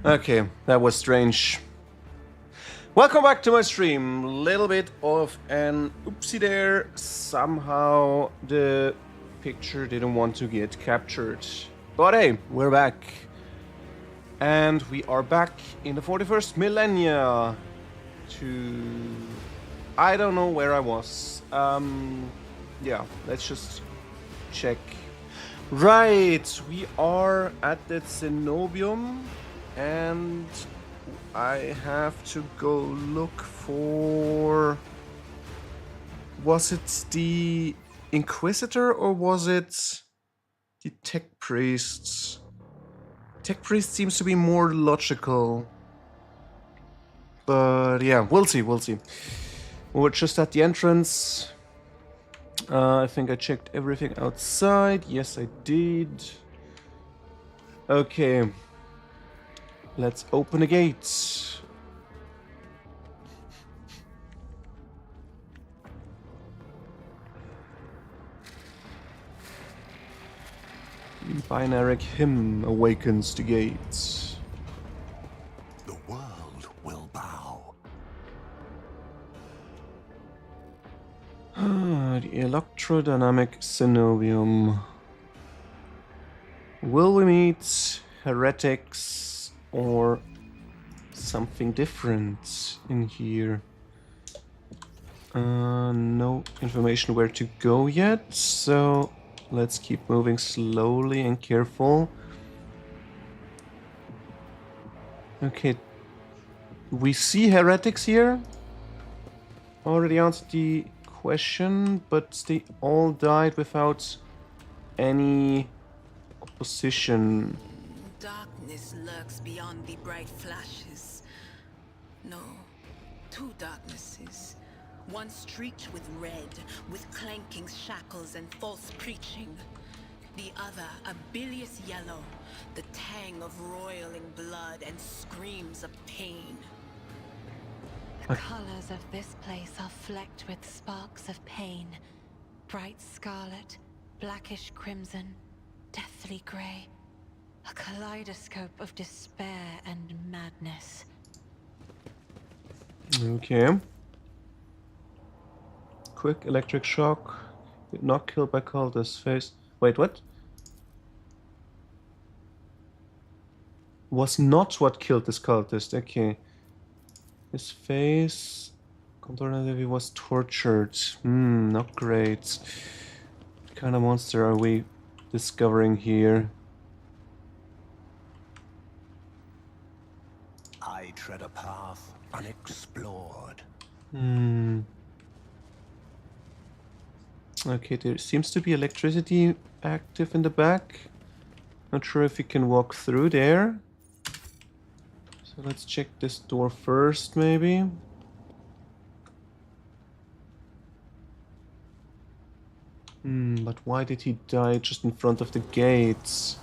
Okay, that was strange. Welcome back to my stream. Little bit of an oopsie there. Somehow the picture didn't want to get captured. But hey, we're back. And we are back in the 41st millennia to... I don't know where I was. Yeah, let's just check. Right, we are at the Cenobium. And I have to go look for... Was it the Inquisitor or was it the Tech Priests? Tech Priest seems to be more logical. But yeah, we'll see. We're just at the entrance. I think I checked everything outside. Yes, I did. Okay. Let's open the gates. The binary hymn awakens the gates. The world will bow. The electrodynamic Cenobium. Will we meet heretics or something different in here? No information where to go yet, so let's keep moving slowly and careful. Okay, we see heretics here. Already answered the question, but they all died without any opposition. Darkness lurks beyond the bright flashes. No, two darknesses. One streaked with red, with clanking shackles and false preaching. The other a bilious yellow, the tang of roiling blood and screams of pain. The colors of this place are flecked with sparks of pain. Bright scarlet, blackish crimson, deathly gray. A kaleidoscope of despair and madness. Okay. Quick electric shock. Did not killed by cultist. Face. Wait, what? Was not what killed this cultist. Okay. His face. He was tortured. Not great. What kind of monster are we discovering here? I tread a path unexplored. Okay, there seems to be electricity active in the back. Not sure if we can walk through there. So let's check this door first, maybe. But why did he die just in front of the gates?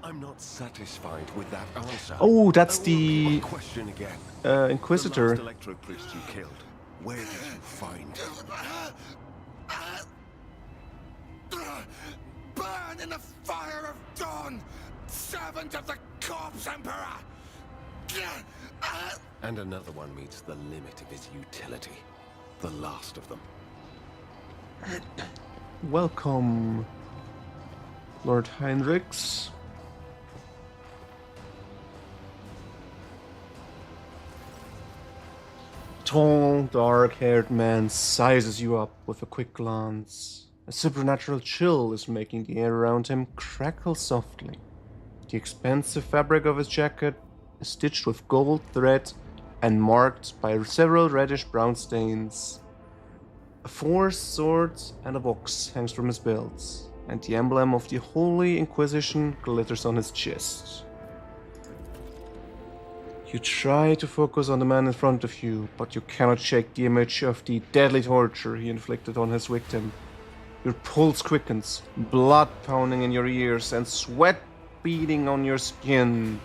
I'm not satisfied with that answer. Oh, that's I will the repeat my question again. Inquisitor. The last electro priest you killed. Where did you find him? Burn in the fire of dawn, servant of the corpse emperor. And another one meets the limit of his utility. The last of them. Welcome, Lord Heinrichs. Tall, dark-haired man sizes you up with a quick glance. A supernatural chill is making the air around him crackle softly. The expensive fabric of his jacket is stitched with gold thread and marked by several reddish-brown stains. A forged sword and a box hangs from his belt, and the emblem of the Holy Inquisition glitters on his chest. You try to focus on the man in front of you, but you cannot shake the image of the deadly torture he inflicted on his victim. Your pulse quickens, blood pounding in your ears, and sweat beading on your skin.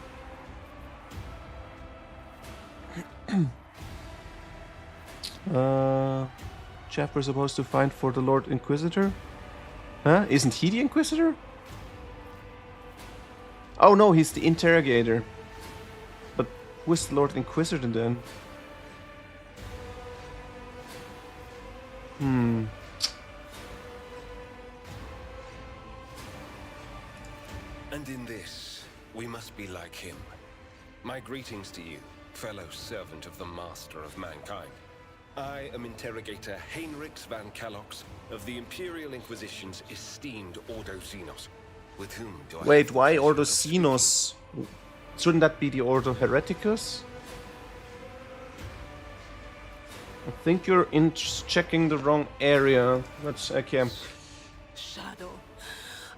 Chap we're supposed to find for the Lord Inquisitor? Huh? Isn't he the Inquisitor? Oh no, he's the interrogator. But who is the Lord Inquisitor then? Hmm. And in this, we must be like him. My greetings to you, fellow servant of the Master of Mankind. I am Interrogator Heinrichs van Kalox of the Imperial Inquisition's esteemed Ordo Xenos. With whom do I... Wait, why Ordo Xenos? Shouldn't that be the Ordo Hereticus? I think you're checking the wrong area. That's okay. Shadow.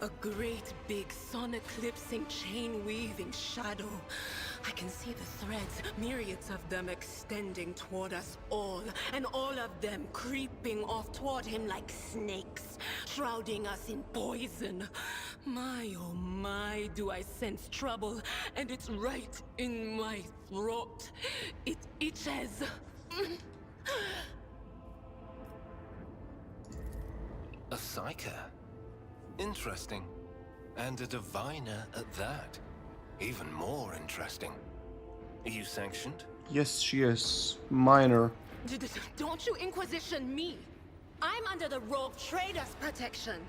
A great big sun-eclipsing, chain-weaving shadow. I can see the threads, myriads of them extending toward us all, and all of them creeping off toward him like snakes, shrouding us in poison. My, oh my, do I sense trouble, and it's right in my throat. It itches. A psyker. Interesting. And a diviner at that. Even more interesting. Are you sanctioned? Yes, she is. Minor. Don't you Inquisition me! I'm under the rogue trader's protection!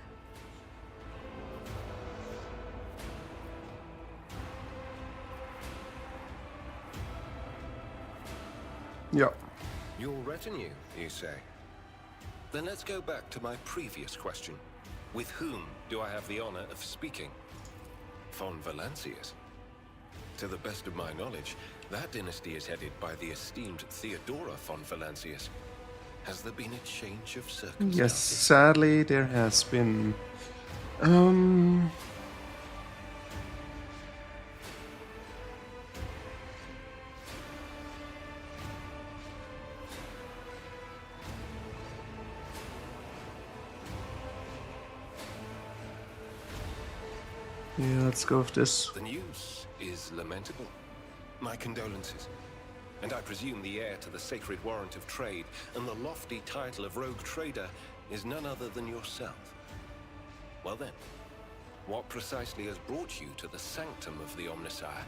Yeah. Your retinue, you say? Then let's go back to my previous question. With whom do I have the honor of speaking? Von Valancius. To the best of my knowledge, that dynasty is headed by the esteemed Theodora von Valancius. Has there been a change of circumstances? Yes, sadly there has been. Yeah, let's go with this. The news is lamentable. My condolences. And I presume the heir to the sacred warrant of trade and the lofty title of rogue trader is none other than yourself. Well then, what precisely has brought you to the sanctum of the Omnissiah?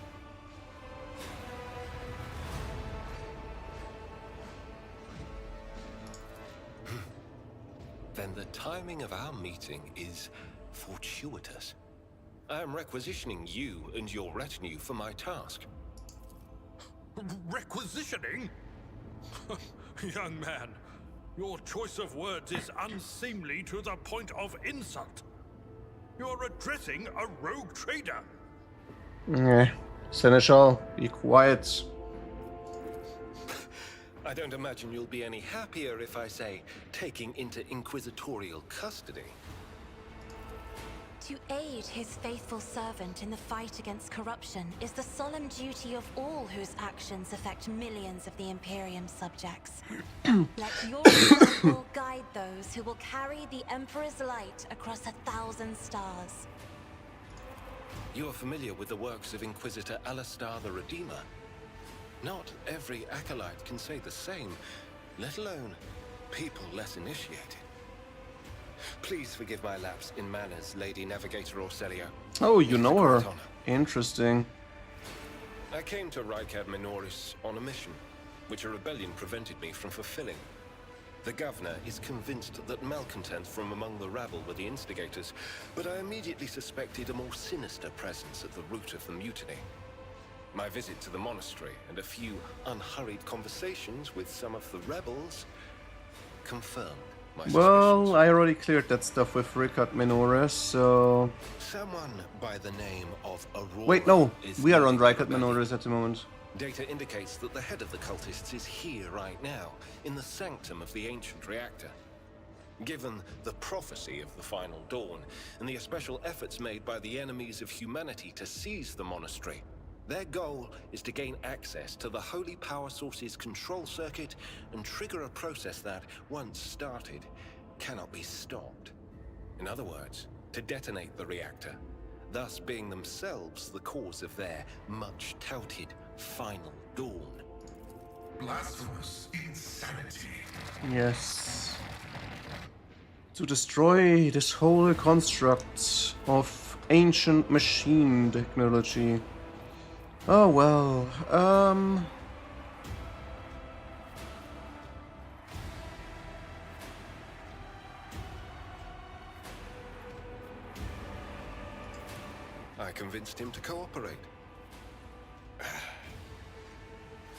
Then the timing of our meeting is fortuitous. I am requisitioning you and your retinue for my task. Requisitioning? Young man, your choice of words is unseemly to the point of insult. You're addressing a rogue trader. Seneschal, be quiet. I don't imagine you'll be any happier if I say taking into inquisitorial custody. To aid his faithful servant in the fight against corruption is the solemn duty of all whose actions affect millions of the Imperium subjects. Let your example guide those who will carry the Emperor's light across 1,000 stars. You are familiar with the works of Inquisitor Alistar the Redeemer. Not every acolyte can say the same, let alone people less initiated. Please forgive my lapse in manners, Lady Navigator Orselio. Oh, you know her. Interesting. I came to Rykad Minoris on a mission, which a rebellion prevented me from fulfilling. The governor is convinced that malcontents from among the rabble were the instigators, but I immediately suspected a more sinister presence at the root of the mutiny. My visit to the monastery and a few unhurried conversations with some of the rebels confirmed my suspicions. Well, I already cleared that stuff with Rykad Minoris, so... Someone by the name of Aurora. Wait, no, is we are on leading the Rykad rebellion. Minoris at the moment. Data indicates that the head of the cultists is here right now, in the sanctum of the ancient reactor. Given the prophecy of the final dawn, and the especial efforts made by the enemies of humanity to seize the monastery, their goal is to gain access to the holy power source's control circuit and trigger a process that, once started, cannot be stopped. In other words, to detonate the reactor, thus being themselves the cause of their much-touted final dawn. Blasphemous insanity. Yes. To destroy this whole construct of ancient machine technology. Oh well. I convinced him to cooperate.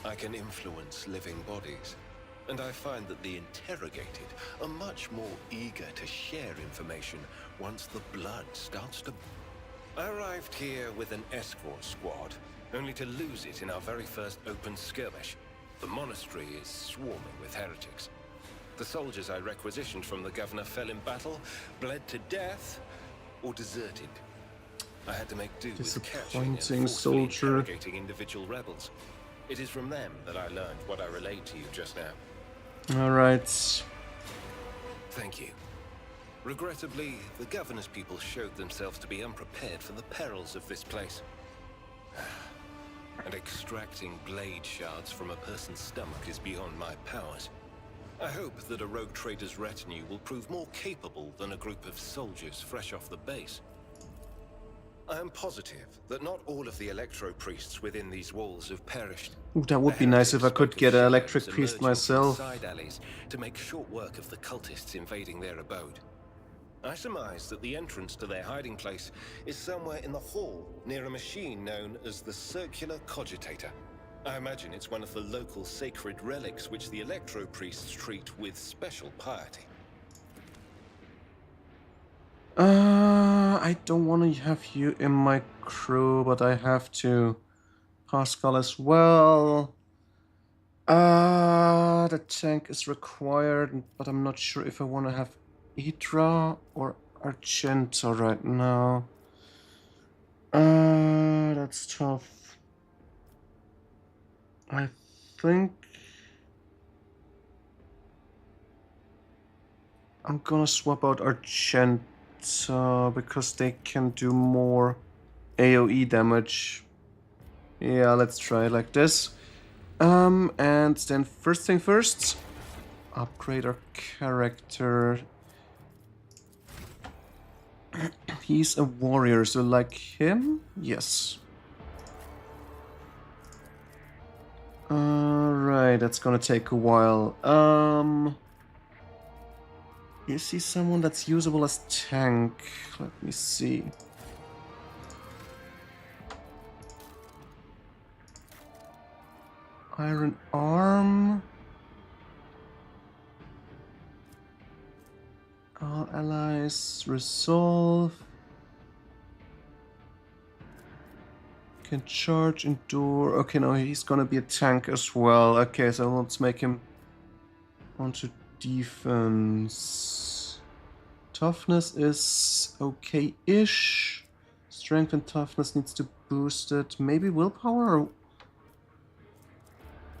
I can influence living bodies, and I find that the interrogated are much more eager to share information once the blood starts to... I arrived here with an escort squad, only to lose it in our very first open skirmish. The monastery is swarming with heretics. The soldiers I requisitioned from the governor fell in battle, bled to death, or deserted. I had to make do with catching and forcefully soldier. interrogating individual rebels. It is from them that I learned what I relayed to you just now. Alright. Thank you. Regrettably, the governor's people showed themselves to be unprepared for the perils of this place. And extracting blade shards from a person's stomach is beyond my powers. I hope that a rogue trader's retinue will prove more capable than a group of soldiers fresh off the base. I am positive that not all of the electro-priests within these walls have perished. Ooh, that would be nice if I could get an electric priest myself. Side alleys to make short work of the cultists invading their abode. I surmise that the entrance to their hiding place is somewhere in the hall near a machine known as the Circular Cogitator. I imagine it's one of the local sacred relics which the electro-priests treat with special piety. I don't want to have you in my crew, but I have to. Pascal as well. The tank is required, but I'm not sure if I want to have Idra or Argenta right now. That's tough. I think I'm gonna swap out Argenta because they can do more AoE damage. Yeah, let's try it like this. And then first thing first, upgrade our character. He's a warrior, so like him? Yes. Alright, that's gonna take a while. Is he someone that's usable as tank? Let me see. Iron Arm. All allies resolve. Can charge, endure. Okay, no, he's gonna be a tank as well. Okay, so let's make him onto defense. Toughness is okay-ish. Strength and toughness needs to boost it. Maybe willpower?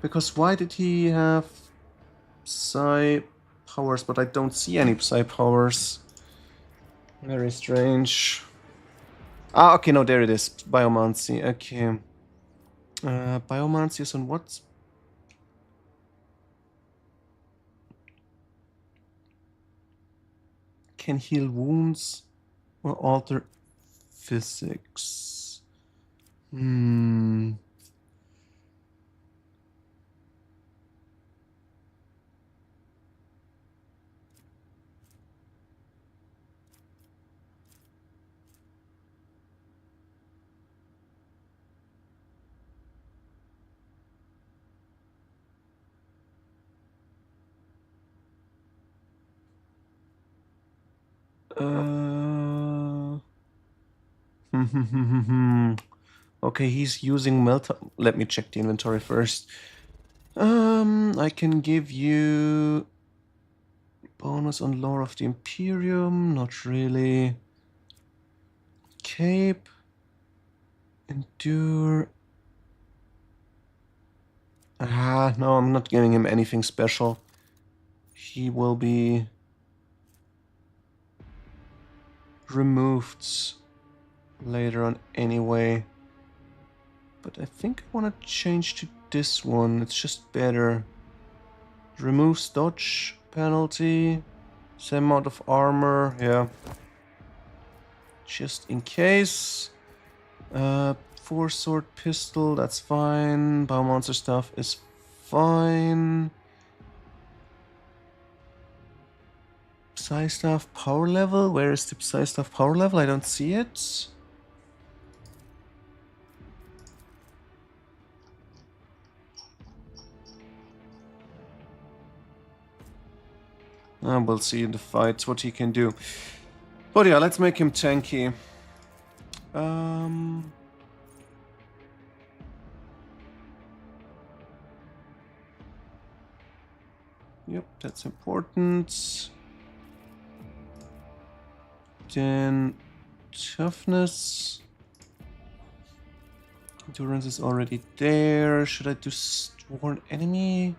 Because why did he have psi powers, but I don't see any psi powers? Very strange. Ah, okay, no, there it is. Biomancy, okay. Biomancy is on what? Can heal wounds or alter physics. Okay, he's using melt. Let me check the inventory first. I can give you bonus on lore of the Imperium. Not really. Cape. Endure. Ah, no, I'm not giving him anything special. He will be removed later on anyway. But I think I want to change to this one. It's just better. Removes dodge penalty. Same amount of armor. Yeah. just in case. 4-sword pistol, that's fine. Biomonster stuff is fine. Psi staff power level? Where is the Psi staff power level? I don't see it. We'll see in the fights what he can do. But yeah, let's make him tanky. Yep, that's important. Then toughness. Endurance is already there. Should I do Sworn Enemy?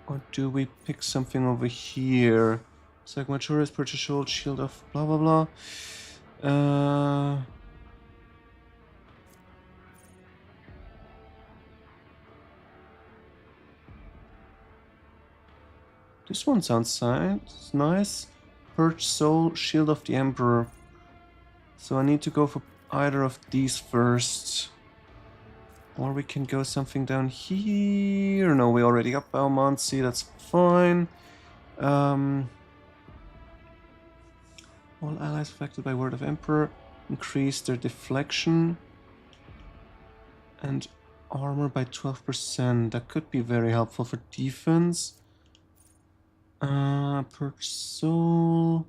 Or do we pick something over here? Sagmaturis, Purchase Shield, Shield of blah blah blah. This one sounds nice. Purge Soul, Shield of the Emperor. So I need to go for either of these first. Or we can go something down here. No, we already got Balmancy, that's fine. All allies affected by Word of Emperor increase their deflection and armor by 12%. That could be very helpful for defense. Purge Soul.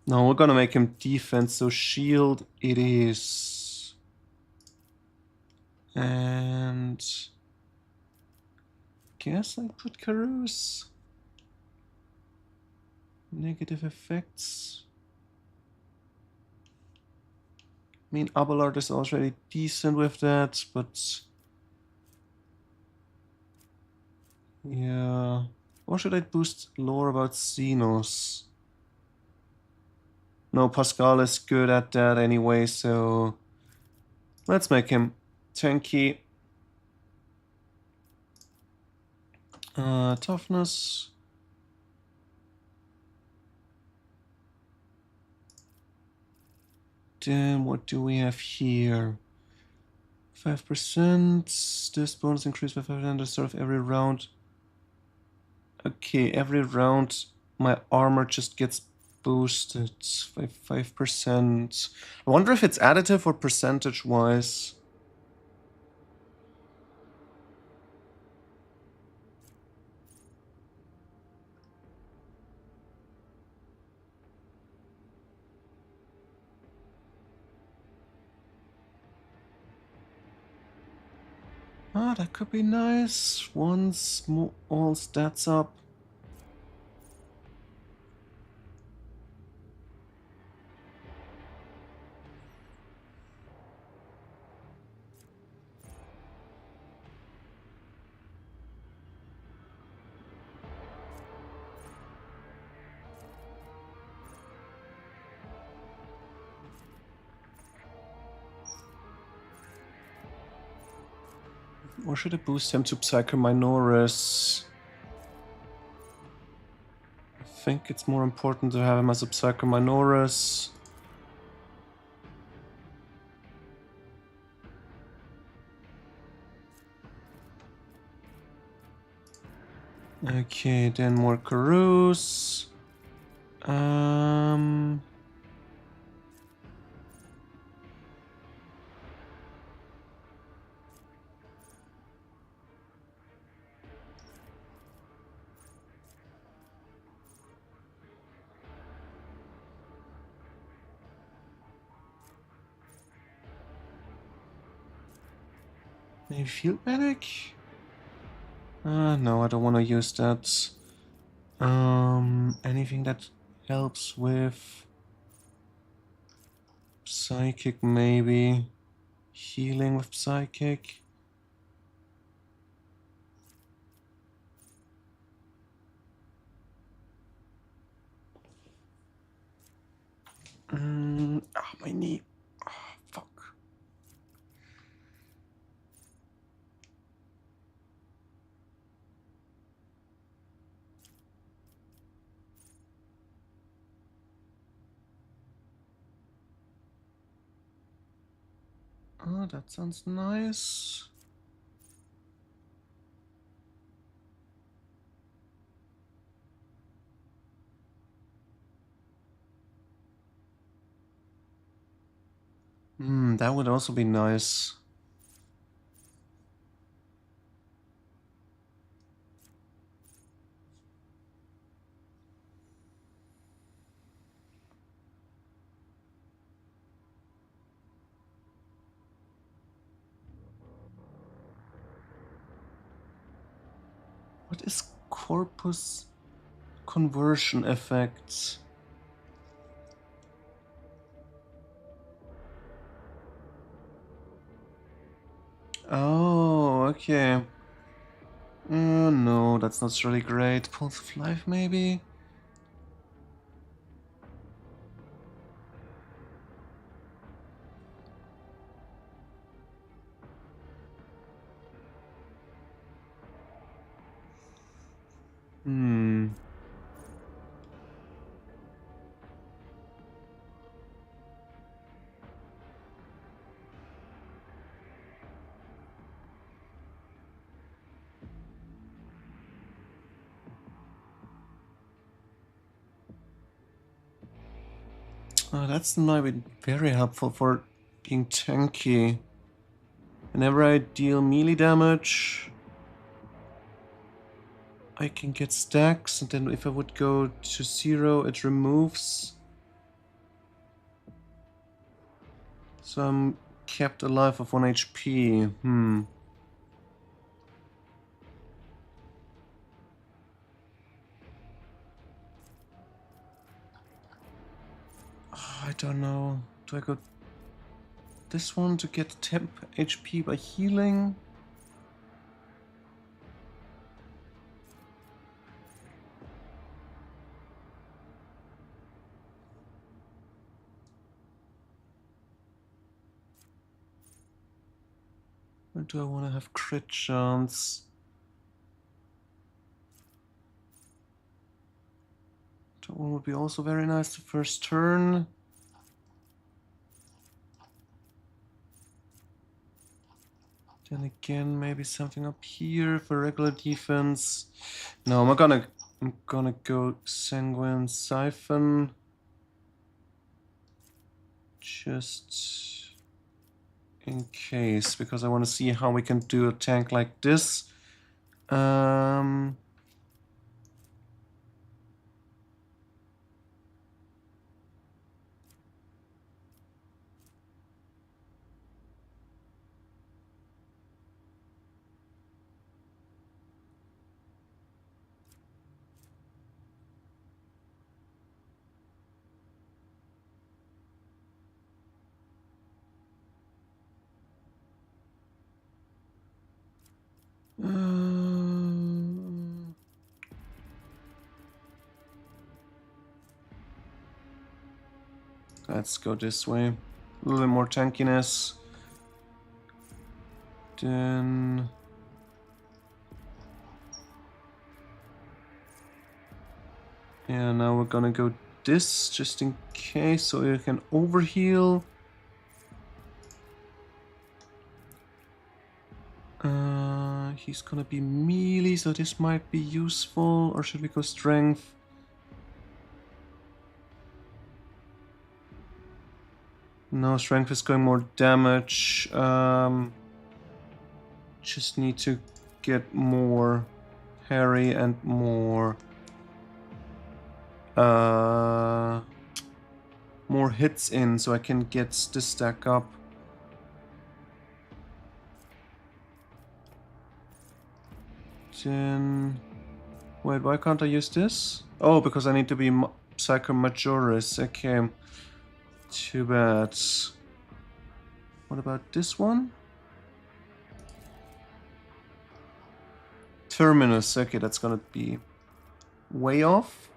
No, we're gonna make him defense, so shield it is. And guess I put Carouse. Negative effects. I mean, Abelard is already decent with that, but yeah. Or should I boost lore about Xenos? No, Pascal is good at that anyway, so let's make him tanky. Toughness. Then what do we have here? 5%. This bonus increased by 5% at the start of every round. Okay, every round my armor just gets boosted by 5%. I wonder if it's additive or percentage-wise. Ah, that could be nice. Once all stats up. Or should I boost him to Psycho Minoris? I think it's more important to have him as a Psycho Minoris. Okay, then more Carouse. Maybe Field Medic? No, I don't want to use that. Anything that helps with Psychic, maybe. Healing with Psychic. My knee. Oh, fuck. Oh, that sounds nice. That would also be nice. What is corpus conversion effects? Oh, okay. No, that's not really great. Pulse of life, maybe? Hmm. Oh, that's might be very helpful for being tanky. Whenever I deal melee damage, I can get stacks, and then if I would go to 0, it removes. So I'm kept alive of 1 HP. Oh, I don't know. Do I go this one to get temp HP by healing? Or do I want to have crit chance? That one would be also very nice the first turn. Then again, maybe something up here for regular defense. No, I'm gonna go Sanguine Siphon. Just in case, because I want to see how we can do a tank like this. Let's go this way. A little bit more tankiness. Then... yeah, now we're gonna go this, just in case, so you can overheal. He's gonna be melee, so this might be useful. Or should we go strength? No, strength is going more damage. Just need to get more parry and more more hits in, so I can get this stack up. Then... wait, why can't I use this? Oh, because I need to be Psycho Majoris. Okay. Too bad. What about this one? Terminus. Okay, that's gonna be way off.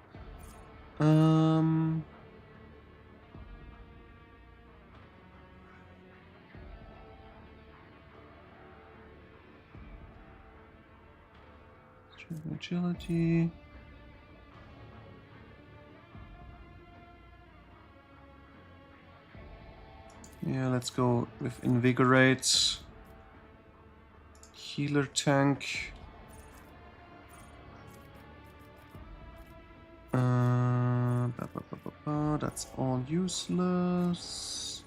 Agility. Yeah, let's go with Invigorate. Healer tank. That's all useless.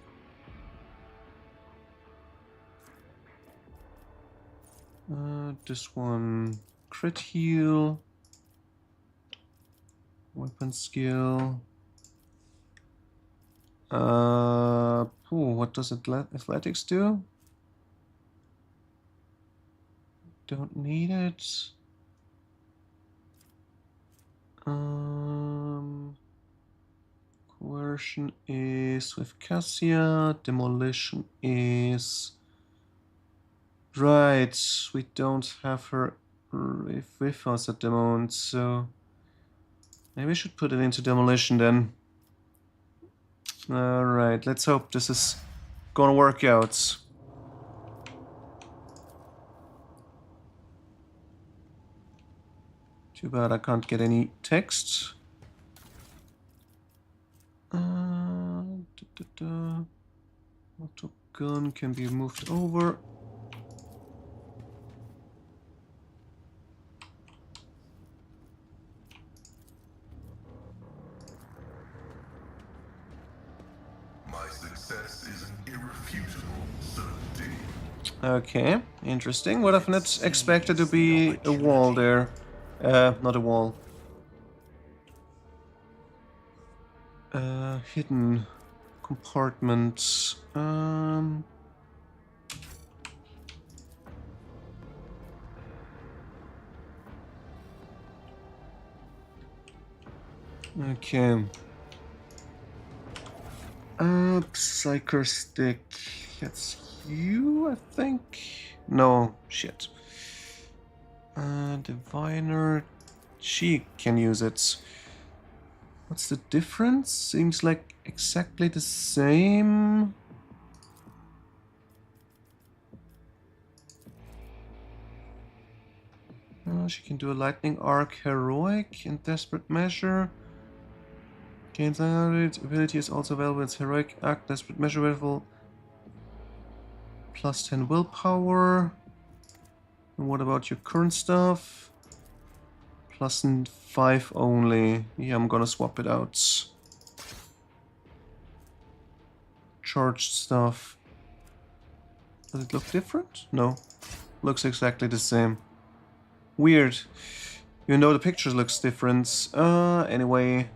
This one, crit heal. Weapon skill. What does athletics do? Don't need it. Coercion is with Cassia. Demolition is... Right, we don't have her with us at the moment, so... Maybe we should put it into demolition then. Alright, let's hope this is gonna work out. Too bad I can't get any text. Auto gun can be moved over. My success is an irrefutable certainty. Okay, interesting. Would have not expected to be a wall there. Not a wall. Hidden compartment. Okay. Psyker stick. That's you, I think. No, shit. Diviner. She can use it. What's the difference? Seems like exactly the same. She can do a lightning arc, heroic, and desperate measure. Gains ability is also available. It's heroic act, desperate measure level. Plus 10 willpower. And what about your current stuff? Plus 5 only. Yeah, I'm gonna swap it out. Charged stuff. Does it look different? No. Looks exactly the same. Weird. Even though the pictures looks different. Anyway.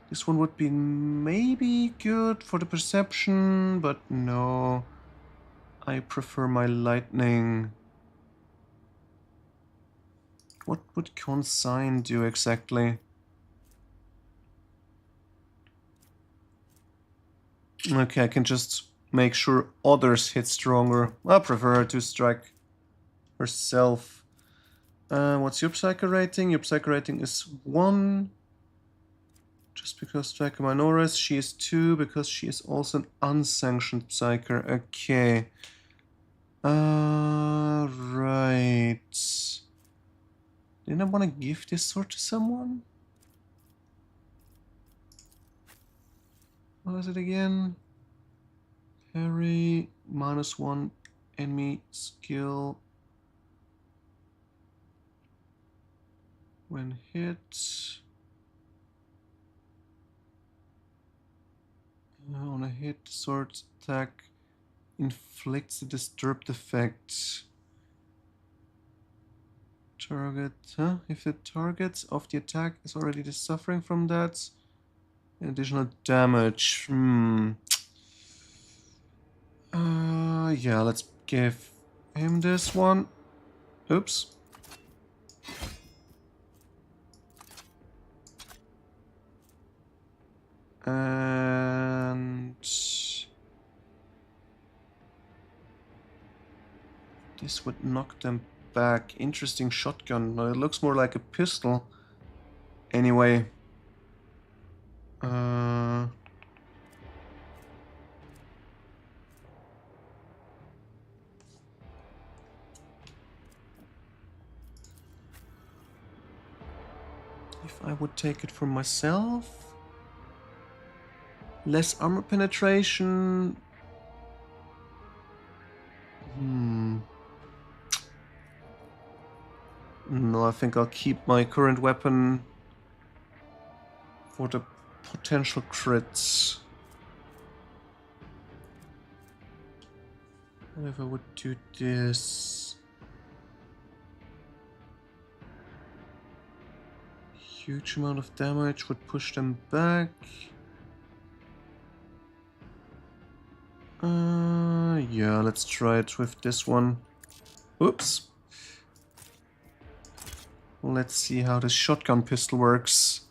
This one would be maybe good for the perception, but no. I prefer my lightning. What would consign do exactly? Okay, I can just make sure others hit stronger. I prefer her to strike herself. What's your Psycho rating? Your Psycho rating is 1. Just because Striker Minoris, she is 2 because she is also an unsanctioned Psyker. Okay. Right. Didn't I want to give this sword to someone? What was it again? Parry, -1 enemy skill. When hit. On a hit, sword attack inflicts a disturbed effect. Target, if the target of the attack is already suffering from that, additional damage. Yeah, let's give him this one. Oops. And this would knock them back. Interesting shotgun. No, it looks more like a pistol. Anyway. If I would take it for myself. Less armor penetration. No, I think I'll keep my current weapon for the potential crits. What if I would do this? Huge amount of damage would push them back. Yeah, let's try it with this one. Oops. Let's see how this shotgun pistol works.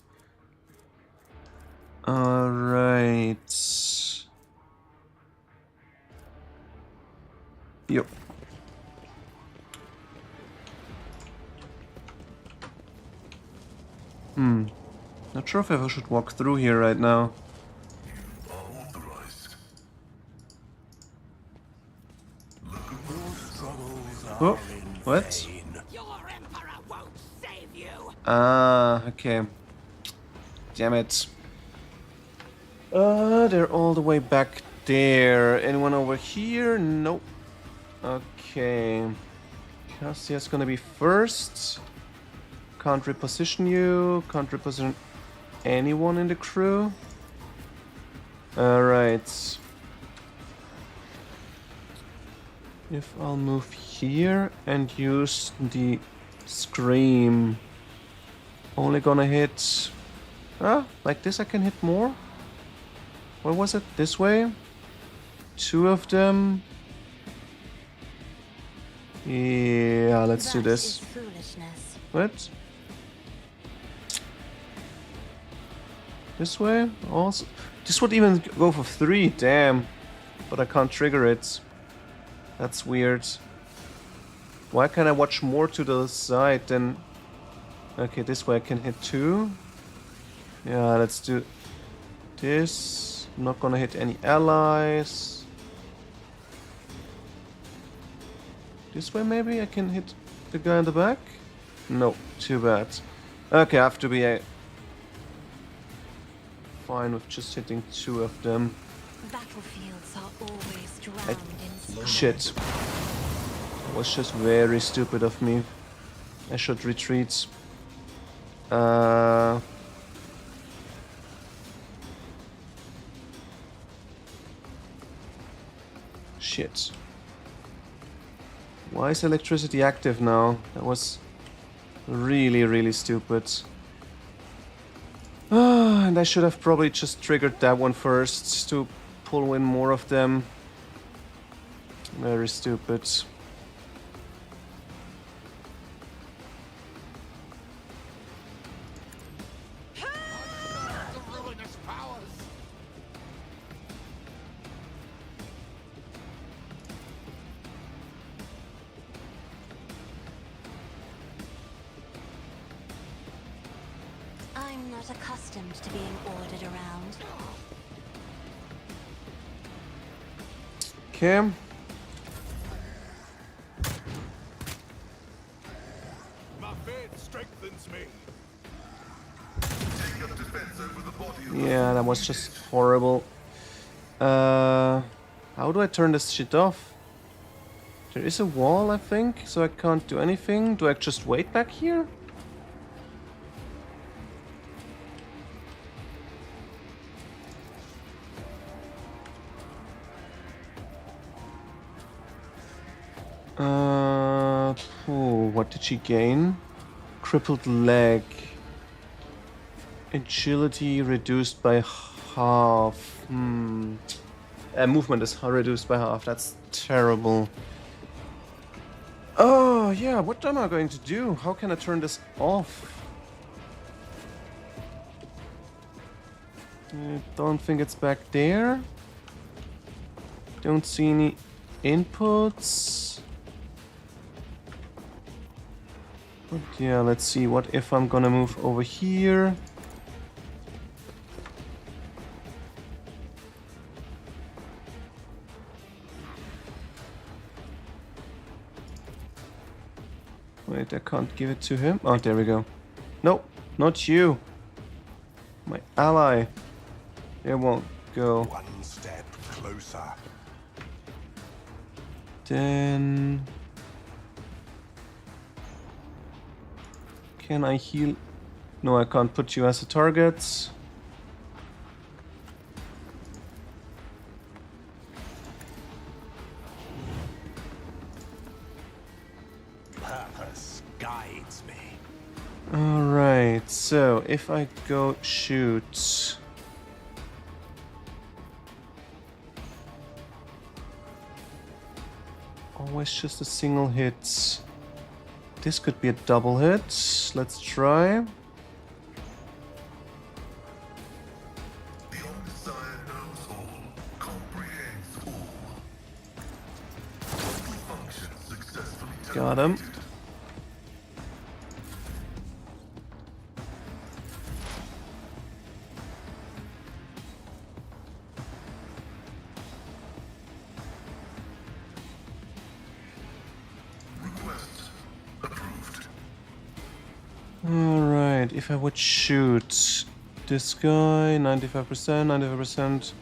Alright. Yep. Not sure if I ever should walk through here right now. You are authorized. Oh, what? Your emperor won't save you. Ah, okay. Damn it. They're all the way back there. Anyone over here? Nope. Okay. Cassia's gonna be first. Can't reposition you. Can't reposition anyone in the crew. Alright. If I'll move here and use the scream. Only gonna hit... Ah, like this I can hit more? Where was it? This way? 2 of them. Yeah, let's do this. Foolishness. What? This way? Also, this would even go for 3, damn. But I can't trigger it. That's weird. Why can't I watch more to the side than... Okay, this way I can hit 2. Yeah, let's do this. I'm not gonna hit any allies. This way maybe I can hit the guy in the back? No, too bad. Okay, I have to be fine with just hitting 2 of them. Battlefields are always drowned in Shit. That was just very stupid of me. I should retreat. Shit. Why is electricity active now? That was really, really stupid. And I should have probably just triggered that one first to pull in more of them. Very stupid. I'm not accustomed to being ordered around. Okay. My faith strengthens me. Take up defense over the body of Yeah, that was just horrible. How do I turn this shit off? There is a wall, I think, so I can't do anything. Do I just wait back here? What did she gain? Crippled leg. Agility reduced by half. Movement is reduced by half. That's terrible. Oh, yeah. What am I going to do? How can I turn this off? I don't think it's back there. Don't see any inputs. But yeah, let's see. What if I'm gonna move over here? Wait, I can't give it to him. Oh, there we go. No, not you. My ally. There won't go. One step closer. Then... Can I heal? No, I can't put you as a target. Purpose guides me. Alright, so if I go shoot... Always just a single hit. This could be a double hit. Let's try. The Omniscient knows all, comprehends all. Function successfully Got him. Request approved. Alright, if I would shoot this guy, 95%, 95%.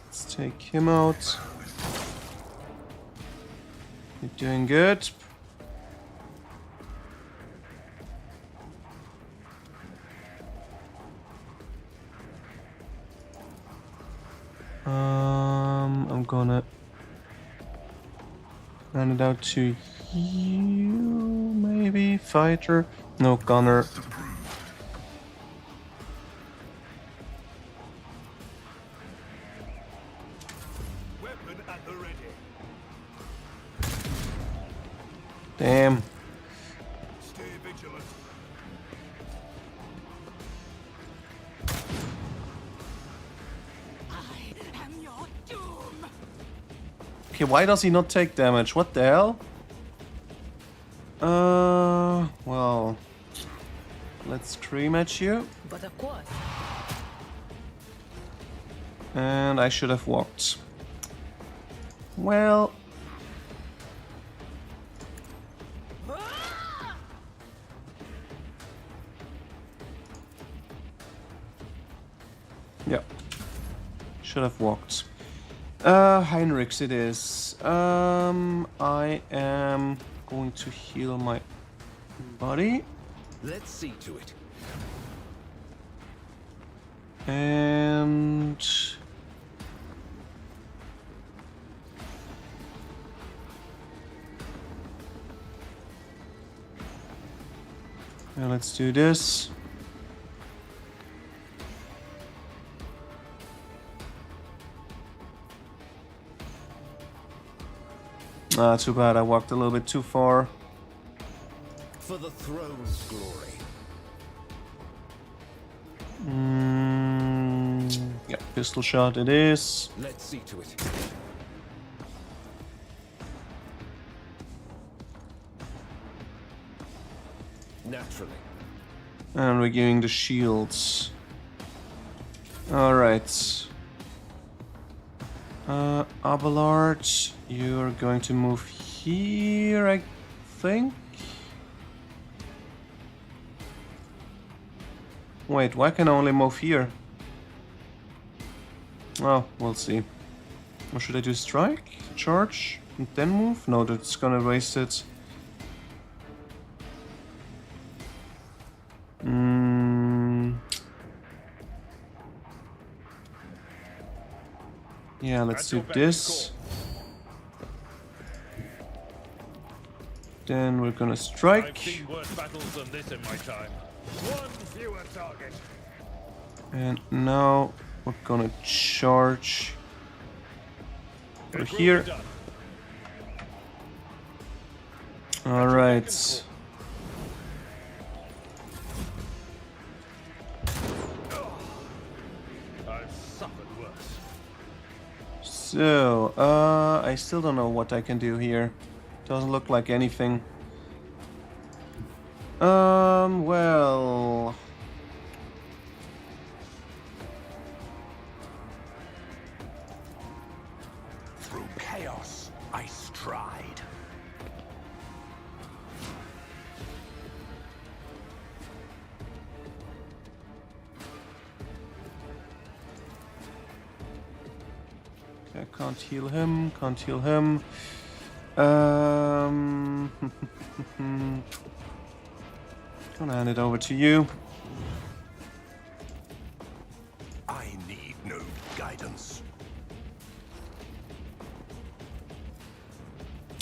Let's take him out. You're doing good. I'm gonna hand it out to you, maybe fighter. No, gunner. Weapon at the ready. Damn. Stay vigilant. I am your doom. Okay, why does he not take damage? What the hell? Well, let's scream at you. But of course. And I should have walked. Well, yeah, should have walked. Heinrichs it is. I am going to heal my body. Let's see to it. And now let's do this. Ah, too bad. I walked a little bit too far. For the throne's glory. Yeah, pistol shot it is. Let's see to it. Naturally. And we're giving the shields. Alright. Abelard, you're going to move here, I think. Wait, why can I only move here? Oh, we'll see. Or should I do strike, charge, and then move? No, that's gonna waste it. Yeah, let's do this. Then we're gonna I've strike. seen worse battles than this in my time. One fewer target. And now we're gonna charge. We're It will here. be done. Alright. I've suffered worse. So, I still don't know what I can do here. Doesn't look like anything. Well... Through chaos, I stride. Okay, can't heal him, can't heal him. Gonna hand it over to you. I need no guidance.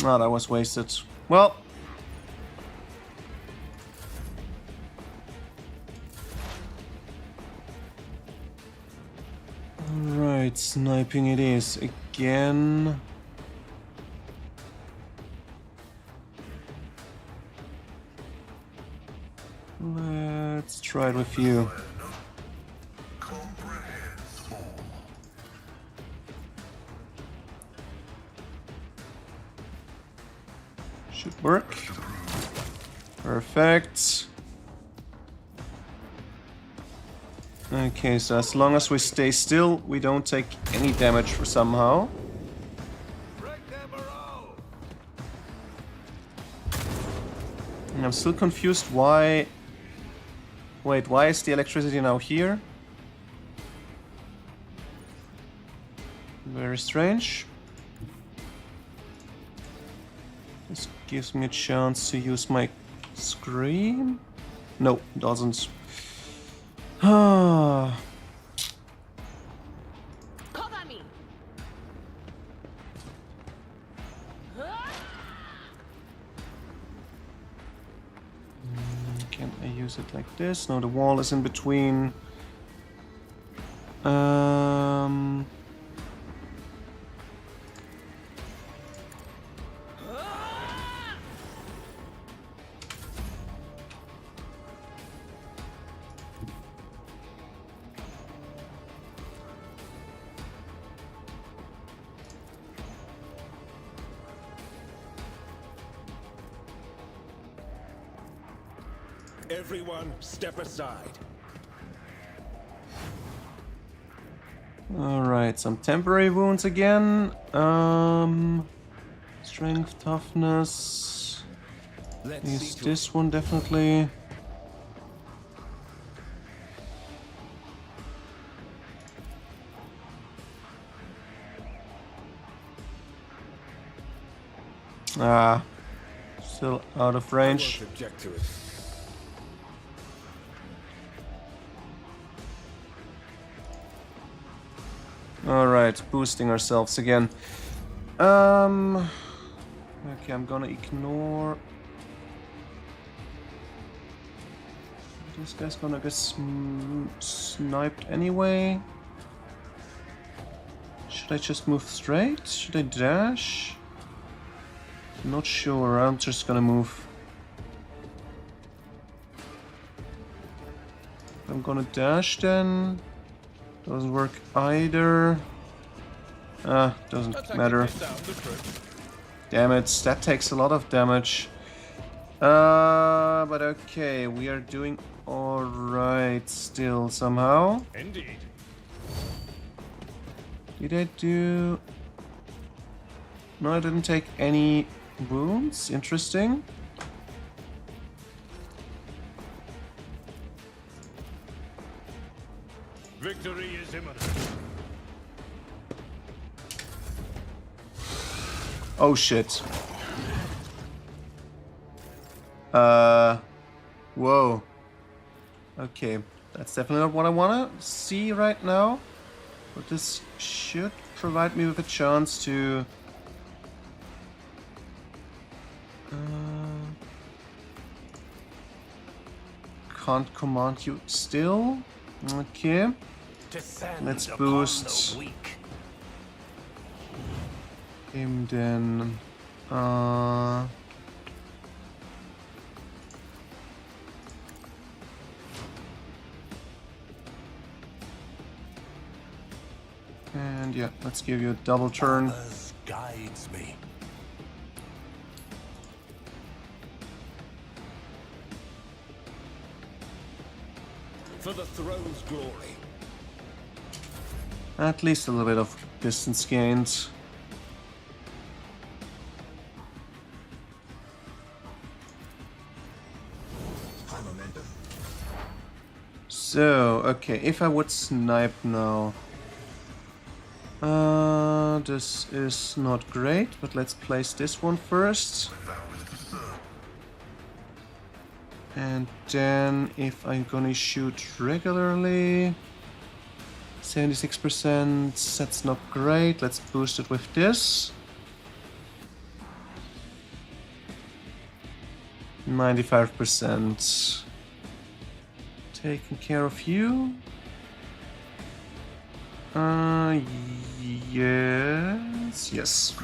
Oh, that was wasted. Well. Alright, sniping it is again. Let's try it with you. Comprehends all. Should work. Perfect. Okay, so as long as we stay still, we don't take any damage for somehow. And I'm still confused why... Wait, why is the electricity now here? Very strange. This gives me a chance to use my scream? No, doesn't. Ah. Cover me. Can I use it like this? No, the wall is in between. Everyone, step aside. Alright, some temporary wounds again. Strength, toughness. Let's Use see to this one definitely. Ah, still out of range. object to it. Alright, boosting ourselves again. Okay, I'm gonna ignore. This guy's gonna get sniped anyway. Should I just move straight? Should I dash? Not sure, I'm just gonna move. I'm gonna dash then. Doesn't work either. Doesn't matter. Damn it, that takes a lot of damage. But okay, we are doing alright still somehow. Indeed. Did I do... No, I didn't take any wounds. Interesting. Victory is imminent. Oh shit. Whoa. Okay, that's definitely not what I wanna see right now. But this should provide me with a chance to... can't command you still. Okay. Descend Let's upon boost. the weak. Him then. And yeah, let's give you a double turn. Others guides me. For the throne's glory. At least a little bit of distance gained. So, okay, if I would snipe now. This is not great, but let's place this one first. And then if I'm gonna shoot regularly, 76%, that's not great. Let's boost it with this. 95%. Taking care of you. Yes, yes.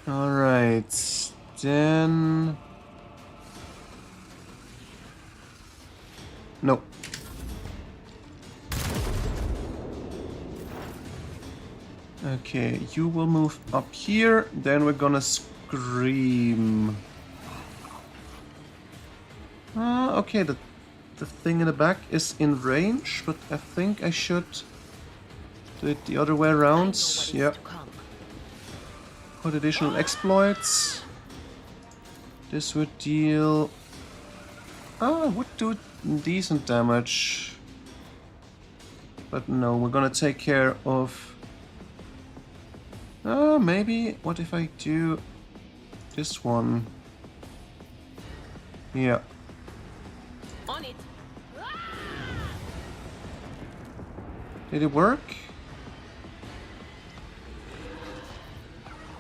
All right, then. No. Okay, you will move up here, then we're gonna scream. Okay, the thing in the back is in range, but I think I should do it the other way around. Yeah. Put additional exploits. This would deal... would do decent damage. But no, we're gonna take care of... maybe... What if I do this one? Yeah. On it. Did it work?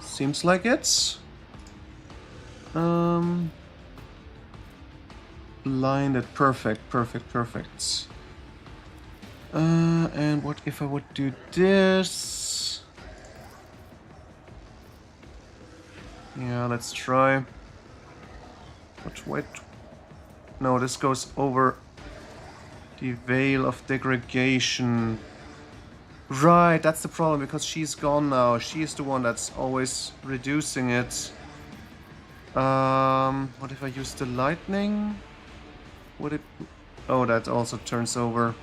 Seems like it's... Blinded. Perfect, perfect, perfect. And what if I would do this? Yeah, let's try. But wait. No, this goes over the Veil of Degradation. Right, that's the problem, because she's gone now. She's the one that's always reducing it. What if I use the lightning? Would it... Oh, that also turns over.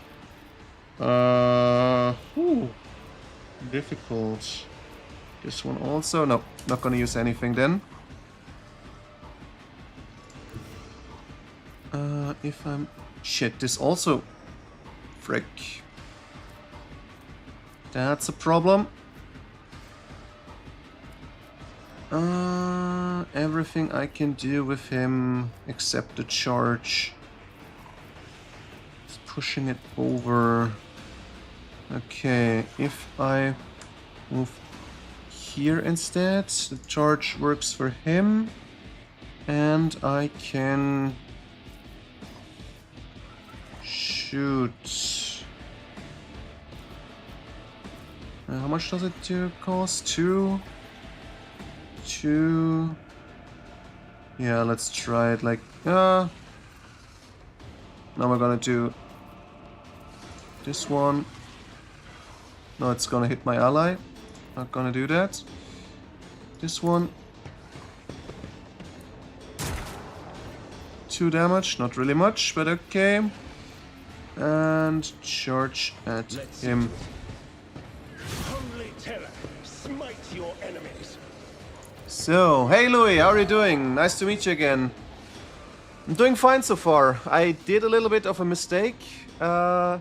Difficult. This one also? No, not gonna use anything then. If I'm... Shit, this also... Frick. That's a problem. Everything I can do with him except the charge. Just pushing it over. Okay, if I move here instead, the charge works for him. And I can shoot. How much does it cost? 2? 2. Yeah, let's try it like... Now we're gonna do this one. No, it's gonna hit my ally. Not gonna do that. This one. 2 damage, not really much, but okay. And charge at him. Holy terror, smite your enemies. So, hey Louis, how are you doing? Nice to meet you again. I'm doing fine so far. I did a little bit of a mistake. I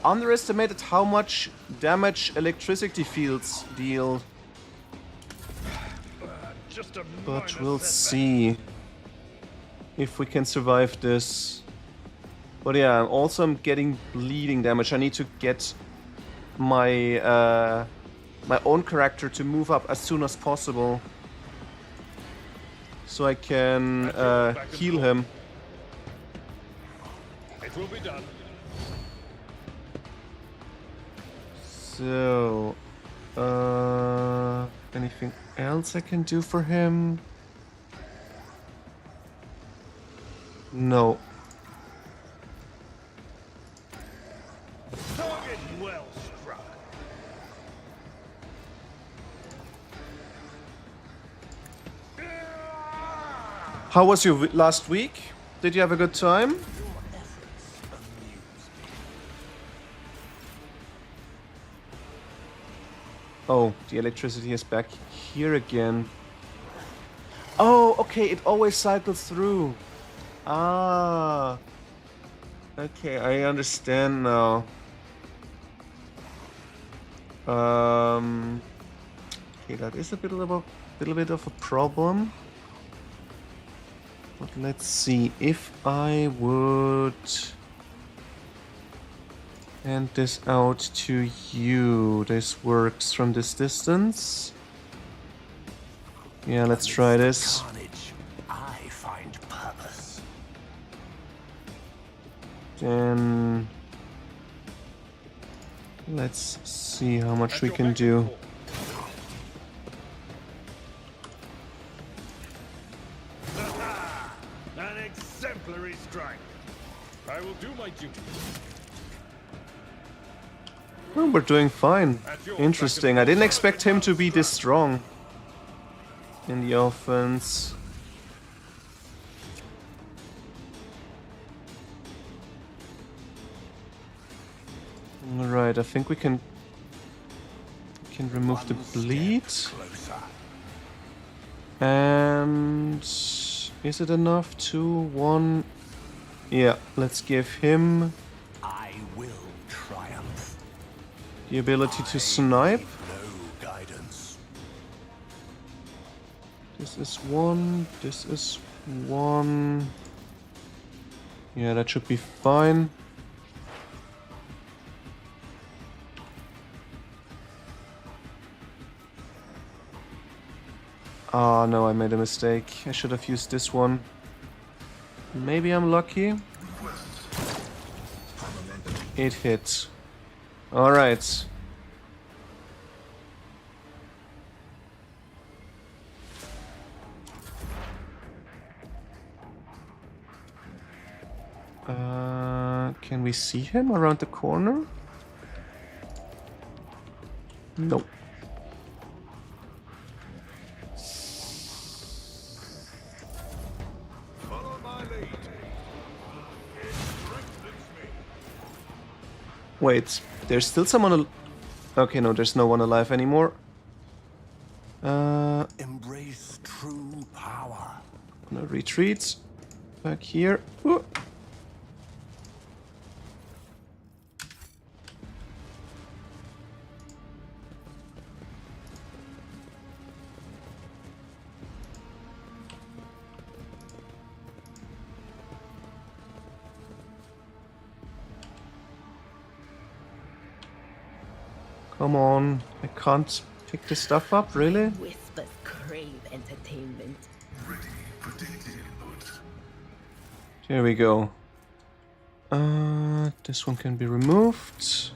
underestimated how much damage electricity fields deal. But we'll see if we can survive this. But yeah, also I'm getting bleeding damage. I need to get my my own character to move up as soon as possible, so I can heal him. It will be done. So, anything else I can do for him? No. Target well struck. How was your last week? Did you have a good time? Oh, the electricity is back here again. Oh, okay, it always cycles through. Ah. Okay, I understand now. Okay, that is a little bit of a problem. But let's see if I would hand this out to you. This works from this distance. Yeah, let's try this. Carnage, I find purpose. Then let's see how much we can do. An exemplary strike. I will do my duty. Oh, we're doing fine. Interesting. I didn't expect him to be this strong in the offense. Alright, I think we can remove the bleed. And is it enough? 2, 1. Yeah, let's give him I will triumph. the ability to snipe. No guidance. This is 1, this is 1. Yeah, that should be fine. Oh no, I made a mistake. I should have used this one. Maybe I'm lucky. It hit. Alright. Can we see him around the corner? Nope. Follow my lead. It strengthens me. Wait, there's still someone okay, no, there's no one alive anymore. Embrace true power. Gonna retreat. Back here. Ooh. Come on, I can't pick this stuff up, really? Whispers crave entertainment. Ready for data input. Here we go. This one can be removed.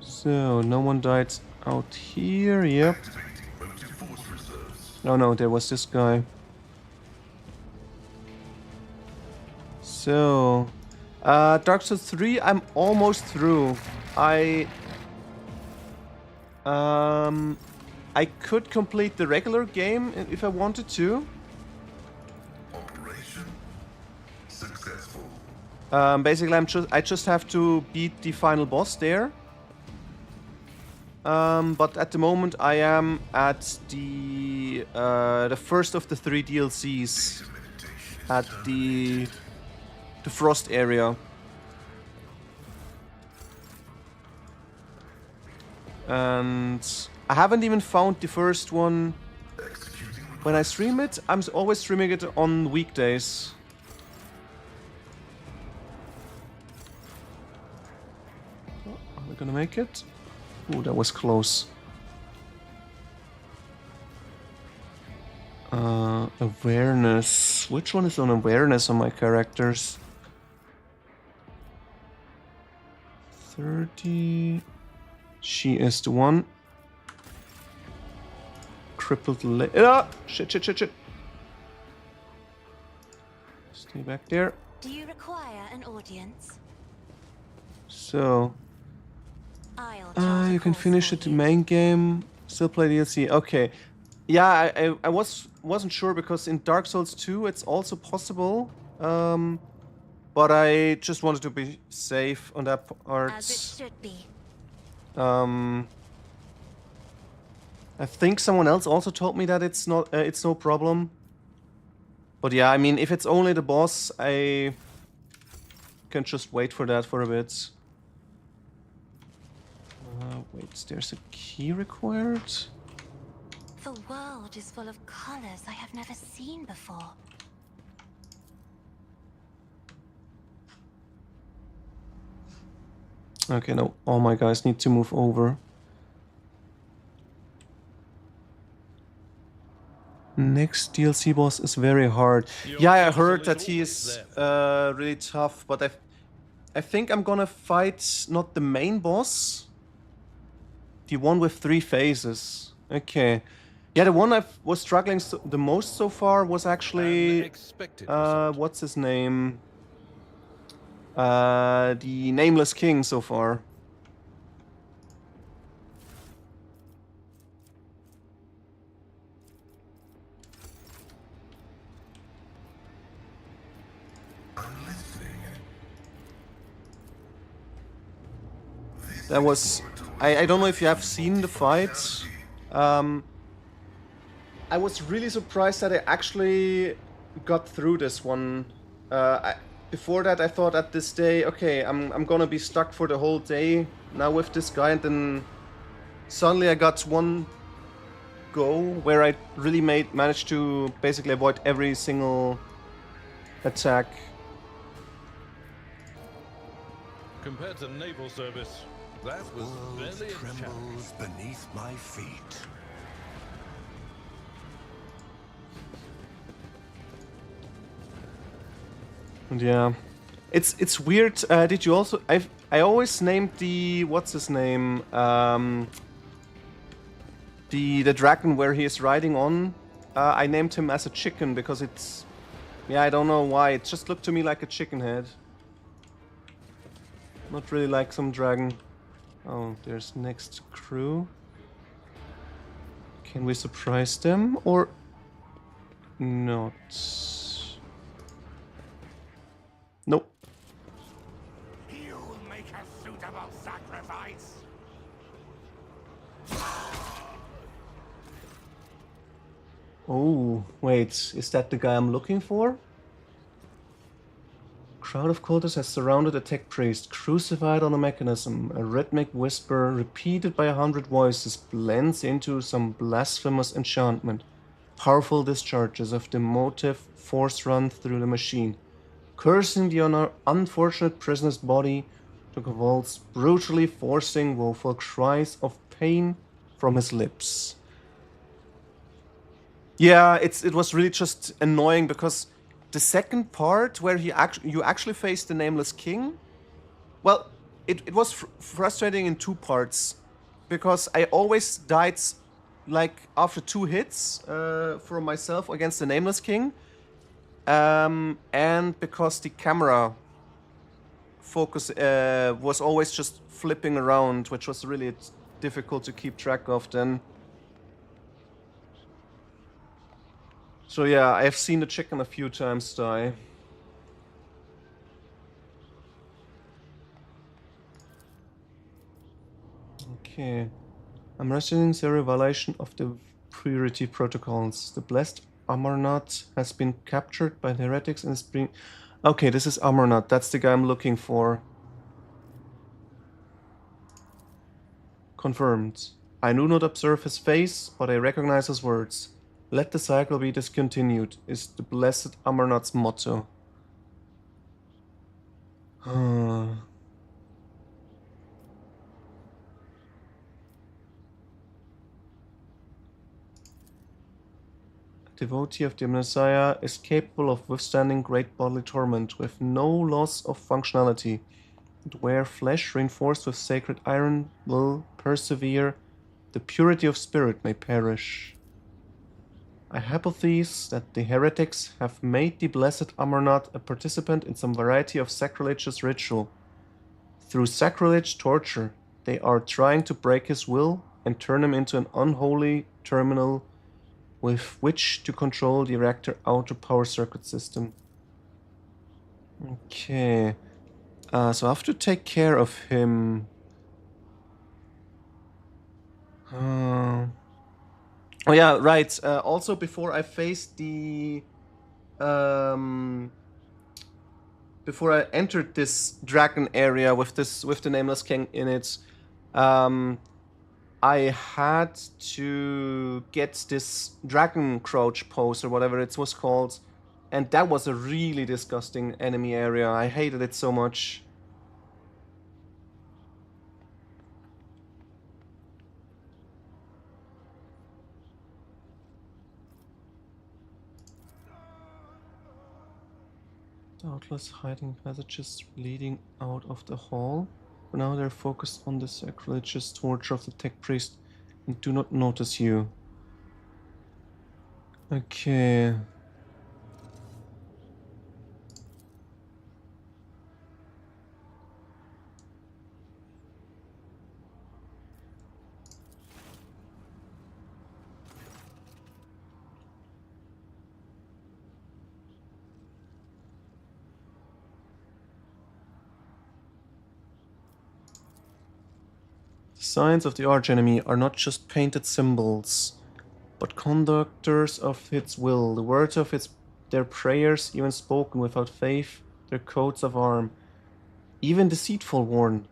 So, no one died out here, yep. Activating motive force reserves. Oh no, there was this guy. So, Dark Souls 3, I'm almost through. I could complete the regular game if I wanted to. Operation successful. Basically, I just have to beat the final boss there. But at the moment, I am at the first of the 3 DLCs at the Frost area. And I haven't even found the first one. When I stream it, I'm always streaming it on weekdays. Are we gonna make it? Ooh, that was close. Awareness. Which one is on awareness on my characters? 30. She is the one. Crippled leg. Ah! Shit. Stay back there. Do you require an audience? So, I'll chart a you can course finish for it the you. main game, still play DLC. Okay. Yeah, I wasn't sure because in Dark Souls 2 it's also possible. But I just wanted to be safe on that part. As it should be. I think someone else also told me that it's no problem. But yeah, I mean, if it's only the boss, can just wait for that for a bit. Wait, there's a key required? The world is full of colors I have never seen before. Okay, now all my guys need to move over. Next DLC boss is very hard. Yeah, I heard that he is really tough, but I think I'm gonna fight not the main boss. The one with 3 phases. Okay. Yeah, the one I was struggling the most so far was actually... what's his name? The Nameless King so far. That was... I don't know if you have seen the fight. I was really surprised that I actually got through this one. Before that, I thought at this day, okay, I'm gonna be stuck for the whole day now with this guy, and then suddenly I got one go where I really managed to basically avoid every single attack. Compared to naval service, that was World barely a challenge. trembles beneath my feet. Yeah, it's weird. Did you also? I always named the what's his name? The dragon where he is riding on. I named him as a chicken because it's, yeah, I don't know why. It just looked to me like a chicken head. Not really like some dragon. Oh, there's next crew. Can we surprise them or not? Nope. You'll make a suitable sacrifice. Oh, wait, is that the guy I'm looking for? Crowd of cultists has surrounded a tech priest, crucified on a mechanism. A rhythmic whisper, repeated by 100 voices, blends into some blasphemous enchantment. Powerful discharges of the motive force run through the machine, cursing the unfortunate prisoner's body to convulse, brutally forcing woeful cries of pain from his lips. Yeah, it was really just annoying because the second part where you actually face the Nameless King, well, it was frustrating in 2 parts because I always died like after 2 hits for myself against the Nameless King, and because the camera focus was always just flipping around, which was really difficult to keep track of then. So yeah, I've seen the chicken a few times die. Okay. I'm wrestling zero violation of the purity protocols. The blessed Amarnath has been captured by the heretics and is being... Okay, this is Amarnath. That's the guy I'm looking for. Confirmed. I do not observe his face, but I recognize his words. Let the cycle be discontinued is the blessed Amarnath's motto. Devotee of the Messiah is capable of withstanding great bodily torment with no loss of functionality. And where flesh reinforced with sacred iron will persevere, the purity of spirit may perish. I hypothesize that the heretics have made the blessed Amarnath a participant in some variety of sacrilegious ritual. Through sacrilege torture, they are trying to break his will and turn him into an unholy terminal with which to control the reactor outer power circuit system. Okay. So I have to take care of him. Oh yeah, right. Also, before I faced the before I entered this dragon area with the Nameless King in it, I had to get this dragon crouch pose or whatever it was called, and that was a really disgusting enemy area. I hated it so much. Doubtless hiding passages leading out of the hall. For now they're focused on the sacrilegious torture of the tech priest and do not notice you. Okay. The signs of the archenemy are not just painted symbols, but conductors of its will, the words of their prayers, even spoken without faith, their coats of arm, even deceitful warn.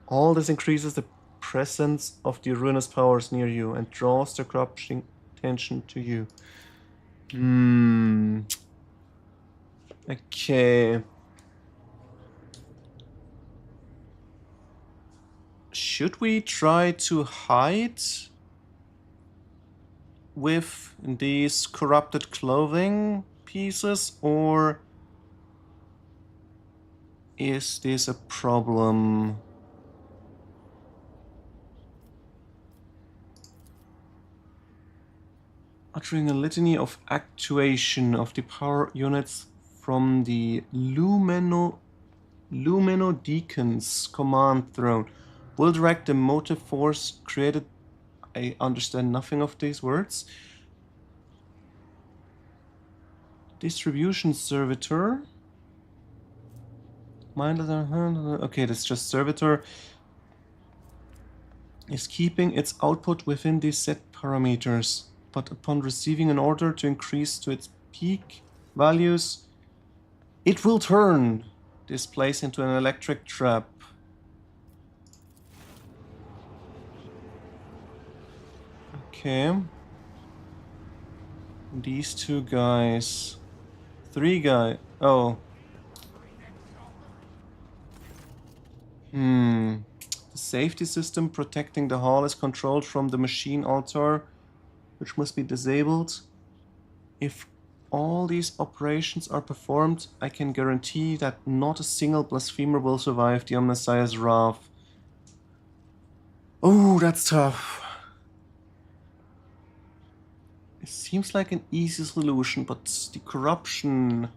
All this increases the presence of the ruinous powers near you and draws their corrupting attention to you. Okay. Should we try to hide with these corrupted clothing pieces, or is this a problem? Uttering a litany of actuation of the power units from the Lumenodeacon's command throne will direct the motive force created. I understand nothing of these words. Distribution servitor. Okay, that's just servitor. Is keeping its output within these set parameters, but upon receiving an order to increase to its peak values, it will turn this place into an electric trap. Okay. These two guys. Three guys. Oh. The safety system protecting the hall is controlled from the machine altar, which must be disabled. If all these operations are performed, I can guarantee that not a single blasphemer will survive the Omnissiah's wrath. Oh, that's tough. It seems like an easy solution, but the corruption...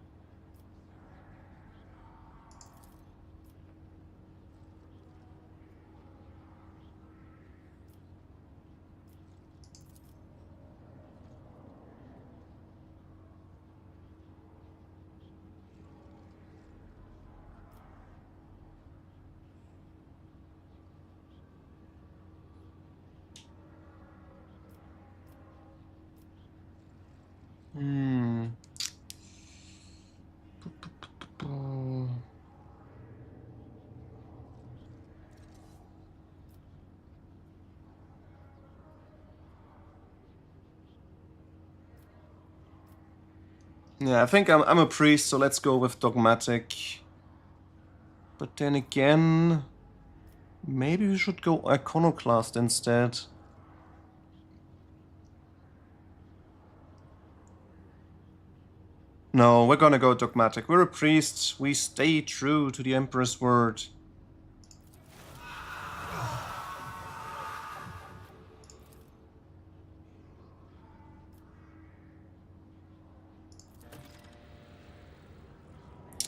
Yeah, I think I'm a priest, so let's go with dogmatic. But then again, maybe we should go iconoclast instead. No, we're gonna go dogmatic. We're a priest. We stay true to the Emperor's word.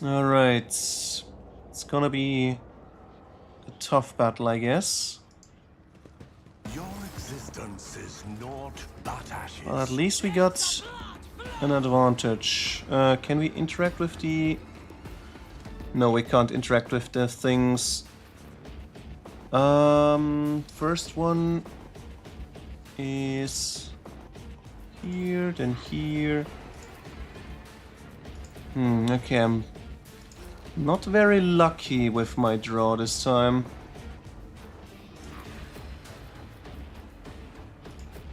Alright. It's gonna be a tough battle, I guess. Your existence is naught but ashes. Well, at least we got an advantage. Can we interact with the... No, we can't interact with the things. First one is here, then here. Okay, I'm Not very lucky with my draw this time.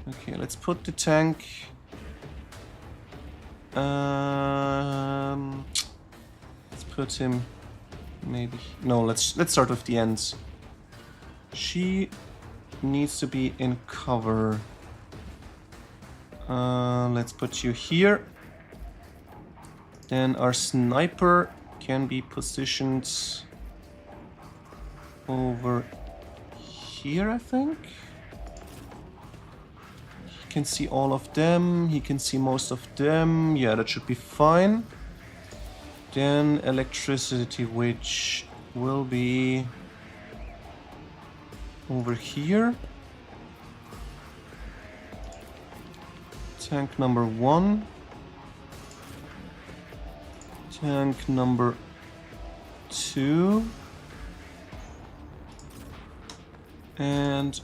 Okay, let's put the tank. Let's put him maybe. No, let's start with the ends. She needs to be in cover. Let's put you here. Then our sniper can be positioned over here, I think. He can see all of them. He can see most of them. Yeah, that should be fine. Then electricity, which will be over here. Tank number 1. Tank number 2. And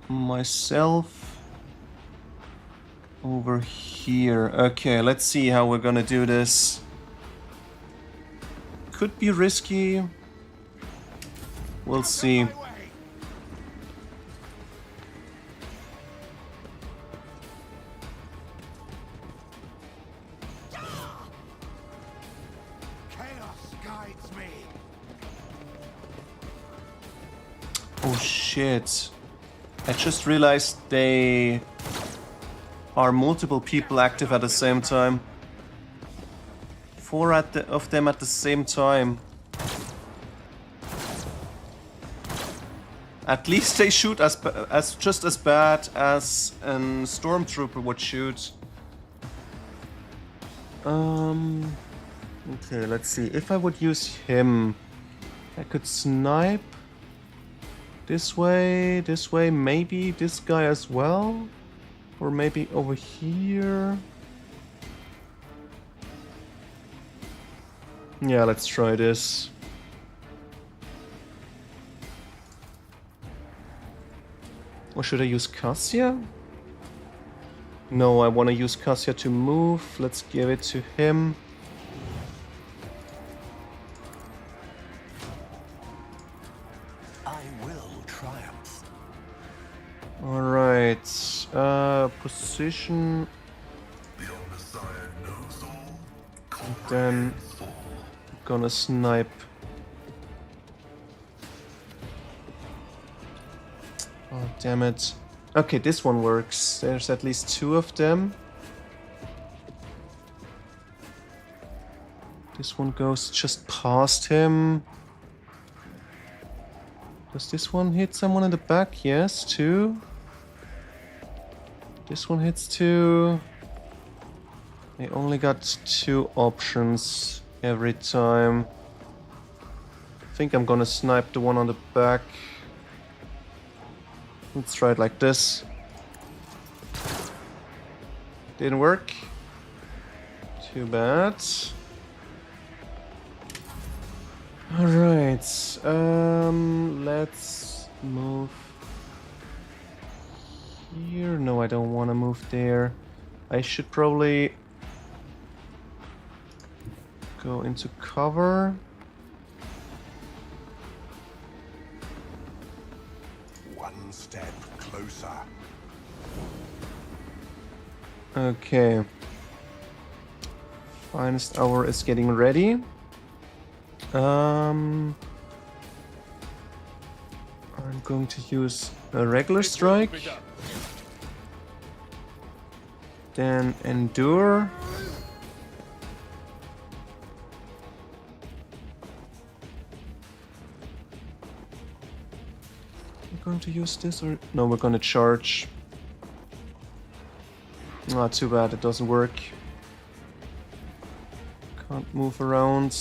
myself over here. Okay, let's see how we're gonna do this. Could be risky. We'll see. Oh shit. I just realized they are multiple people active at the same time. 4 of them at the same time. At least they shoot as just as bad as a stormtrooper would shoot. Okay, let's see. If I would use him, I could snipe this way, maybe this guy as well, or maybe over here. Yeah, let's try this. Or should I use Cassia? No, I want to use Cassia to move. Let's give it to him. I will triumph. Alright. Position. The Messiah knows all. Then gonna snipe. Oh, damn it. Okay, this one works. There's at least 2 of them. This one goes just past him. Does this one hit someone in the back? Yes, 2. This one hits 2. They only got 2 options every time. I think I'm gonna snipe the one on the back. Let's try it like this. Didn't work. Too bad. Alright. Let's move here. No, I don't want to move there. I should probably go into cover. One step closer. Okay. Finest hour is getting ready. I'm going to use a regular strike. Then endure. I'm going to use this or no, we're going to charge. Not too bad, it doesn't work. Can't move around.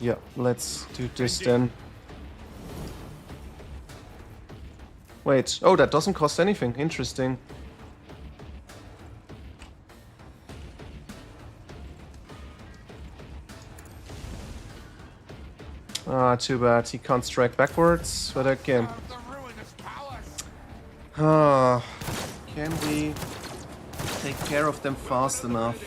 Yeah, let's do this then. Wait, oh, that doesn't cost anything. Interesting. Ah, too bad. He can't strike backwards, but okay. Ah, can we take care of them fast enough?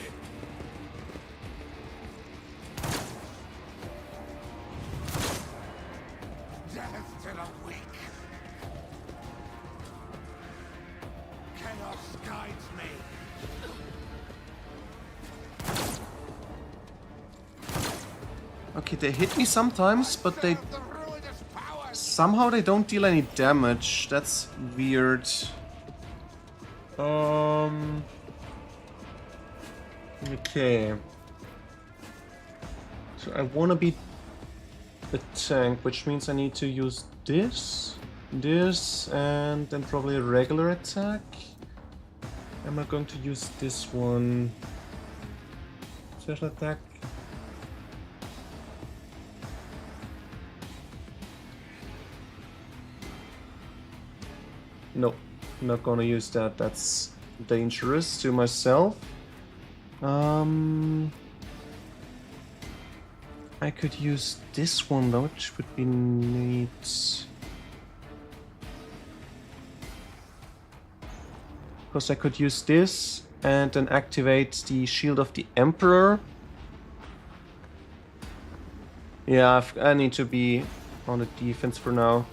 Death to the weak. Chaos guides me. Okay, they hit me sometimes, but they The ruinous power. somehow they don't deal any damage. That's weird. Okay. So I wanna be a tank, which means I need to use this, and then probably a regular attack. Am I going to use this one? Special attack. No, not gonna use that. That's dangerous to myself. I could use this one though, which would be neat. Because I could use this and then activate the Shield of the Emperor. Yeah, I need to be on the defense for now.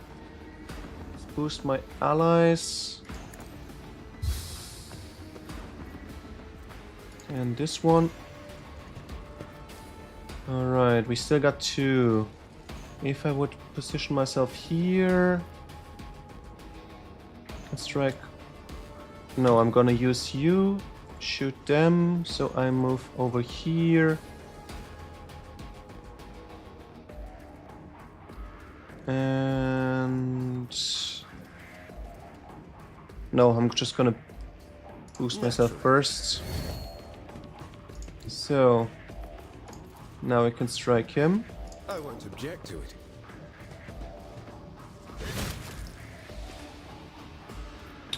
Let's boost my allies. And this one. Alright, we still got 2. If I would position myself here... and strike... No, I'm gonna use you. Shoot them, so I move over here. And... no, I'm just gonna boost myself first. So... now I can strike him. I won't object to it.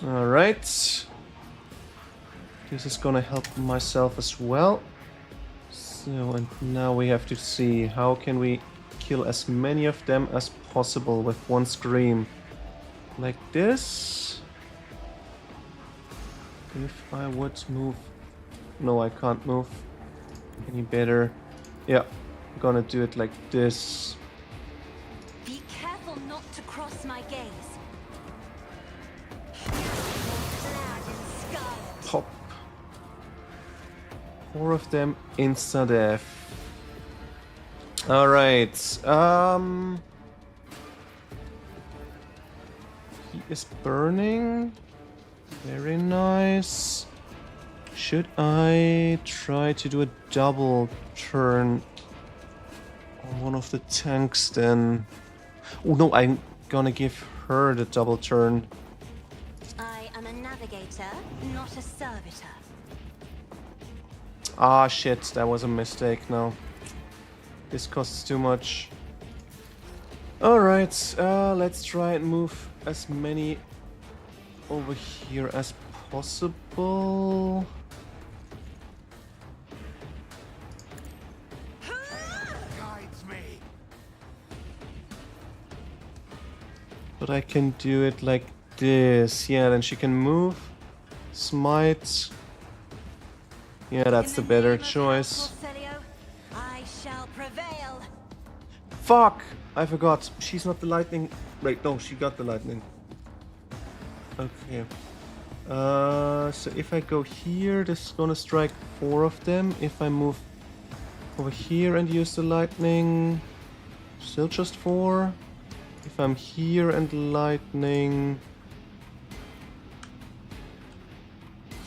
Alright. This is gonna help myself as well. So, and now we have to see how can we kill as many of them as possible with one scream. Like this. If I would move... no, I can't move any better. Yeah, I'm gonna do it like this. Be careful not to cross my gaze. Pop. 4 of them insta-death. Alright, he is burning. Very nice. Should I try to do a double turn on one of the tanks then? Oh no, I'm gonna give her the double turn. I am a navigator, not a servitor. Ah shit, that was a mistake now. This costs too much. Alright, let's try and move as many over here as possible. Guides me. But I can do it like this. Yeah, then she can move. Smite. Yeah, that's the better choice. I shall prevail. Fuck! I forgot. She's not the lightning. Wait, no, she got the lightning. Okay. So if I go here, this is gonna strike 4 of them. If I move over here and use the lightning, still just 4. If I'm here and lightning,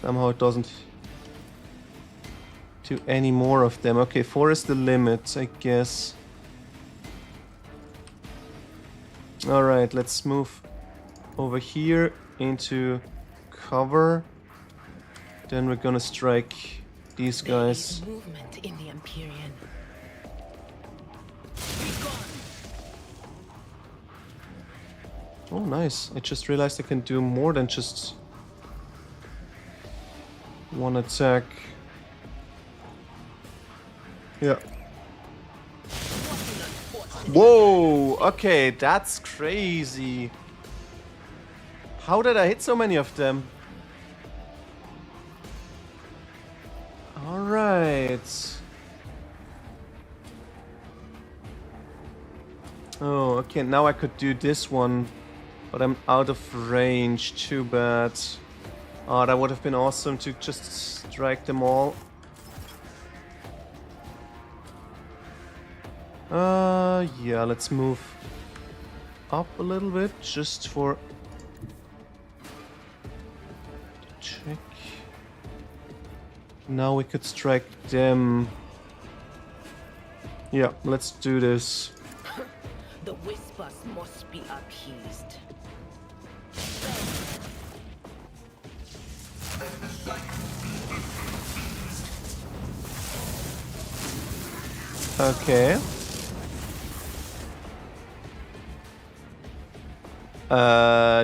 somehow it doesn't do any more of them. Okay, 4 is the limit, I guess. Alright, let's move over here into cover. Then we're gonna strike these guys. Movement in the Empyrean. Oh, nice. I just realized I can do more than just one attack. Yeah. Whoa! Okay, that's crazy. How did I hit so many of them? Alright. Oh, okay, now I could do this one. But I'm out of range, too bad. Oh, that would have been awesome to just strike them all. Yeah, let's move up a little bit just for check. Now we could strike them. Yeah, let's do this. The whispers must be appeased. Okay.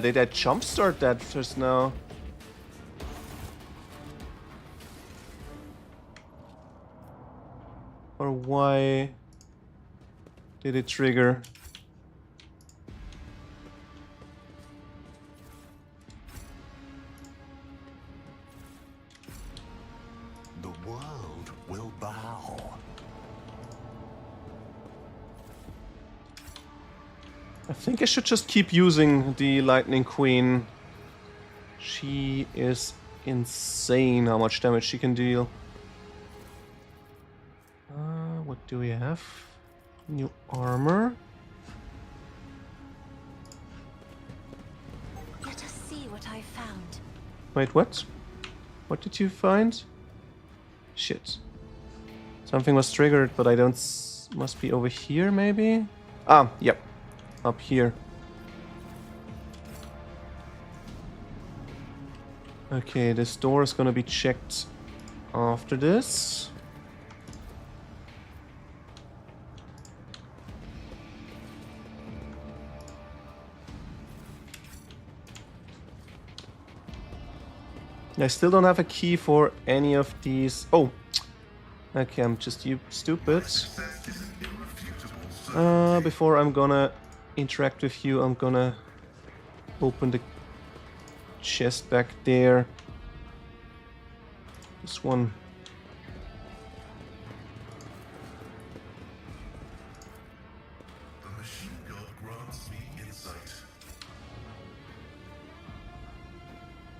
Did I jumpstart that just now? Or why did it trigger? The world will bow. I think I should just keep using the Lightning Queen. She is insane how much damage she can deal. What do we have? New armor. Let us see what I found. Wait, what? What did you find? Shit. Something was triggered, but I don't... Must be over here, maybe? Ah, yep. Up here. Okay, this door is gonna be checked after this. I still don't have a key for any of these. Oh! Okay, I'm just stupid. Before I'm gonna interact with you, I'm gonna open the chest back there. This one. The machine god grants me insight.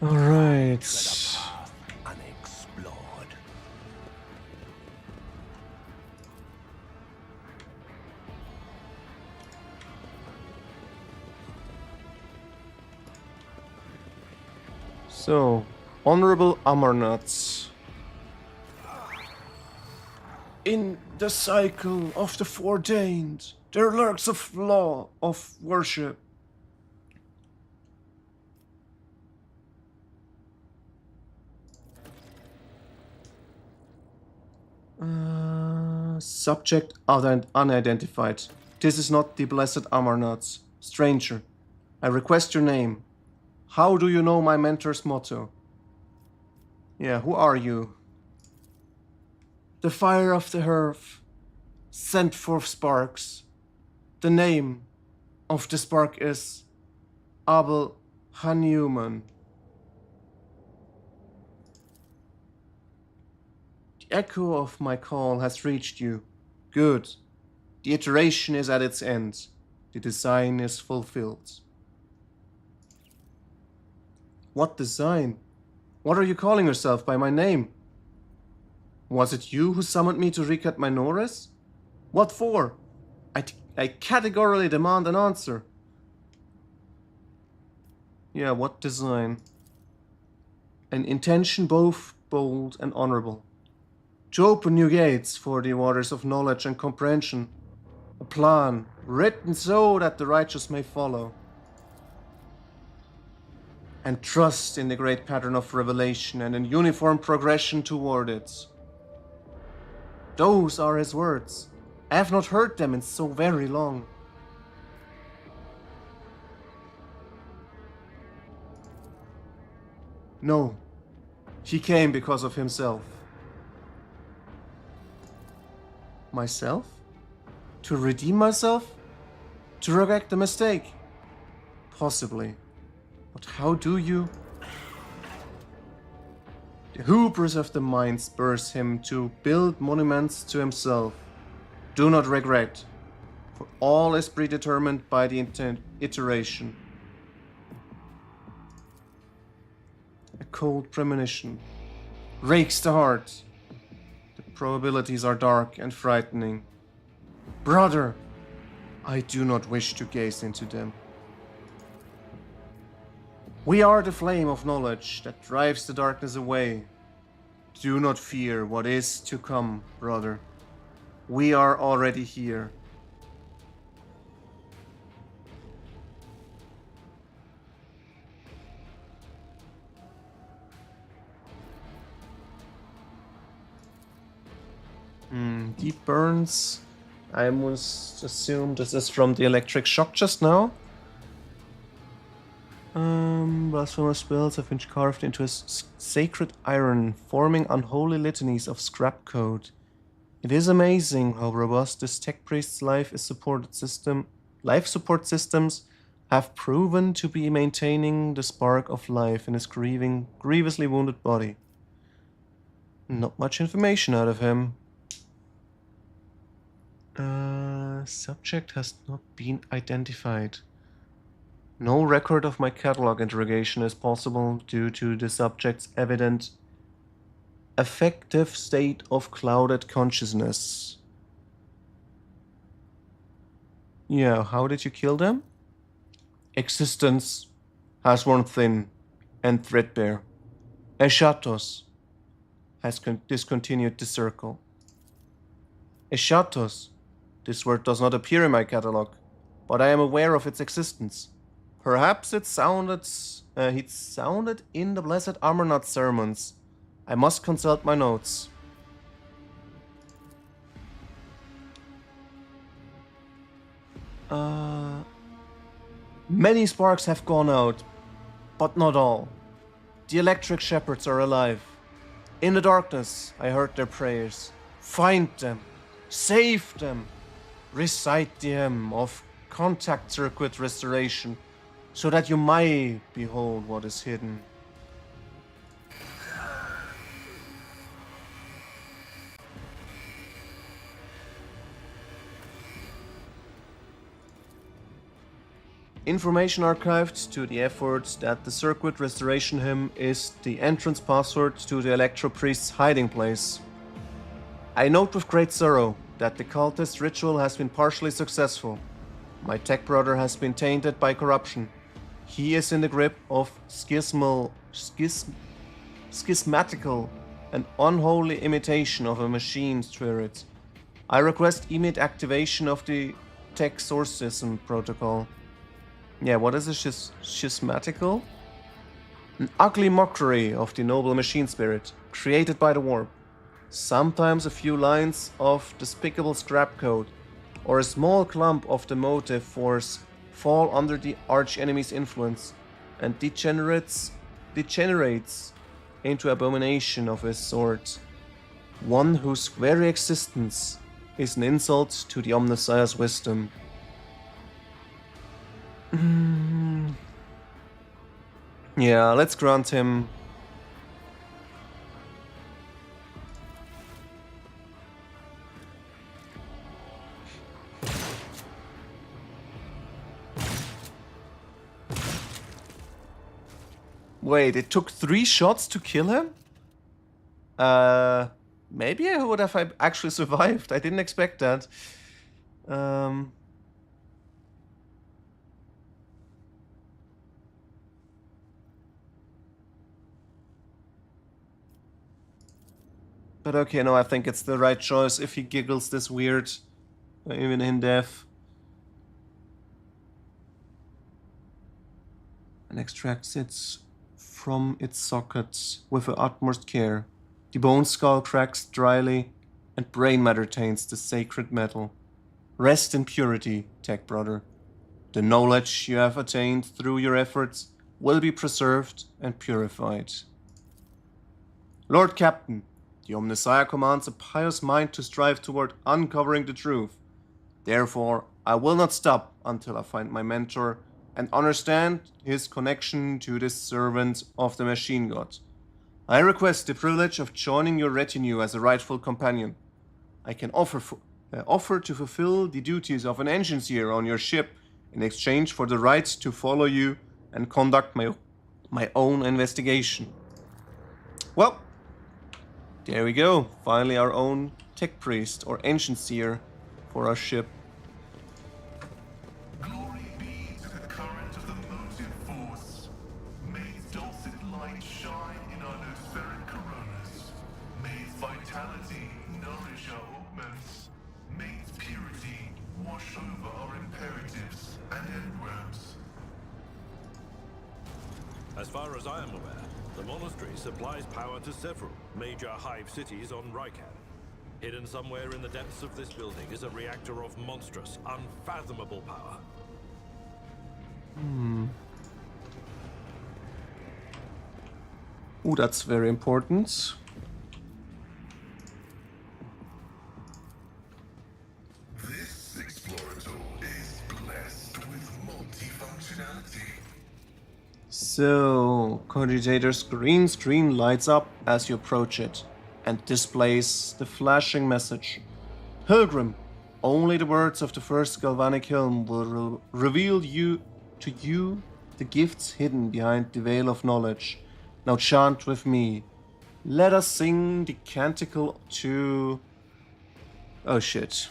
Alright. Unexplored. So, Honorable Amarnats. In the cycle of the foreordained, there lurks a flaw of worship. Subject unidentified. This is not the blessed Amarnats. Stranger, I request your name. How do you know my mentor's motto? Yeah, who are you? The fire of the hearth sent forth sparks. The name of the spark is Abel Hanuman. The echo of my call has reached you. Good. The iteration is at its end. The design is fulfilled. What design? What are you calling yourself by my name? Was it you who summoned me to recut my Norris? What for? I categorically demand an answer. Yeah, what design? An intention both bold and honorable. To open new gates for the waters of knowledge and comprehension. A plan written so that the righteous may follow. And trust in the great pattern of revelation and in uniform progression toward it. Those are his words. I have not heard them in so very long. No, he came because of himself. Myself? To redeem myself? To correct the mistake? Possibly. But how do you? The hubris of the mind spurs him to build monuments to himself. Do not regret. For all is predetermined by the iteration. A cold premonition rakes the heart. The probabilities are dark and frightening. Brother, I do not wish to gaze into them. We are the flame of knowledge that drives the darkness away. Do not fear what is to come, brother. We are already here. Deep burns. I must assume this is from the electric shock just now. Blasphemous spells have been carved into a sacred iron, forming unholy litanies of scrap code. It is amazing how robust this tech priest's life support systems have proven to be maintaining the spark of life in his grievously wounded body. Not much information out of him. Subject has not been identified. No record of my catalog interrogation is possible due to the subject's evident affective state of clouded consciousness. Yeah, how did you kill them? Existence has worn thin and threadbare. Eschatos has discontinued the circle. Eschatos. This word does not appear in my catalog, but I am aware of its existence. Perhaps it sounded in the Blessed Armornut sermons. I must consult my notes. Many sparks have gone out, but not all. The electric shepherds are alive. In the darkness, I heard their prayers. Find them. Save them. Recite the hymn of contact circuit restoration, so that you might behold what is hidden. Information archived to the efforts that the circuit restoration hymn is the entrance password to the Electro Priest's hiding place. I note with great sorrow that the cultist ritual has been partially successful. My tech brother has been tainted by corruption. He is in the grip of schismatical and unholy imitation of a machine spirit. I request immediate activation of the tech sourcism protocol. Yeah, what is a schismatical? An ugly mockery of the noble machine spirit, created by the warp. Sometimes a few lines of despicable scrap code, or a small clump of the motive force fall under the arch-enemy's influence, and degenerates into abomination of his sort. One whose very existence is an insult to the Omnissiah's wisdom. Yeah, let's grant him. Wait, it took 3 shots to kill him? Maybe I would have actually survived. I didn't expect that. But okay, no, I think it's the right choice if he giggles this weird, even in death. And extracts it from its sockets with the utmost care. The bone skull cracks dryly, and brain matter taints the sacred metal. Rest in purity, tech brother. The knowledge you have attained through your efforts will be preserved and purified. Lord Captain, the Omnissiah commands a pious mind to strive toward uncovering the truth. Therefore, I will not stop until I find my mentor and understand his connection to this servant of the machine god. I request the privilege of joining your retinue as a rightful companion. I can offer offer to fulfill the duties of an engineer on your ship in exchange for the right to follow you and conduct my own investigation. Well, there we go. Finally our own tech priest or engineer for our ship. Glory be to the current of the motive force. May its dulcet light shine in our nospheric coronas. May its vitality nourish our augments. May its purity wash over our imperatives and engrams. As far as I am aware, the monastery supplies power to several major hive cities on Rykan. Hidden somewhere in the depths of this building is a reactor of monstrous, unfathomable power. Ooh, that's very important. This explorator is blessed with multifunctionality. So, Cogitator's green screen lights up as you approach it and displays the flashing message. Pilgrim, only the words of the first galvanic hymn will reveal to you the gifts hidden behind the veil of knowledge. Now chant with me. Let us sing the canticle to... Oh shit.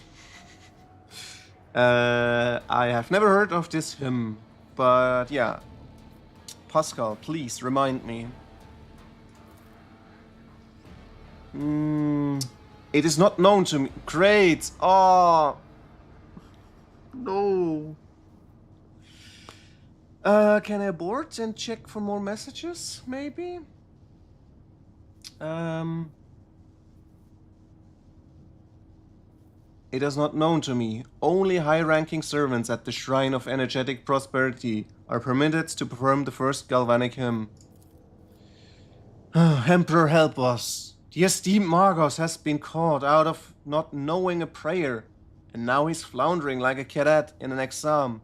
I have never heard of this hymn, but yeah. Pascal, please remind me. It is not known to me. Great. Oh. No. Can I abort and check for more messages, maybe? It is not known to me. Only high-ranking servants at the Shrine of Energetic Prosperity are permitted to perform the first galvanic hymn. Emperor, help us. The esteemed Margos has been caught out of not knowing a prayer, and now he's floundering like a cadet in an exam.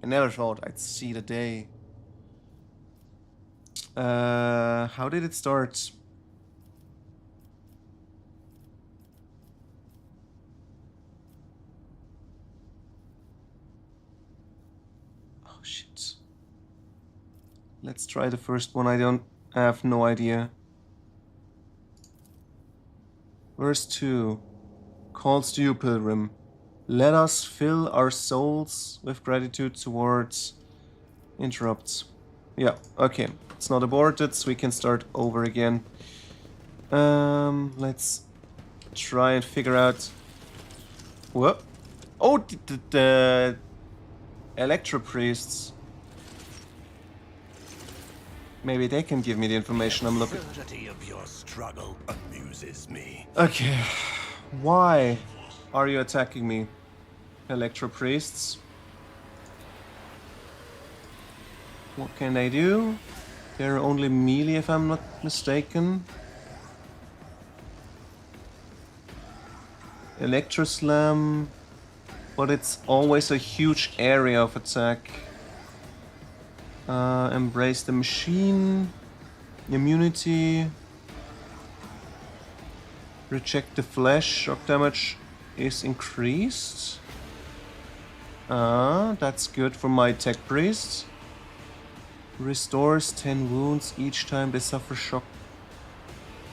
I never thought I'd see the day. How did it start? Oh shit. Let's try the first one. I have no idea. Verse 2 calls to you, pilgrim. Let us fill our souls with gratitude towards... Interrupts. Yeah, okay. It's not aborted, so we can start over again. Let's try and figure out... What? Oh, the Electro Priests. Maybe they can give me the information I'm looking... The absurdity of your struggle amuses me. Okay. Why are you attacking me, Electro Priests? What can they do? They're only melee if I'm not mistaken. Electro Slam, but it's always a huge area of attack. Embrace the machine. Immunity. Reject the flesh. Shock damage is increased. That's good for my tech priest. Restores 10 wounds each time they suffer shock.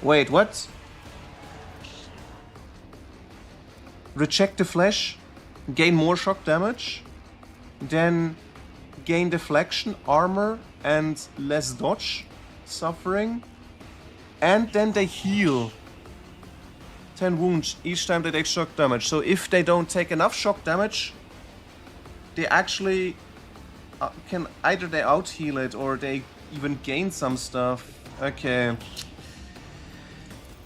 Wait, what? Reject the flesh. Gain more shock damage. Then gain deflection, armor, and less dodge suffering. And then they heal 10 wounds each time they take shock damage. So if they don't take enough shock damage, they actually can either they out heal it or they even gain some stuff. Okay.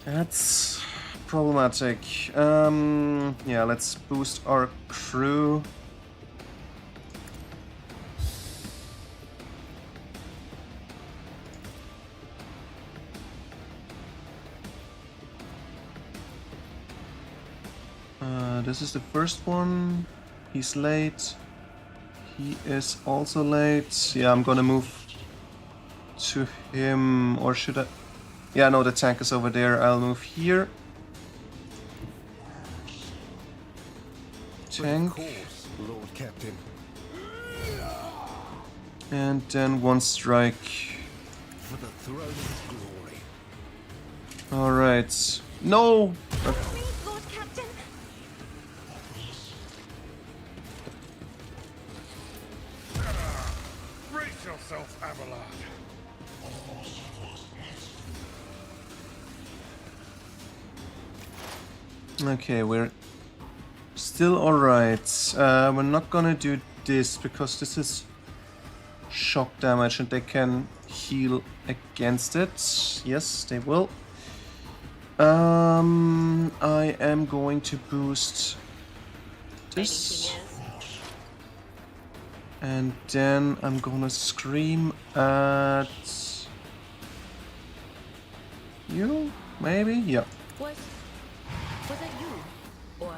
That's problematic. Yeah, let's boost our crew. This is the first one. He's late. He is also late. Yeah, I'm gonna move to him, or should I? Yeah, no, the tank is over there. I'll move here. tank. Course, Lord Captain. And then one strike. For the throne's glory. Alright. No! Lord Captain. Brace yourself, Abelard. Okay, we're still alright. We're not gonna do this because this is shock damage and they can heal against it. Yes, they will. I am going to boost this. And then I'm gonna scream at you, maybe? Yeah. Was it you? Or...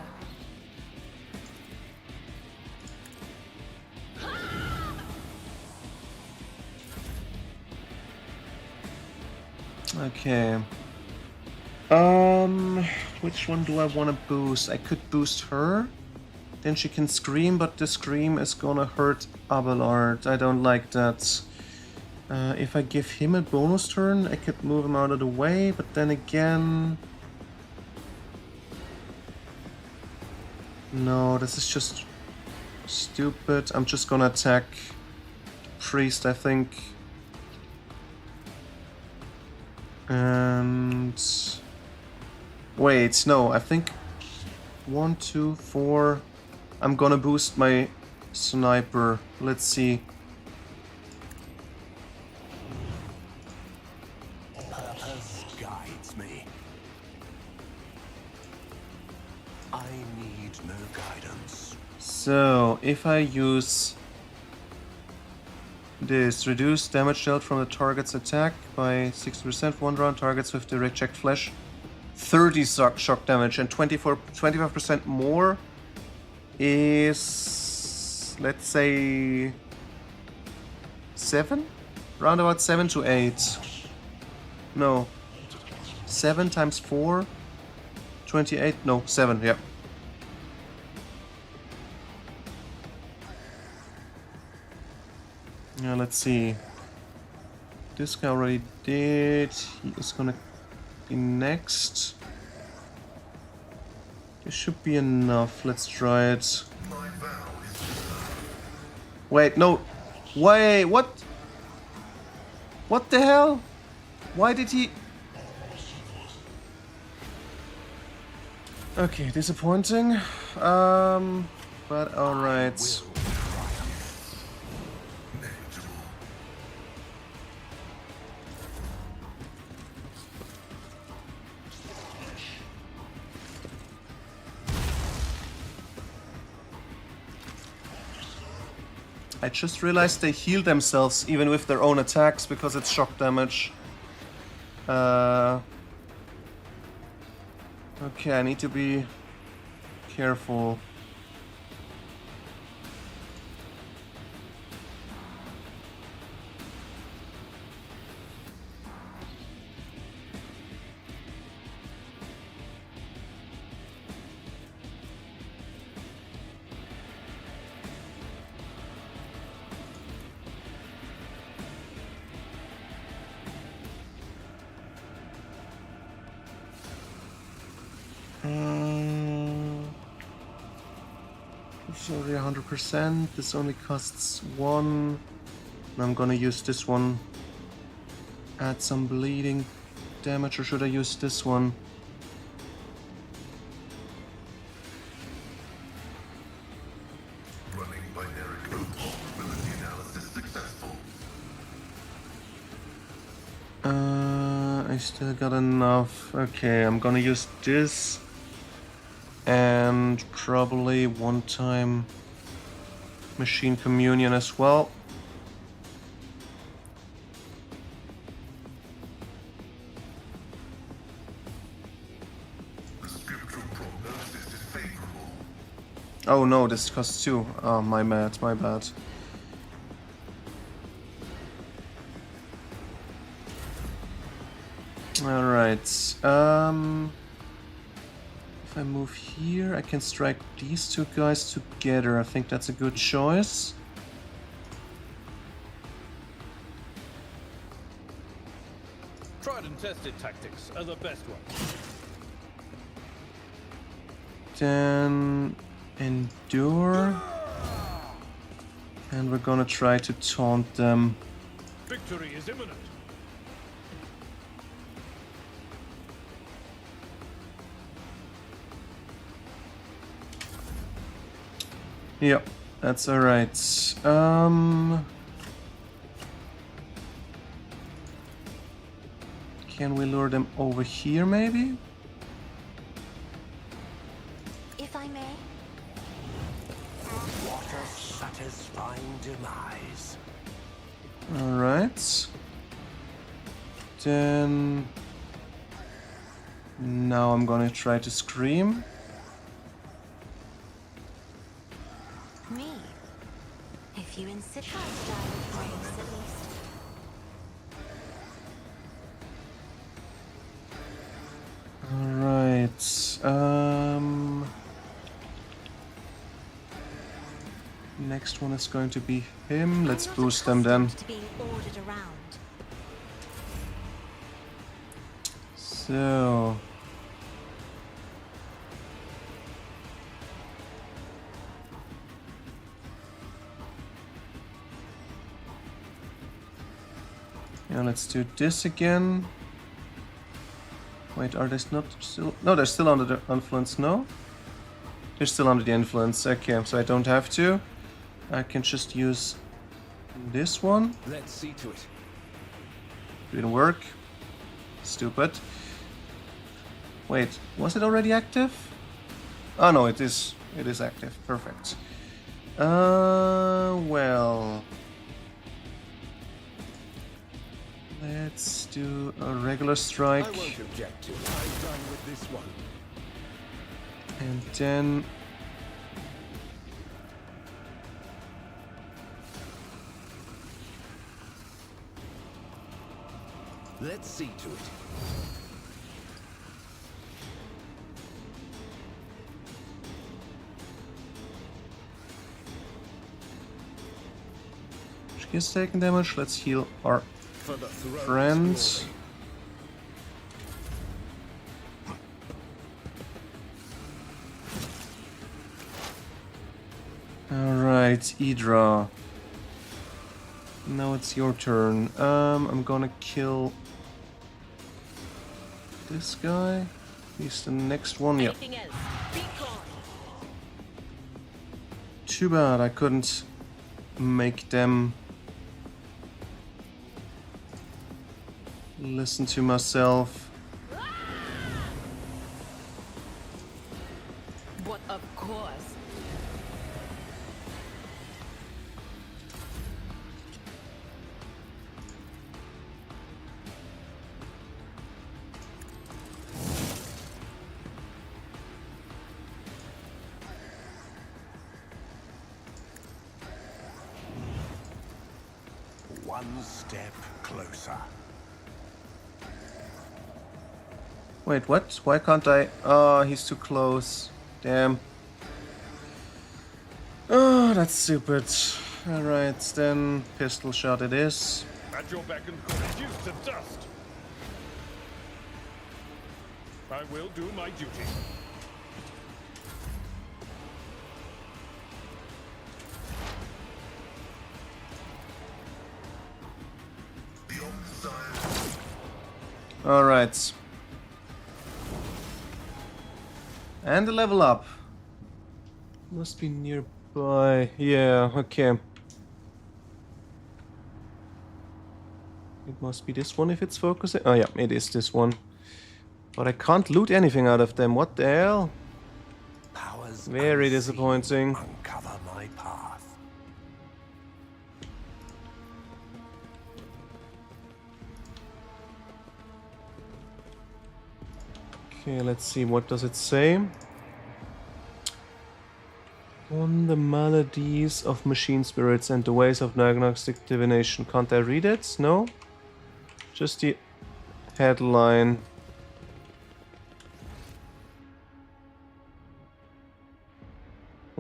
Okay. Which one do I want to boost? I could boost her. Then she can scream, but the scream is gonna hurt Abelard. I don't like that. If I give him a bonus turn, I could move him out of the way, but then again... No, this is just stupid. I'm just gonna attack the priest, I think. And... Wait, no, I think 1, 2, 4. I'm gonna boost my sniper. Let's see. Purpose guides me. I need no guidance. So, if I use this, reduce damage dealt from the target's attack by 60%, one round targets with the reject flesh. 30 shock damage and 25% more is, let's say, 7? Round about 7 to 8. No. 7 times 4? 28? No, 7, yeah. Yeah, let's see. This guy already did. He is gonna be next. This should be enough. Let's try it. Wait, no. Wait, what? What the hell? Why did he... Okay, disappointing. But alright. I just realized they heal themselves even with their own attacks because it's shock damage. Okay, I need to be careful. It's already 100%. This only costs 1. And I'm gonna use this one. Add some bleeding damage, or should I use this one? Running binary code vulnerability analysis successful. I still got enough. Okay, I'm gonna use this. And probably one time machine communion as well. The scriptural prognosis is favorable. Oh no, this costs 2. Oh, my bad, my bad. Alright, If I move here, I can strike these two guys together. I think that's a good choice. Tried and tested tactics are the best ones. Then endure. And we're gonna try to taunt them. Victory is imminent. Yep, that's alright. Can we lure them over here, maybe? If I may. What a satisfying demise. Alright. Then... Now I'm gonna try to scream. Me? If you insist, I'll die with grace at least. Alright. Next one is going to be him. Let's I'm not boost them then. accustomed to being ordered around. So... Yeah, let's do this again. Wait, are they not still... No, they're still under the influence, no? They're still under the influence, okay, so I don't have to. I can just use this one. Let's see to it. Didn't work. Stupid. Wait, was it already active? Oh no, it is active, perfect. Well... Let's do a regular strike. I won't object to it. I'm done with this one. And then... Let's see to it. She is taking damage. Let's heal our For the throne's friends. Alright, Idra. Now it's your turn. I'm gonna kill this guy. He's the next one. Yep. Anything else? Be gone. Too bad I couldn't make them listen to myself. But of course. One step closer. Wait, what? Why can't I? Oh, he's too close. Damn. Oh, that's stupid. Alright, then pistol shot it is. At your beck and call, reduced to dust. I will do my duty. Alright. And a level up. Must be nearby. Yeah, okay. It must be this one if it's focusing. Oh yeah, it is this one. But I can't loot anything out of them. What the hell? Powers Very unseen disappointing. Uncover my path. Okay, let's see. What does it say? On the maladies of machine spirits and the ways of diagnostic divination. Can't I read it? No? Just the headline.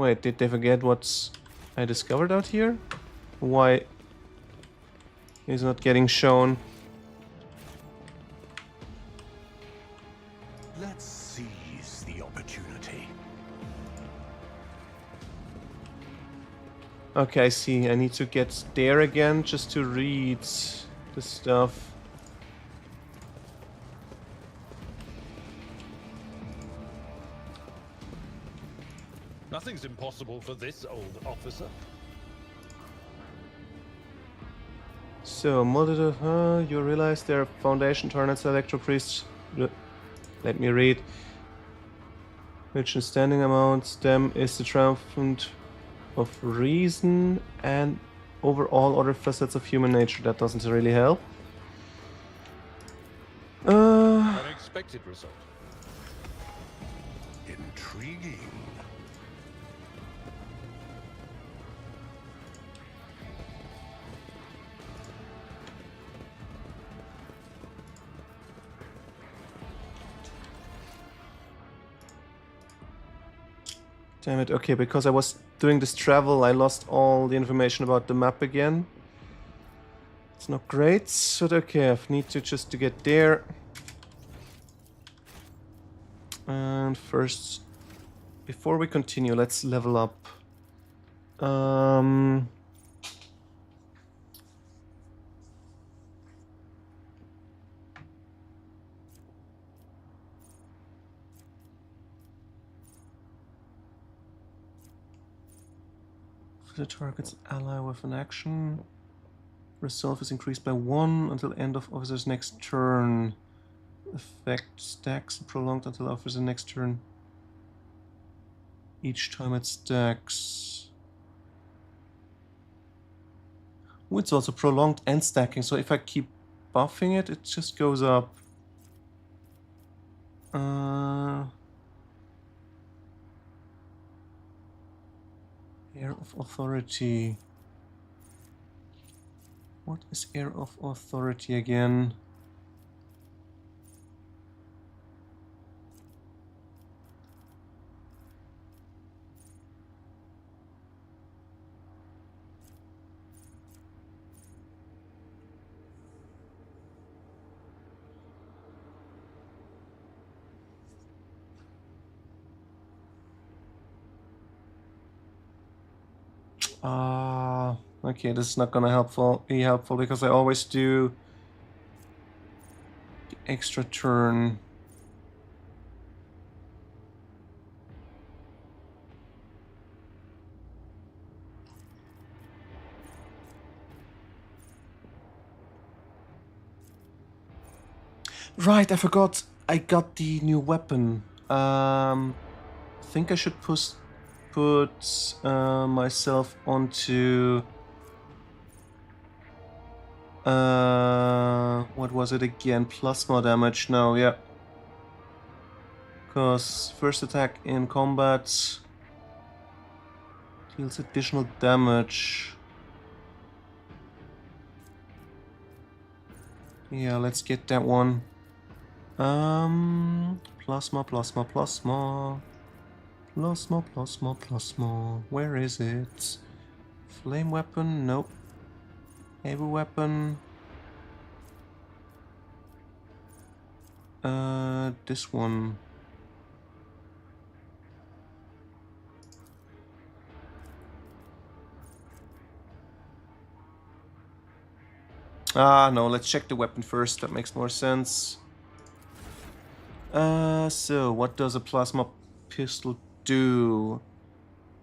Wait, did they forget what I discovered out here? Why is not getting shown? Let's seize the opportunity. Okay, I see. I need to get there again just to read the stuff. Nothing's impossible for this old officer. So, you realize there are Foundation Tornets, Electro Priests. Let me read. Which in standing amount them is the triumphant of reason and over all other facets of human nature. That doesn't really help. Unexpected result. Intriguing. Damn it, okay, because I was doing this travel, I lost all the information about the map again. It's not great, so okay, I need to just to get there. And first, before we continue, let's level up. The target's ally with an action. Resolve is increased by 1 until end of officer's next turn. Effect stacks prolonged until officer's next turn. Each time it stacks. Oh, it's also prolonged and stacking, so if I keep buffing it, it just goes up. Air of Authority. What is Air of Authority again? Okay, this is not gonna be helpful because I always do the extra turn. Right, I forgot. I got the new weapon. I think I should put myself onto what was it again? Plasma damage. No, yeah. Because first attack in combat deals additional damage. Yeah, let's get that one. Plasma. Where is it? Flame weapon? Nope. Heavy weapon. This one. No, let's check the weapon first. That makes more sense. So what does a plasma pistol do?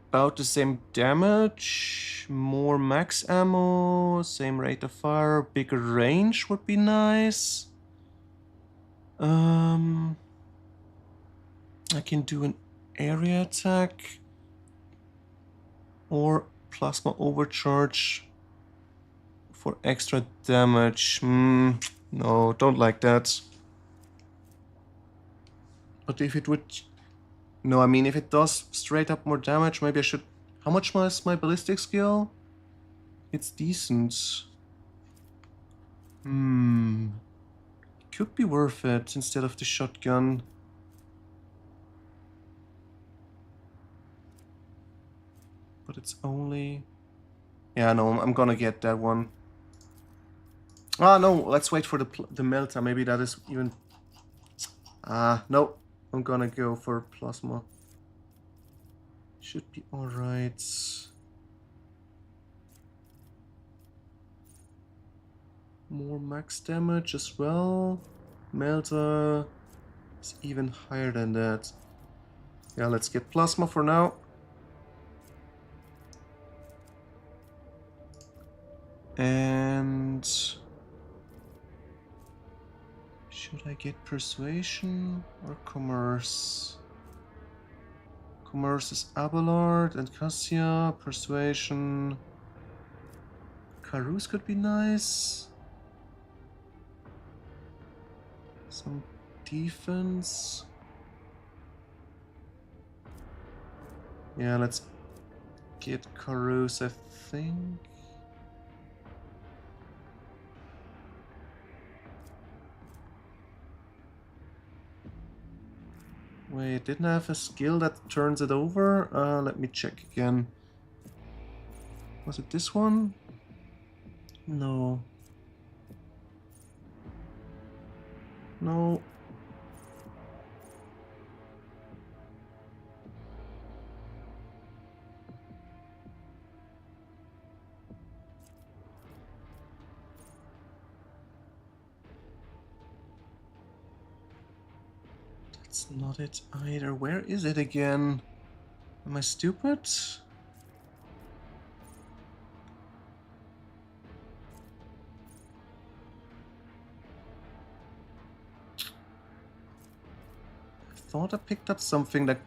About the same damage, more max ammo, same rate of fire, bigger range would be nice. I can do an area attack or plasma overcharge for extra damage. No, don't like that. But if it would... No, I mean, if it does straight up more damage, maybe I should... How much was my ballistic skill? It's decent. Could be worth it instead of the shotgun. But it's only... Yeah, no, I'm gonna get that one. Ah, no, let's wait for the melter. Maybe that is even... no. I'm gonna go for plasma. Should be alright. More max damage as well. Melter is even higher than that. Yeah, let's get plasma for now. And... should I get persuasion or commerce? Commerce is Abelard and Cassia. Persuasion... Carouse could be nice. Some defense. Yeah, let's get Carouse, I think. Wait, didn't I have a skill that turns it over? Let me check again. Was it this one? No. No. That's not it either. Where is it again? Am I stupid? I thought I picked up something that...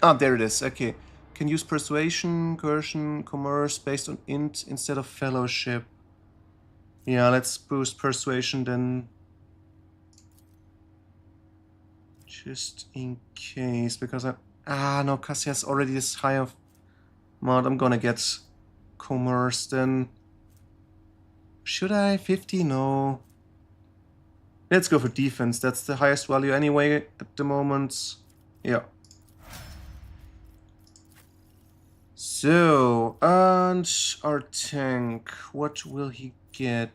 Ah, there it is. Okay. Can use persuasion, coercion, commerce based on int instead of fellowship. Yeah, let's boost persuasion then. Just in case, because I... Ah, no, Cassia's already this high of mod. I'm gonna get commerce then. Should I? 50? No. Let's go for defense. That's the highest value anyway at the moment. Yeah. So, and our tank. What will he get?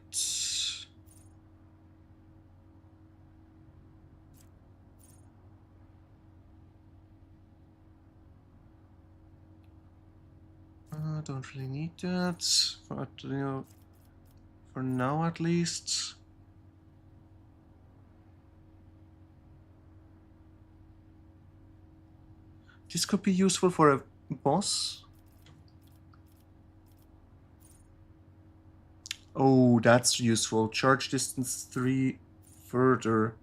Don't really need that. But, you know, for now at least. This could be useful for a boss. Oh, that's useful. Charge distance 3 further.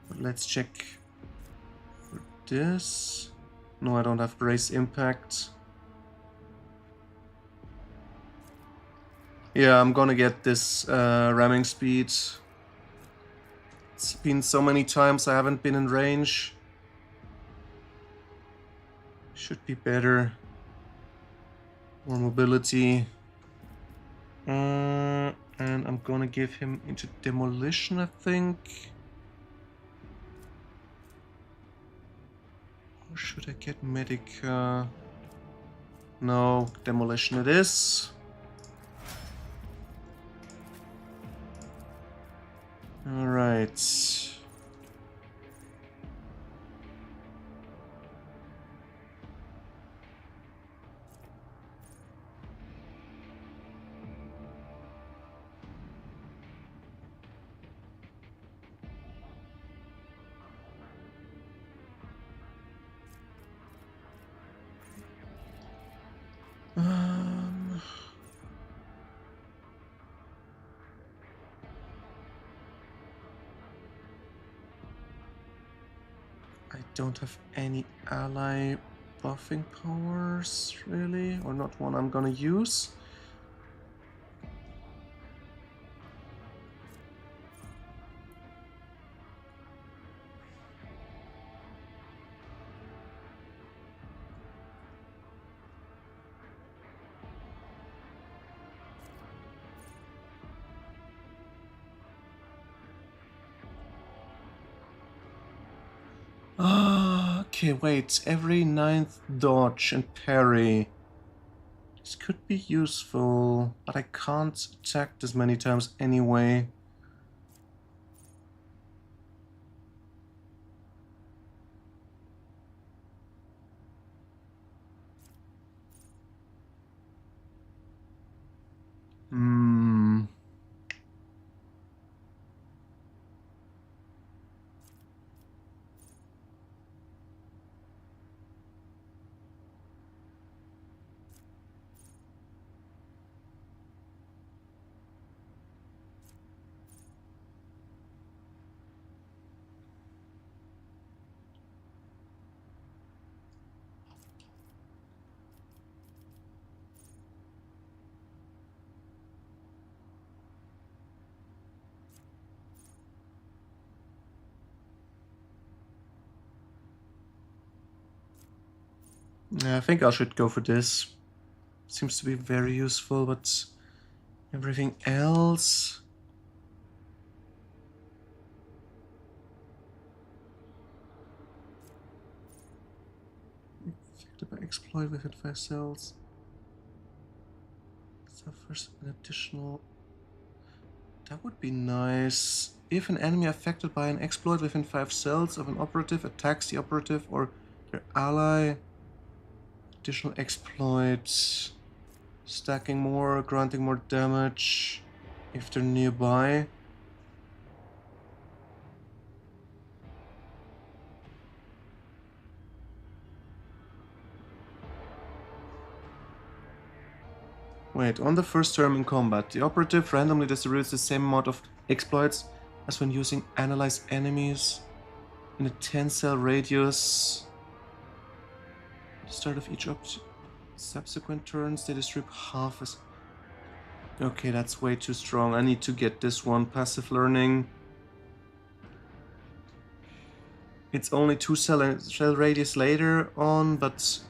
But let's check for this. No, I don't have brace impact. Yeah, I'm gonna get this ramming speed. It's been so many times I haven't been in range. Should be better. More mobility. And I'm gonna give him into demolition, I think. Or should I get medic? No, demolition it is. All right. I don't have any ally buffing powers, really, or not one I'm gonna use. Okay, wait. Every 9th dodge and parry. This could be useful, but I can't attack this many times anyway. Hmm. Yeah, I think I should go for this. Seems to be very useful, but everything else... Affected by exploit within 5 cells. Suffers an additional... That would be nice. If an enemy affected by an exploit within 5 cells of an operative attacks the operative or their ally, additional exploits, stacking more, granting more damage if they're nearby. Wait, on the first turn in combat, the operative randomly distributes the same amount of exploits as when using analyze enemies in a 10-cell radius. At the start of each subsequent turns, they distribute half as... Okay, that's way too strong. I need to get this one, passive learning. It's only 2-cell radius later on, but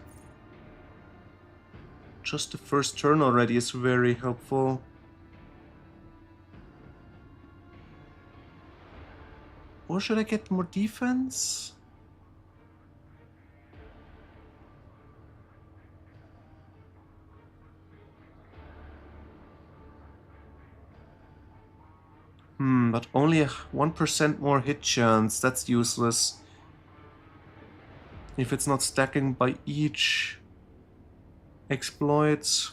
just the first turn already is very helpful. Or should I get more defense? But only a 1% more hit chance. That's useless. If it's not stacking by each exploit.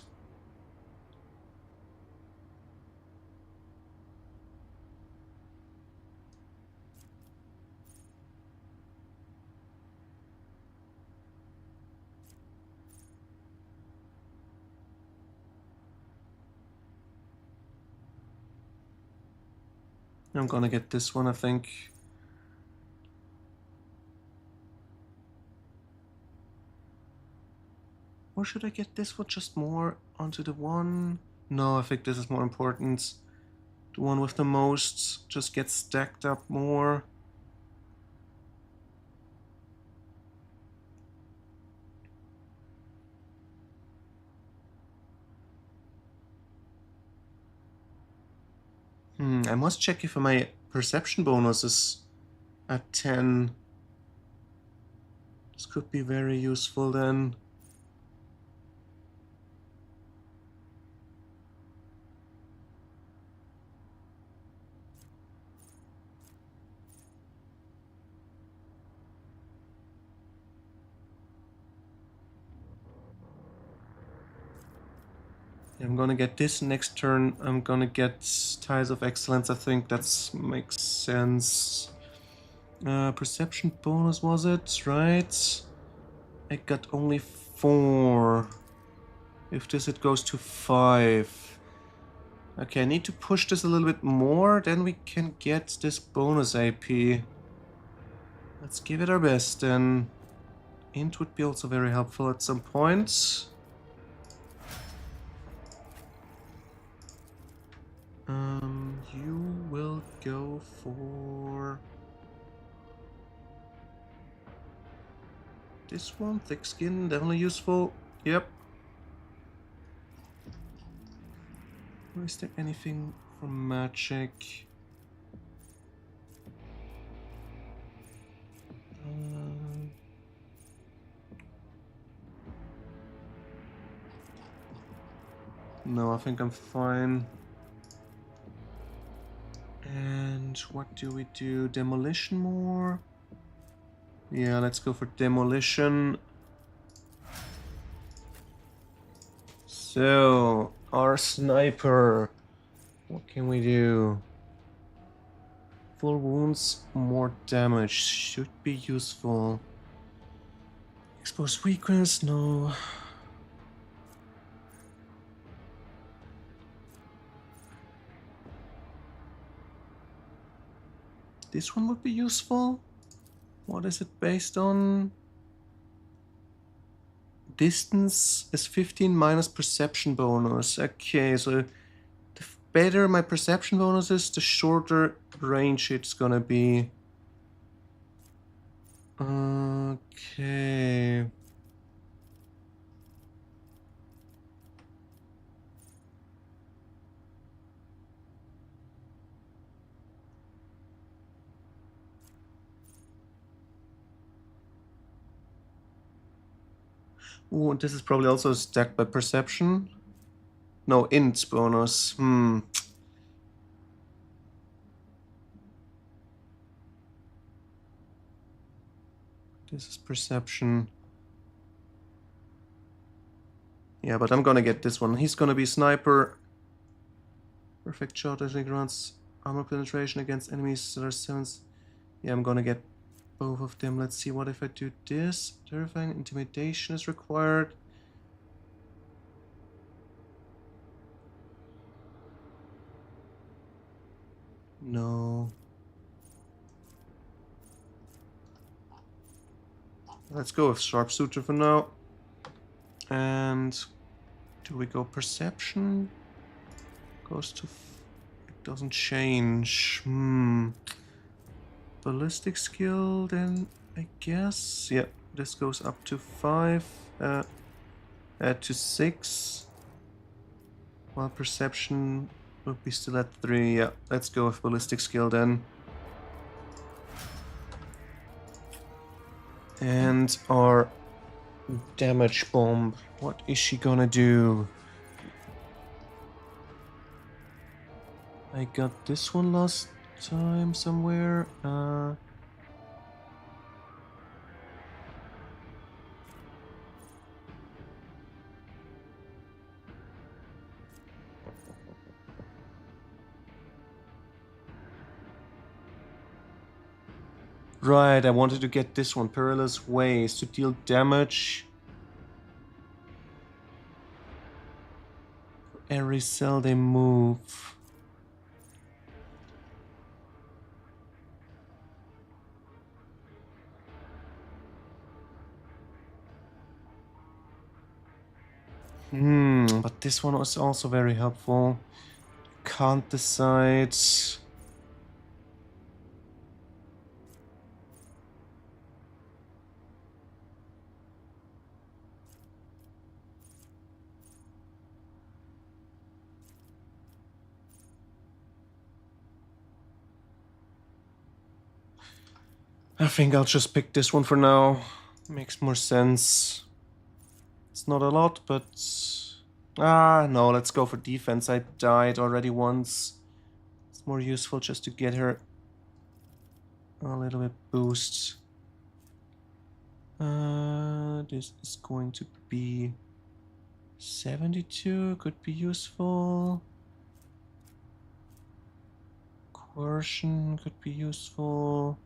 I'm gonna get this one, I think. Or should I get this one just more onto the one? No, I think this is more important. The one with the most just gets stacked up more. I must check if my perception bonus is at 10. This could be very useful then. I'm gonna get this next turn. I'm gonna get Ties of Excellence. I think that makes sense. Perception bonus was it, right? I got only 4. If this it goes to 5. Okay, I need to push this a little bit more, then we can get this bonus AP. Let's give it our best then. Int would be also very helpful at some point. You will go for this one, thick skin, definitely useful. Yep. Or is there anything for magic? No, I think I'm fine. And what do we do? Demolition more? Yeah, let's go for demolition. So, our sniper. What can we do? Full wounds, more damage. Should be useful. Exposed weakness, no. This one would be useful. What is it based on? Distance is 15 minus perception bonus. Okay, so the better my perception bonus is, the shorter range it's gonna be. Okay. Ooh, and this is probably also stacked by perception. No, int bonus. This is perception. Yeah, but I'm gonna get this one. He's gonna be sniper. Perfect shot as he grants armor penetration against enemies that are 7s. Yeah, I'm gonna get both of them. Let's see, what if I do this? Terrifying intimidation is required. No. Let's go with sharpshooter for now. And do we go perception? Goes to... it doesn't change. Ballistic skill then, I guess. Yeah, this goes up to 5. Add to 6. While perception would be still at 3. Yeah, let's go with ballistic skill then. And our damage bomb. What is she gonna do? I got this one last time somewhere. Right, I wanted to get this one. Perilous Ways to deal damage. Every cell they move. But this one was also very helpful. Can't decide. I think I'll just pick this one for now. Makes more sense. It's not a lot, but... no, let's go for defense. I died already once. It's more useful just to get her a little bit boost. This is going to be 72, could be useful. Coercion could be useful.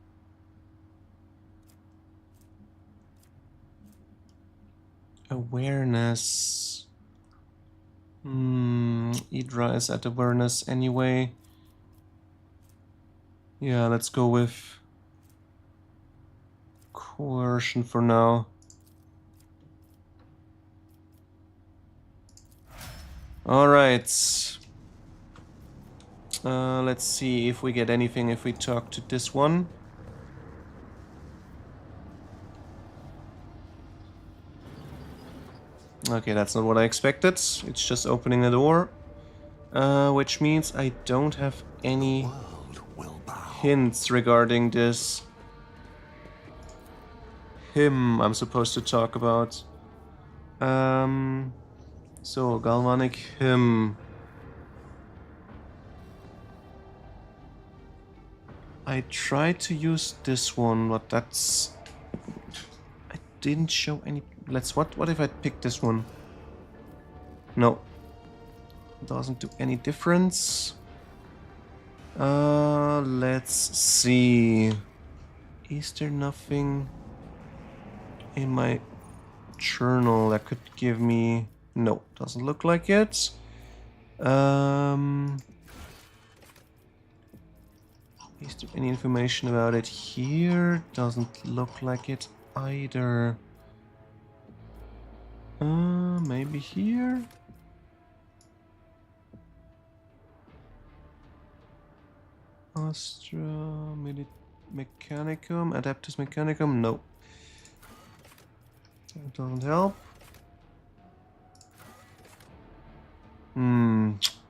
Awareness. Idra is at awareness anyway. Yeah, let's go with coercion for now. Alright. Let's see if we get anything if we talk to this one. Okay, that's not what I expected. It's just opening a door. Which means I don't have any hints regarding this him I'm supposed to talk about. So, galvanic hymn. I tried to use this one, but that's... I didn't show any... What if I pick this one? No. Doesn't do any difference. Let's see. Is there nothing in my journal that could give me... No, doesn't look like it. Is there any information about it here? Doesn't look like it either. Maybe here? Astra Mechanicum, Adeptus Mechanicum, no. That doesn't help.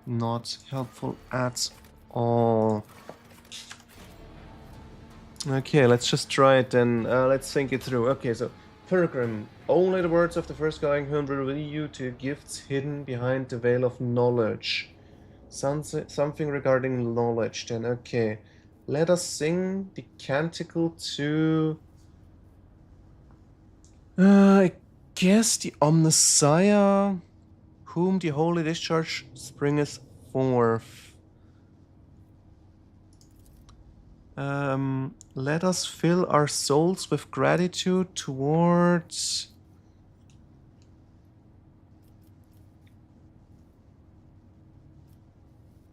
Not helpful at all. Okay, let's just try it then. Let's think it through. Okay, so Pilgrim, only the words of the first guiding hymn will lead you to gifts hidden behind the veil of knowledge. Something regarding knowledge then. Okay, let us sing the canticle to... I guess the Omnissiah, whom the holy discharge springeth forth. Let us fill our souls with gratitude towards...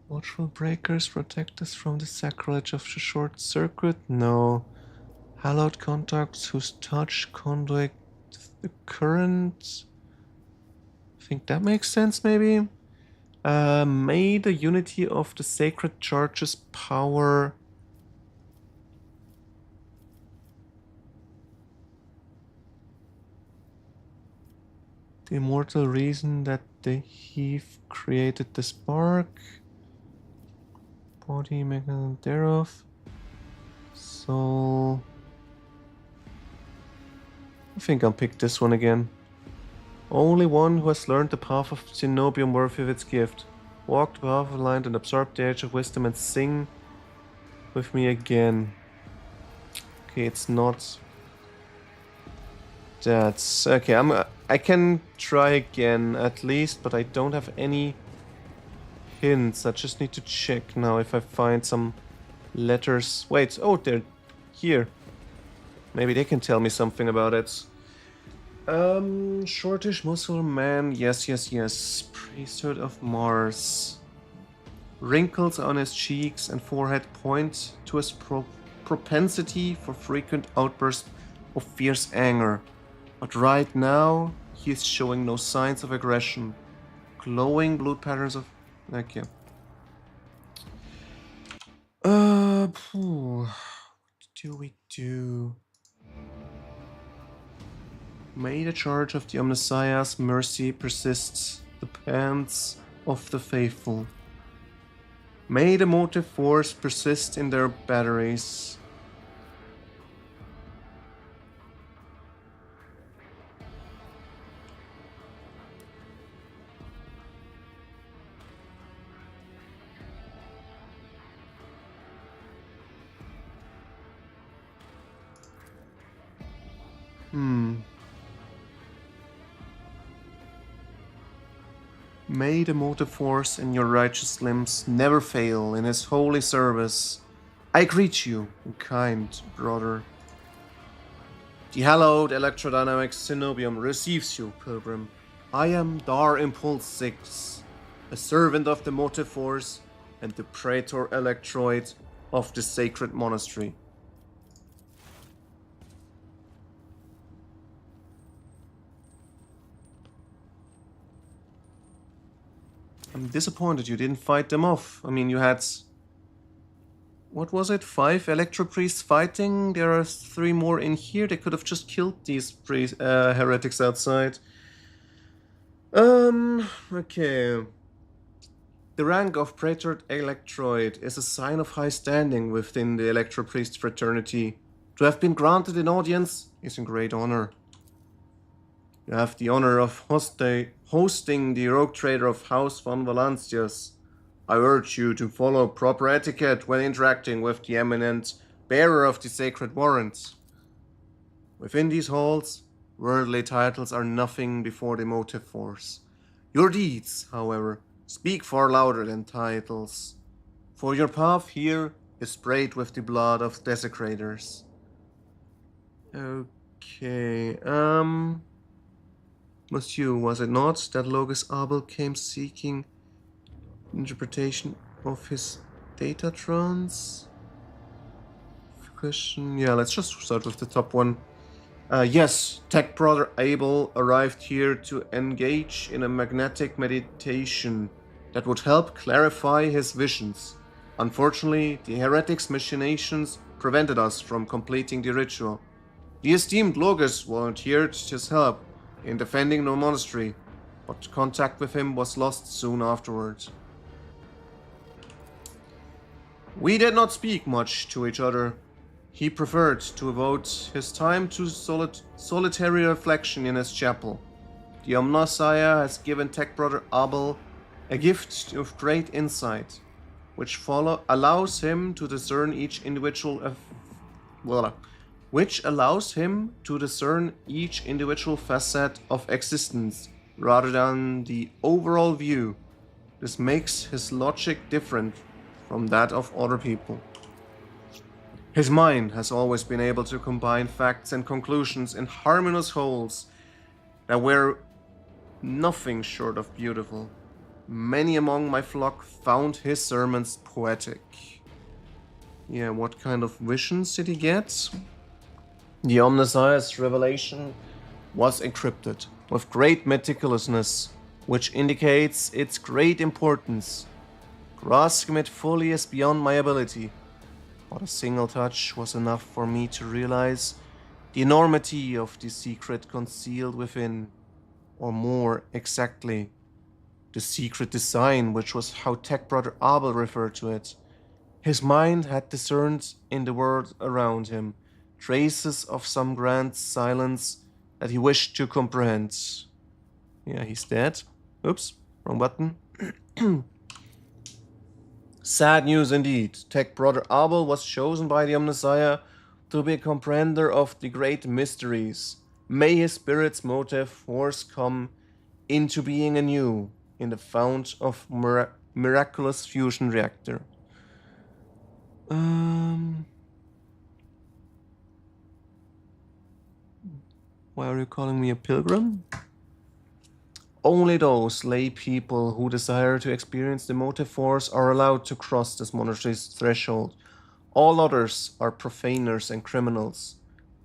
Watchful breakers protect us from the sacrilege of the short circuit? No. Hallowed contacts whose touch conduct the current? I think that makes sense, maybe? May the unity of the sacred church's power... The immortal reason that the heave created the spark. Body mechanism thereof. Soul. I think I'll pick this one again. Only one who has learned the path of Cenobium worthy of its gift. Walk the path of light and absorb the age of wisdom and sing with me again. Okay, it's not... That's... Okay, I can try again at least, but I don't have any hints. I just need to check now if I find some letters. Wait, oh, they're here. Maybe they can tell me something about it. Shortish muscle man. Yes. Priesthood of Mars. Wrinkles on his cheeks and forehead point to his propensity for frequent outbursts of fierce anger. But right now, he is showing no signs of aggression. Glowing blue patterns of... Okay. What do we do? May the charge of the Omnissiah's mercy persist the pants of the faithful. May the motive force persist in their batteries. May the motive force in your righteous limbs never fail in his holy service. I greet you, kind brother. The hallowed electrodynamic Cenobium receives you, pilgrim. I am Dar Impulse 6, a servant of the motive force and the praetor electroid of the sacred monastery. I'm disappointed you didn't fight them off. I mean, you had... What was it? 5 Electro Priests fighting? There are 3 more in here. They could have just killed these heretics outside. Okay. The rank of Praetor Electroid is a sign of high standing within the Electro Priest fraternity. To have been granted an audience is a great honor. You have the honor of hosting the rogue trader of House von Valancius. I urge you to follow proper etiquette when interacting with the eminent bearer of the sacred warrant. Within these halls, worldly titles are nothing before the motive force. Your deeds, however, speak far louder than titles, for your path here is sprayed with the blood of desecrators. Okay, Monsieur, was it not that Logus Abel came seeking interpretation of his datatrons? Question, yeah, let's just start with the top one. Yes, Tech Brother Abel arrived here to engage in a magnetic meditation that would help clarify his visions. Unfortunately, the heretic's machinations prevented us from completing the ritual. The esteemed Logus volunteered his help in defending the monastery, but contact with him was lost soon afterwards. We did not speak much to each other. He preferred to devote his time to solitary reflection in his chapel. The Omnissiah has given Tech Brother Abel a gift of great insight, which allows him to discern each individual facet of existence rather than the overall view. This makes his logic different from that of other people. His mind has always been able to combine facts and conclusions in harmonious wholes that were nothing short of beautiful. Many among my flock found his sermons poetic. Yeah, what kind of visions did he get? The Omnissiah's revelation was encrypted with great meticulousness, which indicates its great importance. Grasping it fully is beyond my ability, but a single touch was enough for me to realize the enormity of the secret concealed within, or more exactly, the secret design, which was how Tech Brother Abel referred to it. His mind had discerned in the world around him traces of some grand silence that he wished to comprehend. Yeah, he's dead. Oops, wrong button. Sad news indeed. Tech Brother Abel was chosen by the Omnissiah to be a comprehender of the great mysteries. May his spirit's motive force come into being anew in the fount of miraculous fusion reactor. Why are you calling me a pilgrim? Only those lay people who desire to experience the motive force are allowed to cross this monastery's threshold. All others are profaners and criminals.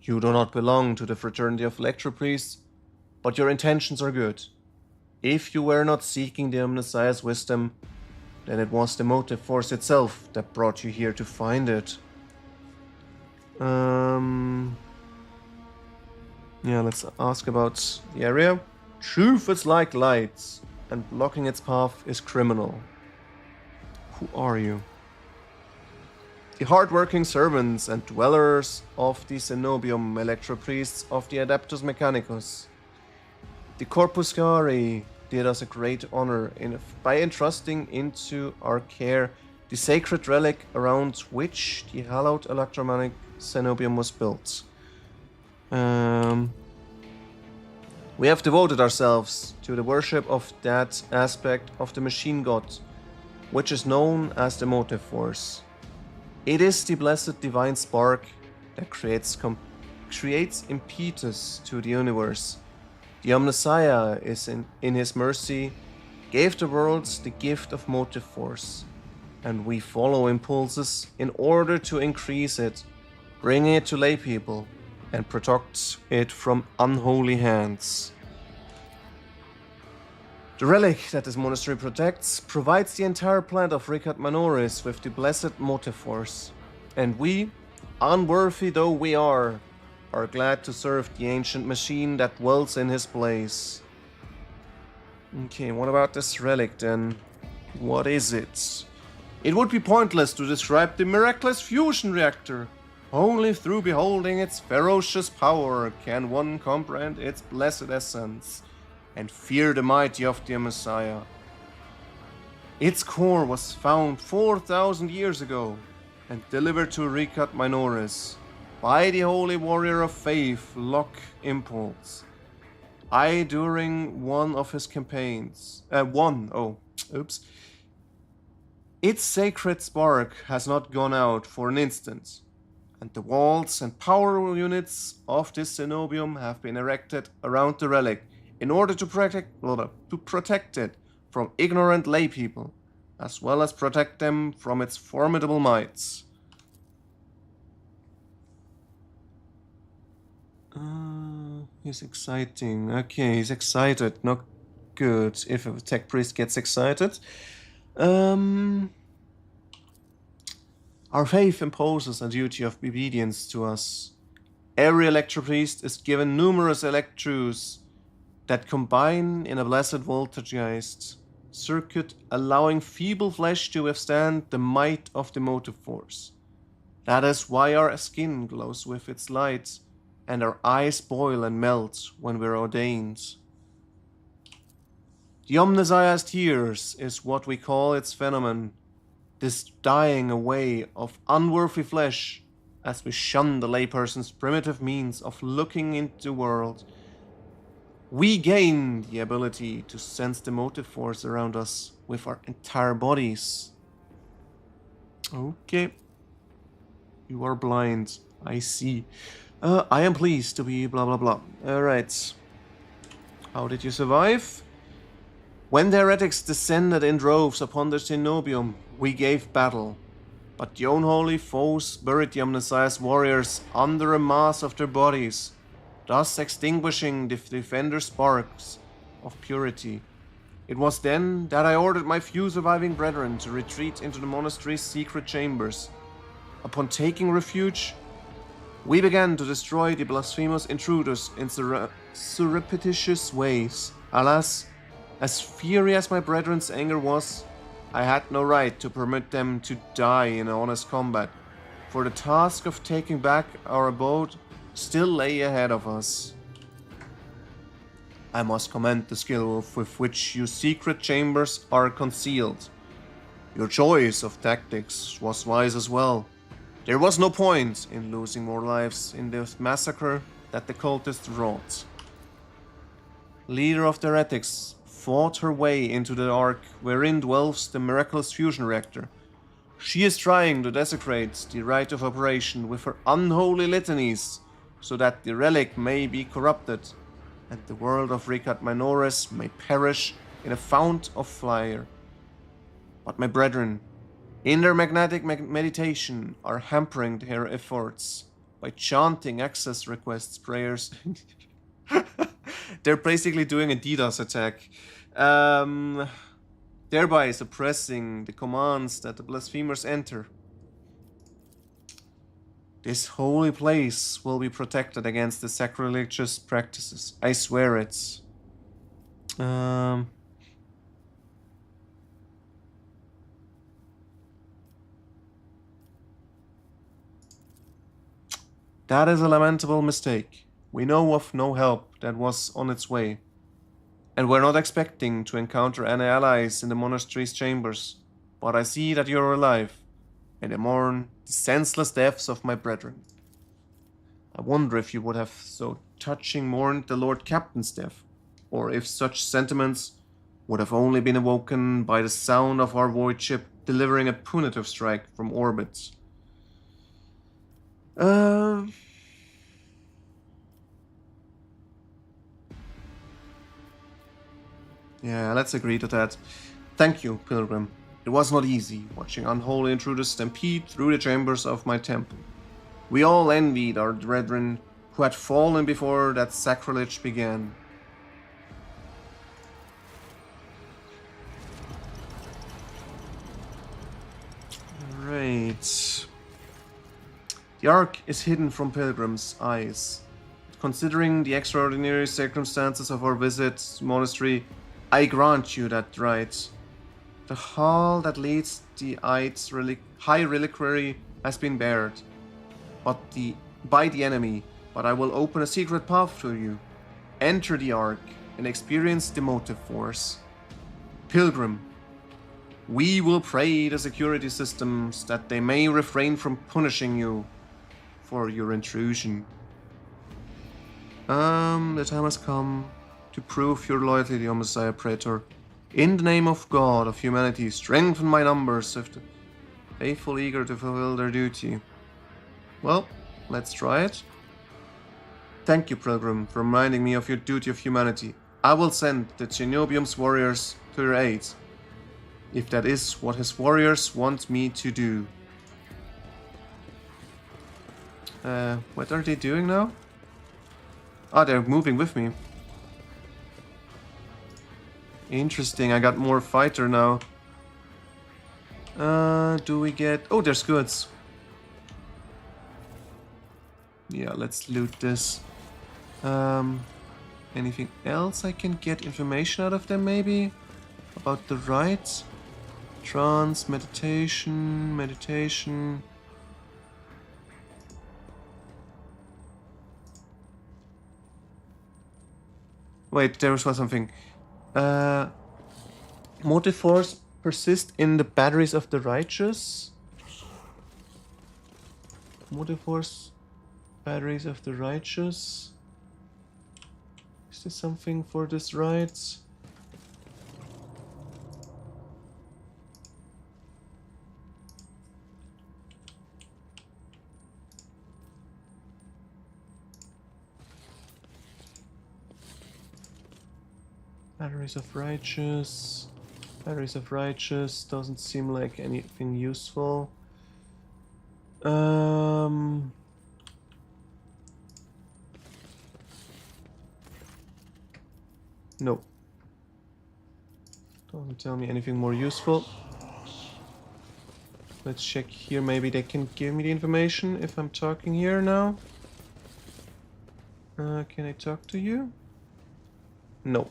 You do not belong to the fraternity of lecture priests, but your intentions are good. If you were not seeking the Omnissiah's wisdom, then it was the motive force itself that brought you here to find it. Yeah, let's ask about the area. Truth is like light, and blocking its path is criminal. Who are you? The hard-working servants and dwellers of the Cenobium Electro-Priests of the Adeptus Mechanicus. The Corpuscari did us a great honor by entrusting into our care the sacred relic around which the hallowed electromagnetic Cenobium was built. We have devoted ourselves to the worship of that aspect of the machine god, which is known as the motive force. It is the blessed divine spark that creates impetus to the universe. The Omnissiah is in his mercy gave the worlds the gift of motive force, and we follow impulses in order to increase it, bringing it to lay people, and protect it from unholy hands. The relic that this monastery protects provides the entire plant of Ricat Manoris with the blessed motive force, and we, unworthy though we are glad to serve the ancient machine that dwells in his place. Okay, what about this relic then? What is it? It would be pointless to describe the miraculous fusion reactor. Only through beholding its ferocious power can one comprehend its blessed essence and fear the mighty of the Messiah. Its core was found 4,000 years ago and delivered to Rikat Minoris by the holy warrior of faith, Locke Impulse. During one of his campaigns. Its sacred spark has not gone out for an instant, and the walls and power units of this cenobium have been erected around the relic in order to protect it from ignorant laypeople, as well as protect them from its formidable mights. He's exciting. Okay, he's excited. Not good if a tech priest gets excited. Our faith imposes a duty of obedience to us. Every electropriest is given numerous electrodes that combine in a blessed voltagized circuit, allowing feeble flesh to withstand the might of the motive force. That is why our skin glows with its light, and our eyes boil and melt when we're ordained. The Omnissiah's tears is what we call its phenomenon, this dying away of unworthy flesh as we shun the layperson's primitive means of looking into the world. We gain the ability to sense the motive force around us with our entire bodies. Okay. You are blind. I see. I am pleased to be blah blah blah. Alright. How did you survive? When the heretics descended in droves upon the cenobium, we gave battle. But the unholy foes buried the Omnissiah's warriors under a mass of their bodies, thus extinguishing the defender sparks of purity. It was then that I ordered my few surviving brethren to retreat into the monastery's secret chambers. Upon taking refuge, we began to destroy the blasphemous intruders in surreptitious ways. Alas, as fiery as my brethren's anger was, I had no right to permit them to die in honest combat, for the task of taking back our abode still lay ahead of us. I must commend the skill with which your secret chambers are concealed. Your choice of tactics was wise as well. There was no point in losing more lives in the massacre that the cultists wrought. Leader of the heretics fought her way into the ark wherein dwells the miraculous fusion reactor. She is trying to desecrate the rite of operation with her unholy litanies, so that the relic may be corrupted, and the world of Rikat Minoris may perish in a fount of fire. But my brethren, in their magnetic meditation, are hampering their efforts by chanting access requests prayers. They're basically doing a DDoS attack, thereby suppressing the commands that the blasphemers enter. This holy place will be protected against the sacrilegious practices. I swear it. That is a lamentable mistake. We know of no help that was on its way, and we're not expecting to encounter any allies in the monastery's chambers, but I see that you're alive, and I mourn the senseless deaths of my brethren. I wonder if you would have so touching mourned the Lord Captain's death, or if such sentiments would have only been awoken by the sound of our void ship delivering a punitive strike from orbit. Yeah, let's agree to that. Thank you, Pilgrim. It was not easy, watching unholy intruders stampede through the chambers of my temple. We all envied our brethren who had fallen before that sacrilege began. Right. The Ark is hidden from Pilgrim's eyes. Considering the extraordinary circumstances of our visit to the monastery, I grant you that right. The hall that leads the Eid's high reliquary has been bared, by the enemy, but I will open a secret path to you. Enter the Ark and experience the motive force. Pilgrim, we will pray the security systems that they may refrain from punishing you for your intrusion. The time has come to prove your loyalty, O Messiah Praetor. In the name of God, of humanity, strengthen my numbers of the faithful eager to fulfill their duty. Well, let's try it. Thank you, Pilgrim, for reminding me of your duty of humanity. I will send the Genobium's warriors to your aid, if that is what his warriors want me to do. What are they doing now? Oh, they're moving with me. Interesting, I got more fighter now. Do we get... Oh, there's goods. Yeah, let's loot this. Anything else I can get information out of them, maybe? About the rites? Trance, meditation... Wait, there was something. Motive force persist in the batteries of the righteous. Motive force batteries of the righteous. Is this something for this rite? Batteries of righteous. Batteries of righteous doesn't seem like anything useful. No. Doesn't tell me anything more useful. Let's check here, maybe they can give me the information if I'm talking here now. Can I talk to you? No.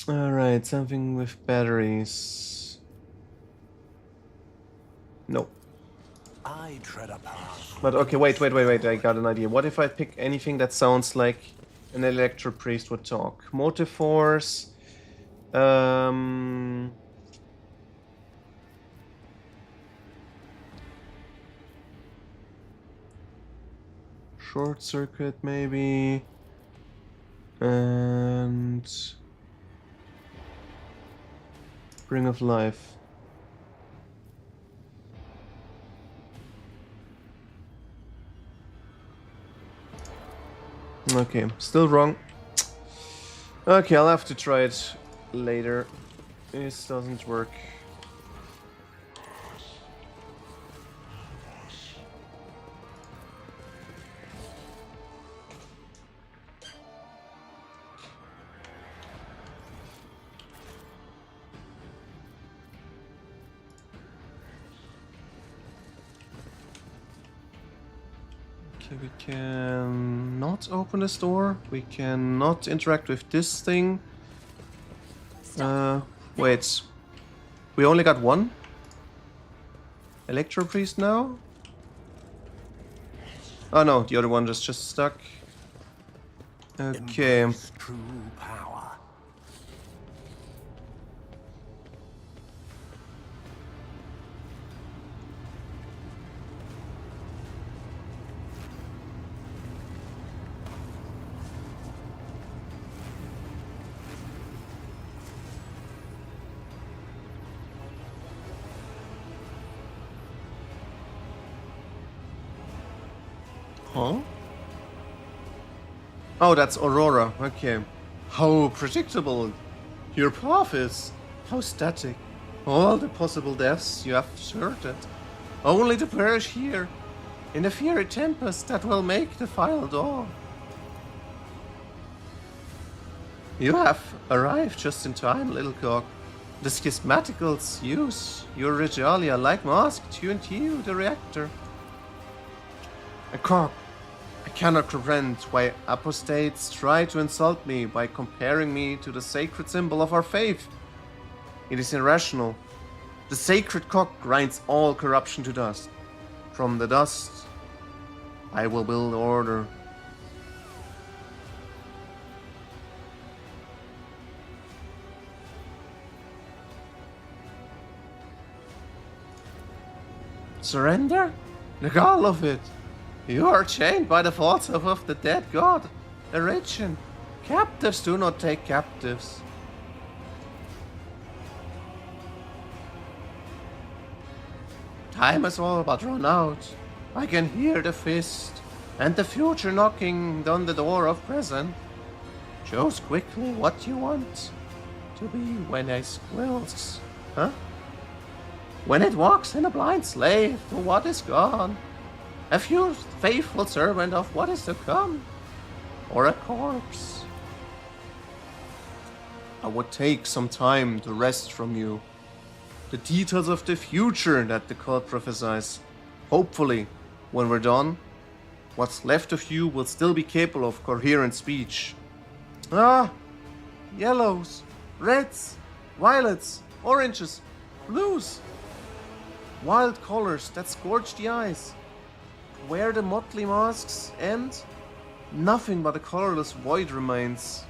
Alright, something with batteries. No. I tread a path. But okay, wait, I got an idea. What if I pick anything that sounds like an Electro Priest would talk? Motive Force, Short Circuit maybe, and Ring of Life. Okay, still wrong. Okay, I'll have to try it later. This doesn't work. Okay, we can not open this door. We cannot interact with this thing. Wait. We only got one? Electro Priest now? Oh no, the other one is just stuck. Okay. Embrace true power. Huh? Oh, that's Aurora. Okay. How predictable your path is. How static. All the possible deaths you have skirted. Only to perish here. In the fiery tempest that will make the final dawn. You have arrived just in time, little cock. The schismaticals use your regalia like mask to until the reactor. A cock. I cannot comprehend why apostates try to insult me by comparing me to the sacred symbol of our faith. It is irrational. The sacred cock grinds all corruption to dust. From the dust, I will build order. Surrender? The gall of it! You are chained by the thoughts of the dead god, Erection. Captives do not take captives. Time has all but run out. I can hear the fist and the future knocking on the door of present. Choose quickly what you want to be when it squills, huh? When it walks in a blind slave to what is gone, a few faithful servant of what is to come, or a corpse. I would take some time to rest from you. The details of the future that the cult prophesies. Hopefully, when we're done, what's left of you will still be capable of coherent speech. Ah, yellows, reds, violets, oranges, blues. Wild colors that scorch the eyes. Where the motley masks end, nothing but a colorless void remains.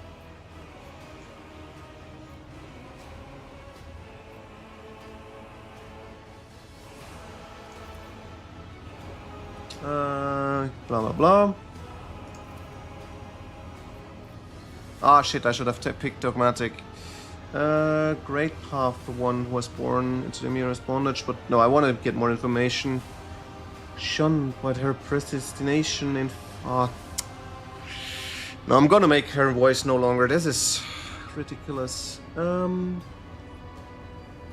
Blah blah blah. Ah shit, I should have picked dogmatic. Great path for one who was born into the merest bondage, but no, I want to get more information. Shunned by her predestination in... No, I'm gonna make her voice no longer. This is ridiculous.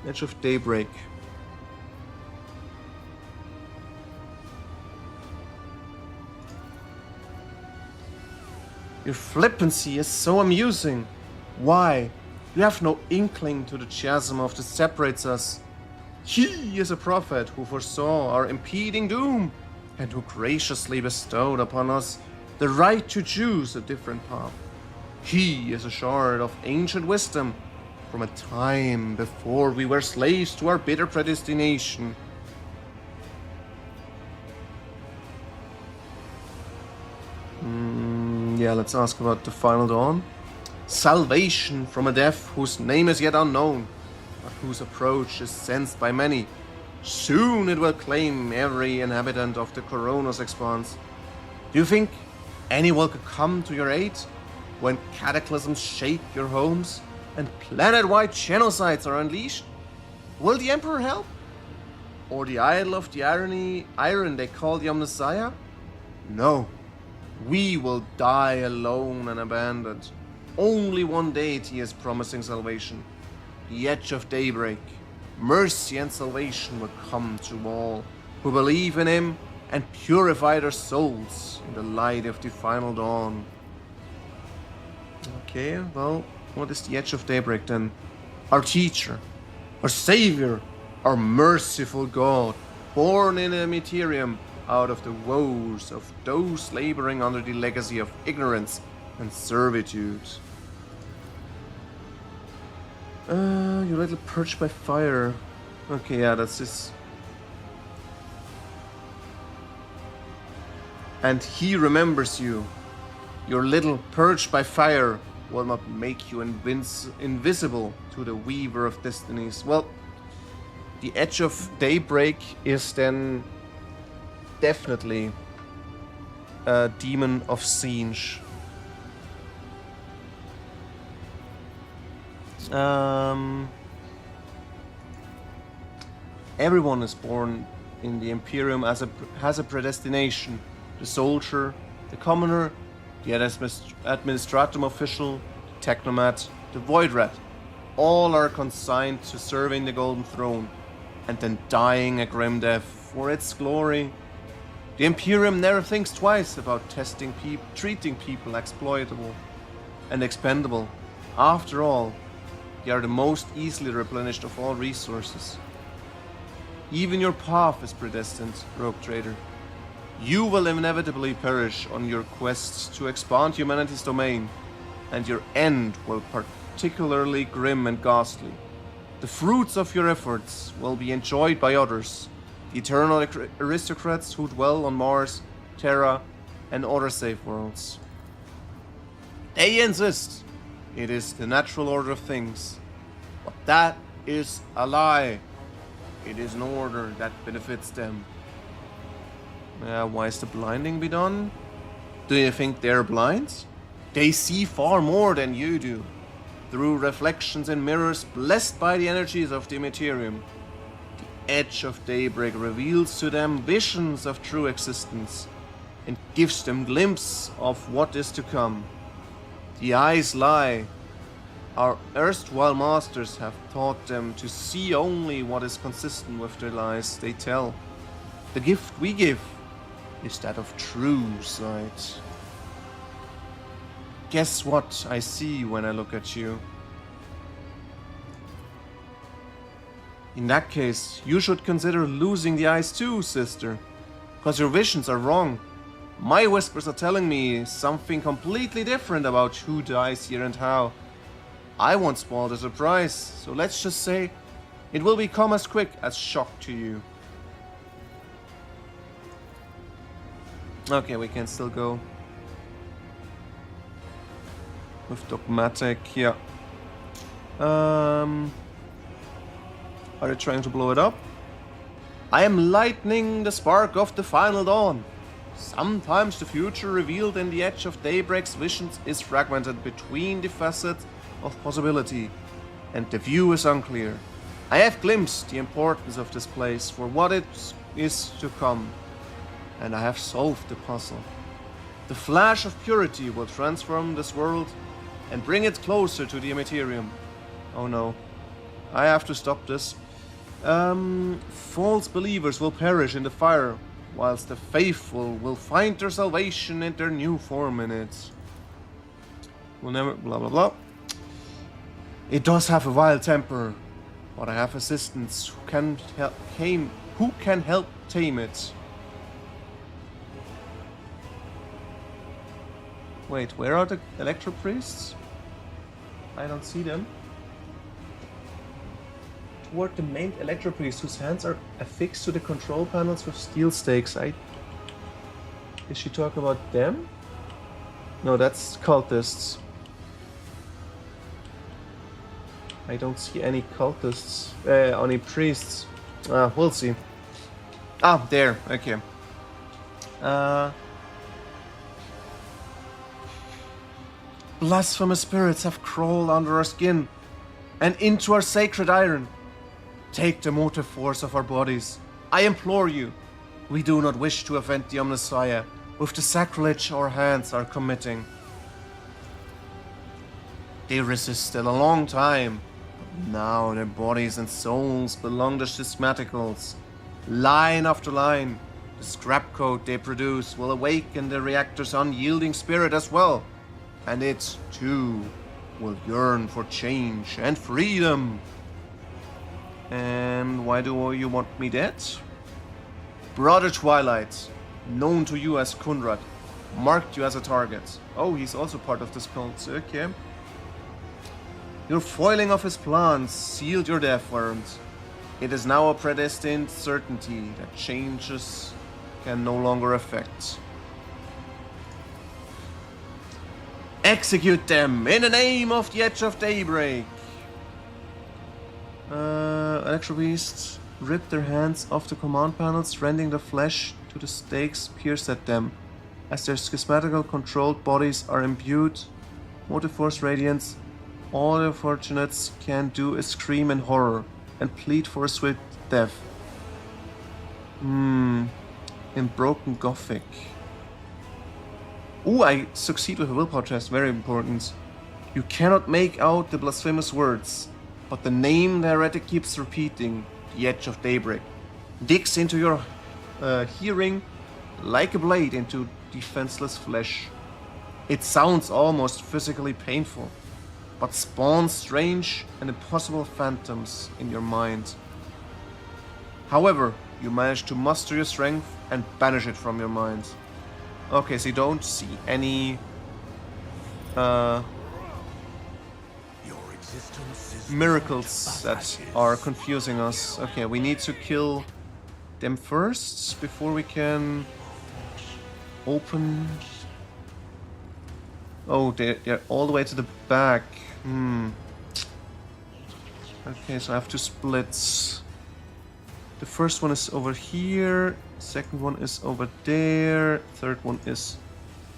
Edge of Daybreak. Your flippancy is so amusing. Why? You have no inkling to the chasm of that separates us. He is a prophet who foresaw our impending doom, and who graciously bestowed upon us the right to choose a different path. He is a shard of ancient wisdom from a time before we were slaves to our bitter predestination. Yeah, let's ask about the final dawn. Salvation from a death whose name is yet unknown, but whose approach is sensed by many. Soon it will claim every inhabitant of the Corona's expanse. Do you think anyone could come to your aid when cataclysms shake your homes and planet-wide genocides are unleashed? Will the Emperor help? Or the idol of the iron they call the Omnissiah? No. We will die alone and abandoned. Only one deity is promising salvation. The Edge of Daybreak. Mercy and salvation will come to all who believe in him and purify their souls in the light of the final dawn. Okay, well, what is the Edge of Daybreak then? Our teacher, our savior, our merciful God, born in a meteorium out of the woes of those laboring under the legacy of ignorance and servitude. You little perched by fire. Okay, yeah, that's this. And he remembers you. Your little perched by fire will not make you invisible to the weaver of destinies. Well, the Edge of Daybreak is then definitely a demon of Singe. Everyone is born in the Imperium has a predestination. The soldier, the commoner, the administratum official, the technomat, the void rat. All are consigned to serving the Golden Throne and then dying a grim death for its glory. The Imperium never thinks twice about treating people exploitable and expendable. After all, they are the most easily replenished of all resources. Even your path is predestined, rogue trader. You will inevitably perish on your quest to expand humanity's domain, and your end will particularly grim and ghastly. The fruits of your efforts will be enjoyed by others, the eternal aristocrats who dwell on Mars, Terra, and other safe worlds. They insist it is the natural order of things, but that is a lie. It is an order that benefits them. Why is the blinding be done? Do you think they're blind? They see far more than you do. Through reflections and mirrors blessed by the energies of the materium. The edge of daybreak reveals to them visions of true existence and gives them glimpse of what is to come. The eyes lie. Our erstwhile masters have taught them to see only what is consistent with the lies they tell. The gift we give is that of true sight. Guess what I see when I look at you? In that case, you should consider losing the eyes too, sister. Because your visions are wrong. My whispers are telling me something completely different about who dies here and how. I won't spoil the surprise, so let's just say it will become as quick as shock to you. Okay, we can still go. With dogmatic, yeah. Are they trying to blow it up? I am lightening the spark of the final dawn. Sometimes the future revealed in the edge of daybreak's visions is fragmented between the facets of possibility, and the view is unclear. I have glimpsed the importance of this place for what it is to come, and I have solved the puzzle. The flash of purity will transform this world and bring it closer to the materium. Oh no, I have to stop this. False believers will perish in the fire, whilst the faithful will find their salvation in their new form in it. We'll never blah blah blah. It does have a wild temper, but I have assistants who can help tame it. Wait, where are the electro priests? I don't see them. Toward the main electro priest, whose hands are affixed to the control panels with steel stakes. Is she talking about them? No, that's cultists. I don't see any cultists, any priests. We'll see. Ah, there, okay. Blasphemous spirits have crawled under our skin and into our sacred iron. Take the motive force of our bodies. I implore you. We do not wish to offend the Omnissiah with the sacrilege our hands are committing. They resisted a long time. Now their bodies and souls belong to schismaticals. Line after line, the scrap code they produce will awaken the reactor's unyielding spirit as well. And it, too, will yearn for change and freedom. And why do you want me dead? Brother Twilight, known to you as Kunrad, marked you as a target. Oh, he's also part of this cult, okay. Your foiling of his plans sealed your death warrant. It is now a predestined certainty that changes can no longer affect. Execute them in the name of the Edge of Daybreak. Electro Beasts rip their hands off the command panels, rending the flesh to the stakes pierced at them. As their schismatical controlled bodies are imbued, motive force radiance, all the fortunates can do is scream in horror and plead for a swift death. In broken Gothic. Ooh, I succeed with a willpower test, very important. You cannot make out the blasphemous words, but the name the heretic keeps repeating, the Edge of Daybreak, digs into your hearing like a blade into defenseless flesh. It sounds almost physically painful, but spawns strange and impossible phantoms in your mind. However, you manage to muster your strength and banish it from your mind. Okay, so you don't see any miracles that are confusing us. Okay, we need to kill them first before we can open. Oh, they're all the way to the back. Okay, so I have to split. The first one is over here. Second one is over there. Third one is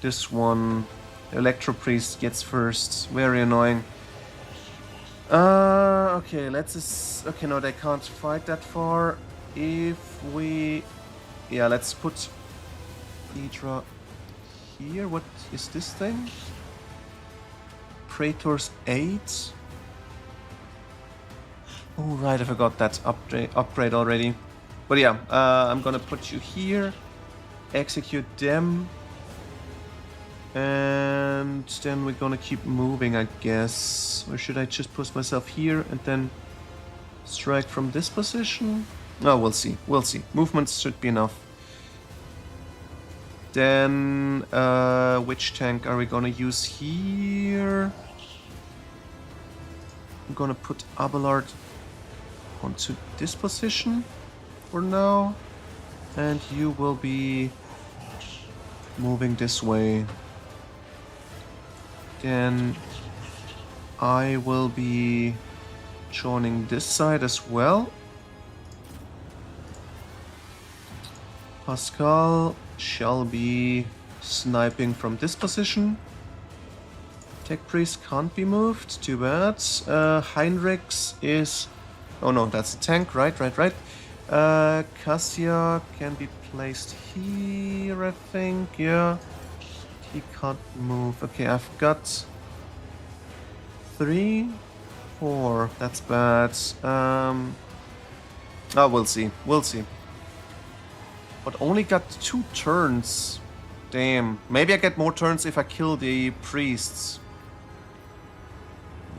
this one. The Electro Priest gets first. Very annoying. Okay, okay, no, they can't fight that far. If we... Yeah, let's put Hydra here. What is this thing? Praetor's 8. Oh, right, I forgot that upgrade already. But yeah, I'm gonna put you here. Execute them. And then we're gonna keep moving, I guess. Or should I just put myself here and then strike from this position? Oh, we'll see. We'll see. Movements should be enough. Then, which tank are we gonna use here? I'm gonna put Abelard onto this position for now. And you will be moving this way. Then I will be joining this side as well. Pascal shall be sniping from this position. Tech Priest can't be moved, too bad. Heinrichs is... Oh no, that's a tank, right. Cassia can be placed here, I think, yeah. He can't move. Okay, I've got 3, 4. That's bad. Oh, we'll see. We'll see. But only got 2 turns. Damn. Maybe I get more turns if I kill the priests.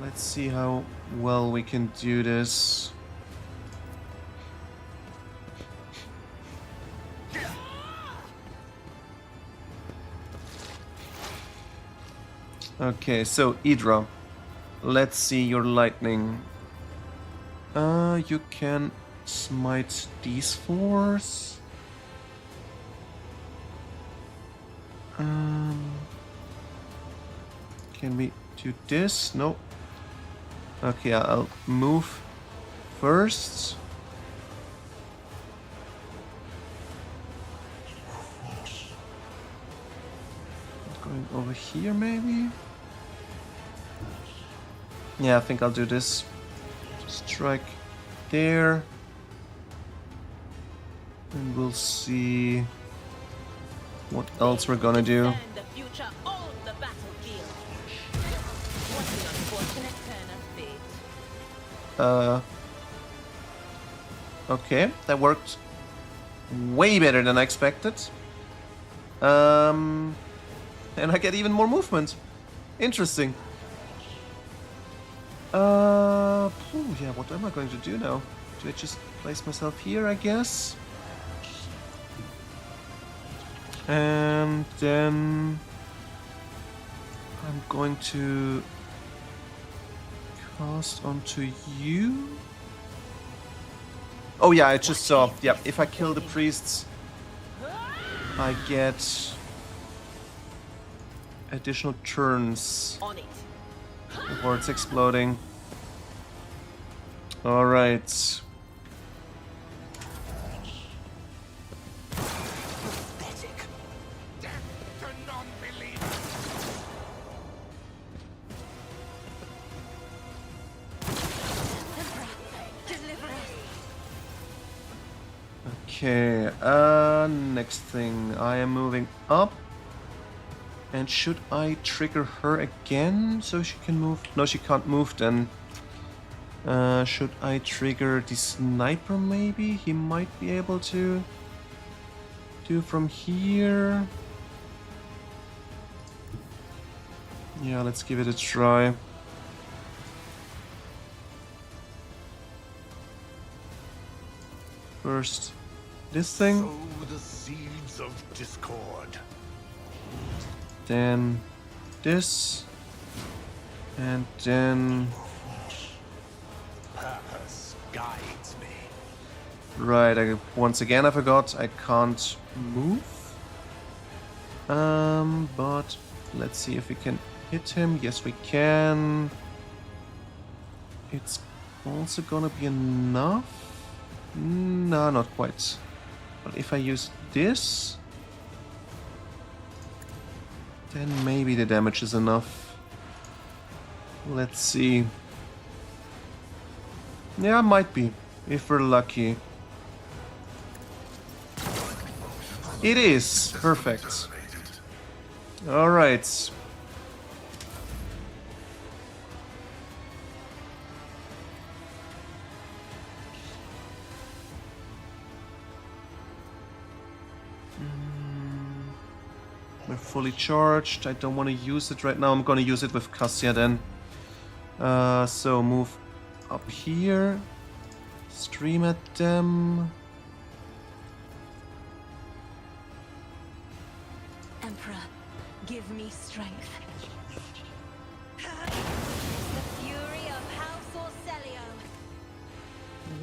Let's see how well we can do this. Okay, so Hydra, let's see your lightning. You can smite these 4s. Can we do this? No. Okay, I'll move first. Going over here, maybe? Yeah, I think I'll do this. Strike there. And we'll see what else we're gonna do. Okay, that worked way better than I expected. And I get even more movement. Interesting. Yeah, what am I going to do now? Do I just place myself here, I guess? And then I'm going to cast onto you. Oh yeah, I just saw. Yeah, if I kill the priests, I get additional turns before it's exploding. All right. Okay, next thing. I am moving up. And should I trigger her again so she can move? No, she can't move then. Should I trigger the sniper maybe? He might be able to do from here. Yeah, let's give it a try. First, this thing. Sow the seeds of discord. Then this. And then Right, once again I forgot I can't move. But let's see if we can hit him. Yes, we can. It's also gonna be enough. No, not quite. But if I use this, then maybe the damage is enough. Let's see. Yeah, might be, if we're lucky. It is! Perfect. Alright. We're fully charged. I don't want to use it right now. I'm gonna use it with Cassia then. So move up here. Stream at them. Emperor, give me strength. The fury of House Orcelio.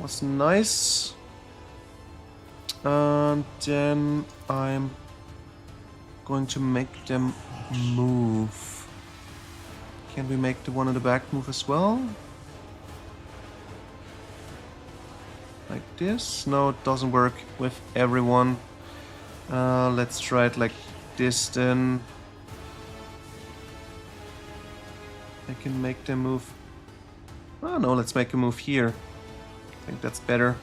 Was nice. And then I'm going to make them move. Can we make the one in the back move as well? Like this? No, it doesn't work with everyone. Let's try it like this then. I can make them move. Oh no, let's make a move here. I think that's better.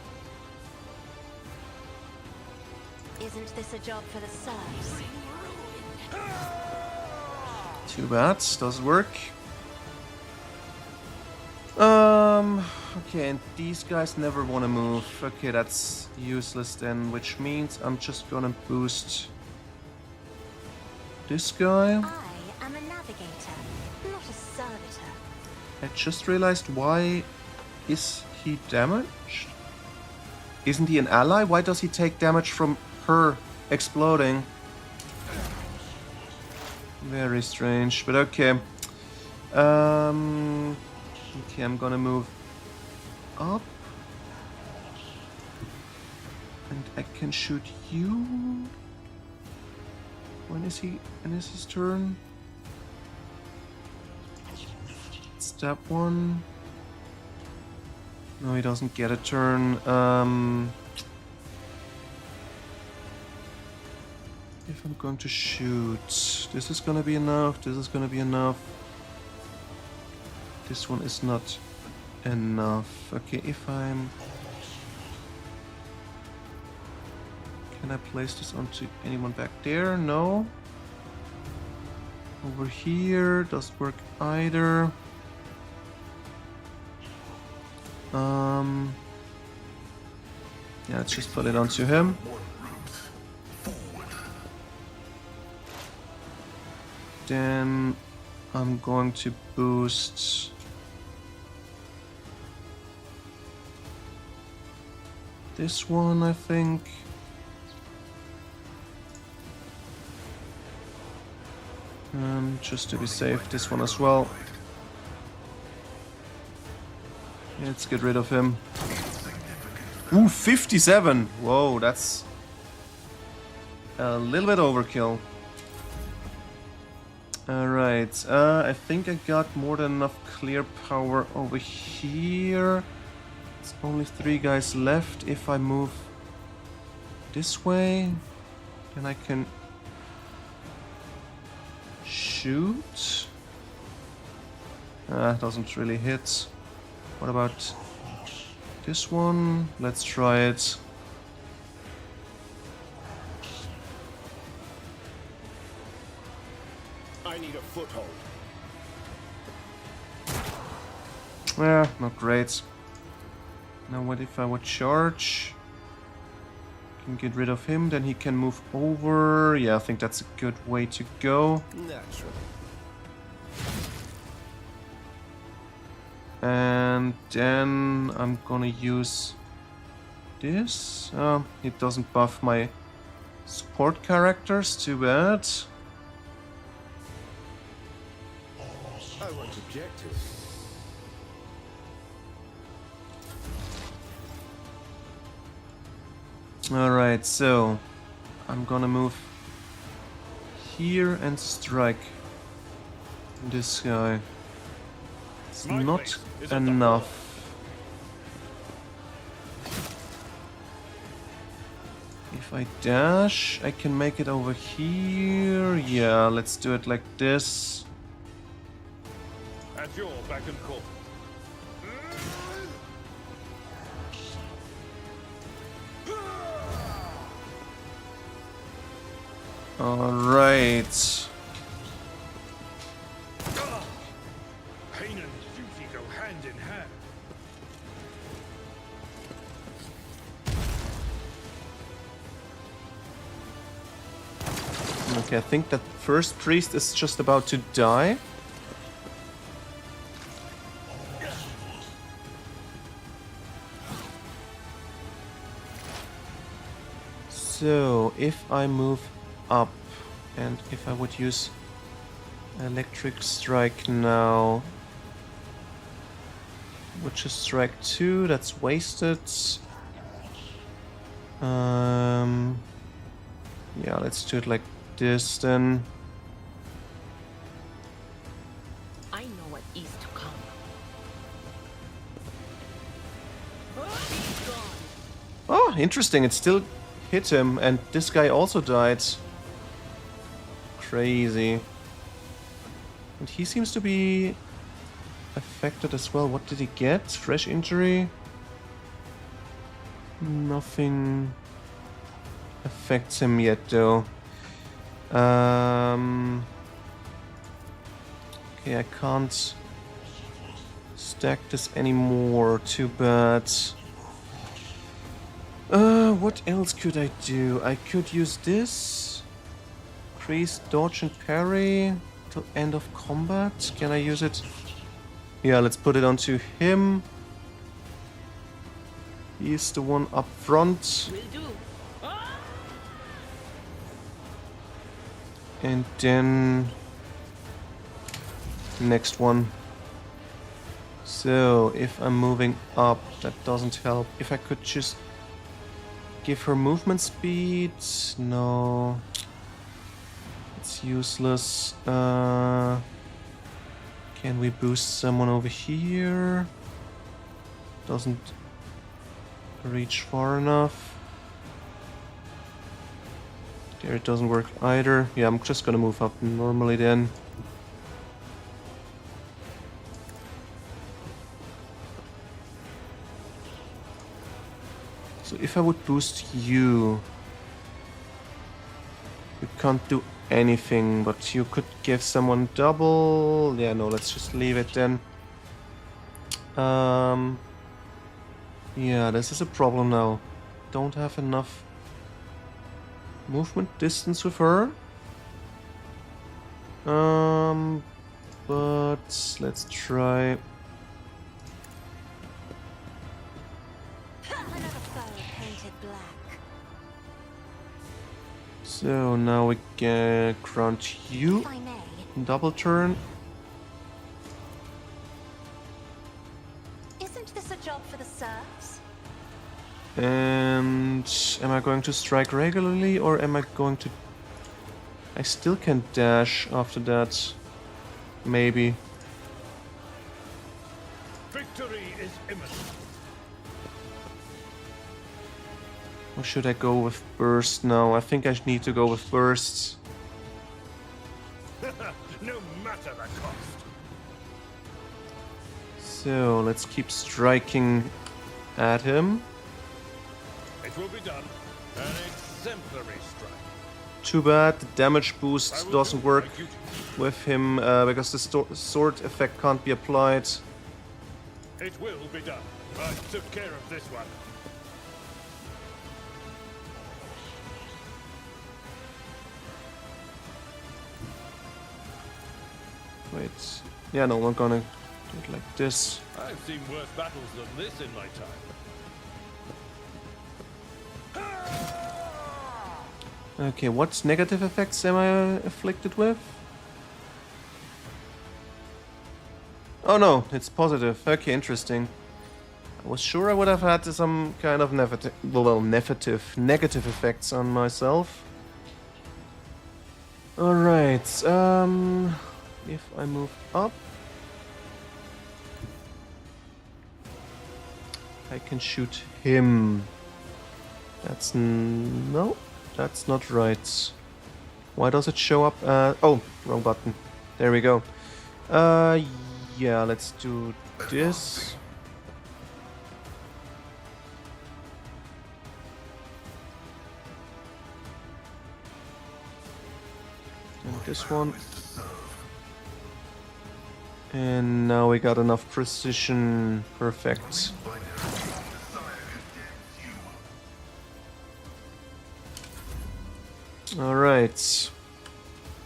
Isn't this a job for the serfs? Too bad, doesn't work. Okay, and these guys never want to move. Okay, that's useless then, which means I'm just gonna boost this guy. I am a navigator, not a servitor. I just realized, why is he damaged? Isn't he an ally? Why does he take damage from her exploding? Very strange, but okay. Okay, I'm gonna move up. And I can shoot you. When is his turn? It's that one. No, he doesn't get a turn. If I'm going to shoot, this is gonna be enough, this is gonna be enough. This one is not enough. Okay, if I'm... Can I place this onto anyone back there? No. Over here, doesn't work either. Yeah, let's just put it onto him. Then I'm going to boost this one, I think. Just to be safe, this one as well. Let's get rid of him. Ooh, 57! Whoa, that's a little bit overkill. Alright, I think I got more than enough clear power over here. There's only 3 guys left. If I move this way, then I can shoot. Doesn't really hit. What about this one? Let's try it. I need a foothold. Yeah, not great. Now what if I would charge? Can get rid of him, then he can move over. Yeah, I think that's a good way to go. Naturally. And then I'm gonna use this. It doesn't buff my support characters, too bad. I won't object to it. Alright, so I'm gonna move here and strike this guy. It's My not place is at the enough. If I dash, I can make it over here. Yeah, let's do it like this. At your beck and call. Alright. Pain and duty go hand in hand. Okay, I think that first priest is just about to die. So, if I move up and if I would use electric strike now, would just strike 2, that's wasted. Yeah, let's do it like this then. I know what is to come. Oh, interesting, it still hit him and this guy also died. Crazy. And he seems to be affected as well. What did he get? Fresh injury? Nothing affects him yet though. Okay, I can't stack this anymore. Too bad. What else could I do? I could use this. Increase dodge and parry till end of combat. Can I use it? Yeah, let's put it onto him. He's the one up front. Will do. And then next one. So if I'm moving up, that doesn't help. If I could just give her movement speed, no, it's useless. Can we boost someone over here? Doesn't reach far enough. There, it doesn't work either. Yeah, I'm just gonna move up normally then. So if I would boost you, you can't do anything, but you could give someone double. Yeah, no, let's just leave it then. Yeah, this is a problem now. Don't have enough movement distance with her. But let's try. Another foe painted black. So now we can grant you If I may. double turn. Isn't this a job for the serfs? And am I going to strike regularly or am I going to... I still can dash after that. Maybe. Victory is imminent. Or should I go with burst now? I think I need to go with bursts. No matter the cost. So let's keep striking at him. It will be done. An exemplary strike. Too bad the damage boost I will doesn't do work my duty. with him because the sword effect can't be applied. It will be done. I took care of this one. Wait. Yeah, no, I'm gonna do it like this. I've seen worse battles than this in my time. Okay, what negative effects am I afflicted with? Oh no, it's positive. Okay, interesting. I was sure I would have had some kind of negative effects on myself. Alright, if I move up, I can shoot him. That's no, that's not right. Why does it show up? Oh, wrong button. There we go. Yeah, let's do this. And this one. And now we got enough precision. Perfect. Alright.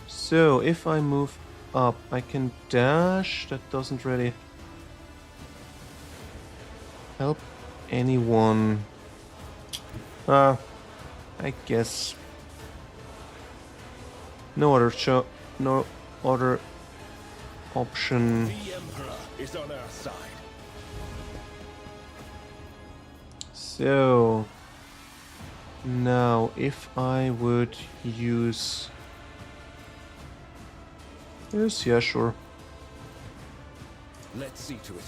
So, if I move up, I can dash. That doesn't really help anyone. I guess. No other option. The Emperor is on our side. So now if I would use this, yeah, sure. Let's see to it.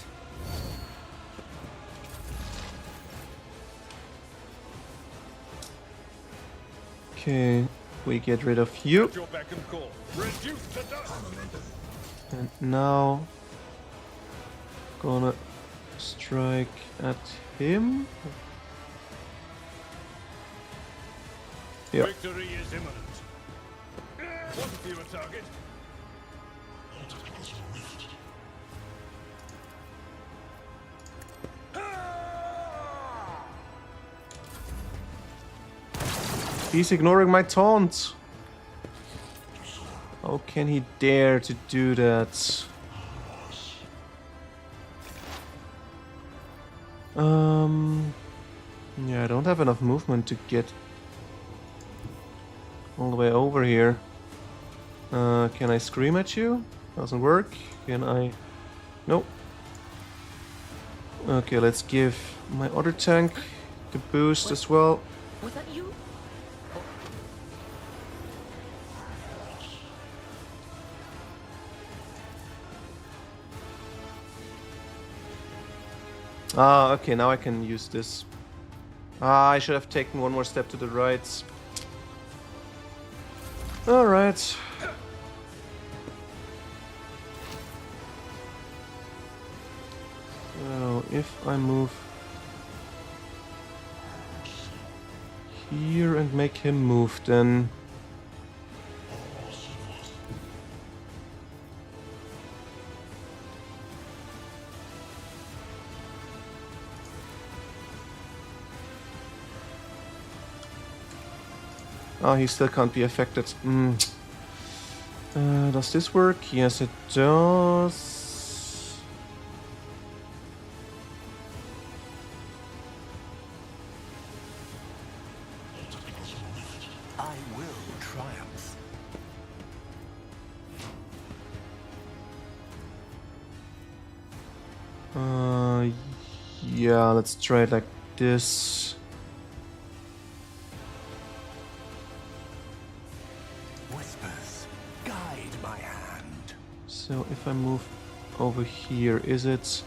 Okay, we get rid of you. Your beck and call. Reduce to dust. And now gonna strike at him. Yeah. Victory is imminent. Wasn't you a target? He's ignoring my taunt. How can he dare to do that? Yeah, I don't have enough movement to get all the way over here. Can I scream at you? Doesn't work. Can I? Nope. Okay, let's give my other tank the boost as well. Was that you? Ah, okay, now I can use this. Ah, I should have taken one more step to the right. Alright. So, if I move here and make him move, then... Oh, he still can't be affected. Does this work? Yes, it does. I will triumph. Yeah, let's try it like this. Whispers, guide my hand. So if I move over here, is it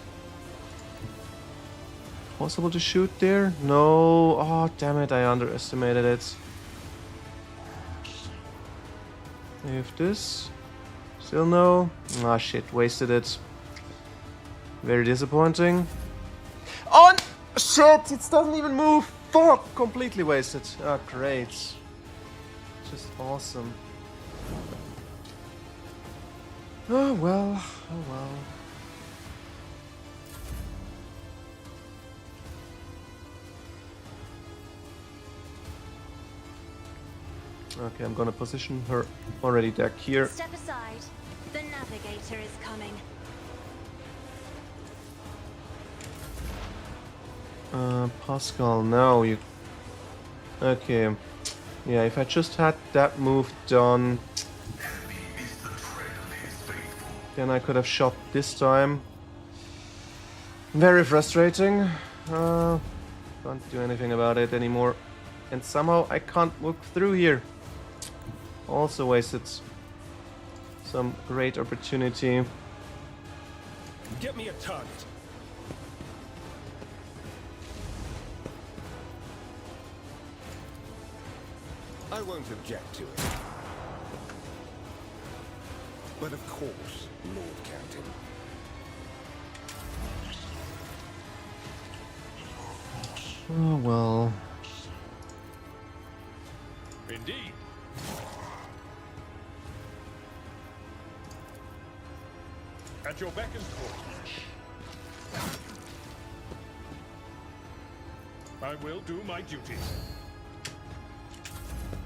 possible to shoot there? No. Oh, damn it, I underestimated it. If this. Still no. Ah, shit, wasted it. Very disappointing. Oh, shit, it doesn't even move. Fuck, completely wasted. Ah, great. Just awesome. Oh well, oh well. Okay, I'm gonna position her already back here. Step aside. The navigator is coming. Pascal, now you... Okay. Yeah, if I just had that move done, then I could have shot this time. Very frustrating. Can't do anything about it anymore. And somehow I can't look through here. Also wasted some great opportunity. Get me a target. I won't object to it. But of course, Lord Captain. Oh well. Indeed. At your beck and call. I will do my duty.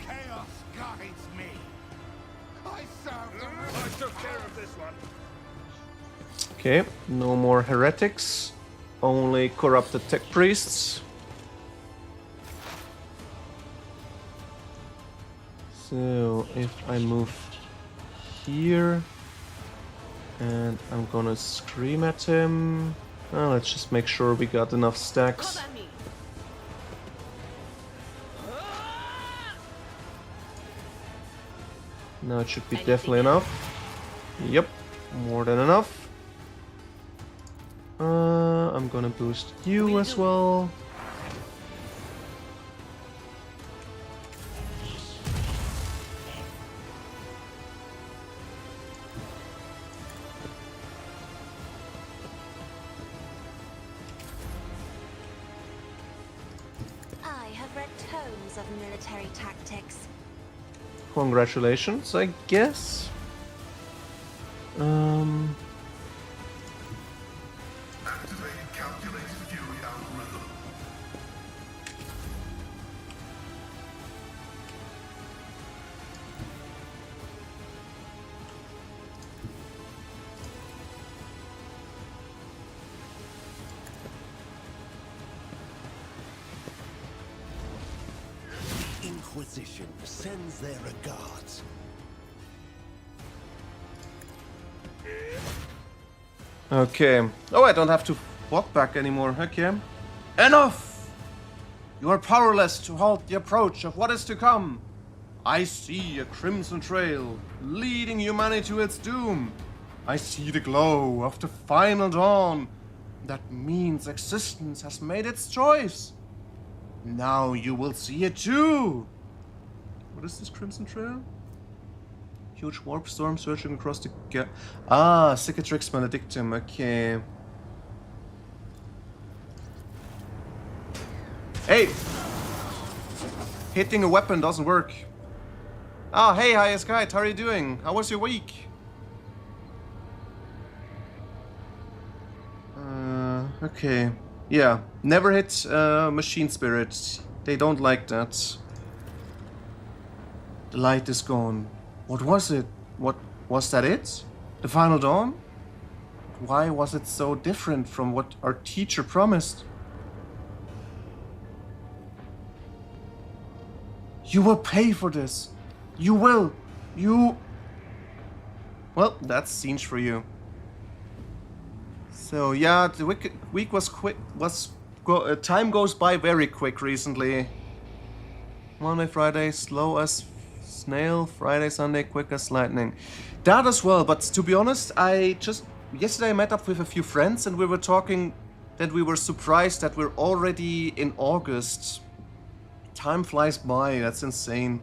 Chaos guides me. I serve the I took care of this one. Okay, no more heretics. Only corrupted tech priests. So if I move here and I'm gonna scream at him. Oh, let's just make sure we got enough stacks. Now it should be definitely enough. Yep, more than enough. I'm gonna boost you as well. I have read tomes of military tactics. Congratulations, I guess. Activating calculated fury algorithm. Inquisition sends their regards. Okay. Oh, I don't have to walk back anymore. Okay. Enough! You are powerless to halt the approach of what is to come. I see a crimson trail leading humanity to its doom. I see the glow of the final dawn. That means existence has made its choice. Now you will see it too. What is this crimson trail? Huge warp storm surging across the Cicatrix Maledictum, okay. Hey! Hitting a weapon doesn't work. Ah, hey, highest guide, how are you doing? How was your week? Okay. Yeah, never hit machine spirits. They don't like that. The light is gone. What was it? What was that it? The final dawn? Why was it so different from what our teacher promised? You will pay for this. You will. You... Well, that's scenes for you. So yeah, the week was quick. Time goes by very quick recently. Monday, Friday, slow as snail. Friday, Sunday, quick as lightning. That as well. But to be honest, yesterday I met up with a few friends and we were talking that we were surprised that we're already in August. Time flies by. That's insane.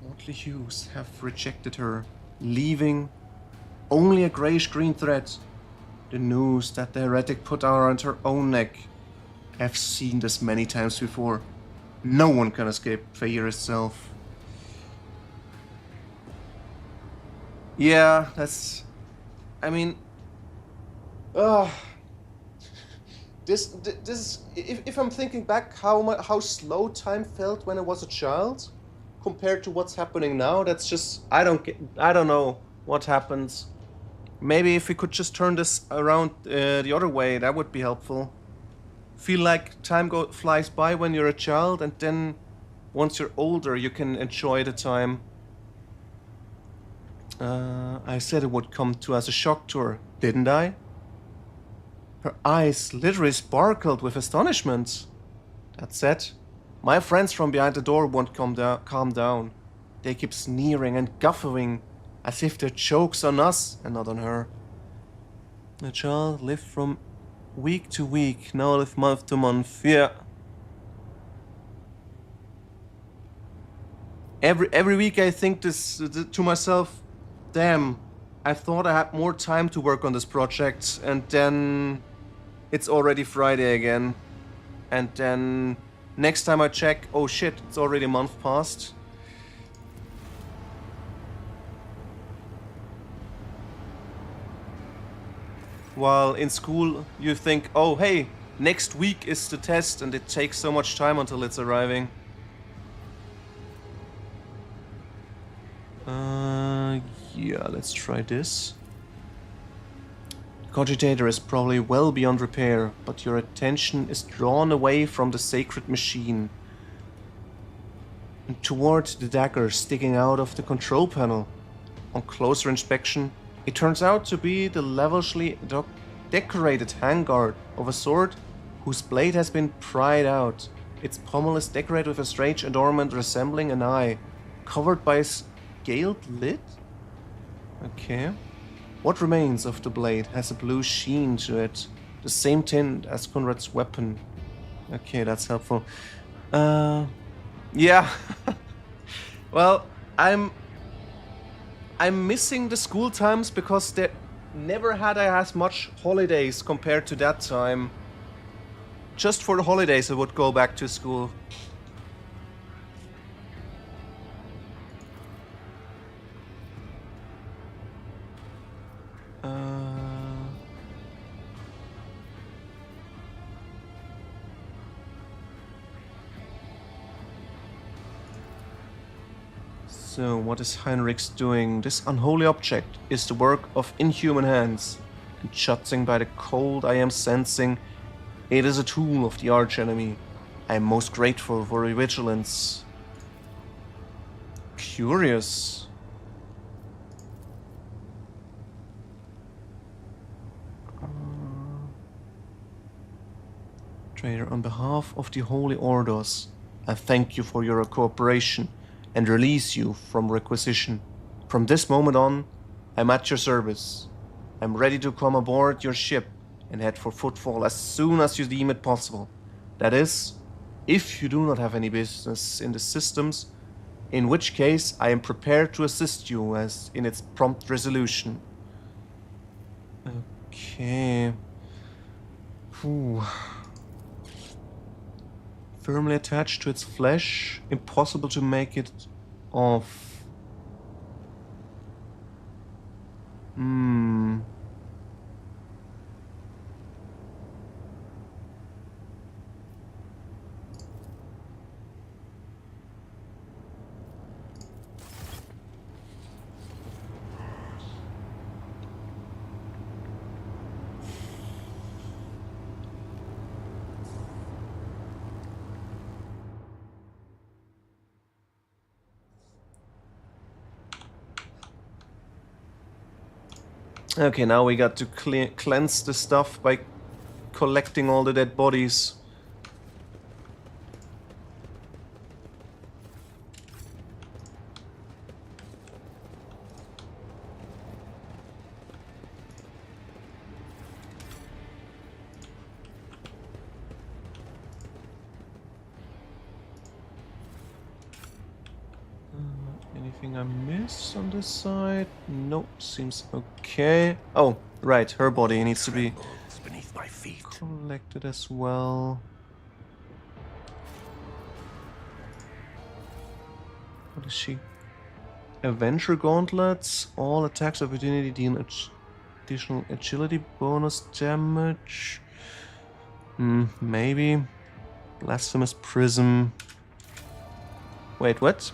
Motley hues have rejected her, leaving only a greyish-green thread. The noose that the heretic put around her own neck. I've seen this many times before. No one can escape fate itself. Yeah, that's... I mean... This if I'm thinking back how slow time felt when I was a child, compared to what's happening now, that's just... I don't know what happens. Maybe if we could just turn this around the other way, that would be helpful. Feel like time flies by when you're a child, and then once you're older, you can enjoy the time. I said it would come to as a shock to her, didn't I? Her eyes literally sparkled with astonishment. That said, my friends from behind the door won't calm down. They keep sneering and guffawing as if their joke's on us and not on her. The child lived from week to week, now live month to month, yeah. Every week I think this to myself, damn, I thought I had more time to work on this project, and then it's already Friday again. And then next time I check, oh shit, it's already a month past. While in school you think, oh hey, next week is the test, and it takes so much time until it's arriving. Yeah, let's try this. The cogitator is probably well beyond repair, but your attention is drawn away from the sacred machine and toward the dagger sticking out of the control panel. On closer inspection, it turns out to be the lavishly decorated handguard of a sword whose blade has been pried out. Its pommel is decorated with a strange adornment resembling an eye, covered by a scaled lid? Okay. What remains of the blade has a blue sheen to it, the same tint as Conrad's weapon. Okay, that's helpful. Yeah. Well, I'm missing the school times because they never had I as much holidays compared to that time. Just for the holidays I would go back to school. So, what is Heinrich's doing? This unholy object is the work of inhuman hands, and judging by the cold I am sensing, it is a tool of the archenemy. I am most grateful for your vigilance. Curious. Trader, on behalf of the Holy Orders, I thank you for your cooperation and release you from requisition. From this moment on, I'm at your service. I'm ready to come aboard your ship and head for Footfall as soon as you deem it possible. That is, if you do not have any business in the systems, in which case I am prepared to assist you as in its prompt resolution. Okay. Whew. Firmly attached to its flesh, impossible to make it off. Okay, now we got to cleanse the stuff by collecting all the dead bodies. Anything I miss on this side? Nope, seems okay. Oh, right, her body needs to be beneath my feet. collected as well. What is she? Avenger gauntlets. All attacks of opportunity deal additional agility bonus damage. Maybe. Blasphemous prism. Wait, what?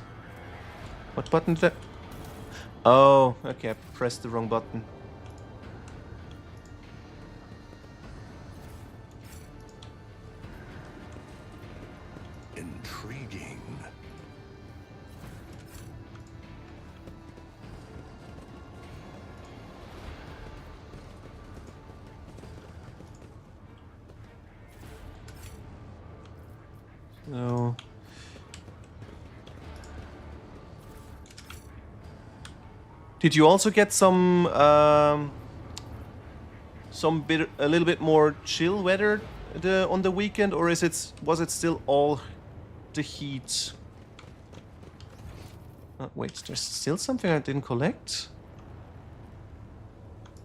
What button did I... Oh, okay, I pressed the wrong button. Intriguing. No. Did you also get a little bit more chill weather on the weekend, or was it still all the heat? Wait, there's still something I didn't collect.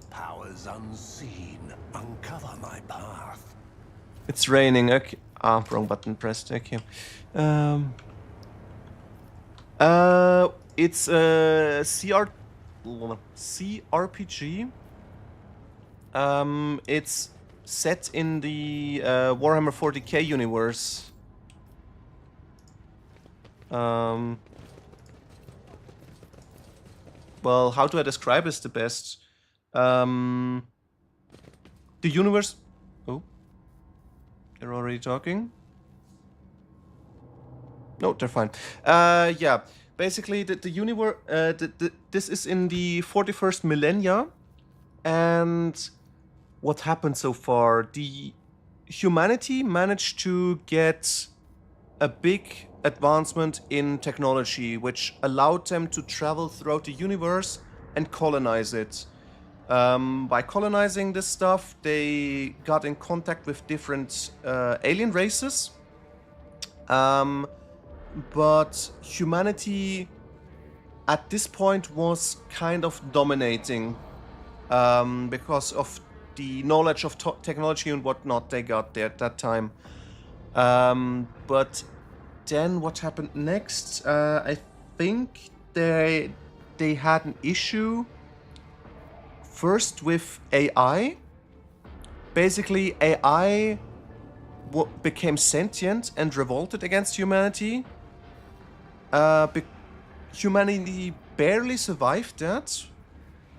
Powers unseen, uncover my path. It's raining. Okay. Ah, wrong button pressed. Okay. It's a CRPG. It's set in the Warhammer 40k universe. Well, how do I describe this the best? The universe... Oh. They're already talking? No, they're fine. Yeah. Basically, the universe... this is in the 41st millennia. And what happened so far? The humanity managed to get a big advancement in technology, which allowed them to travel throughout the universe and colonize it. By colonizing this stuff, they got in contact with different alien races. But humanity at this point was kind of dominating because of the knowledge of technology and whatnot they got there at that time. But then what happened next? I think they had an issue first with AI. Basically, AI became sentient and revolted against humanity. Humanity barely survived that,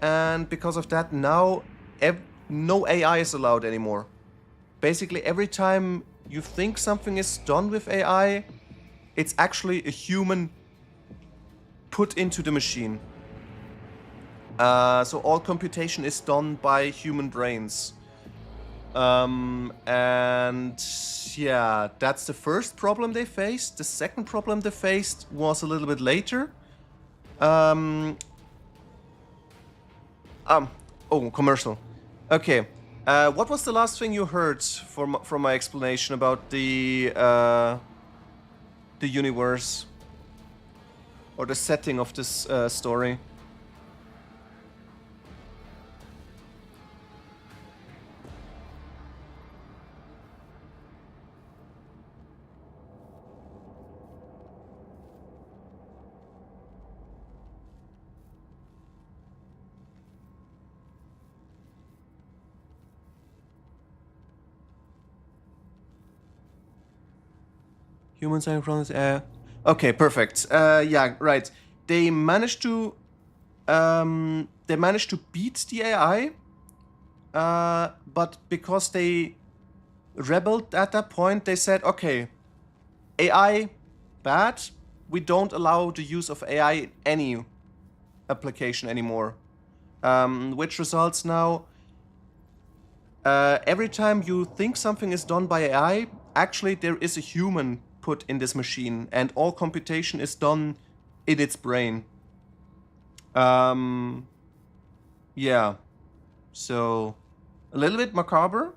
and because of that, now no AI is allowed anymore. Basically, every time you think something is done with AI, it's actually a human put into the machine. So all computation is done by human brains. And yeah, that's the first problem they faced. The second problem they faced was a little bit later. Oh, commercial. Okay. What was the last thing you heard from my explanation about the universe or the setting of this story? Human synchronous. Okay, perfect. Yeah, right. They managed to beat the AI, but because they rebelled at that point, they said, okay, AI bad. We don't allow the use of AI in any application anymore, which results now. Every time you think something is done by AI, actually there is a human put in this machine, and all computation is done in its brain. Yeah. So, a little bit macabre.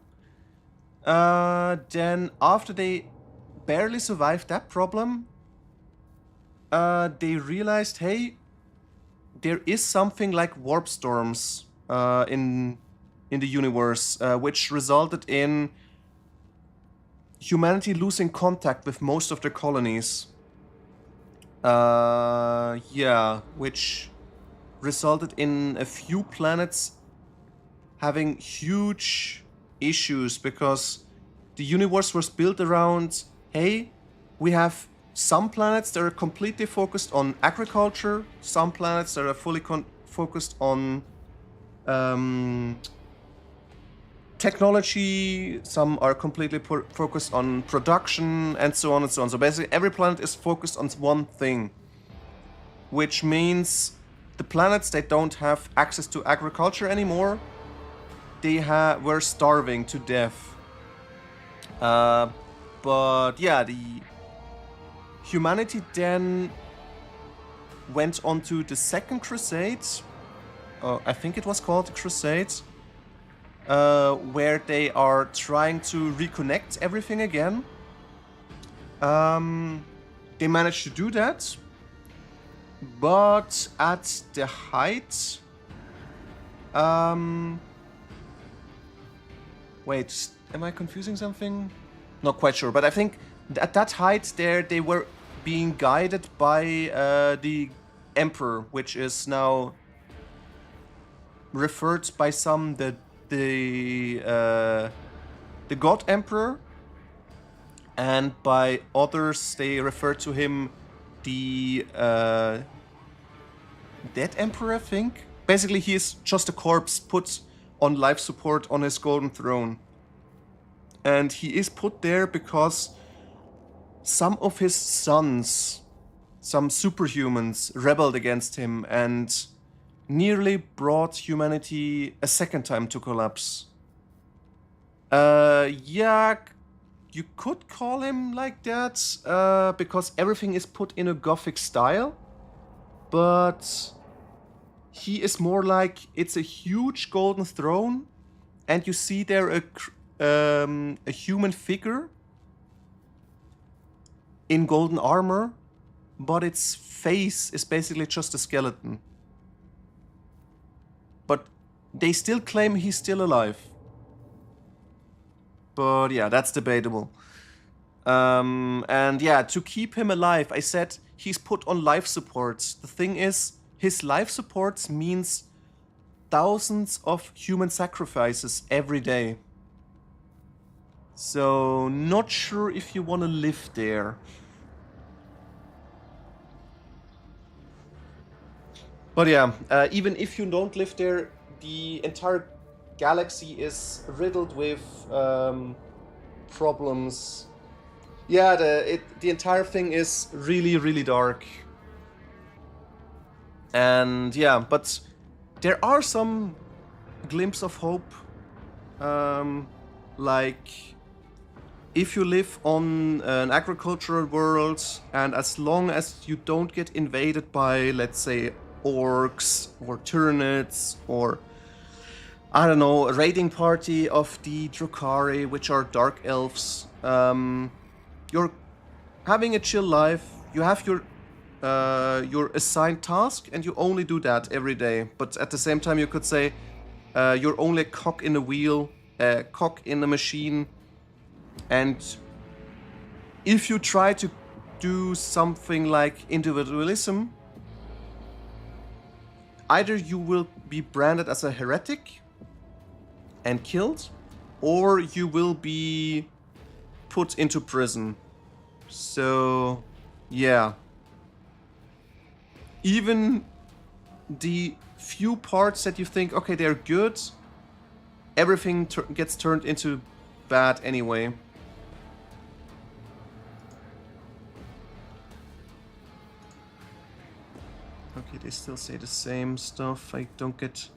Then, after they barely survived that problem, they realized, hey, there is something like warp storms in the universe, which resulted in humanity losing contact with most of their colonies. Yeah, which resulted in a few planets having huge issues because the universe was built around, hey, we have some planets that are completely focused on agriculture, some planets that are fully focused on technology, some are completely focused on production, and so on and so on. So basically every planet is focused on one thing, which means the planets that don't have access to agriculture anymore, they were starving to death. But yeah, humanity then went on to the Second Crusade. I think it was called the Crusade. Where they are trying to reconnect everything again. They managed to do that. But at the height... wait, am I confusing something? Not quite sure, but I think at that height there they were being guided by the Emperor, which is now referred by some the God Emperor, and by others they refer to him the Dead Emperor, I think. Basically, he is just a corpse put on life support on his golden throne. And he is put there because some of his sons, some superhumans, rebelled against him and nearly brought humanity a second time to collapse. Yeah, you could call him like that, because everything is put in a Gothic style. But he is more like, it's a huge golden throne, and you see there a human figure in golden armor, but its face is basically just a skeleton. But they still claim he's still alive. But yeah, that's debatable. And yeah, to keep him alive, I said he's put on life supports. The thing is, his life supports means thousands of human sacrifices every day. So, not sure if you want to live there. But yeah, even if you don't live there, the entire galaxy is riddled with problems. Yeah, the entire thing is really, really dark. And yeah, but there are some glimpses of hope. Like, if you live on an agricultural world, and as long as you don't get invaded by, let's say, orcs or Tyranids or, I don't know, a raiding party of the Drukhari, which are dark elves, you're having a chill life. You have your assigned task, and you only do that every day. But at the same time, you could say you're only a cog in a wheel, a cog in a machine. And if you try to do something like individualism, either you will be branded as a heretic and killed, or you will be put into prison. So, yeah. Even the few parts that you think, okay, they're good, everything gets turned into bad anyway. Okay, they still say the same stuff. I don't get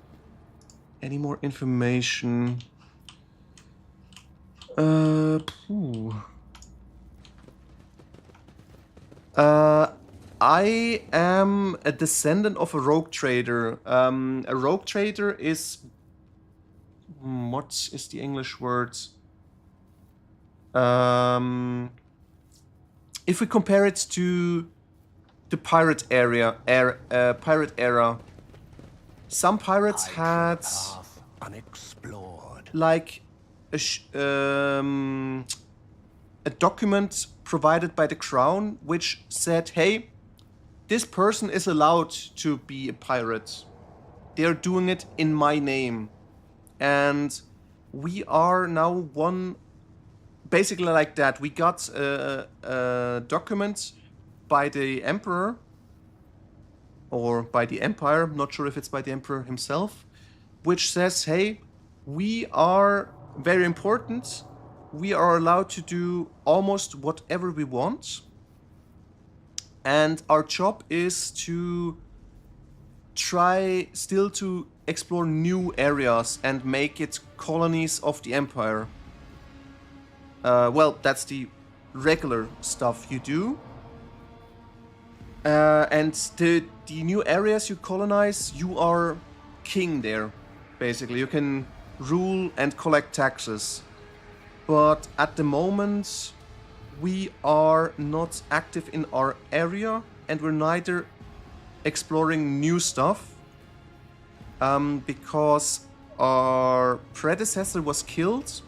any more information. I am a descendant of a rogue trader. A rogue trader is... what is the English word? If we compare it to the pirate pirate era, some pirates had unexplored. Like a document provided by the crown which said, hey, this person is allowed to be a pirate. They're doing it in my name. And we are now one, basically like that. We got a document by the Emperor, or by the Empire, I'm not sure if it's by the Emperor himself, which says, hey, we are very important. We are allowed to do almost whatever we want. And our job is to try still to explore new areas and make it colonies of the Empire. Well, that's the regular stuff you do. And the new areas you colonize, you are king there, basically. You can rule and collect taxes. But at the moment, we are not active in our area, and we're neither exploring new stuff, because our predecessor was killed.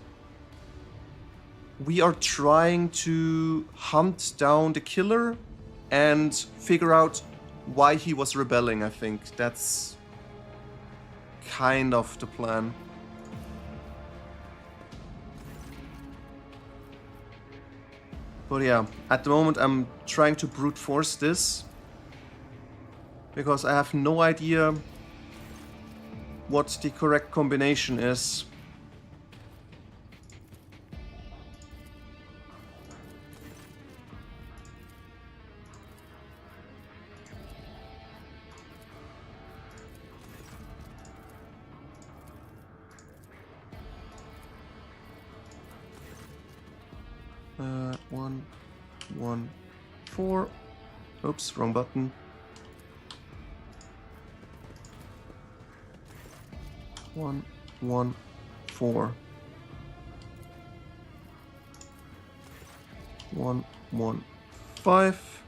We are trying to hunt down the killer and figure out why he was rebelling, I think. That's kind of the plan. But yeah, at the moment I'm trying to brute force this, because I have no idea what the correct combination is. One, 1, 4. Oops, wrong button. 1, 1, 4. 1, 1, 5.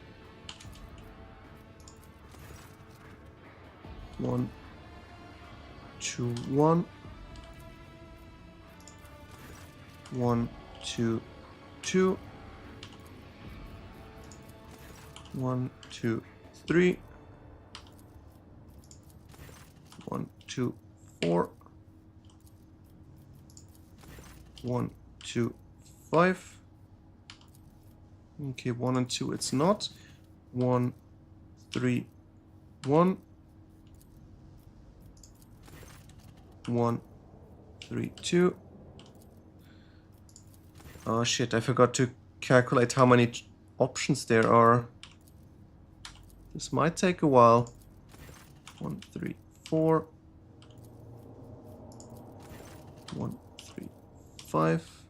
1, 2, 1. 1, 2, 2. 1, 2, 3. 1, 2, 4. 1, 2, 5. Okay, 1 and 2 it's not. 1, 3, 1. 1, 3, 2. Oh shit, I forgot to calculate how many options there are. This might take a while. 1, 3, 4. 1, 3, 5.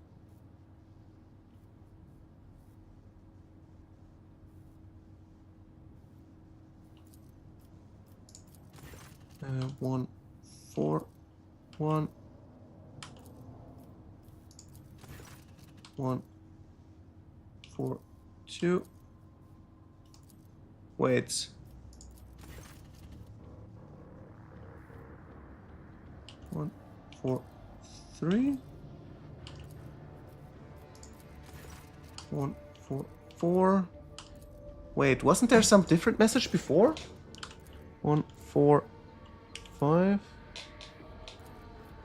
Uh, 1, 4, 1. 1, 4, 2. Wait. 1, 4, 3. 1, 4, 4. Wait, wasn't there some different message before? 1, 4, 5.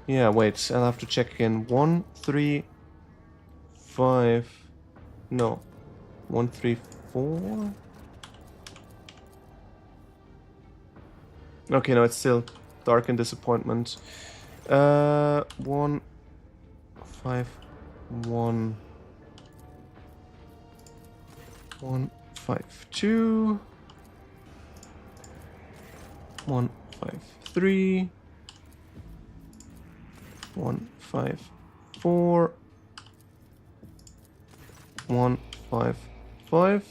Yeah, wait, I'll have to check again. 1, 3, 5. No. 1, 3, 4. Okay, no, it's still dark and disappointment. 1, 5, 1. 1, 5, 2. 1, 5, 3. 1, 5, 4. 1, 5, 5.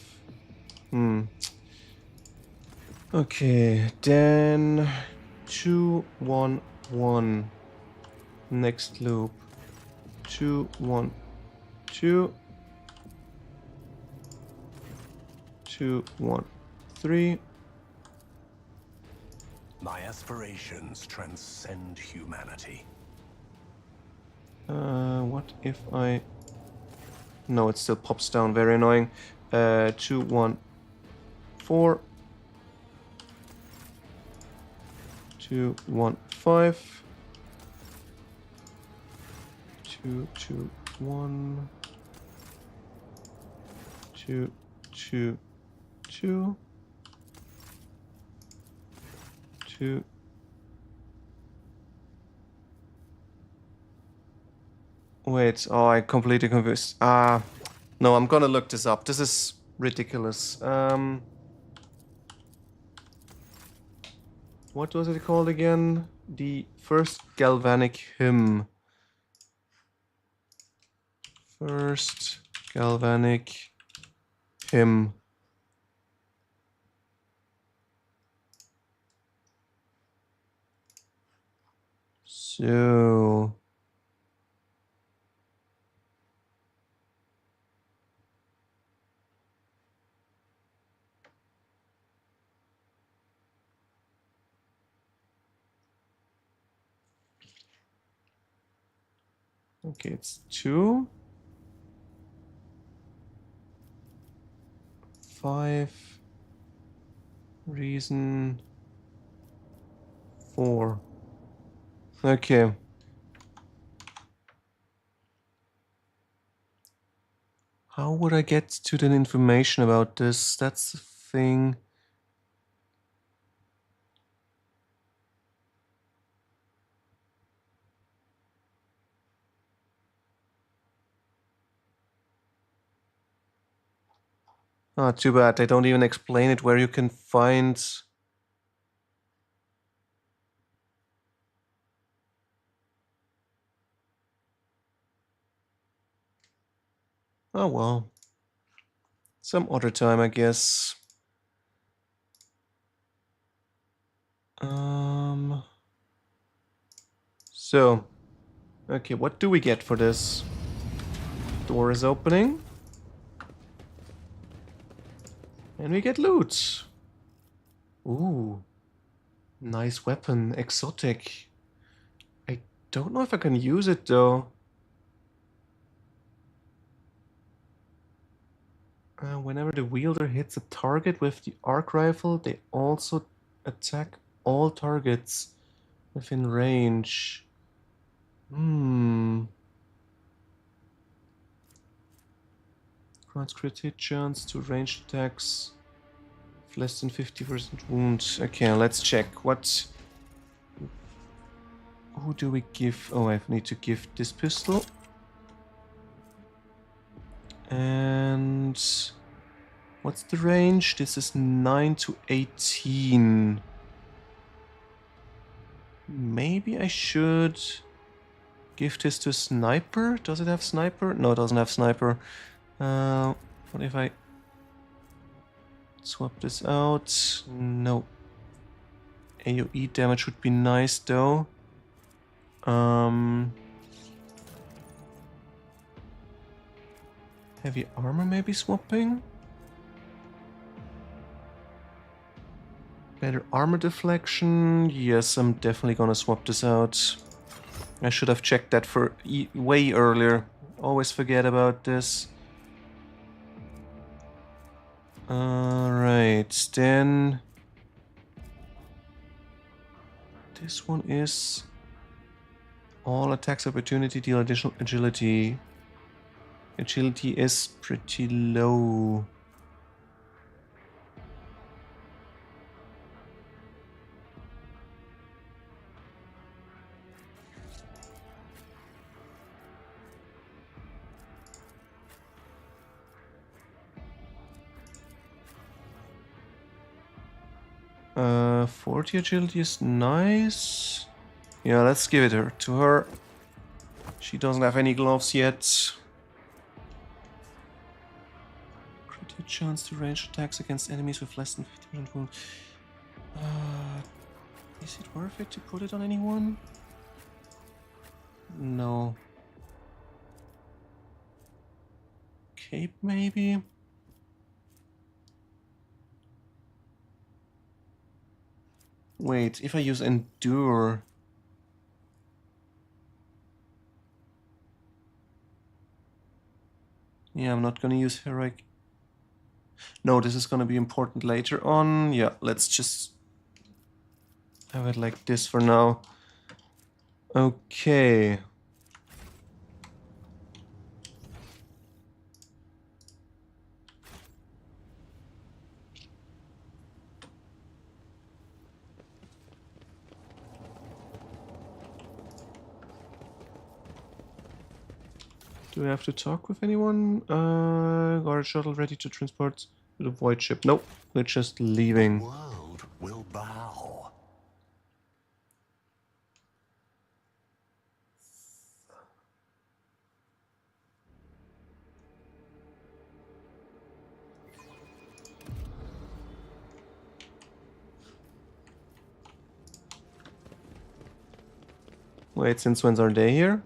Okay, then 2, 1, 1. Next loop. 2, 1, 2. 2, 1, 3. My aspirations transcend humanity. What if I... No, it still pops down. Very annoying. 2, 1, 4. 2, 1, 5. 2, 2, 1. 2, 2, 2. 2. Wait, oh, I completely confused. No, I'm gonna look this up. This is ridiculous. What was it called again? The first galvanic hymn. First galvanic hymn. So... Okay, it's 2. 5. Reason 4. Okay. How would I get to the information about this? That's the thing. Ah, too bad. They don't even explain it where you can find... Oh well. Some other time, I guess. So, okay, what do we get for this? Door is opening. And we get loot. Ooh. Nice weapon. Exotic. I don't know if I can use it though. Whenever the wielder hits a target with the arc rifle, they also attack all targets within range. Grants crit hit chance to ranged attacks with less than 50% wounds. Okay, let's check. What... Who do we give? Oh, I need to give this pistol. And... What's the range? This is 9 to 18. Maybe I should give this to sniper. Does it have sniper? No, it doesn't have sniper. What if I swap this out? No. AoE damage would be nice though. Heavy armor maybe swapping? Better armor deflection. Yes, I'm definitely gonna swap this out. I should have checked that for way earlier. Always forget about this. Alright, then... This one is... All attacks opportunity deal additional agility. Agility is pretty low. Uh, 40 agility is nice. Yeah, let's give it her to her. She doesn't have any gloves yet. Crit chance to range attacks against enemies with less than 50% wound. Is it worth it to put it on anyone? No. Cape maybe? Wait, if I use Endure... Yeah, I'm not gonna use Heroic. No, this is gonna be important later on. Yeah, let's just have it like this for now. Okay. Do we have to talk with anyone? Guard shuttle ready to transport to the void ship. Nope, we're just leaving. The world will bow. Wait, since when are they here?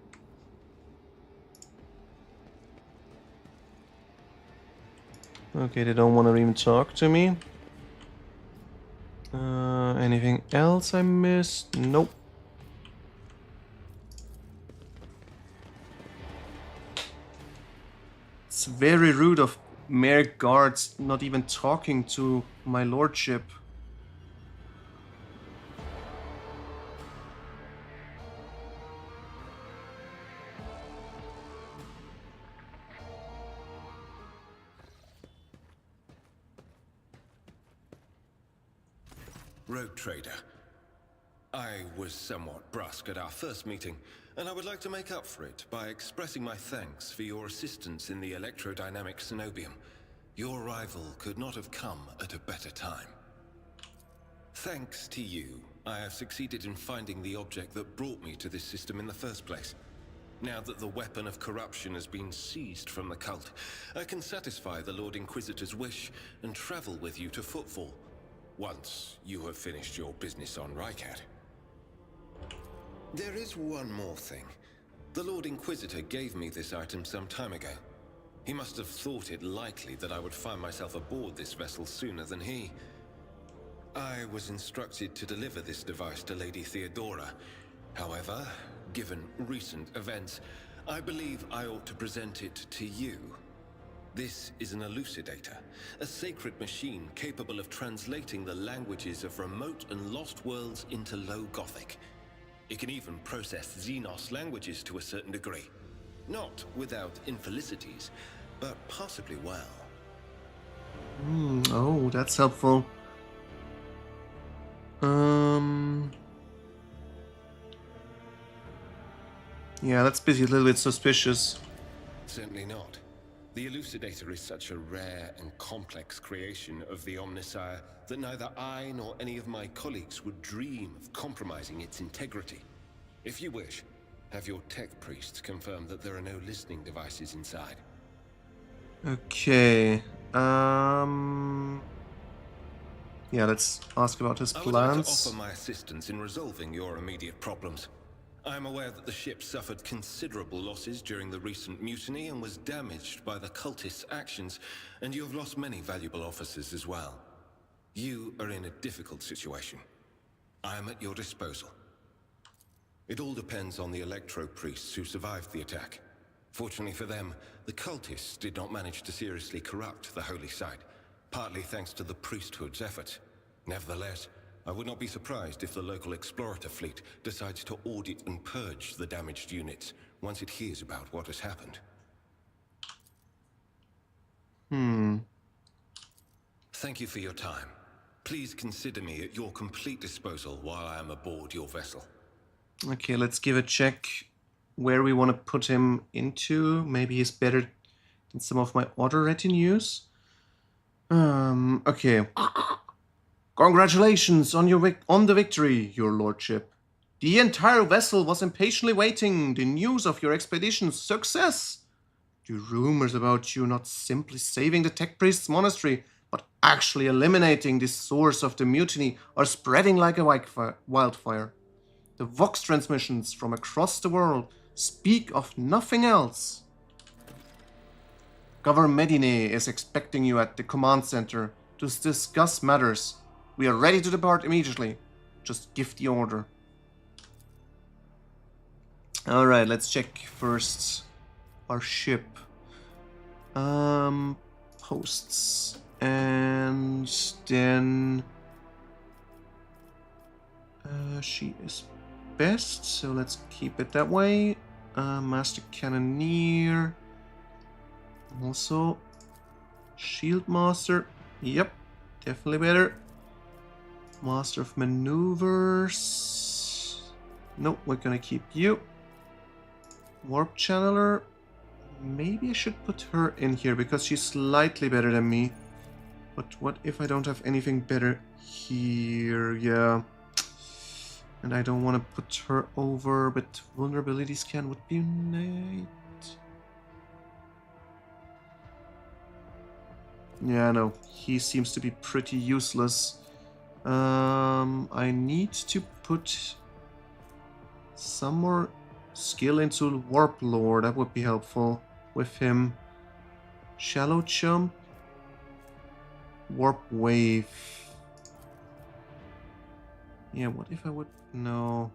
Okay, they don't want to even talk to me. Anything else I missed? Nope. It's very rude of mere guards not even talking to my lordship. Road trader. I was somewhat brusque at our first meeting, and I would like to make up for it by expressing my thanks for your assistance in the electrodynamic Cenobium. Your arrival could not have come at a better time. Thanks to you, I have succeeded in finding the object that brought me to this system in the first place. Now that the weapon of corruption has been seized from the cult, I can satisfy the Lord Inquisitor's wish and travel with you to Footfall, once you have finished your business on Rycat. There is one more thing. The Lord Inquisitor gave me this item some time ago. He must have thought it likely that I would find myself aboard this vessel sooner than he. I was instructed to deliver this device to Lady Theodora. However, given recent events, I believe I ought to present it to you. This is an elucidator, a sacred machine capable of translating the languages of remote and lost worlds into Low Gothic. It can even process Xenos languages to a certain degree. Not without infelicities, but possibly well. Oh, that's helpful. Yeah, that's busy a little bit suspicious. Certainly not. The elucidator is such a rare and complex creation of the Omnissiah that neither I nor any of my colleagues would dream of compromising its integrity. If you wish, have your tech priests confirm that there are no listening devices inside. Okay. Yeah, let's ask about his I would like to plans. offer my assistance in resolving your immediate problems. I am aware that the ship suffered considerable losses during the recent mutiny and was damaged by the cultists' actions, and you have lost many valuable officers as well. You are in a difficult situation. I am at your disposal. It all depends on the electro-priests who survived the attack. Fortunately for them, the cultists did not manage to seriously corrupt the holy site, partly thanks to the priesthood's efforts. Nevertheless, I would not be surprised if the local explorator fleet decides to audit and purge the damaged units once it hears about what has happened. Thank you for your time. Please consider me at your complete disposal while I am aboard your vessel. Okay, let's give a check where we want to put him into. Maybe he's better than some of my other retinues. Okay. Congratulations on the victory, your lordship. The entire vessel was impatiently waiting the news of your expedition's success. The rumors about you not simply saving the Tech Priest's monastery, but actually eliminating the source of the mutiny are spreading like a wildfire. The Vox transmissions from across the world speak of nothing else. Governor Medine is expecting you at the command center to discuss matters. We are ready to depart immediately. Just give the order. Alright, let's check first our ship. Posts. And then she is best, so let's keep it that way. Master Cannoneer. Also, Shield Master. Yep, definitely better. Master of Maneuvers. Nope, we're gonna keep you. Warp Channeler. Maybe I should put her in here because she's slightly better than me. But what if I don't have anything better here? Yeah. And I don't want to put her over, but vulnerability scan would be nice. Yeah, no, he seems to be pretty useless. I need to put Some more skill into Warp Lore, that would be helpful with him. Shallow Jump. Warp Wave. Yeah, what if I would... No.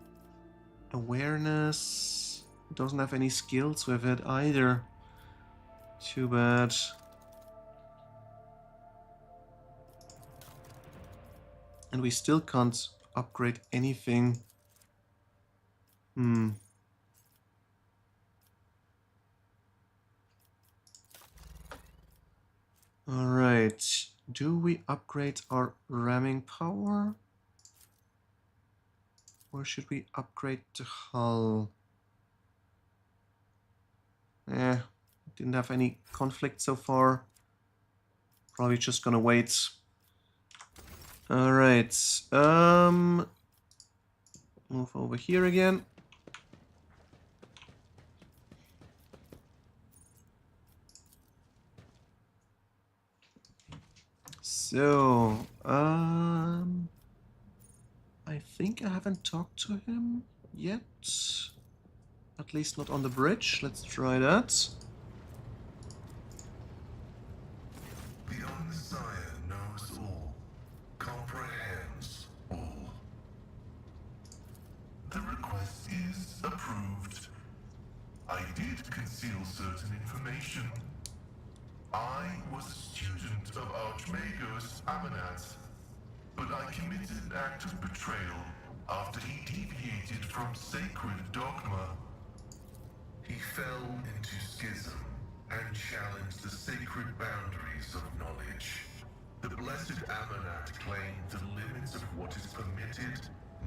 Awareness. Doesn't have any skills with it either. Too bad. And we still can't upgrade anything. Alright. Do we upgrade our ramming power? Or should we upgrade the hull? Didn't have any conflict so far. Probably just gonna wait. Alright. Move over here again. So, I think I haven't talked to him yet. At least not on the bridge. Let's try that. The Omnissiah knows all, comprehends all. The request is approved. I did conceal certain information. I was a student of Archmagos Amanat, but I committed an act of betrayal after he deviated from sacred dogma. He fell into schism and challenged the sacred boundaries of knowledge. The blessed Amanat claimed the limits of what is permitted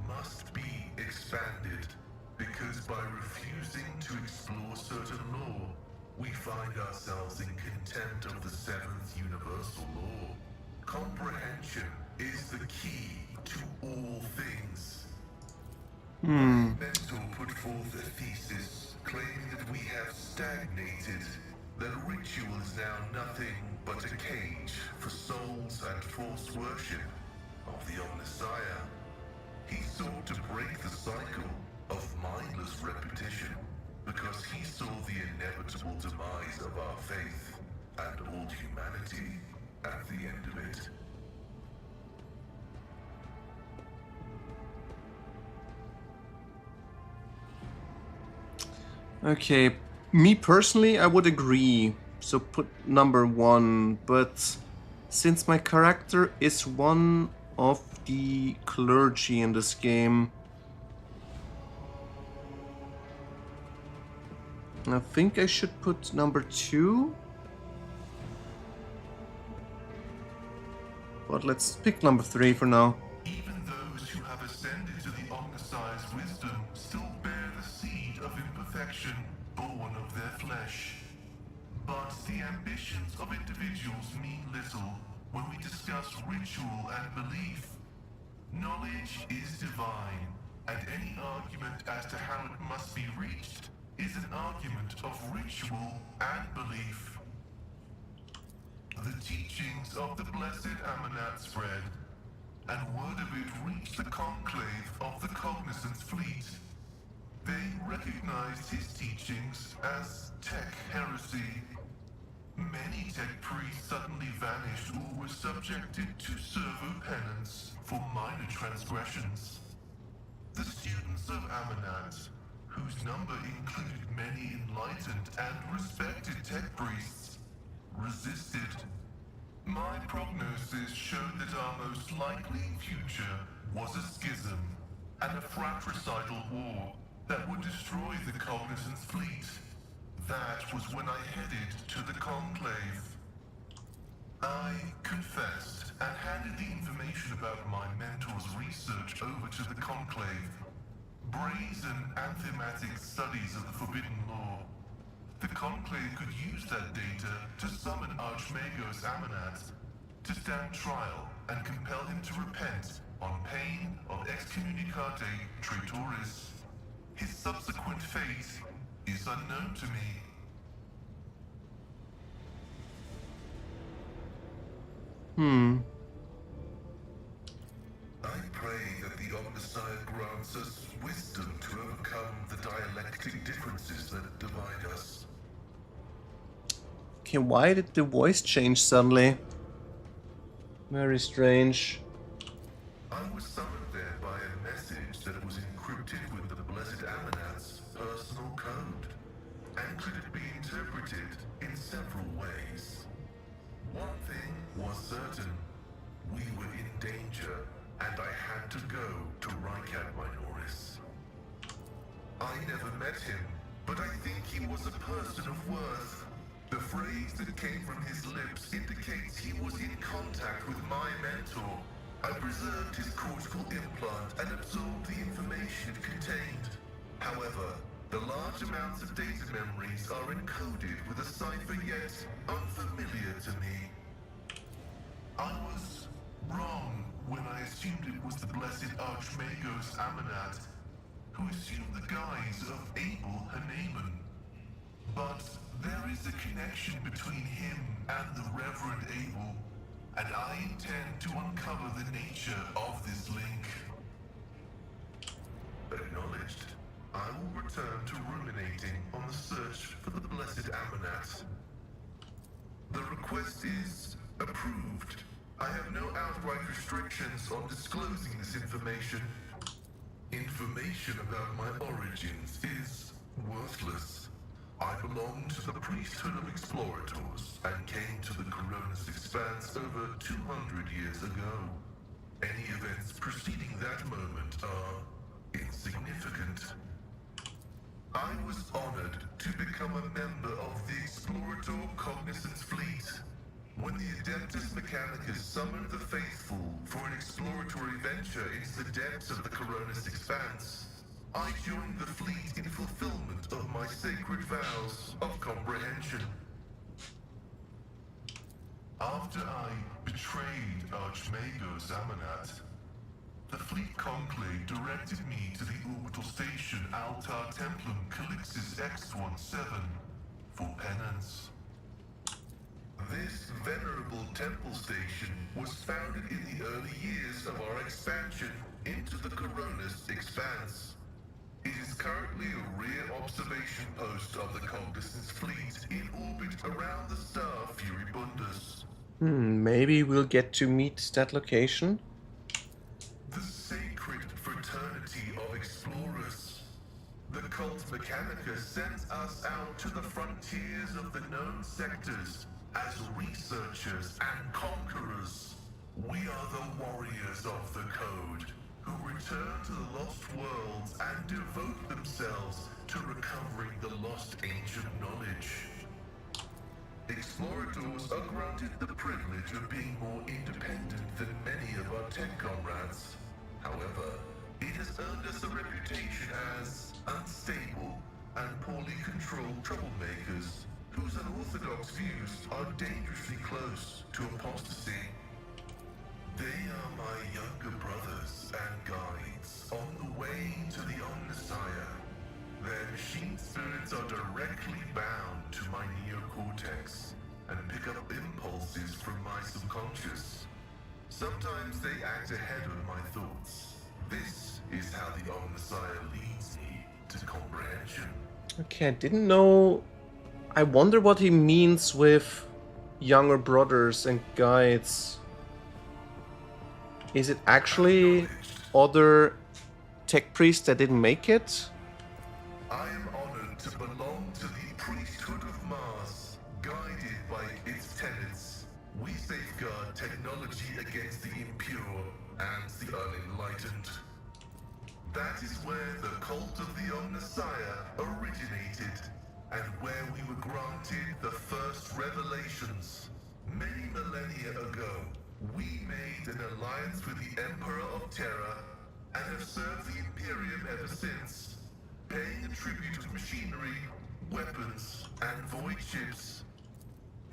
must be expanded, because by refusing to explore certain law, we find ourselves in contempt of the seventh universal law. Comprehension is the key to all things. My mentor put forth a thesis claiming that we have stagnated, that ritual is now nothing but a cage for souls and false worship of the Omnissiah. He sought to break the cycle of mindless repetition because he saw the inevitable demise of our faith and all humanity at the end of it. Okay, me personally, I would agree. So put number 1, but since my character is one of the clergy in this game, I think I should put number 2. But let's pick number 3 for now. Even those who have ascended to the Omnissiah's wisdom still bear the seed of imperfection born of their flesh. But the ambitions of individuals mean little when we discuss ritual and belief. Knowledge is divine, and any argument as to how it must be reached is an argument of ritual and belief. The teachings of the blessed Amanat spread, and word of it reached the conclave of the Cognizance fleet. They recognized his teachings as tech heresy. Many tech priests suddenly vanished or were subjected to servo penance for minor transgressions. The students of Amanat, whose number included many enlightened and respected tech priests, resisted. My prognosis showed that our most likely future was a schism and a fratricidal war that would destroy the Cognizance fleet. That was when I headed to the Conclave. I confessed and handed the information about my mentor's research over to the Conclave. Brazen and thematic studies of the Forbidden Law. The Conclave could use that data to summon Archmagos Amanat, to stand trial and compel him to repent on pain of excommunicate traitoris. His subsequent fate is unknown to me. I pray that the Messiah grants us wisdom to overcome the dialectic differences that divide us. Okay, why did the voice change suddenly? Very strange. I was summoned there by a message that was encrypted with the Blessed Amanat's personal code, and could be interpreted in several ways. One thing was certain. We were in danger, and I had to go to Rykat Minoris. I never met him, but I think he was a person of worth. The phrase that came from his lips indicates he was in contact with my mentor. I preserved his cortical implant and absorbed the information it contained. However, the large amounts of data memories are encoded with a cipher yet unfamiliar to me. I was wrong when I assumed it was the blessed Archmagos Amanat, who assumed the guise of Abel Haneman. But there is a connection between him and the Reverend Abel, and I intend to uncover the nature of this link. Acknowledged. I will return to ruminating on the search for the blessed Amanat. The request is approved. I have no outright restrictions on disclosing this information. Information about my origins is worthless. I belong to the priesthood of explorators and came to the Coronis Expanse over 200 years ago. Any events preceding that moment are insignificant. I was honored to become a member of the Explorator Cognizance Fleet. When the Adeptus Mechanicus summoned the faithful for an exploratory venture into the depths of the Coronis Expanse, I joined the fleet in fulfillment of my sacred vows of comprehension. After I betrayed Archmagos Amanat, the fleet conclave directed me to the orbital station Altar Templum Calixis X-17 for penance. This venerable temple station was founded in the early years of our expansion into the Coronis Expanse. It is currently a rear observation post of the Cognizance Fleet in orbit around the star Furibundus. Maybe we'll get to meet that location. The sacred fraternity of explorers. The cult Mechanica sends us out to the frontiers of the known sectors as researchers and conquerors. We are the warriors of the code, who return to the lost worlds and devote themselves to recovering the lost ancient knowledge. Explorators are granted the privilege of being more independent than many of our tech comrades. However, it has earned us a reputation as unstable and poorly controlled troublemakers whose unorthodox views are dangerously close to apostasy. They are my younger brothers and guides on the way to the Omnissiah. Their machine spirits are directly bound to my neocortex and pick up impulses from my subconscious. Sometimes they act ahead of my thoughts. This is how the Omnissiah leads me to comprehension. Okay, I didn't know. I wonder what he means with younger brothers and guides. Is it actually other tech priests that didn't make it? I am honored to belong to the priesthood of Mars, guided by its tenets. We safeguard technology against the impure and the unenlightened. That is where the cult of the Omnissiah originated, and where we were granted the first revelations. Many millennia ago, we made an alliance with the Emperor of Terra and have served the Imperium ever since, paying a tribute to machinery, weapons, and void ships.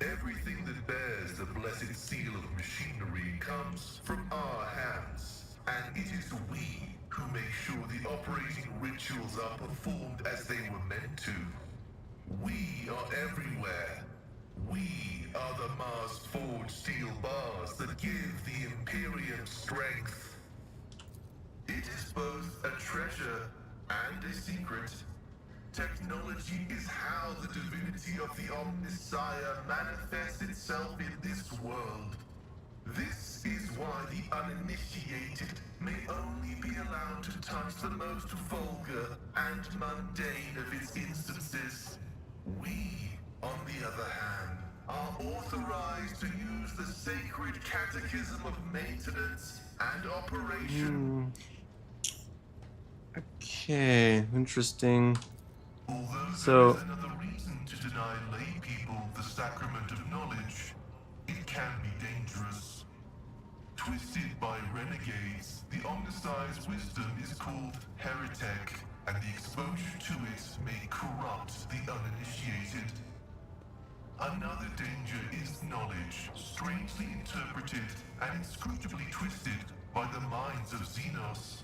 Everything that bears the blessed seal of machinery comes from our hands, and it is we who make sure the operating rituals are performed as they were meant to. We are everywhere. We are the Mars forged steel bars that give the Imperium strength. If It is both a treasure and a secret. Technology is how the divinity of the Omnissiah manifests itself in this world. This is why the uninitiated may only be allowed to touch the most vulgar and mundane of its instances. We, on the other hand, are authorized to use the sacred catechism of maintenance and operation. Okay, interesting. Although So, there is another reason to deny lay people the sacrament of knowledge, it can be dangerous. Twisted by renegades, the Omnissiah's wisdom is called heretic, and the exposure to it may corrupt the uninitiated. Another danger is knowledge, strangely interpreted and inscrutably twisted by the minds of Xenos.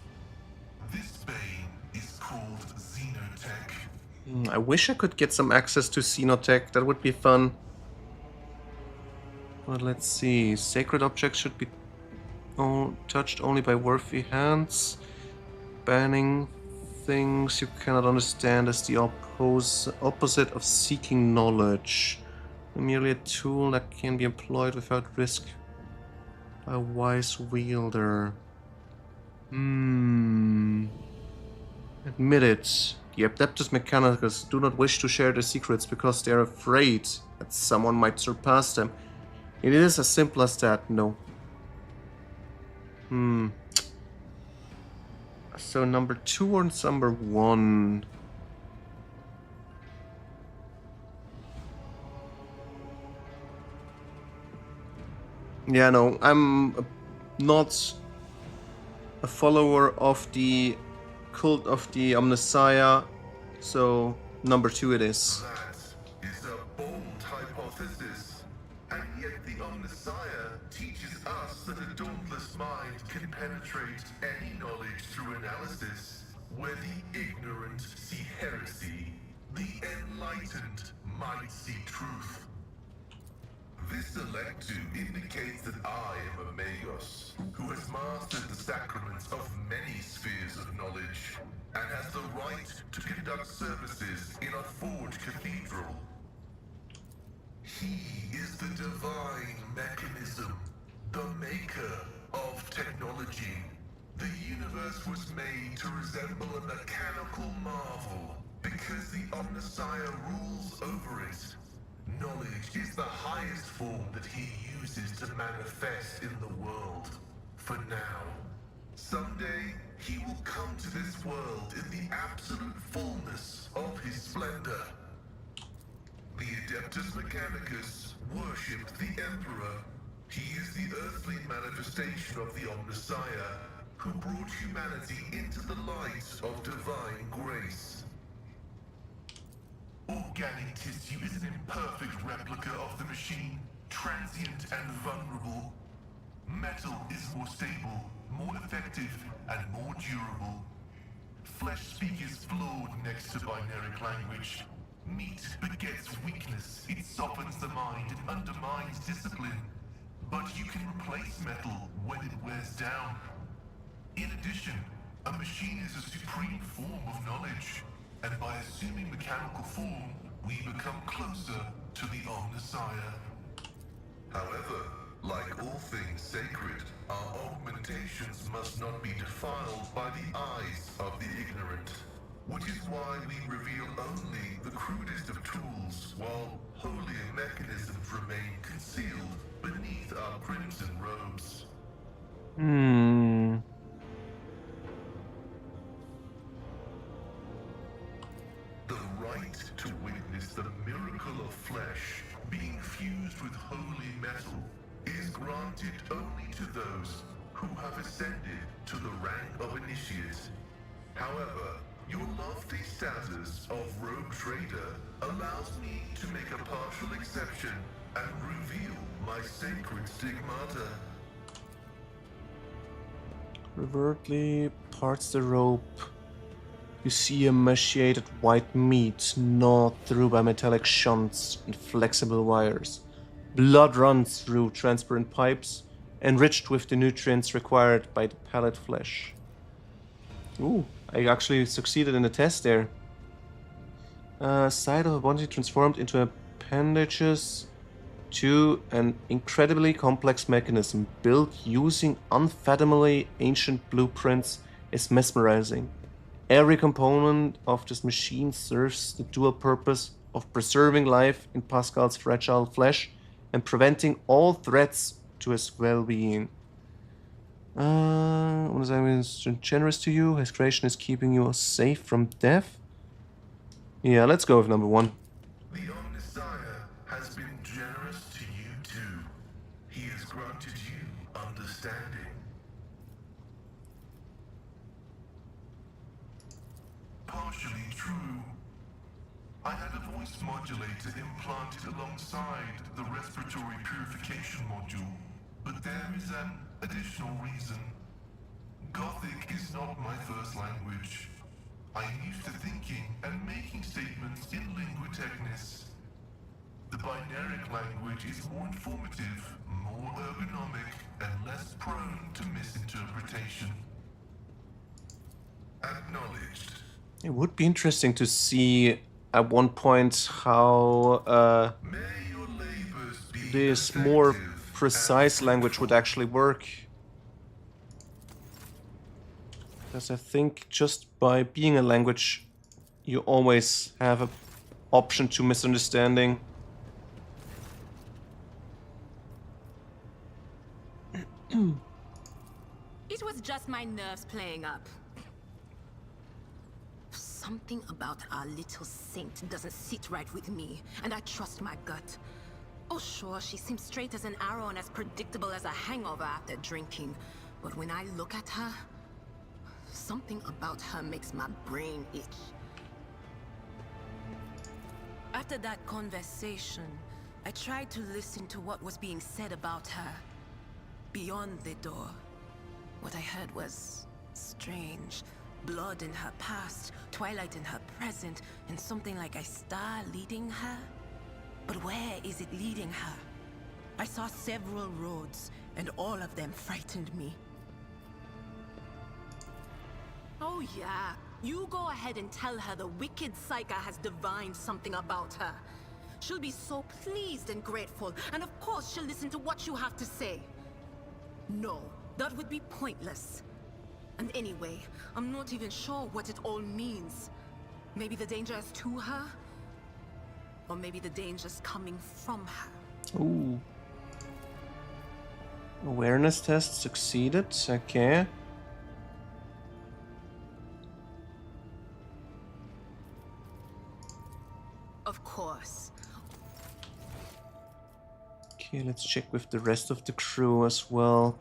This bane is called Xenotech. I wish I could get some access to Xenotech. That would be fun. But let's see. Sacred objects should be touched only by worthy hands. Banning things you cannot understand is the opposite of seeking knowledge. Merely a tool that can be employed without risk by a wise wielder. Admit it. The Adeptus Mechanicus do not wish to share their secrets because they are afraid that someone might surpass them. It is as simple as that, no. So number 2 or number 1? Yeah, no, I'm not a follower of the cult of the Omnissiah, so number 2 it is. That is a bold hypothesis, and yet the Omnissiah teaches us that a dauntless mind can penetrate any knowledge through analysis, where the ignorant see heresy, the enlightened might see truth. This electu indicates that I am a Magos, who has mastered the sacraments of many spheres of knowledge, and has the right to conduct services in a forged cathedral. He is the divine mechanism, the maker of technology. The universe was made to resemble a mechanical marvel, because the Omnissiah rules over it. Knowledge is the highest form that he uses to manifest in the world. For now. Someday, he will come to this world in the absolute fullness of his splendor. The Adeptus Mechanicus worshipped the Emperor. He is the earthly manifestation of the Omnissiah, who brought humanity into the light of divine grace. Organic tissue is an imperfect replica of the machine, transient and vulnerable. Metal is more stable, more effective, and more durable. Flesh speak is flawed next to binaric language. Meat begets weakness, it softens the mind and undermines discipline. But you can replace metal when it wears down. In addition, a machine is a supreme form of knowledge. And by assuming mechanical form, we become closer to the Omnissiah. However, like all things sacred, our augmentations must not be defiled by the eyes of the ignorant. Which is why we reveal only the crudest of tools, while holier mechanisms remain concealed beneath our crimson robes. The right to witness the miracle of flesh being fused with holy metal is granted only to those who have ascended to the rank of initiate. However, your lofty status of rogue trader allows me to make a partial exception and reveal my sacred stigmata. Overtly parts the rope. You see emaciated white meat gnawed through by metallic shunts and flexible wires. Blood runs through transparent pipes, enriched with the nutrients required by the pallid flesh. Ooh, I actually succeeded in the test there. Side of a body transformed into appendages to an incredibly complex mechanism built using unfathomably ancient blueprints is mesmerizing. Every component of this machine serves the dual purpose of preserving life in Pascal's fragile flesh and preventing all threats to his well-being. What is generous to you? His creation is keeping you safe from death? Yeah, let's go with number 1. The Omnissiah has been generous to you too. He has granted you understanding. Partially true. I had a voice modulator implanted alongside the respiratory purification module, but there is an additional reason. Gothic is not my first language. I am used to thinking and making statements in lingua technis. The binaric language is more informative, more ergonomic, and less prone to misinterpretation. Acknowledged. It would be interesting to see at one point how May your labors be this more effective precise and language would fruitful. actually work. Because I think just by being a language, you always have an option to misunderstanding. It was just my nerves playing up. Something about our little saint doesn't sit right with me, and I trust my gut. Oh sure, she seems straight as an arrow and as predictable as a hangover after drinking. But when I look at her, something about her makes my brain itch. After that conversation, I tried to listen to what was being said about her. Beyond the door, what I heard was strange. Blood in her past, twilight in her present, and something like a star leading her. But where is it leading her? I saw several roads, and all of them frightened me. Oh yeah, you go ahead and tell her the wicked Psyker has divined something about her. She'll be so pleased and grateful, and of course she'll listen to what you have to say. No, that would be pointless. And anyway, I'm not even sure what it all means. Maybe the danger is to her? Or maybe the danger's coming from her. Ooh. Awareness test succeeded, okay. Of course. Okay, let's check with the rest of the crew as well.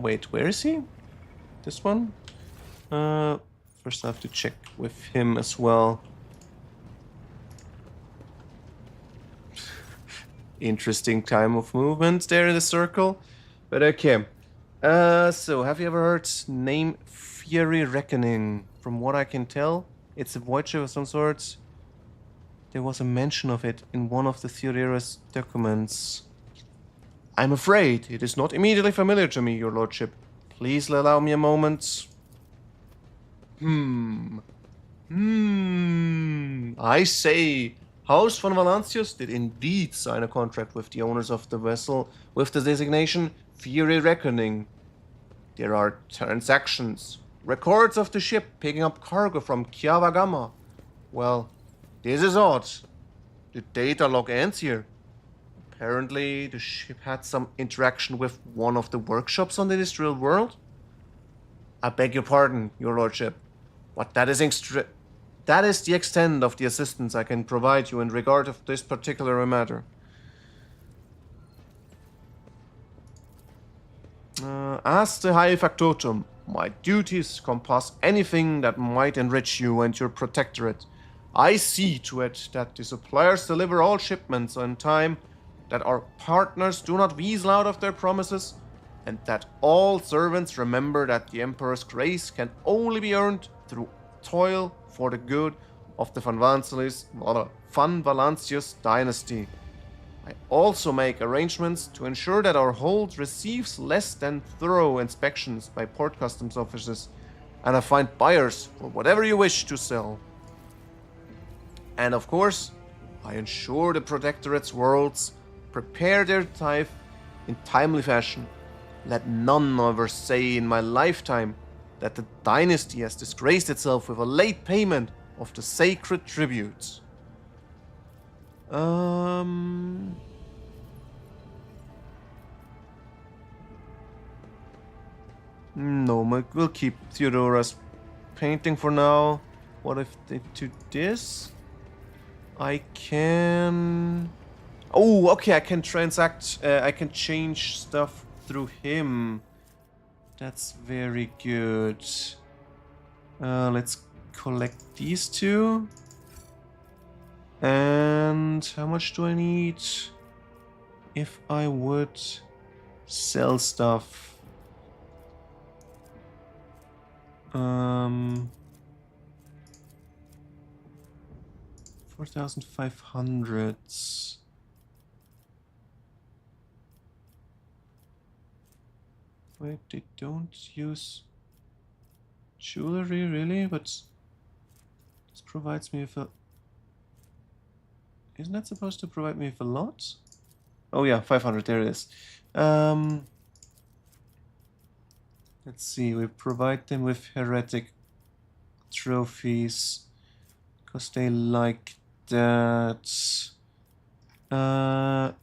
Wait, where is he? This one? First I have to check with him as well. Interesting time of movement there in the circle. But okay. So have you ever heard name Fury Reckoning? From what I can tell, it's a void ship of some sort. There was a mention of it in one of the Theodorus documents. I'm afraid it is not immediately familiar to me, your lordship. Please allow me a moment. I say, House von Valancius did indeed sign a contract with the owners of the vessel with the designation Fury Reckoning. There are transactions, records of the ship picking up cargo from Kiava Gamma. Well, this is odd. The data log ends here. Apparently, the ship had some interaction with one of the workshops on the industrial world. I beg your pardon, your lordship, but that is the extent of the assistance I can provide you in regard of this particular matter. As the High Factotum, my duties compass anything that might enrich you and your protectorate. I see to it that the suppliers deliver all shipments on time, that our partners do not weasel out of their promises, and that all servants remember that the Emperor's grace can only be earned through toil for the good of the Van Valancius dynasty. I also make arrangements to ensure that our hold receives less than thorough inspections by port customs officers, and I find buyers for whatever you wish to sell. And of course, I ensure the Protectorate's worlds prepare their tithe in timely fashion. Let none ever say in my lifetime that the dynasty has disgraced itself with a late payment of the sacred tributes. No, we'll keep Theodora's painting for now. What if they do this? I can... Oh, okay, I can transact, I can change stuff through him. That's very good. Let's collect these two. And how much do I need if I would sell stuff? 4,500. Wait, they don't use jewelry, really? But this provides me with a... Isn't that supposed to provide me with a lot? Oh yeah, 500, there it is. Let's see, we provide them with heretic trophies because they like that.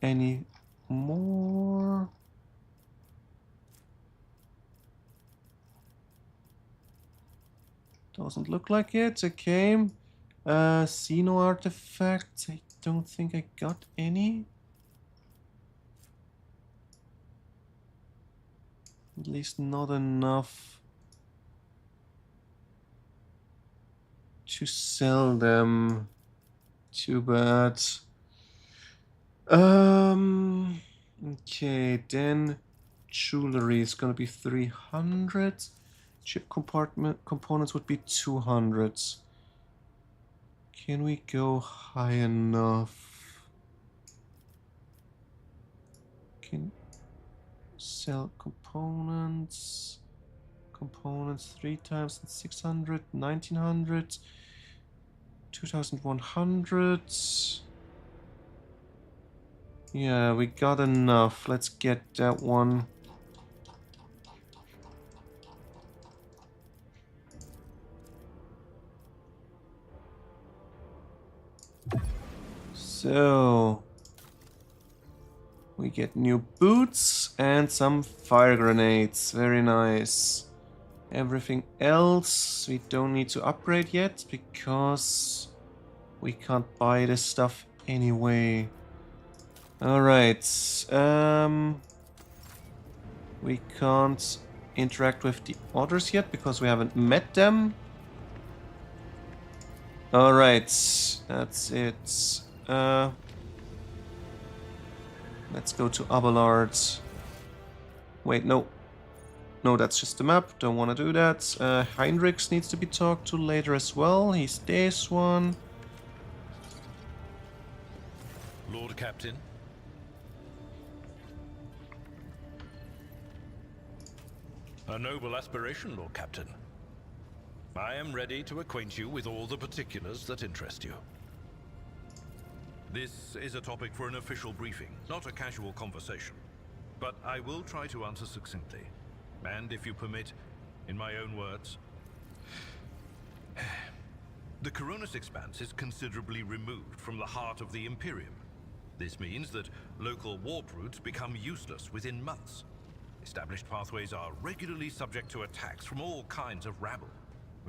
Any more? Doesn't look like it. Okay. Xeno artifacts. I don't think I got any. At least not enough to sell them. Too bad. Okay, then jewelry is gonna be 300. Chip components would be 200. Can we go high enough? Can sell components. Components 3 times 600, 1900, 2100. Yeah, we got enough. Let's get that one. So we get new boots and some fire grenades. Very nice. Everything else we don't need to upgrade yet because we can't buy this stuff anyway. Alright. We can't interact with the others yet because we haven't met them. Alright, that's it. Let's go to Abelard. Wait, no. No, that's just the map. Don't want to do that. Heinrichs needs to be talked to later as well. He's this one. Lord Captain. A noble aspiration, Lord Captain. I am ready to acquaint you with all the particulars that interest you. This is a topic for an official briefing, not a casual conversation. But I will try to answer succinctly. And if you permit, in my own words. The Coronis Expanse is considerably removed from the heart of the Imperium. This means that local warp routes become useless within months. Established pathways are regularly subject to attacks from all kinds of rabble.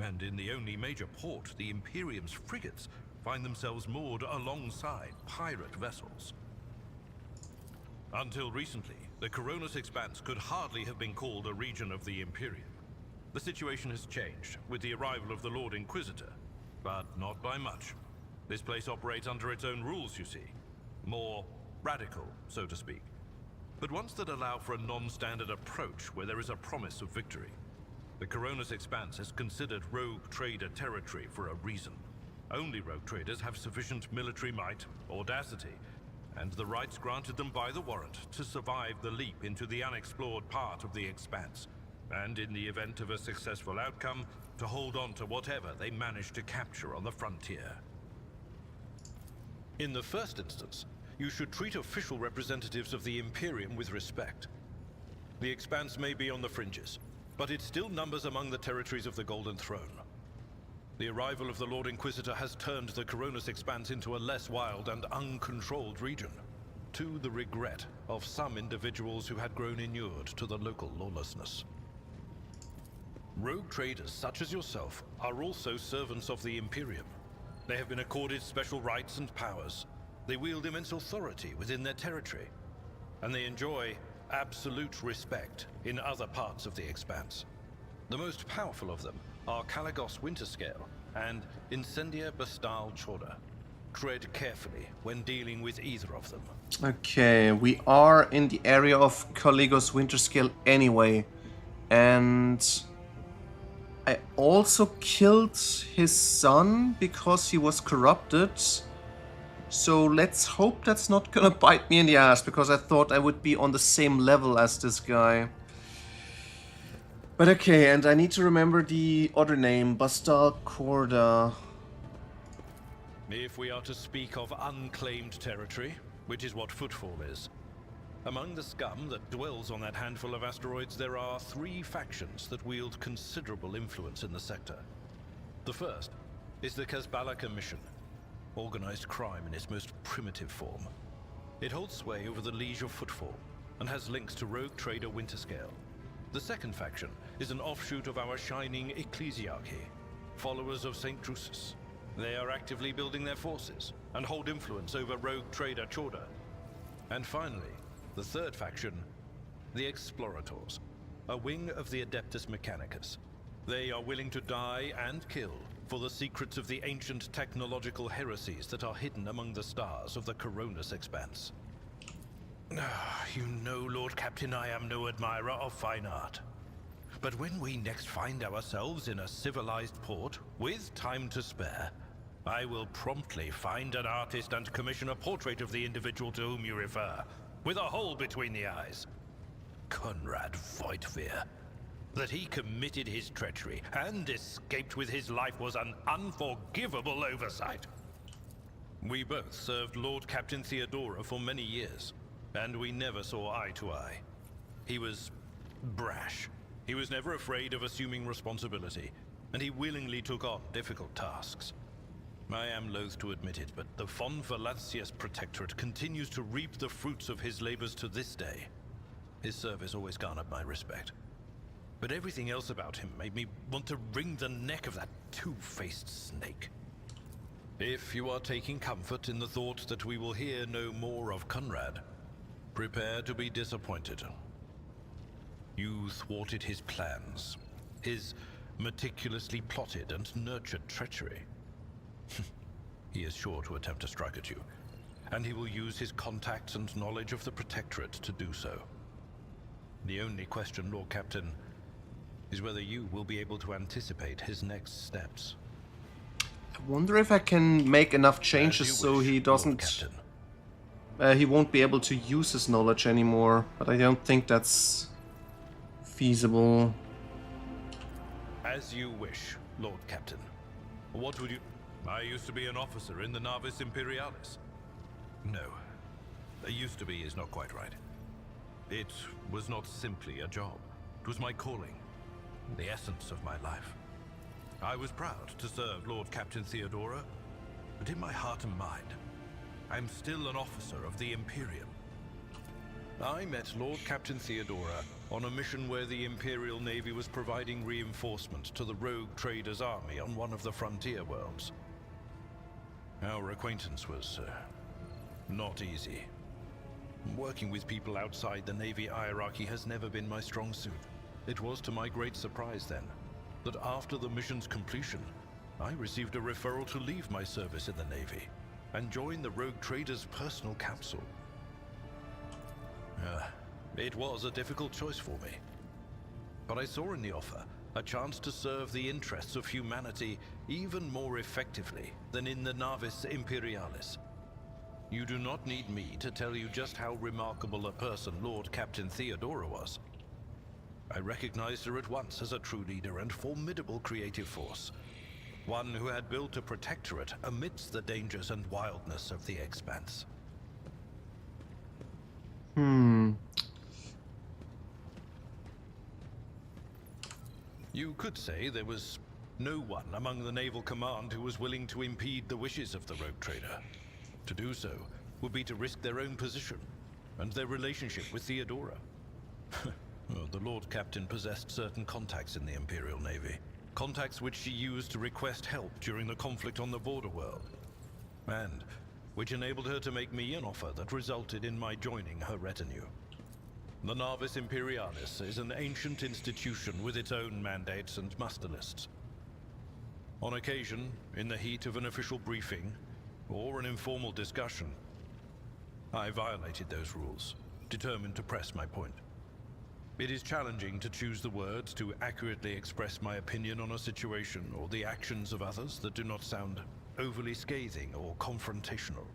And in the only major port, the Imperium's frigates find themselves moored alongside pirate vessels. Until recently, the Coronis Expanse could hardly have been called a region of the Imperium. The situation has changed with the arrival of the Lord Inquisitor, but not by much. This place operates under its own rules, you see. More radical, so to speak. But ones that allow for a non-standard approach where there is a promise of victory. The Coronis Expanse is considered rogue trader territory for a reason. Only rogue traders have sufficient military might, audacity, and the rights granted them by the warrant to survive the leap into the unexplored part of the Expanse, and in the event of a successful outcome, to hold on to whatever they managed to capture on the frontier. In the first instance, you should treat official representatives of the Imperium with respect. The Expanse may be on the fringes, but it still numbers among the territories of the Golden Throne. The arrival of the Lord Inquisitor has turned the Coronis Expanse into a less wild and uncontrolled region, to the regret of some individuals who had grown inured to the local lawlessness. Rogue traders such as yourself are also servants of the Imperium. They have been accorded special rights and powers. They wield immense authority within their territory, and they enjoy absolute respect in other parts of the Expanse. The most powerful of them are Caligos Winterscale and Incendia Bastal Chorda. Tread carefully when dealing with either of them. Okay, we are in the area of Caligos Winterscale anyway, and I also killed his son because he was corrupted. So let's hope that's not gonna bite me in the ass, because I thought I would be on the same level as this guy. But okay, and I need to remember the other name, Bastal Chorda. If we are to speak of unclaimed territory, which is what Footfall is, among the scum that dwells on that handful of asteroids, there are 3 factions that wield considerable influence in the sector. The first is the Kazbala Commission, organized crime in its most primitive form. It holds sway over the Liege of Footfall and has links to rogue trader Winterscale. The second faction is an offshoot of our shining ecclesiarchy, followers of St. Drusus. They are actively building their forces and hold influence over rogue trader Chorda. And finally, the third faction, the Explorators, a wing of the Adeptus Mechanicus. They are willing to die and kill for the secrets of the ancient technological heresies that are hidden among the stars of the Coronis Expanse. You know, Lord Captain, I am no admirer of fine art. But when we next find ourselves in a civilized port, with time to spare, I will promptly find an artist and commission a portrait of the individual to whom you refer, with a hole between the eyes. Conrad Voigtveer. That he committed his treachery and escaped with his life was an unforgivable oversight. We both served Lord Captain Theodora for many years, and we never saw eye to eye. He was brash. He was never afraid of assuming responsibility, and he willingly took on difficult tasks. I am loath to admit it, but the Von Valancius Protectorate continues to reap the fruits of his labors to this day. His service always garnered my respect. But everything else about him made me want to wring the neck of that two-faced snake. If you are taking comfort in the thought that we will hear no more of Conrad, prepare to be disappointed. You thwarted his plans, his meticulously plotted and nurtured treachery. He is sure to attempt to strike at you, and he will use his contacts and knowledge of the Protectorate to do so. The only question, Lord Captain, is whether you will be able to anticipate his next steps. I wonder if I can make enough changes so he doesn't... he won't be able to use his knowledge anymore, but I don't think that's feasible. As you wish, Lord Captain. What would you... I used to be an officer in the Navis Imperialis. No. Used to be is not quite right. It was not simply a job. It was my calling. The essence of my life. I was proud to serve Lord Captain Theodora, but in my heart and mind, I'm still an officer of the Imperium. I met Lord Captain Theodora on a mission where the Imperial Navy was providing reinforcement to the rogue traders' army on one of the frontier worlds. Our acquaintance was not easy. Working with people outside the Navy hierarchy has never been my strong suit. It was to my great surprise then, that after the mission's completion, I received a referral to leave my service in the Navy and join the rogue trader's personal council. It was a difficult choice for me, but I saw in the offer a chance to serve the interests of humanity even more effectively than in the Navis Imperialis. You do not need me to tell you just how remarkable a person Lord Captain Theodora was. I recognized her at once as a true leader and formidable creative force. One who had built a protectorate amidst the dangers and wildness of the Expanse. You could say there was no one among the naval command who was willing to impede the wishes of the rogue trader. To do so would be to risk their own position and their relationship with Theodora. Well, the Lord Captain possessed certain contacts in the Imperial Navy. Contacts which she used to request help during the conflict on the border world. And which enabled her to make me an offer that resulted in my joining her retinue. The Navis Imperialis is an ancient institution with its own mandates and muster lists. On occasion, in the heat of an official briefing, or an informal discussion, I violated those rules, determined to press my point. It is challenging to choose the words to accurately express my opinion on a situation or the actions of others that do not sound overly scathing or confrontational.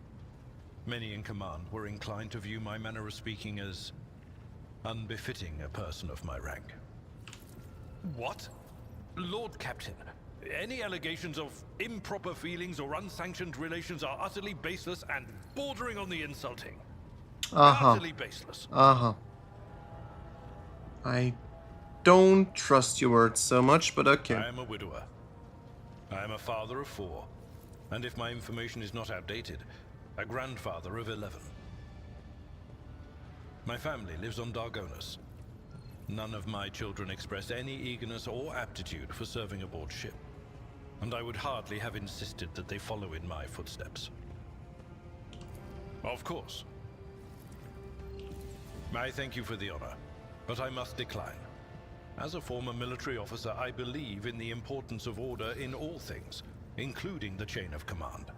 Many in command were inclined to view my manner of speaking as unbefitting a person of my rank. What? Lord Captain, any allegations of improper feelings or unsanctioned relations are utterly baseless and bordering on the insulting. Utterly baseless. I don't trust your words so much, but okay. I am a widower. I am a father of 4, and if my information is not outdated, a grandfather of 11. My family lives on Dargonus. None of my children express any eagerness or aptitude for serving aboard ship, and I would hardly have insisted that they follow in my footsteps. Of course. I thank you for the honor, but I must decline. As a former military officer, I believe in the importance of order in all things, including the chain of command.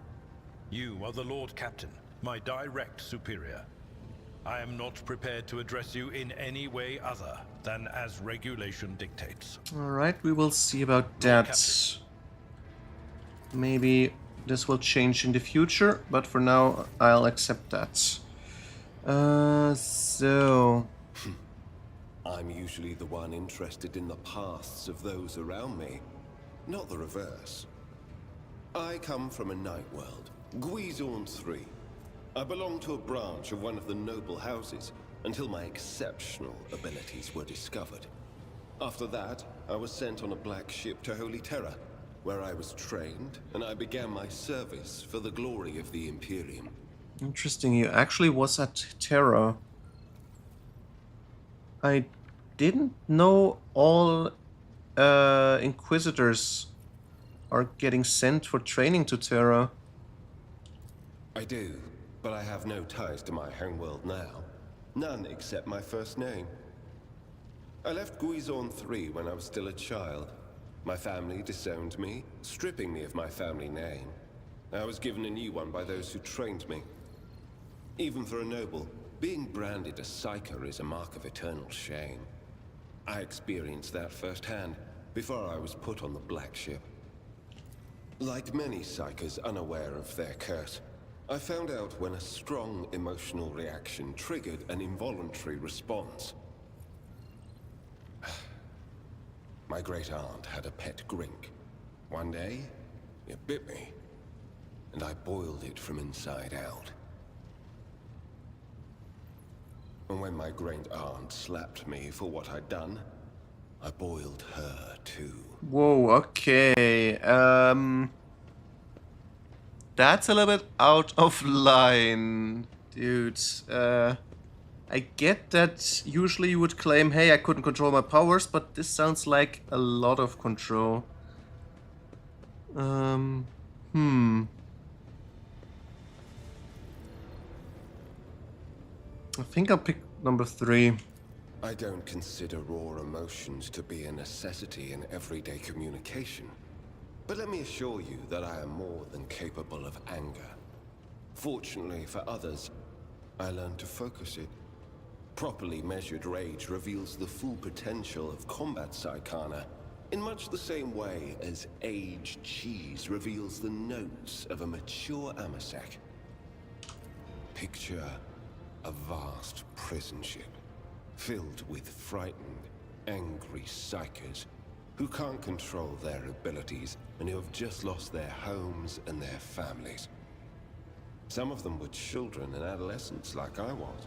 You are the Lord Captain, my direct superior. I am not prepared to address you in any way other than as regulation dictates. Alright, we will see about that. Maybe this will change in the future, but for now I'll accept that. So... I'm usually the one interested in the pasts of those around me, not the reverse. I come from a night world, Guizorn 3. I belong to a branch of one of the noble houses until my exceptional abilities were discovered. After that, I was sent on a black ship to Holy Terra, where I was trained and I began my service for the glory of the Imperium. Interesting, you actually was at Terra. I didn't know all Inquisitors are getting sent for training to Terra. I do, but I have no ties to my homeworld now. None except my first name. I left Guizorn 3 when I was still a child. My family disowned me, stripping me of my family name. I was given a new one by those who trained me. Even for a noble, being branded a psyker is a mark of eternal shame. I experienced that firsthand before I was put on the black ship. Like many psykers unaware of their curse, I found out when a strong emotional reaction triggered an involuntary response. My great-aunt had a pet grink. One day, it bit me, and I boiled it from inside out. And when my great-aunt slapped me for what I'd done, I boiled her too. Whoa, okay. That's a little bit out of line, dude. I get that usually you would claim, hey, I couldn't control my powers, but this sounds like a lot of control. I think I'll pick number 3. I don't consider raw emotions to be a necessity in everyday communication. But let me assure you that I am more than capable of anger. Fortunately for others, I learned to focus it. Properly measured rage reveals the full potential of combat psychana, in much the same way as aged cheese reveals the notes of a mature amasec. Picture a vast prison ship filled with frightened, angry psychers who can't control their abilities and who have just lost their homes and their families. Some of them were children and adolescents like I was.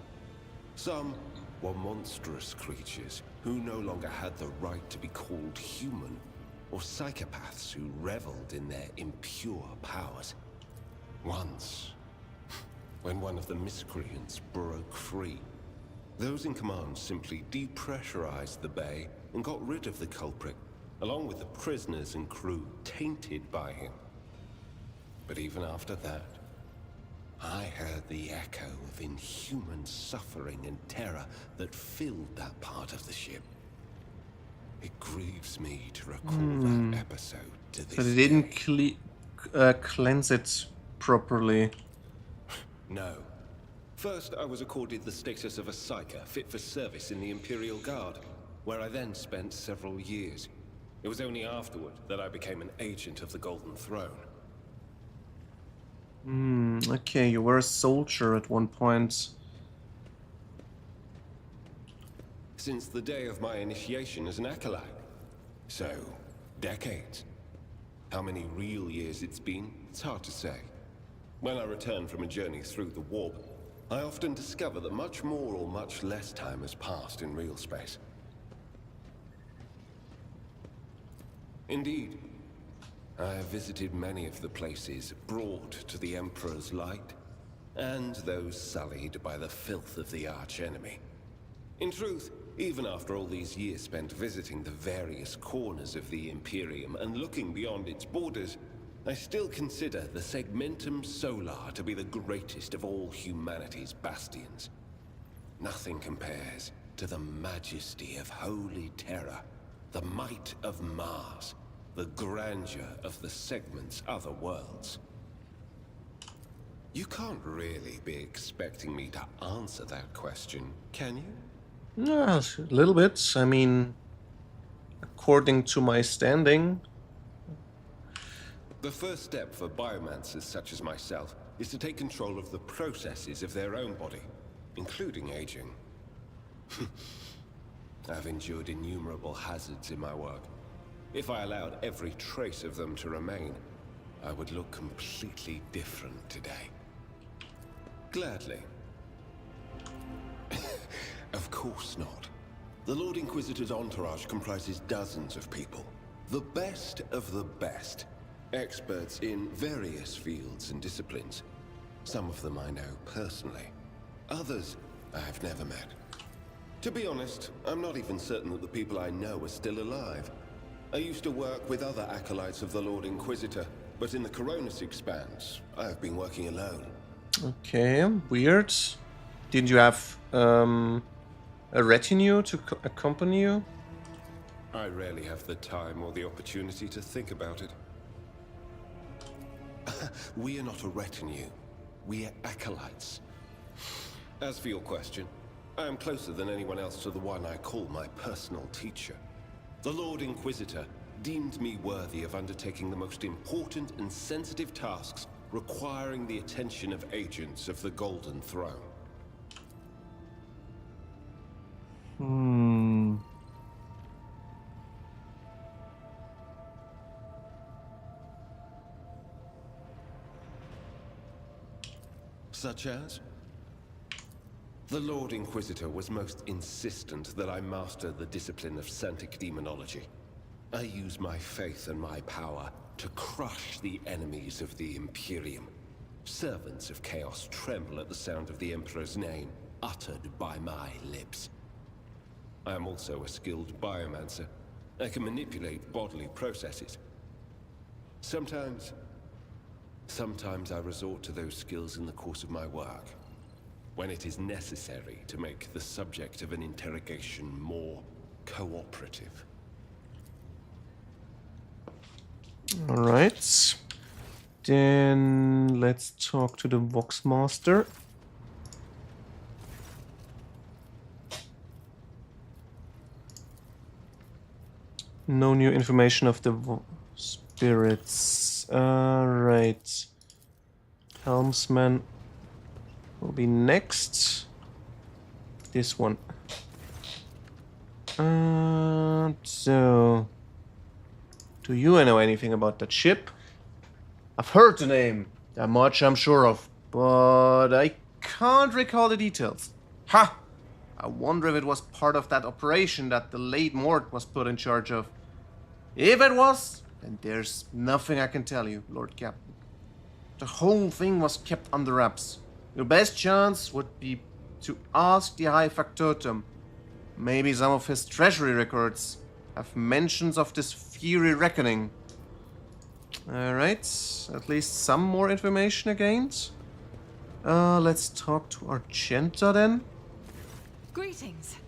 Some were monstrous creatures who no longer had the right to be called human, or psychopaths who reveled in their impure powers. Once, when one of the miscreants broke free, those in command simply depressurized the bay and got rid of the culprit, along with the prisoners and crew tainted by him. But even after that, I heard the echo of inhuman suffering and terror that filled that part of the ship. It grieves me to recall that episode to this But it didn't day. cleanse it properly. No. First, I was accorded the status of a psyker fit for service in the Imperial Guard, where I then spent several years. It was only afterward that I became an agent of the Golden Throne. Okay, you were a soldier at one point. Since the day of my initiation as an acolyte. So, decades. How many real years it's been, it's hard to say. When I return from a journey through the warp, I often discover that much more or much less time has passed in real space. Indeed, I have visited many of the places brought to the Emperor's light, and those sullied by the filth of the archenemy. In truth, even after all these years spent visiting the various corners of the Imperium and looking beyond its borders, I still consider the Segmentum Solar to be the greatest of all humanity's bastions. Nothing compares to the majesty of Holy Terror, the might of Mars, the grandeur of the Segment's other worlds. You can't really be expecting me to answer that question, can you? Yeah, a little bit. I mean, according to my standing. The first step for biomancers such as myself is to take control of the processes of their own body, including aging. I've endured innumerable hazards in my work. If I allowed every trace of them to remain, I would look completely different today. Gladly. Of course not. The Lord Inquisitor's entourage comprises dozens of people. The best of the best. Experts in various fields and disciplines. Some of them I know personally. Others I have never met. To be honest, I'm not even certain that the people I know are still alive. I used to work with other acolytes of the Lord Inquisitor, but in the Coronis Expanse, I have been working alone. Okay, weird. Did you have a retinue to accompany you? I rarely have the time or the opportunity to think about it. We are not a retinue. We are acolytes. As for your question, I am closer than anyone else to the one I call my personal teacher. The Lord Inquisitor deemed me worthy of undertaking the most important and sensitive tasks requiring the attention of agents of the Golden Throne. Such as? The Lord Inquisitor was most insistent that I master the discipline of Santic Demonology. I use my faith and my power to crush the enemies of the Imperium. Servants of Chaos tremble at the sound of the Emperor's name, uttered by my lips. I am also a skilled biomancer. I can manipulate bodily processes. Sometimes I resort to those skills in the course of my work, when it is necessary to make the subject of an interrogation more cooperative. Alright. Then let's talk to the Voxmaster. No new information of the spirits. Alright. Helmsman. will be next. This one. So... Do you know anything about that ship? I've heard the name. That much I'm sure of. But I can't recall the details. Ha! I wonder if it was part of that operation that the late Mort was put in charge of. If it was, then there's nothing I can tell you, Lord Captain. The whole thing was kept under wraps. Your best chance would be to ask the High Factotum. Maybe some of his treasury records have mentions of this Fury Reckoning. Alright, at least some more information again. Let's talk to Argenta then. Greetings.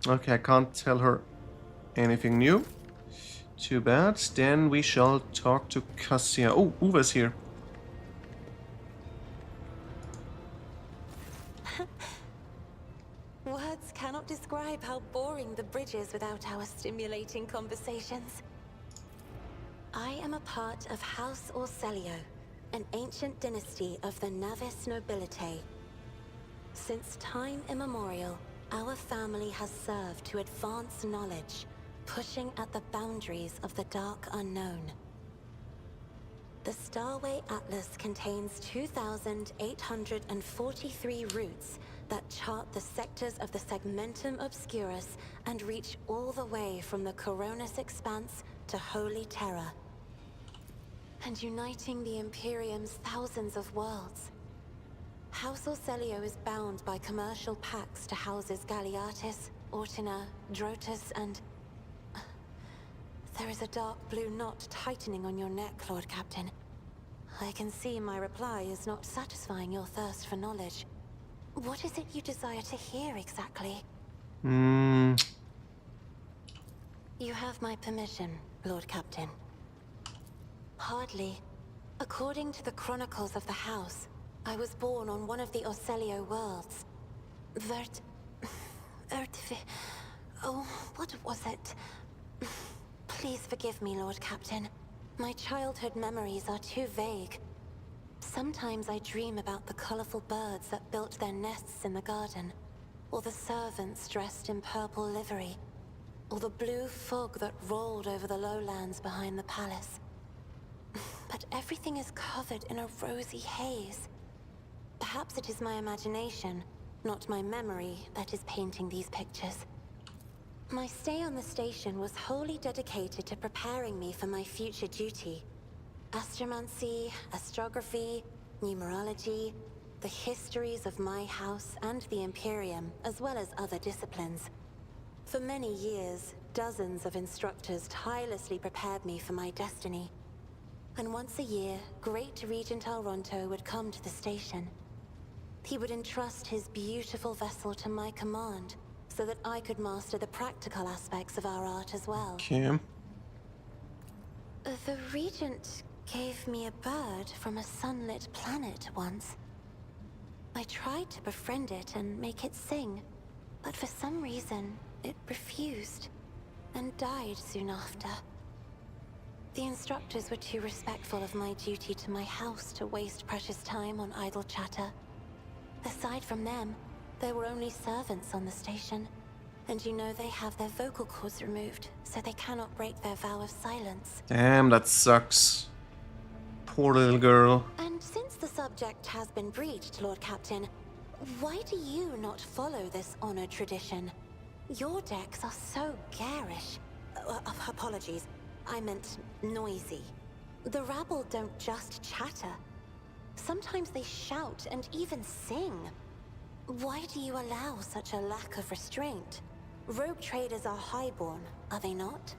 Okay, I can't tell her anything new. Too bad. Then we shall talk to Cassia. Oh, Uwe's here. Words cannot describe how boring the bridge is without our stimulating conversations. I am a part of House Orselio, an ancient dynasty of the Navis nobility. Since time immemorial, our family has served to advance knowledge, pushing at the boundaries of the dark unknown. The Starway Atlas contains 2,843 routes that chart the sectors of the Segmentum Obscurus and reach all the way from the Coronis Expanse to Holy Terra. And uniting the Imperium's thousands of worlds. House Orselio is bound by commercial pacts to houses Galeatis, Ortina, Drotus, and... There is a dark blue knot tightening on your neck, Lord Captain. I can see my reply is not satisfying your thirst for knowledge. What is it you desire to hear exactly? You have my permission, Lord Captain. Hardly. According to the chronicles of the house, I was born on one of the Orselio worlds. Oh, what was it? Please forgive me, Lord Captain. My childhood memories are too vague. Sometimes I dream about the colorful birds that built their nests in the garden, or the servants dressed in purple livery, or the blue fog that rolled over the lowlands behind the palace. But everything is covered in a rosy haze. Perhaps it is my imagination, not my memory, that is painting these pictures. My stay on the station was wholly dedicated to preparing me for my future duty. Astromancy, astrography, numerology, the histories of my house and the Imperium, as well as other disciplines. For many years, dozens of instructors tirelessly prepared me for my destiny. And once a year, Great Regent Alronto would come to the station. He would entrust his beautiful vessel to my command, so that I could master the practical aspects of our art as well. Okay. The Regent gave me a bird from a sunlit planet once. I tried to befriend it and make it sing, but for some reason, it refused, and died soon after. The instructors were too respectful of my duty to my house to waste precious time on idle chatter. Aside from them, there were only servants on the station, and you know they have their vocal cords removed, so they cannot break their vow of silence. Damn, that sucks. Poor little girl. And since the subject has been breached, Lord Captain, why do you not follow this honored tradition? Your decks are so garish. Apologies, I meant noisy. The rabble don't just chatter. Sometimes they shout and even sing. Why do you allow such a lack of restraint? Rogue traders are highborn, are they not?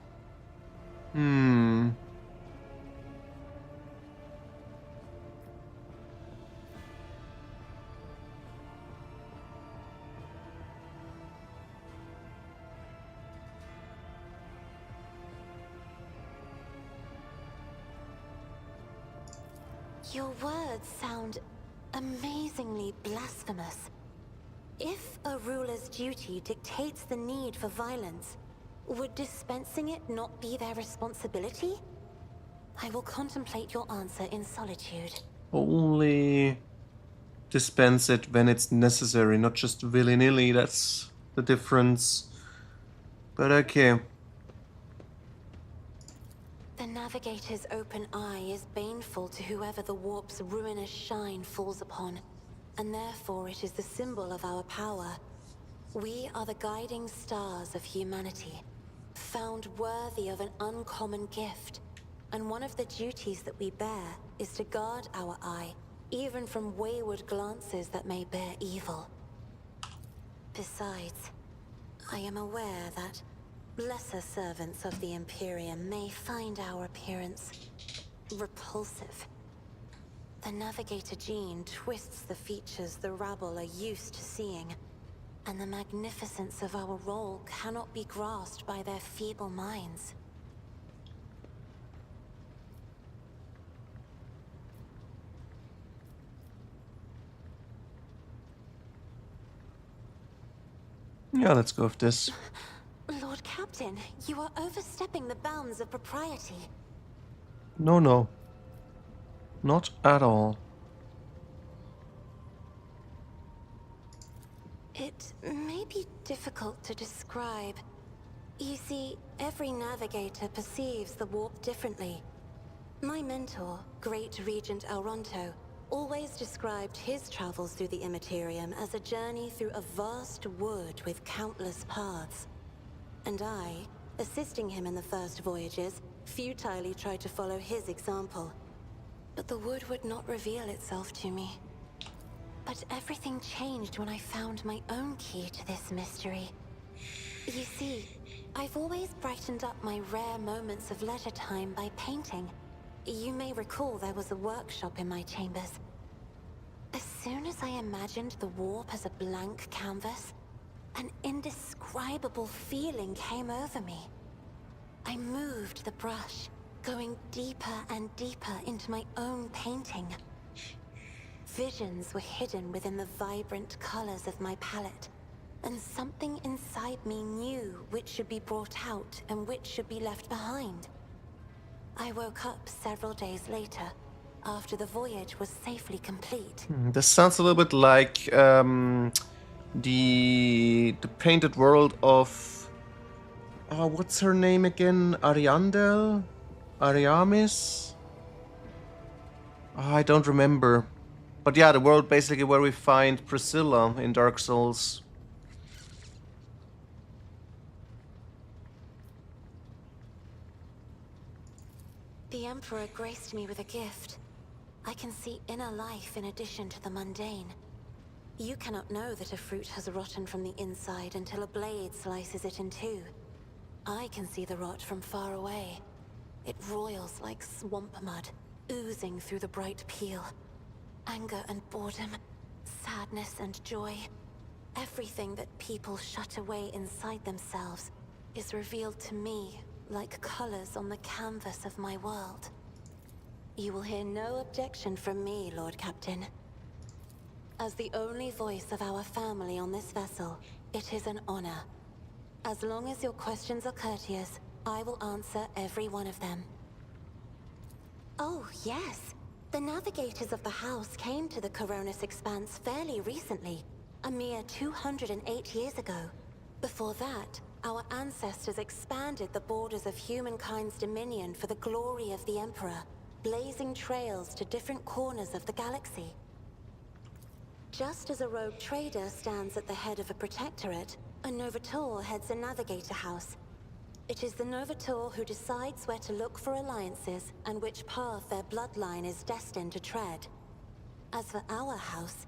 Your words sound amazingly blasphemous. If a ruler's duty dictates the need for violence, would dispensing it not be their responsibility? I will contemplate your answer in solitude. Holy... dispense it when it's necessary, not just willy-nilly. That's the difference. But okay. The Navigator's open eye is baneful to whoever the warp's ruinous shine falls upon, and therefore it is the symbol of our power. We are the guiding stars of humanity, found worthy of an uncommon gift, and one of the duties that we bear is to guard our eye, even from wayward glances that may bear evil. Besides, I am aware that lesser servants of the Imperium may find our appearance repulsive. The Navigator gene twists the features the rabble are used to seeing, and the magnificence of our role cannot be grasped by their feeble minds. Yeah, let's go with this. Lord Captain, you are overstepping the bounds of propriety. No, no. Not at all. It may be difficult to describe. You see, every navigator perceives the warp differently. My mentor, Great Regent Auronto, always described his travels through the Immaterium as a journey through a vast wood with countless paths. And I, assisting him in the first voyages, futilely tried to follow his example. But the wood would not reveal itself to me. But everything changed when I found my own key to this mystery. You see, I've always brightened up my rare moments of leisure time by painting. You may recall there was a workshop in my chambers. As soon as I imagined the warp as a blank canvas, an indescribable feeling came over me. I moved the brush, going deeper and deeper into my own painting. Visions were hidden within the vibrant colors of my palette, and something inside me knew which should be brought out and which should be left behind. I woke up several days later, after the voyage was safely complete. This sounds a little bit like the painted world of what's her name again? Ariandel? Ariamis? I don't remember. But yeah, the world basically where we find Priscilla in Dark Souls. The Emperor graced me with a gift. I can see inner life in addition to the mundane. You cannot know that a fruit has rotten from the inside until a blade slices it in two. I can see the rot from far away. It roils like swamp mud, oozing through the bright peel. Anger and boredom, sadness and joy. Everything that people shut away inside themselves is revealed to me like colors on the canvas of my world. You will hear no objection from me, Lord Captain. As the only voice of our family on this vessel, it is an honor. As long as your questions are courteous, I will answer every one of them. Oh, yes. The navigators of the house came to the Coronis Expanse fairly recently, a mere 208 years ago. Before that, our ancestors expanded the borders of humankind's dominion for the glory of the Emperor, blazing trails to different corners of the galaxy. Just as a rogue trader stands at the head of a protectorate, a Novator heads a navigator house. It is the Novator who decides where to look for alliances and which path their bloodline is destined to tread. As for our house,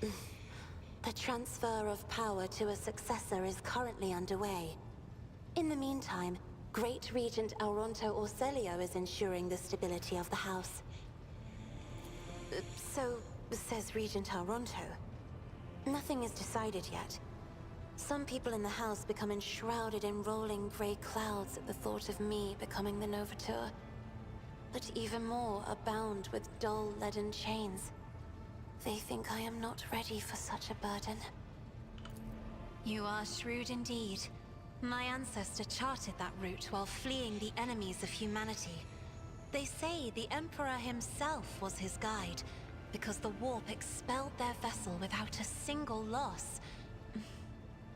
the transfer of power to a successor is currently underway. In the meantime, Great Regent Auronto Orselio is ensuring the stability of the house. So says Regent Auronto. Nothing is decided yet. Some people in the house become enshrouded in rolling grey clouds at the thought of me becoming the Novator. But even more are bound with dull leaden chains. They think I am not ready for such a burden. You are shrewd indeed. My ancestor charted that route while fleeing the enemies of humanity. They say the Emperor himself was his guide, because the warp expelled their vessel without a single loss.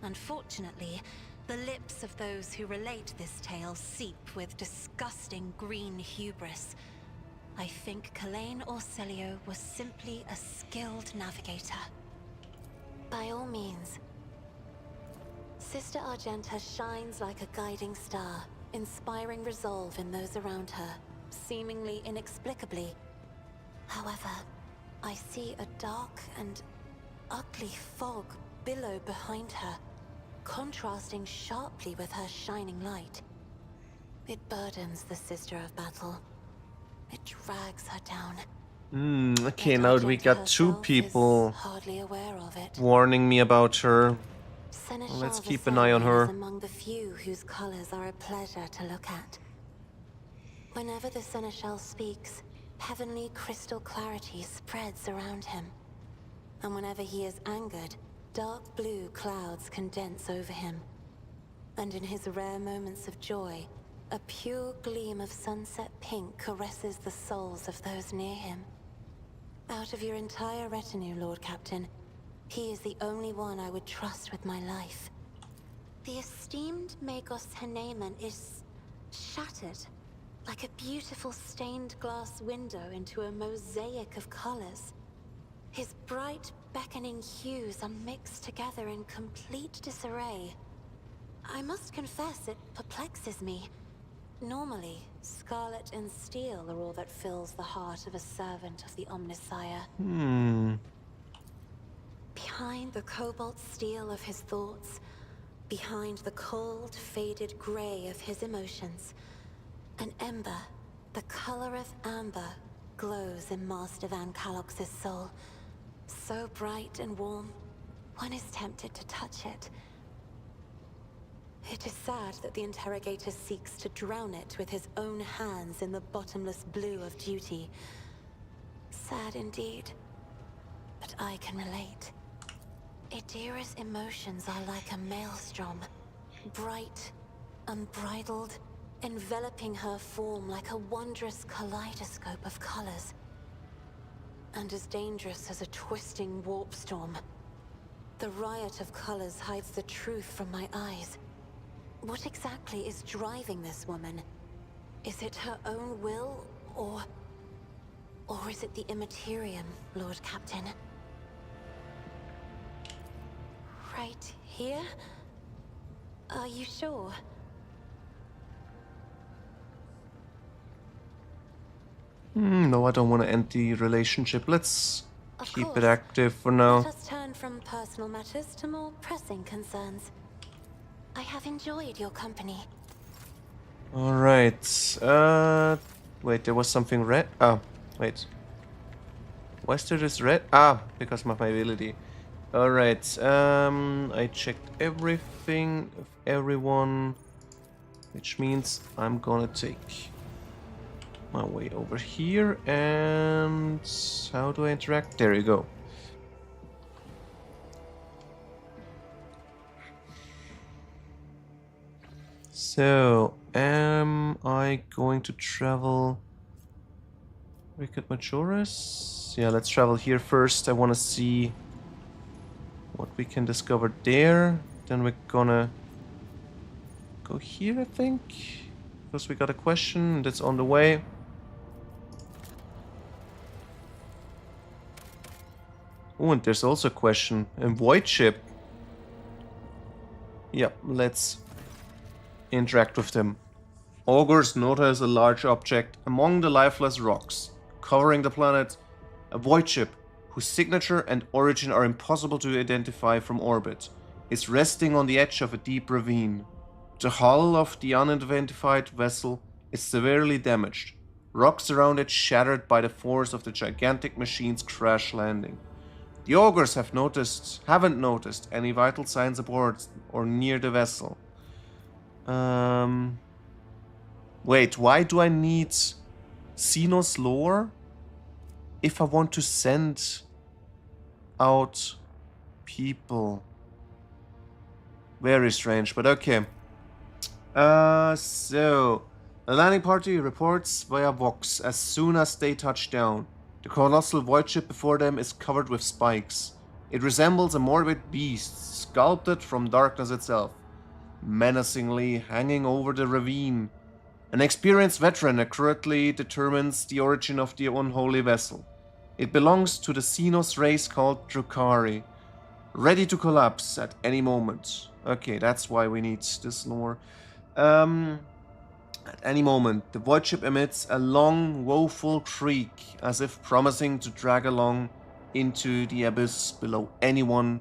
Unfortunately, the lips of those who relate this tale seep with disgusting green hubris. I think Kalain Orselio was simply a skilled navigator. By all means. Sister Argenta shines like a guiding star, inspiring resolve in those around her, seemingly inexplicably. However, I see a dark and ugly fog billow behind her, contrasting sharply with her shining light. It burdens the Sister of Battle. It drags her down. Okay, Yet now we Argenta got two herself people is hardly aware of it. warning me about her. Seneschal Let's keep an eye on Viserion her. is among the few whose colors are a pleasure to look at. Whenever the Seneschal speaks, heavenly crystal clarity spreads around him. And whenever he is angered, dark blue clouds condense over him. And in his rare moments of joy, a pure gleam of sunset pink caresses the souls of those near him. Out of your entire retinue, Lord Captain, he is the only one I would trust with my life. The esteemed Magos Haneman is shattered, like a beautiful stained glass window into a mosaic of colors. His bright, beckoning hues are mixed together in complete disarray. I must confess it perplexes me. Normally, scarlet and steel are all that fills the heart of a servant of the Omnissiah. Behind the cobalt steel of his thoughts, behind the cold, faded gray of his emotions, an ember, the color of amber, glows in Master Van Kalox's soul. So bright and warm, one is tempted to touch it. It is sad that the interrogator seeks to drown it with his own hands in the bottomless blue of duty. Sad indeed, but I can relate. Idira's emotions are like a maelstrom, bright, unbridled, enveloping her form like a wondrous kaleidoscope of colors. And as dangerous as a twisting warp storm. The riot of colors hides the truth from my eyes. What exactly is driving this woman? Is it her own will, or is it the Immaterium, Lord Captain? Right here? Are you sure? No, I don't want to end the relationship. Let's Of keep course. it active for now. Let us turn from personal matters to more pressing concerns. I have enjoyed your company. Alright. Wait, there was something red. Oh, wait. Why is there this red? Ah, because of my ability. Alright. I checked everything of everyone. Which means I'm gonna take my way over here. And how do I interact? There you go. So, am I going to travel Wicked Majoris? Yeah, let's travel here first. I want to see what we can discover there. Then we're gonna go here, I think. Because we got a question that's on the way. Oh, and there's also a question. A void ship. Yep, let's interact with them. Augurs notice a large object among the lifeless rocks, covering the planet, a void ship whose signature and origin are impossible to identify from orbit, is resting on the edge of a deep ravine. The hull of the unidentified vessel is severely damaged, rocks around it shattered by the force of the gigantic machine's crash landing. The Augurs haven't noticed any vital signs aboard or near the vessel. Wait, why do I need Xenos lore if I want to send out people? Very strange, but okay. So the landing party reports via Vox as soon as they touch down. The colossal void ship before them is covered with spikes. It resembles a morbid beast, sculpted from darkness itself, menacingly hanging over the ravine. An experienced veteran accurately determines the origin of the unholy vessel. It belongs to the Xenos race called Drukhari, ready to collapse at any moment. Okay, that's why we need this lore. At any moment, the void ship emits a long, woeful shriek, as if promising to drag along into the abyss below anyone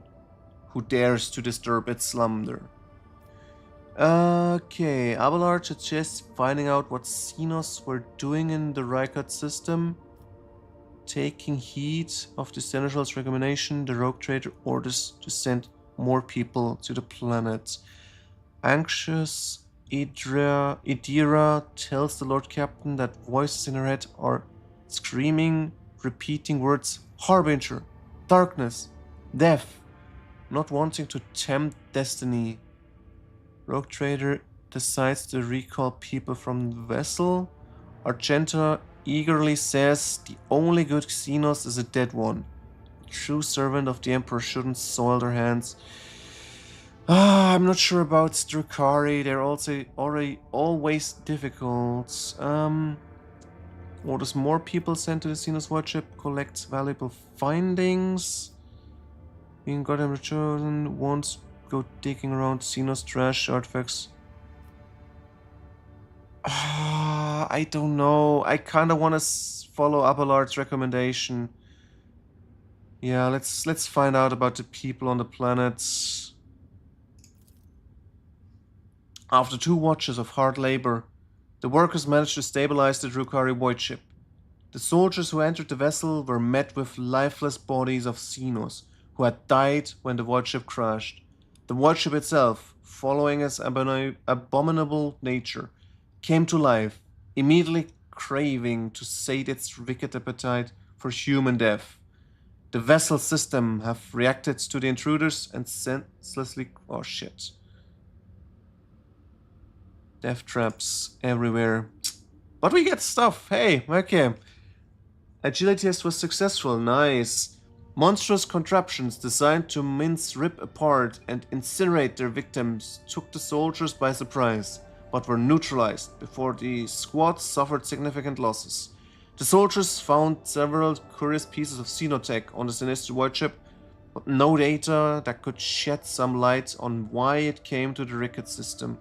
who dares to disturb its slumber. Okay, Abelard suggests finding out what Xenos were doing in the Rykard system. Taking heed of the Seneschal's recommendation, the rogue trader orders to send more people to the planet. Anxious, Idira tells the Lord Captain that voices in her head are screaming, repeating words Harbinger, darkness, death, not wanting to tempt destiny. Rogue Trader decides to recall people from the vessel. Argenta eagerly says the only good Xenos is a dead one. A true servant of the Emperor shouldn't soil their hands. I'm not sure about Drukhari. They're also already always difficult. Orders more people sent to the Xenos Warship, collects valuable findings. Being goddamn chosen, won't go digging around Xenos trash artifacts. I don't know. I kind of want to follow Abelard's recommendation. Yeah, let's find out about the people on the planet. After 2 watches of hard labor, the workers managed to stabilize the Drukhari void ship. The soldiers who entered the vessel were met with lifeless bodies of Xenos who had died when the void ship crashed. The void ship itself, following its abominable nature, came to life, immediately craving to sate its wicked appetite for human death. The vessel system have reacted to the intruders and senselessly... Oh shit. Death traps everywhere. But we get stuff. Hey, okay. Agility test was successful. Nice. Monstrous contraptions designed to mince rip apart and incinerate their victims took the soldiers by surprise, but were neutralized before the squad suffered significant losses. The soldiers found several curious pieces of xenotech on the sinister void ship, but no data that could shed some light on why it came to the Ricket system.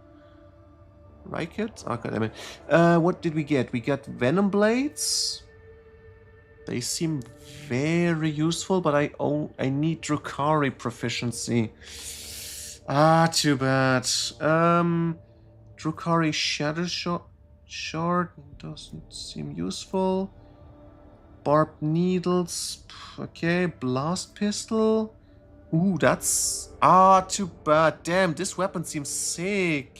Ricket? Oh, God damn it. What did we get? We got Venom Blades. They seem very useful, but I need Drukhari proficiency. Too bad. Drukhari Shatter Shard doesn't seem useful. Barbed Needles. Okay, Blast Pistol. Ooh, that's... too bad. Damn, this weapon seems sick.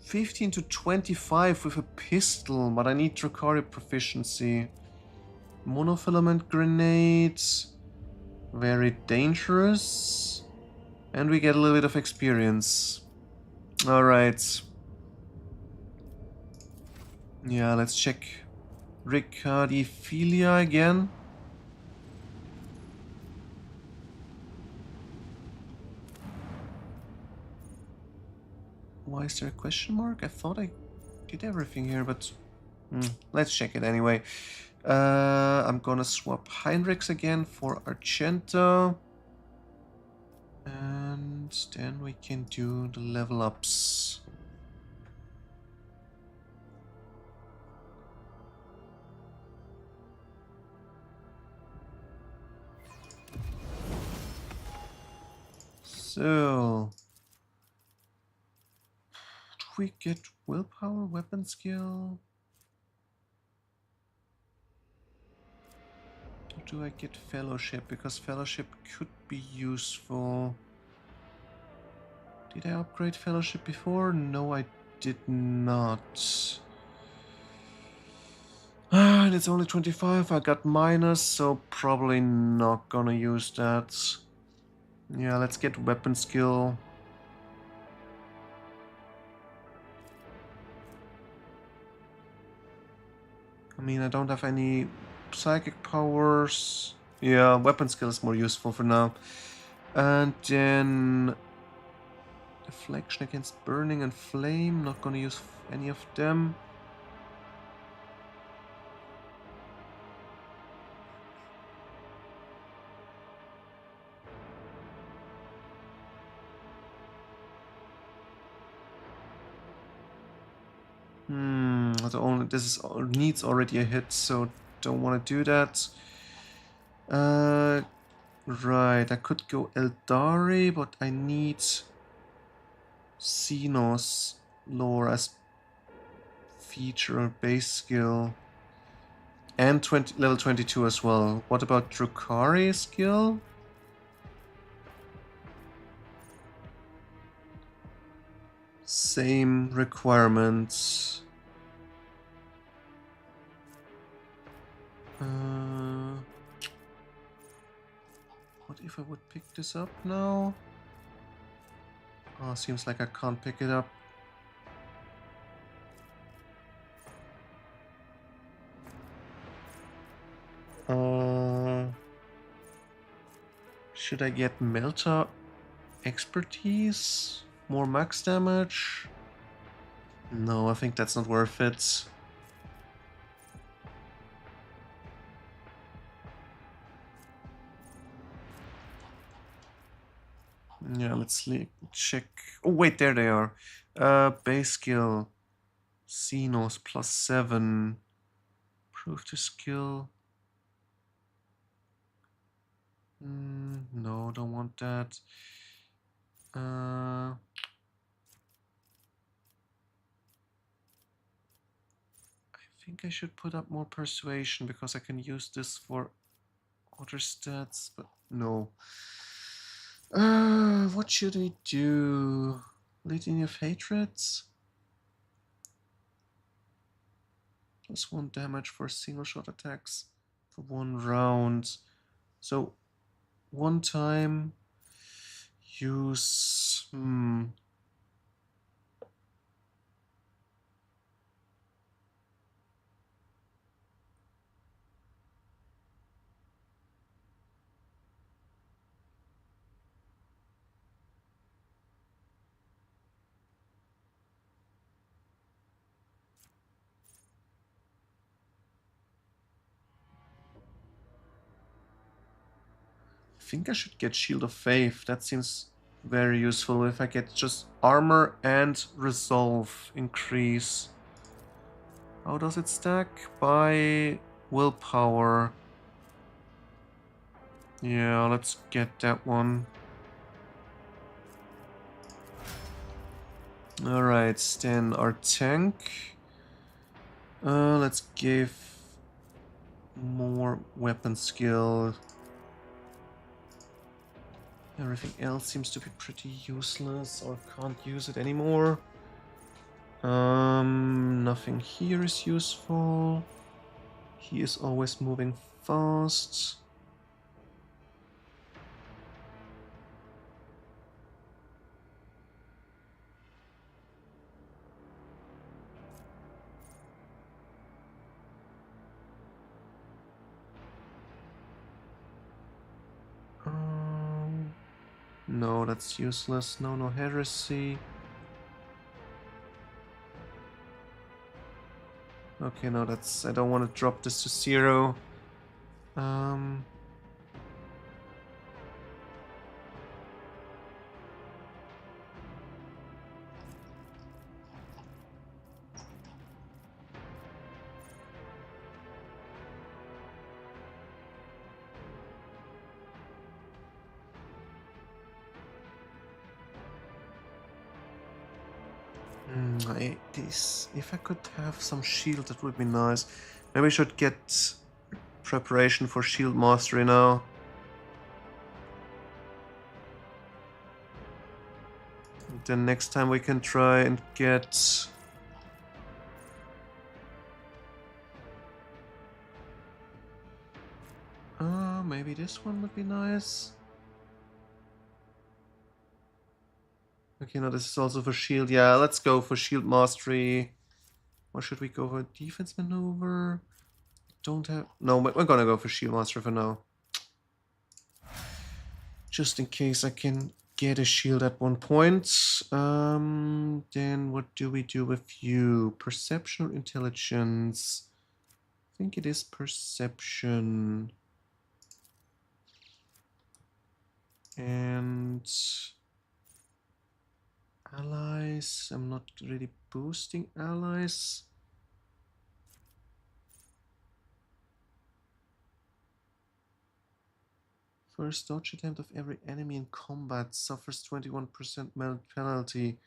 15 to 25 with a pistol, but I need Drukhari proficiency. Monofilament grenades. Very dangerous. And we get a little bit of experience. Alright. Yeah, let's check Ricardiphilia again. Why is there a question mark? I thought I did everything here, but let's check it anyway. I'm gonna swap Heinrichs again for Argenta. And then we can do the level ups. So... do we get willpower, weapon skill? Or do I get fellowship? Because fellowship could be useful. Did I upgrade fellowship before? No, I did not. And it's only 25. I got minus, so probably not gonna use that. Yeah, let's get weapon skill. I mean, I don't have any psychic powers. Yeah, weapon skill is more useful for now. And then deflection against burning and flame. Not gonna use any of them. This needs already a hit, so don't want to do that. Right, I could go Eldari, but I need Xenos lore as feature or base skill. And level 22 as well. What about Drukhari skill? Same requirements. What if I would pick this up now? Oh, seems like I can't pick it up. Should I get Melta expertise? More max damage? No, I think that's not worth it. Yeah, let's check. Oh, wait, there they are. Base skill. Xenos +7. Proof to skill. No, don't want that. I think I should put up more persuasion because I can use this for other stats, but no. What should we do? Litany of Hatreds? +1 damage for single shot attacks for 1 round. So, one time use... I think I should get Shield of Faith. That seems very useful if I get just armor and resolve increase. How does it stack? By willpower. Yeah, let's get that one. Alright, then our tank. Let's give more weapon skill. Everything else seems to be pretty useless or can't use it anymore. Nothing here is useful. He is always moving fast. No, that's useless. No heresy. Okay, no, that's... I don't want to drop this to 0. If I could have some shield, that would be nice. Maybe I should get preparation for shield mastery now. Then next time we can try and get... maybe this one would be nice. Okay, no, this is also for shield. Yeah, let's go for shield mastery. Or should we go for defense maneuver? don't have... No, we're gonna go for Shield Master for now. Just in case I can get a shield at one point. Then what do we do with you? Perception or intelligence? I think it is perception. And allies. I'm not really boosting allies. First dodge attempt of every enemy in combat suffers 21% penalty.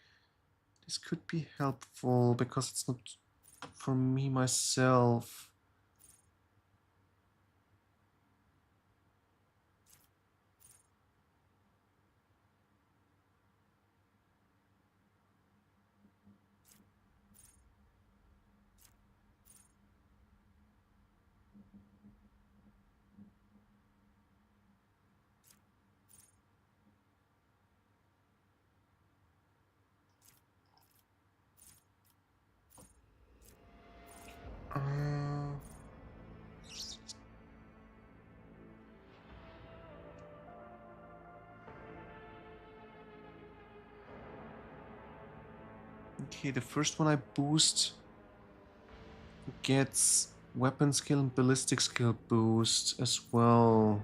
This could be helpful because it's not for me myself. Okay, the first one I boost gets weapon skill and ballistic skill boost as well.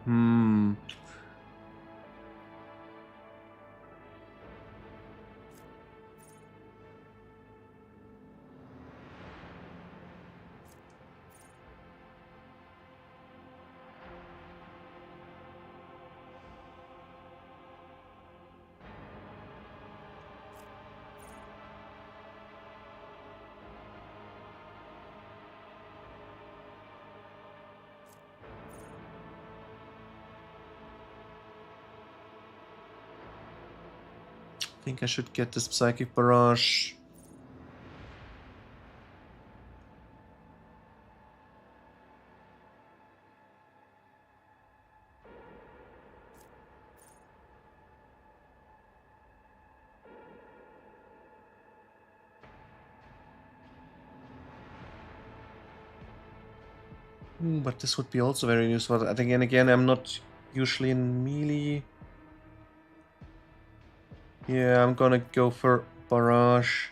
I think I should get this Psychic Barrage. But this would be also very useful. I think, and again, I'm not usually in melee. Yeah, I'm gonna go for Barrage.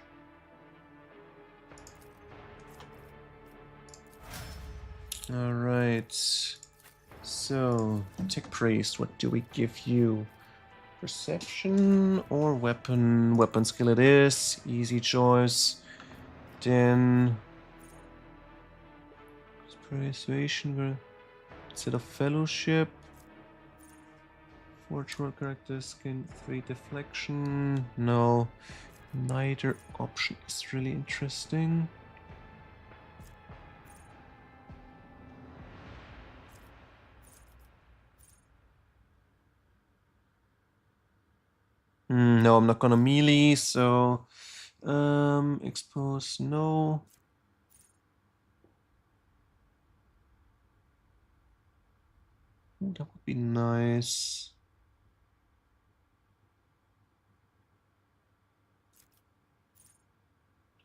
Alright. So, Tech Priest, what do we give you? Perception or weapon? Weapon skill it is. Easy choice. Then... Persuasion, set of Fellowship. Forge characters gain 3 deflection. No. Neither option is really interesting. No, I'm not gonna melee, so... expose, no. Ooh, that would be nice.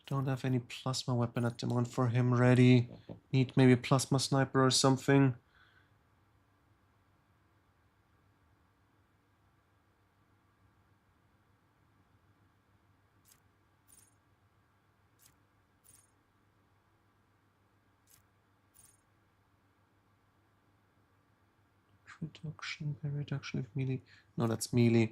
Don't have any plasma weapon at the moment for him ready. Need maybe a plasma sniper or something. Reduction, reduction of melee. No, that's melee.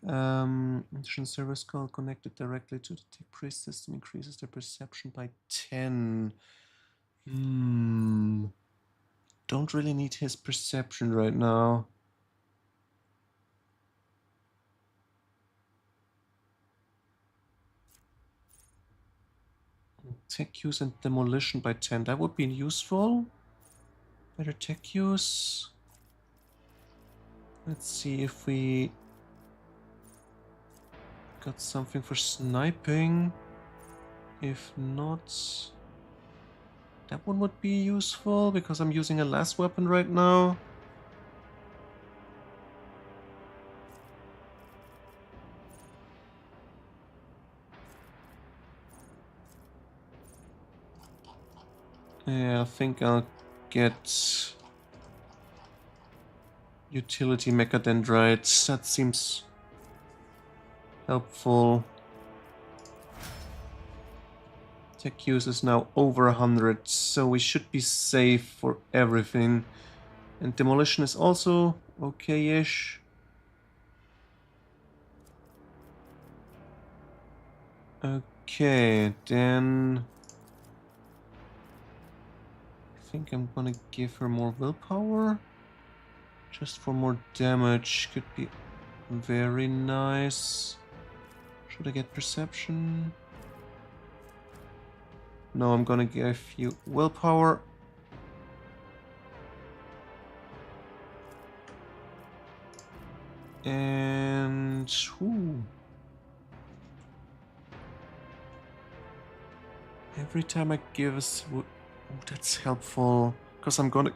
Addition service call connected directly to the Tech Priest system increases their perception by 10. Don't really need his perception right now. Tech use and demolition by 10. That would be useful. Better tech use. Let's see if we got something for sniping. If not, that one would be useful because I'm using a last weapon right now. Yeah, I think I'll get utility mecha dendrites. That seems helpful. Tech use is now over 100, so we should be safe for everything. And demolition is also okay-ish. Okay, then I think I'm gonna give her more willpower. Just for more damage could be very nice. Should I get perception? No, I'm gonna give you willpower. And whew. Every time I give us, oh, that's helpful because I'm gonna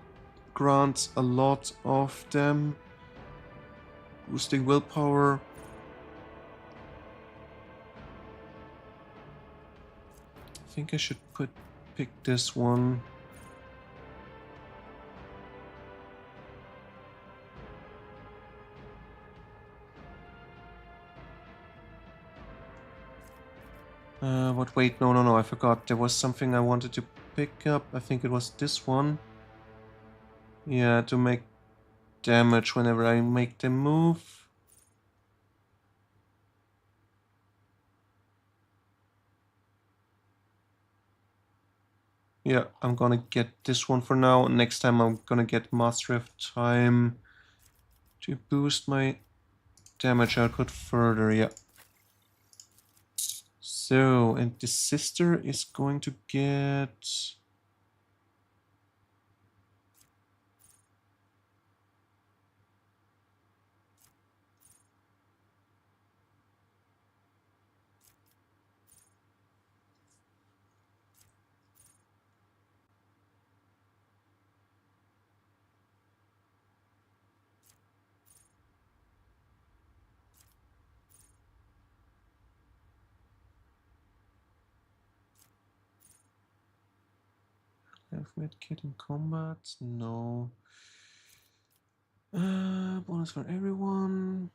grant a lot of them. Boosting willpower. I think I should pick this one. But wait, no, I forgot. There was something I wanted to pick up. I think it was this one. Yeah, to make damage whenever I make them move. Yeah, I'm gonna get this one for now. Next time I'm gonna get Master of Time to boost my damage output further, yeah. So, and the sister is going to get... Have medkit in combat? No. Bonus for everyone.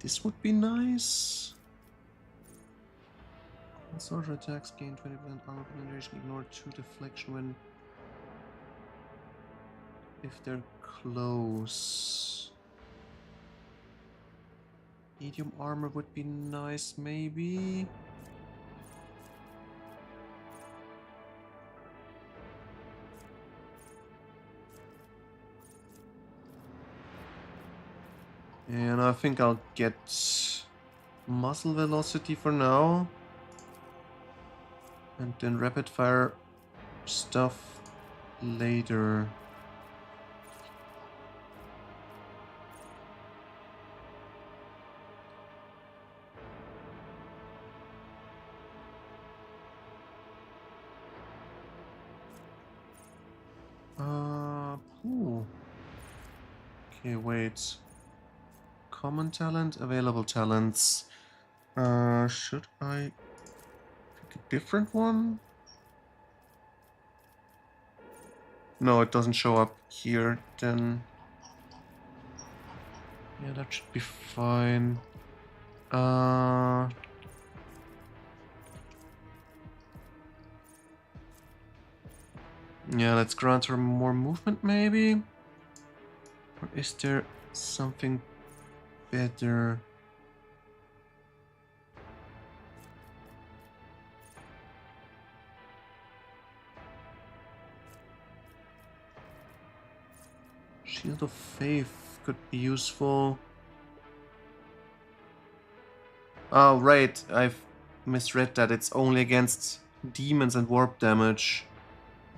This would be nice. Soldier attacks gain 20% armor penetration, ignore 2 deflection when if they're close. Medium armor would be nice, maybe. And I think I'll get muscle velocity for now. And then rapid fire stuff later. Ooh. Okay, wait. Common talent, available talents. Should I pick a different one? No, it doesn't show up here, then... Yeah, that should be fine. Yeah, let's grant her more movement, maybe? Or is there something better? Shield of Faith could be useful. Oh, right, I've misread that. It's only against demons and warp damage.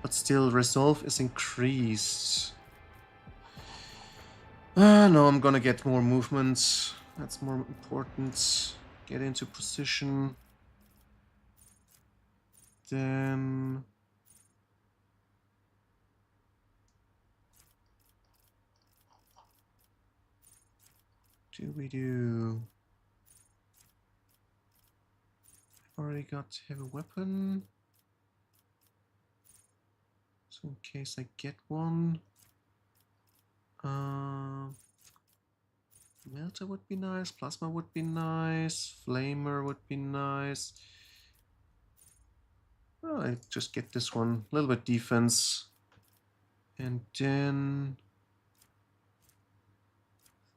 But still, resolve is increased. No, I'm gonna get more movement. That's more important. Get into position. then... do we do? Already got heavy weapon. So in case I get one. Melter would be nice, plasma would be nice, flamer would be nice. Oh, I just get this one, a little bit defense. And then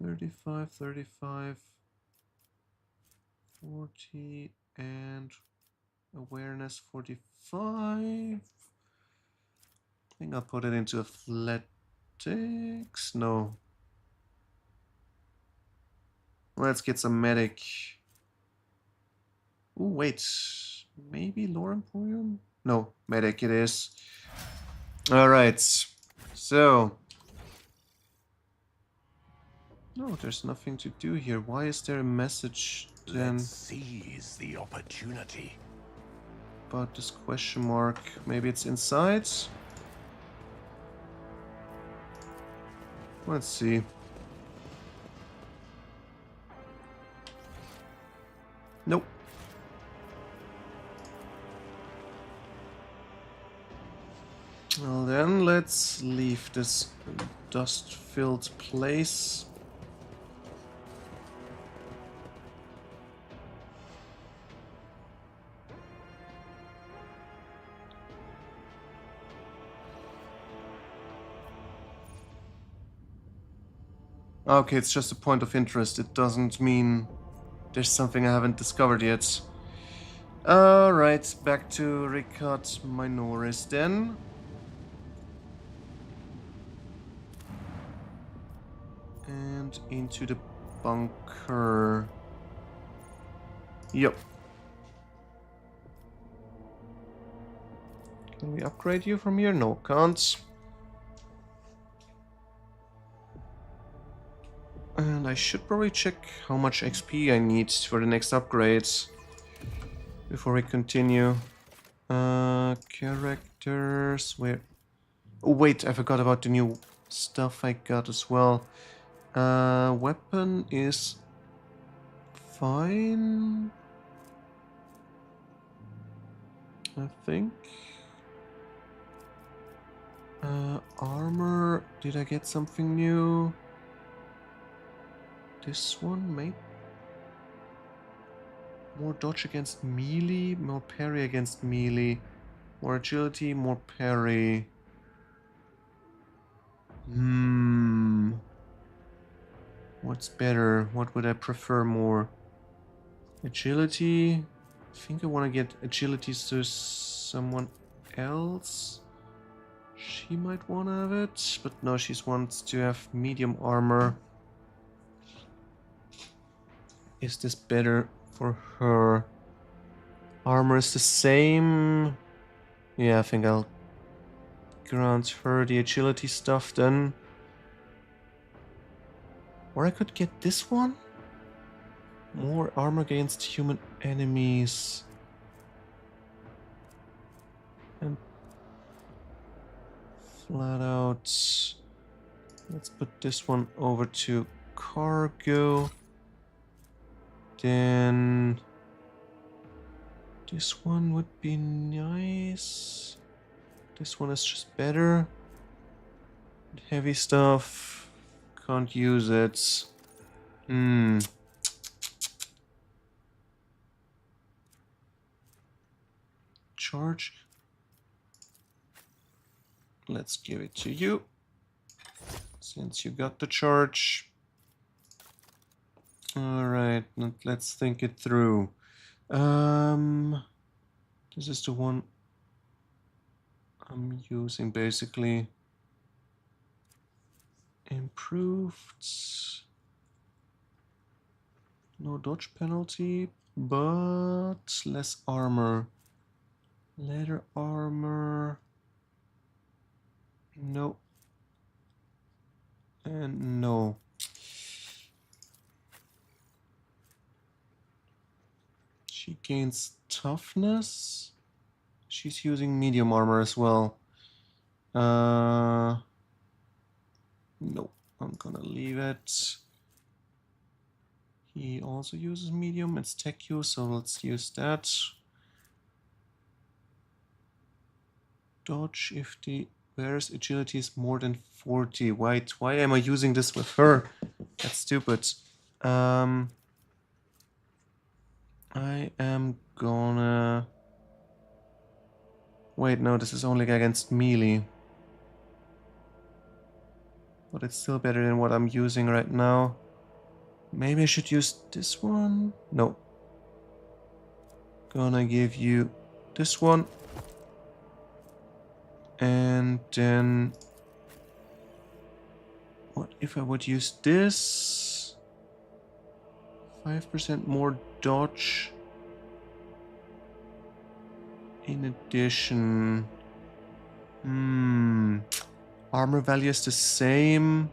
35, 35, 40, and awareness 45. I think I'll put it into athletics. No. Let's get some medic. Oh, wait. Maybe Lore Emporium? No, medic it is. Alright. So. No, there's nothing to do here. Why is there a message then? Let's seize the opportunity. About this question mark. Maybe it's inside? Let's see. Nope. Well then, let's leave this dust-filled place. Okay, it's just a point of interest. It doesn't mean there's something I haven't discovered yet. Alright, back to Ricard Minoris then. And into the bunker. Yep. Can we upgrade you from here? No, can't. And I should probably check how much XP I need for the next upgrades before we continue. Characters, where... Oh wait, I forgot about the new stuff I got as well. Weapon is fine, I think. Armor, did I get something new? This one, maybe? More dodge against melee, more parry against melee. More agility, more parry. What's better? What would I prefer more? Agility? I think I want to get agility to someone else. She might want to have it, but no, she wants to have medium armor. Is this better for her? Armor is the same. Yeah, I think I'll grant her the agility stuff then. Or I could get this one? More armor against human enemies. And flat out. Let's put this one over to cargo. Then this one would be nice. This one is just better. Heavy stuff. Can't use it. Charge. Let's give it to you. Since you got the charge. Alright, let's think it through. This is the one I'm using basically. Improved. No dodge penalty, but less armor. Leather armor. No. And no. She gains toughness. she's using medium armor as well. No, I'm gonna leave it. He also uses medium. It's tech use, so let's use that. Dodge if the wearer's agility is more than 40. Why am I using this with her? That's stupid. I am gonna... Wait, no, this is only against melee. But it's still better than what I'm using right now. Maybe I should use this one? No. Gonna give you this one. And then... What if I would use this? 5% more dodge. In addition... Armor value is the same.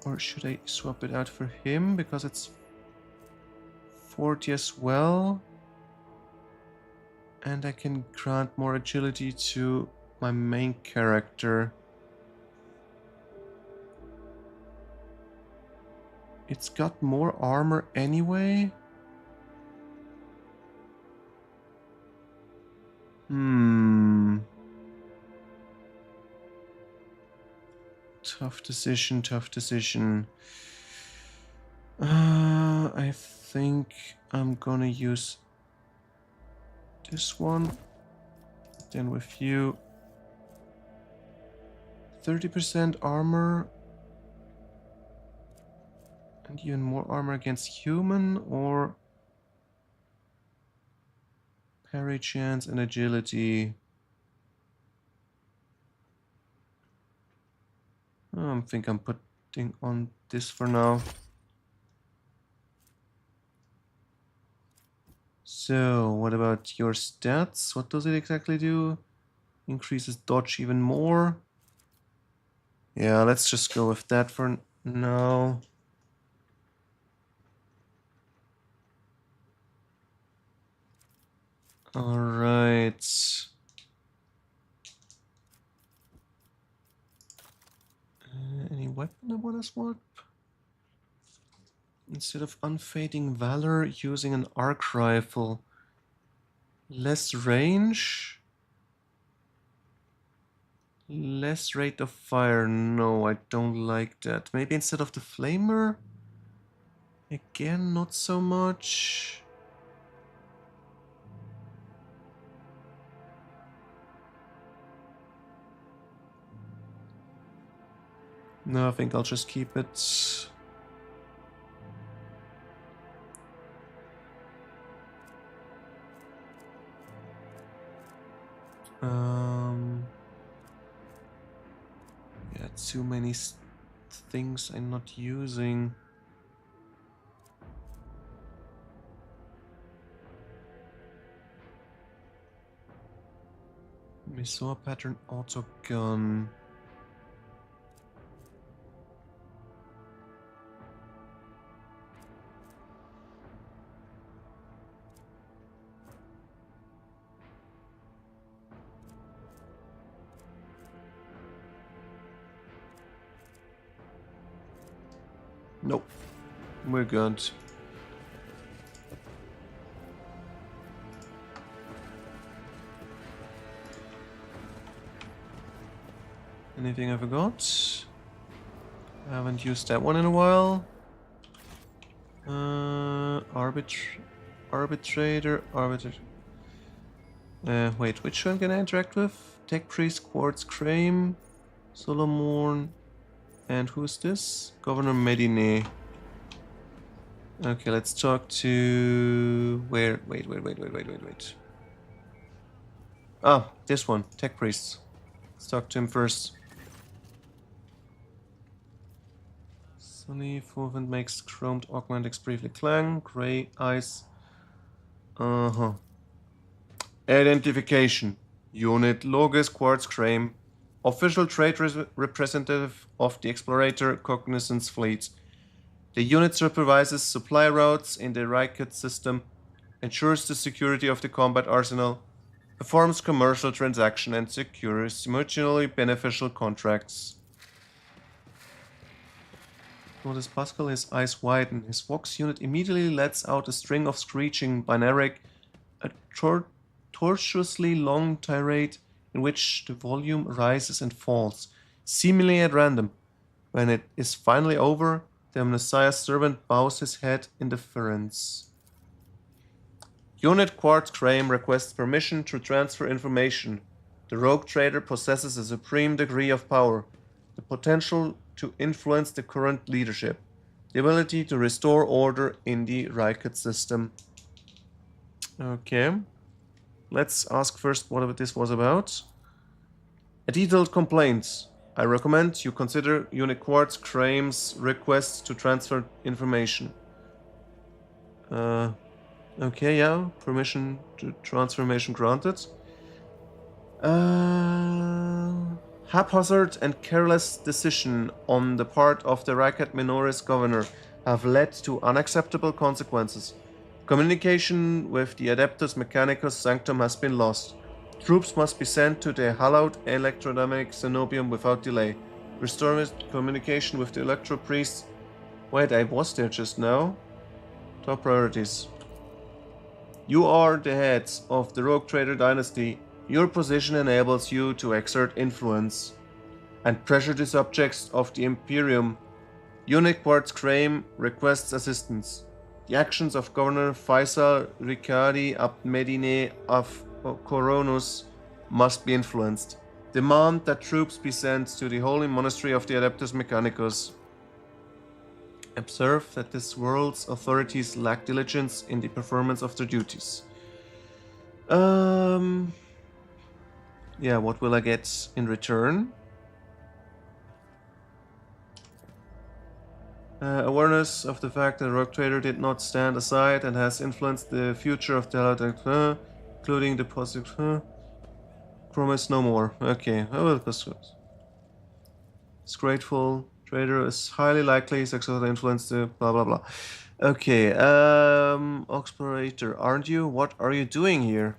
Or should I swap it out for him? Because it's 40 as well. And I can grant more agility to my main character. It's got more armor anyway. Tough decision, tough decision. I think I'm gonna use this one. Then with you. 30% armor. And even more armor against human, or parry chance and agility. I think I'm putting on this for now. So, what about your stats? What does it exactly do? Increases dodge even more. Yeah, let's just go with that for now. All right. Any weapon I want to swap? Instead of unfading valor, using an arc rifle. Less range. Less rate of fire. No, I don't like that. Maybe instead of the flamer? Again, not so much. No, I think I'll just keep it. Yeah, too many things I'm not using. Missoa pattern auto gun. Nope, we're good. Anything I forgot? I haven't used that one in a while. Arbitrator. Wait, which one can I interact with? Tech Priest, Quartz, Crame, Solomon, and who's this? Governor Medine. Okay, let's talk to... Where? Wait. Ah, this one, Tech Priest. Let's talk to him first. Sunny movement makes chromed augmentics briefly clang. Gray eyes. Identification. Unit Logis Quartz Crame. Official trade representative of the Explorator Cognizance Fleet. The unit supervises supply routes in the Rykut system ensures the security of the combat arsenal, performs commercial transactions, and secures mutually beneficial contracts. Notice Pascal, his eyes widen. His Vox unit immediately lets out a string of screeching, binaric, a tortuously long tirade in which the volume rises and falls, seemingly at random. When it is finally over, the Amnesia's servant bows his head in deference. Unit Quartz Crane requests permission to transfer information. The rogue trader possesses a supreme degree of power, the potential to influence the current leadership, the ability to restore order in the Rykut system. Okay. Let's ask first what this was about. A detailed complaint. I recommend you consider Unit Quartz Crane's request to transfer information. Okay, yeah. Permission to transformation granted. Haphazard and careless decision on the part of the Rykut Minoris governor have led to unacceptable consequences. Communication with the Adeptus Mechanicus Sanctum has been lost. Troops must be sent to the hallowed electrodynamic Cenobium without delay. Restore communication with the Electro Priest. Wait, I was there just now. Top priorities. You are the heads of the Rogue Trader dynasty. Your position enables you to exert influence and pressure the subjects of the Imperium. Unit Quartz Crane requests assistance. The actions of Governor Faisal Riccardi ab Medine of Coronus must be influenced. Demand that troops be sent to the Holy Monastery of the Adeptus Mechanicus. Observe that this world's authorities lack diligence in the performance of their duties. Yeah, what will I get in return? Awareness of the fact that Rogue Trader did not stand aside and has influenced the future of the including the positive. Promise no more. Okay, I will pursue. It's grateful. Trader is highly likely successfully influenced the blah blah blah. Okay, Explorator, aren't you? What are you doing here?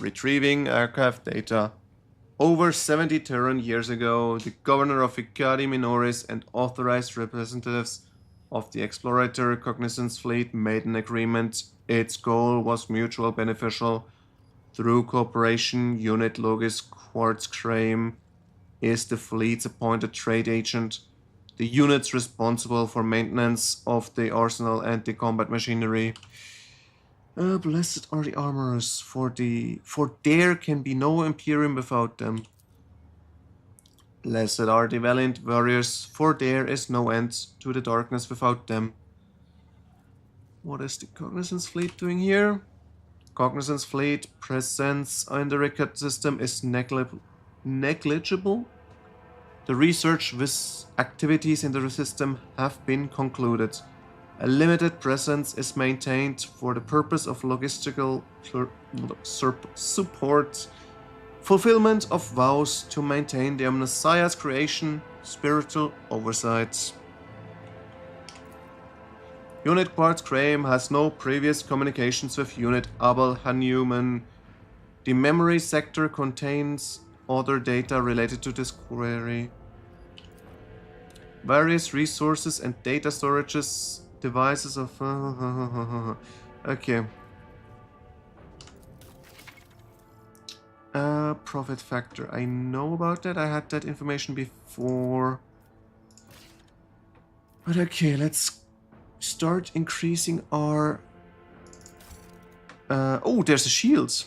Retrieving archive data. Over 70 Terran years ago, the governor of Vicari Minoris and authorized representatives of the Explorator Cognizance Fleet made an agreement. Its goal was mutual beneficial. Through cooperation, Unit Logis Quartz Crane is the fleet's appointed trade agent. The unit's responsible for maintenance of the arsenal and the combat machinery. Blessed are the armorers, for there can be no Imperium without them. Blessed are the valiant warriors, for there is no end to the darkness without them. What is the Cognizance Fleet doing here? Cognizance Fleet presence in the Rykut system is negligible. The research with activities in the system have been concluded. A limited presence is maintained for the purpose of logistical support, fulfillment of vows to maintain the Amnesia's creation, spiritual oversight. Unit Quartz Crane has no previous communications with Unit Abel Hanuman. The memory sector contains other data related to this query. Various resources and data storages, devices of... Okay. Profit factor. I know about that. I had that information before. But okay, let's start increasing our... oh, there's a shield.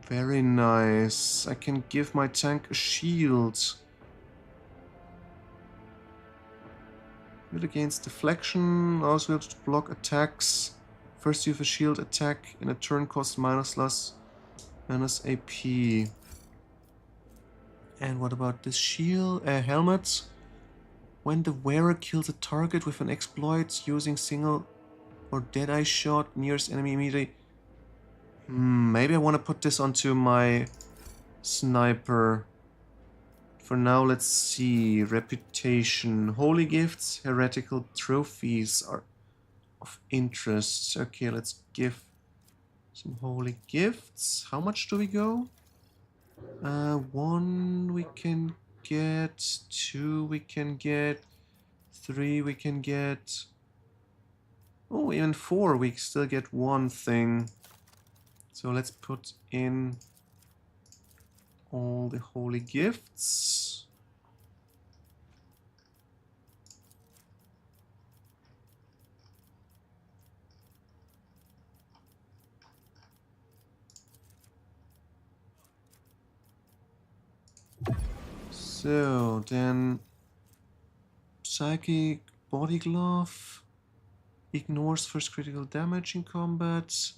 Very nice. I can give my tank a shield. Good against deflection, also able to block attacks. First use a shield attack in a turn cost minus AP. And what about this shield? Helmet. When the wearer kills a target with an exploit using single or deadeye shot, nearest enemy immediately. Maybe I want to put this onto my sniper. For now, let's see. Reputation. Holy gifts, heretical trophies are of interest. Okay, let's give some holy gifts. How much do we go? 1 we can get, 2 we can get, 3 we can get. Oh, even 4 we still get one thing. So let's put in all the holy gifts. So then psychic body glove ignores first critical damage in combat,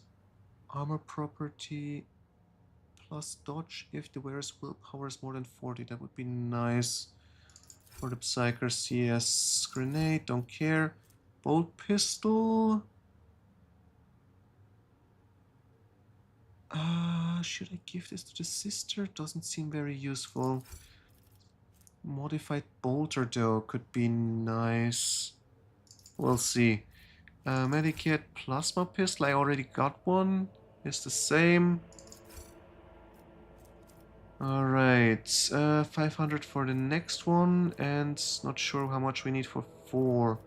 armor property plus dodge if the wearer's willpower is more than 40. That would be nice for the psyker. CS grenade, don't care. Bolt pistol. Should I give this to the sister? Doesn't seem very useful. Modified bolter though could be nice. We'll see. Medikit plasma pistol, I already got one. It's the same. Alright, 500 for the next one, and not sure how much we need for 4.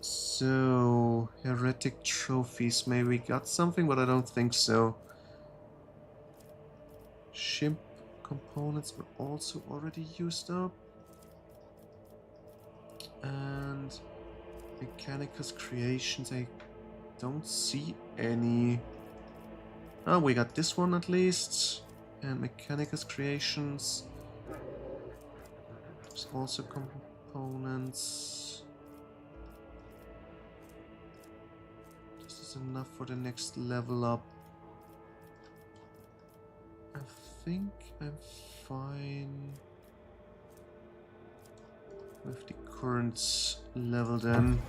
So, heretic trophies, maybe we got something, but I don't think so. Shimp components were also already used up. And Mechanicus creations, I don't see any. Oh, we got this one at least. And Mechanicus creations. There's also components. This is enough for the next level up. I think I'm fine with the current level then.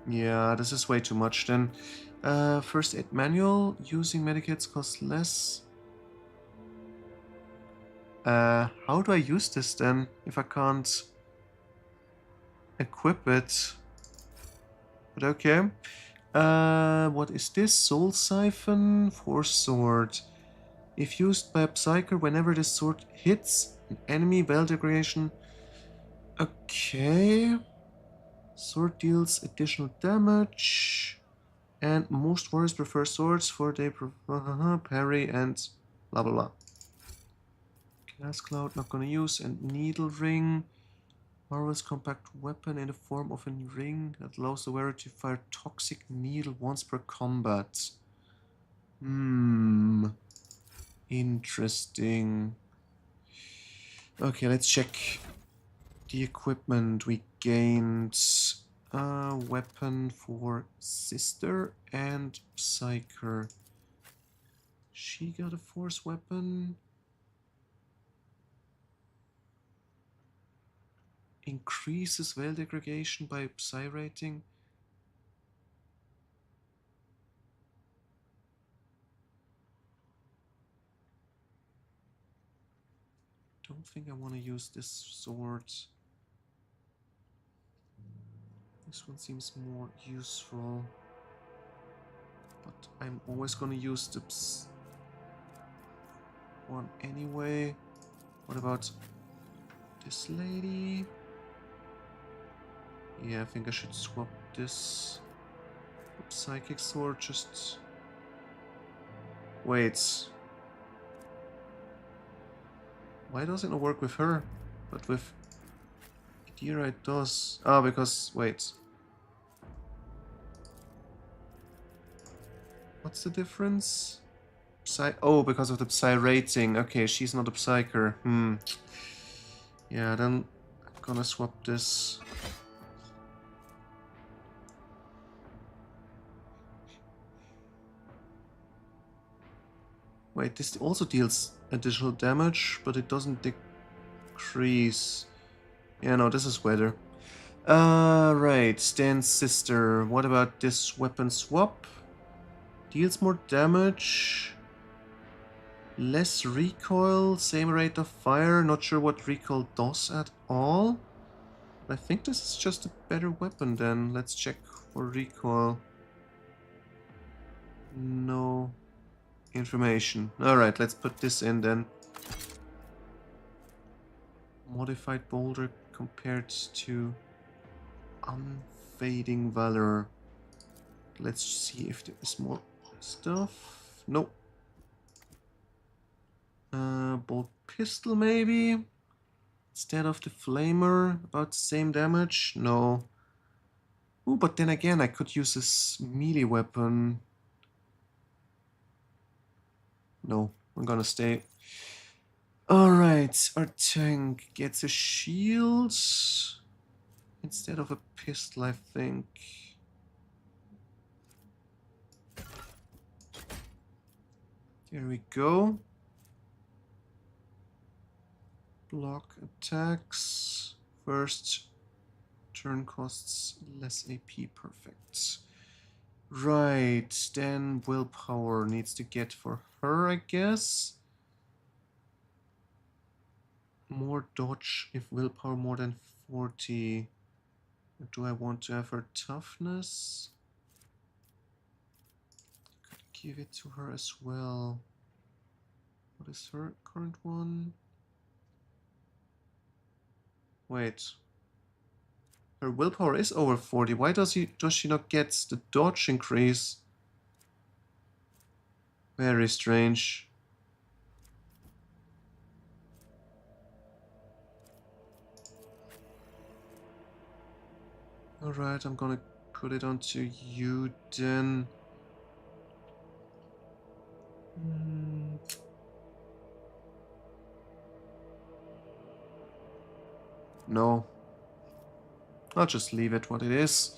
Yeah, this is way too much then. First aid manual, using medikits costs less. How do I use this then if I can't equip it? But okay. What is this? Soul Siphon, Force Sword. If used by a Psyker, whenever this sword hits an enemy, well degradation. Okay. Sword deals additional damage. And most warriors prefer swords for they parry and blah blah blah. Glass Cloud, not gonna use. And Needle Ring. Marvel's compact weapon in the form of a ring that allows the wearer to fire toxic needle once per combat. Interesting. Okay, let's check the equipment. We gained a weapon for Sister and Psyker. She got a force weapon. Increases veil degradation by psi rating. Don't think I want to use this sword. This one seems more useful. But I'm always going to use the one anyway. What about this lady? Yeah, I think I should swap this psychic sword. Just wait. Why doesn't it work with her, but with Idira it does? Ah, because wait. What's the difference? Oh, because of the psi rating. Okay, she's not a psyker. Yeah, then I'm gonna swap this. Wait, this also deals additional damage, but it doesn't decrease. Yeah, no, this is better. Right, then Sister. What about this weapon swap? Deals more damage. Less recoil, same rate of fire. Not sure what recoil does at all. I think this is just a better weapon then. Let's check for recoil. No information. Alright, let's put this in then. Modified boulder compared to unfading valor. Let's see if there is more stuff. Nope. Bolt pistol maybe? Instead of the flamer, about the same damage? No. Ooh, but then again, I could use this melee weapon. No, I'm gonna stay. Alright, our tank gets a shield instead of a pistol, I think. There we go. Block attacks. First turn costs less AP, perfect. Right, then willpower needs to get for her, I guess. More dodge if willpower more than 40. Do I want to have her toughness? Could give it to her as well. What is her current one? Wait. Her willpower is over 40. Why does she not get the dodge increase? Very strange. Alright, I'm gonna put it onto you then. No. I'll just leave it what it is.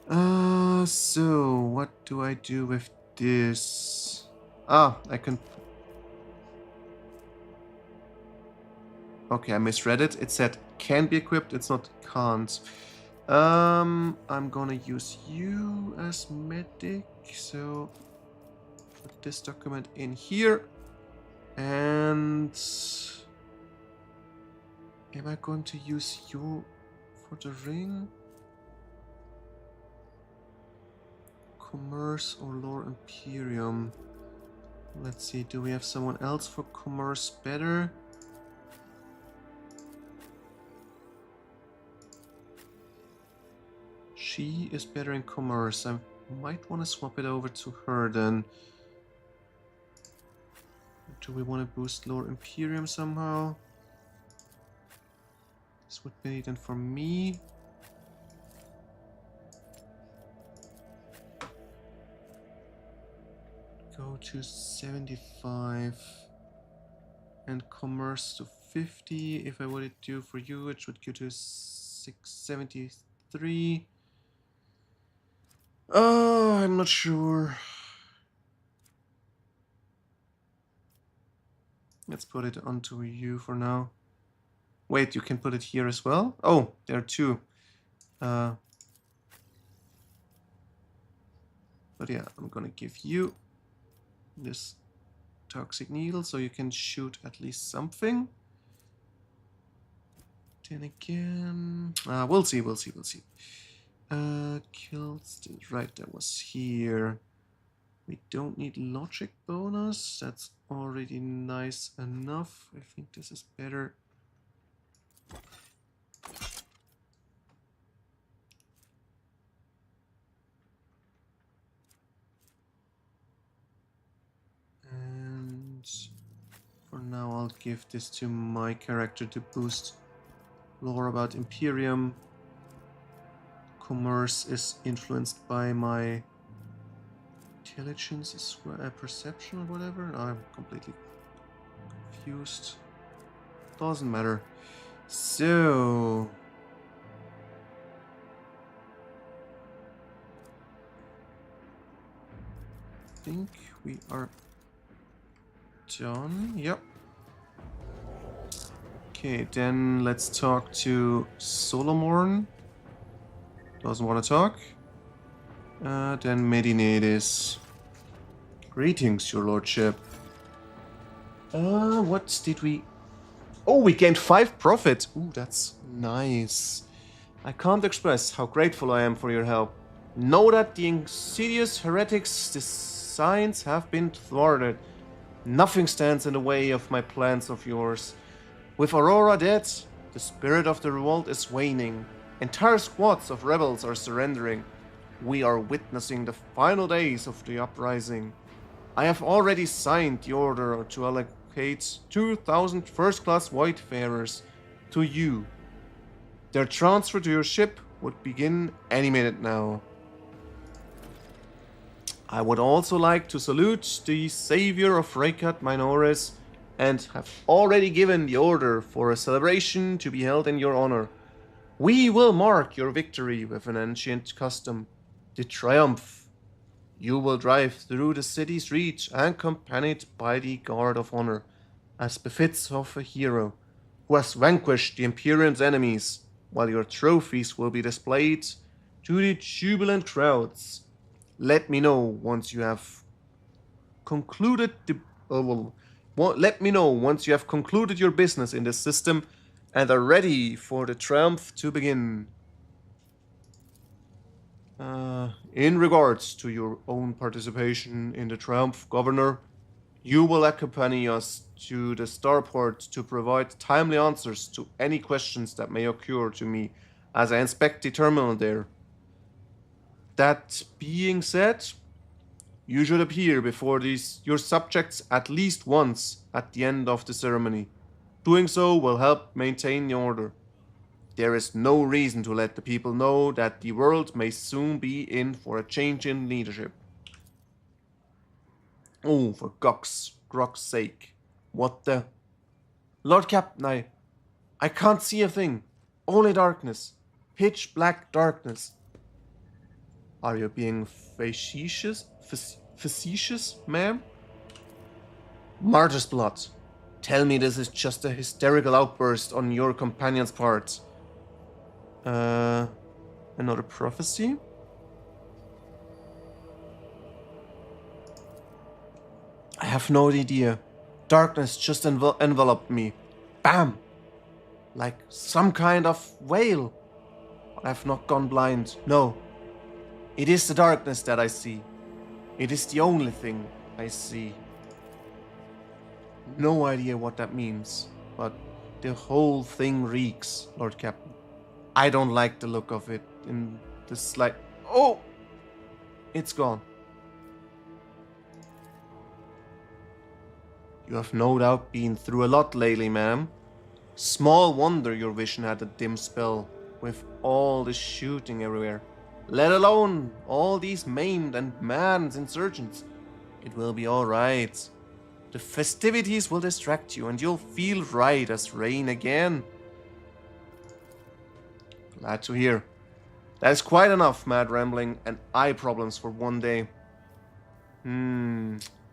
So what do I do with this? Ah, I can... Okay, I misread it. It said can be equipped, it's not can't. I'm gonna use you as medic, so put this document in here. And am I going to use you for the ring? Commerce or Lore Imperium? Let's see, do we have someone else for commerce better? She is better in commerce. I might want to swap it over to her then. Do we want to boost Lore Imperium somehow? This would be then for me. Go to 75. And commerce to 50. If I would do for you, it would go to 673. Oh, I'm not sure. Let's put it onto you for now. Wait, you can put it here as well? Oh, there are two. But yeah, I'm gonna give you this toxic needle so you can shoot at least something. Then again... we'll see. Kills... Right, that was here. We don't need logic bonus. That's already nice enough. I think this is better. And for now I'll give this to my character to boost lore about Imperium. Commerce is influenced by my intelligence as well, perception or whatever. I'm completely confused. Doesn't matter. So I think we are done. Yep. Okay, then let's talk to Solomorn. Doesn't want to talk. Then Medinadis. Greetings, your lordship. What did we Oh, we gained 5 profit. Ooh, that's nice. I can't express how grateful I am for your help. Know that the insidious heretics' designs have been thwarted. Nothing stands in the way of my plans of yours. With Aurora dead, the spirit of the revolt is waning. Entire squads of rebels are surrendering. We are witnessing the final days of the uprising. I have already signed the order to allocate 2,000 first-class Whitefarers to you. Their transfer to your ship would begin any minute now. I would also like to salute the savior of Raycat Minores and have already given the order for a celebration to be held in your honor. We will mark your victory with an ancient custom, the Triumph. You will drive through the city streets accompanied by the Guard of Honor, as befits of a hero who has vanquished the Imperium's enemies, while your trophies will be displayed to the jubilant crowds. Let me know once you have concluded the let me know once you have concluded your business in this system and are ready for the triumph to begin. In regards to your own participation in the triumph, Governor, you will accompany us to the starport to provide timely answers to any questions that may occur to me as I inspect the terminal there. That being said, you should appear before your subjects at least once at the end of the ceremony. Doing so will help maintain the order. There is no reason to let the people know that the world may soon be in for a change in leadership. Oh, for Grok's sake. What the? Lord Captain, I can't see a thing. Only darkness. Pitch black darkness. Are you being facetious? Facetious, ma'am? Martyr's blood. Tell me this is just a hysterical outburst on your companion's part. Another prophecy? I have no idea. Darkness just enveloped me. Bam! Like some kind of whale. I have not gone blind. No. It is the darkness that I see. It is the only thing I see. No idea what that means, but the whole thing reeks, Lord Captain. I don't like the look of it in the slight. Oh! It's gone. You have no doubt been through a lot lately, ma'am. Small wonder your vision had a dim spell, with all the shooting everywhere. Let alone all these maimed and mad insurgents. It will be alright. The festivities will distract you and you'll feel right as rain again. Glad to hear. That is quite enough mad rambling and eye problems for one day.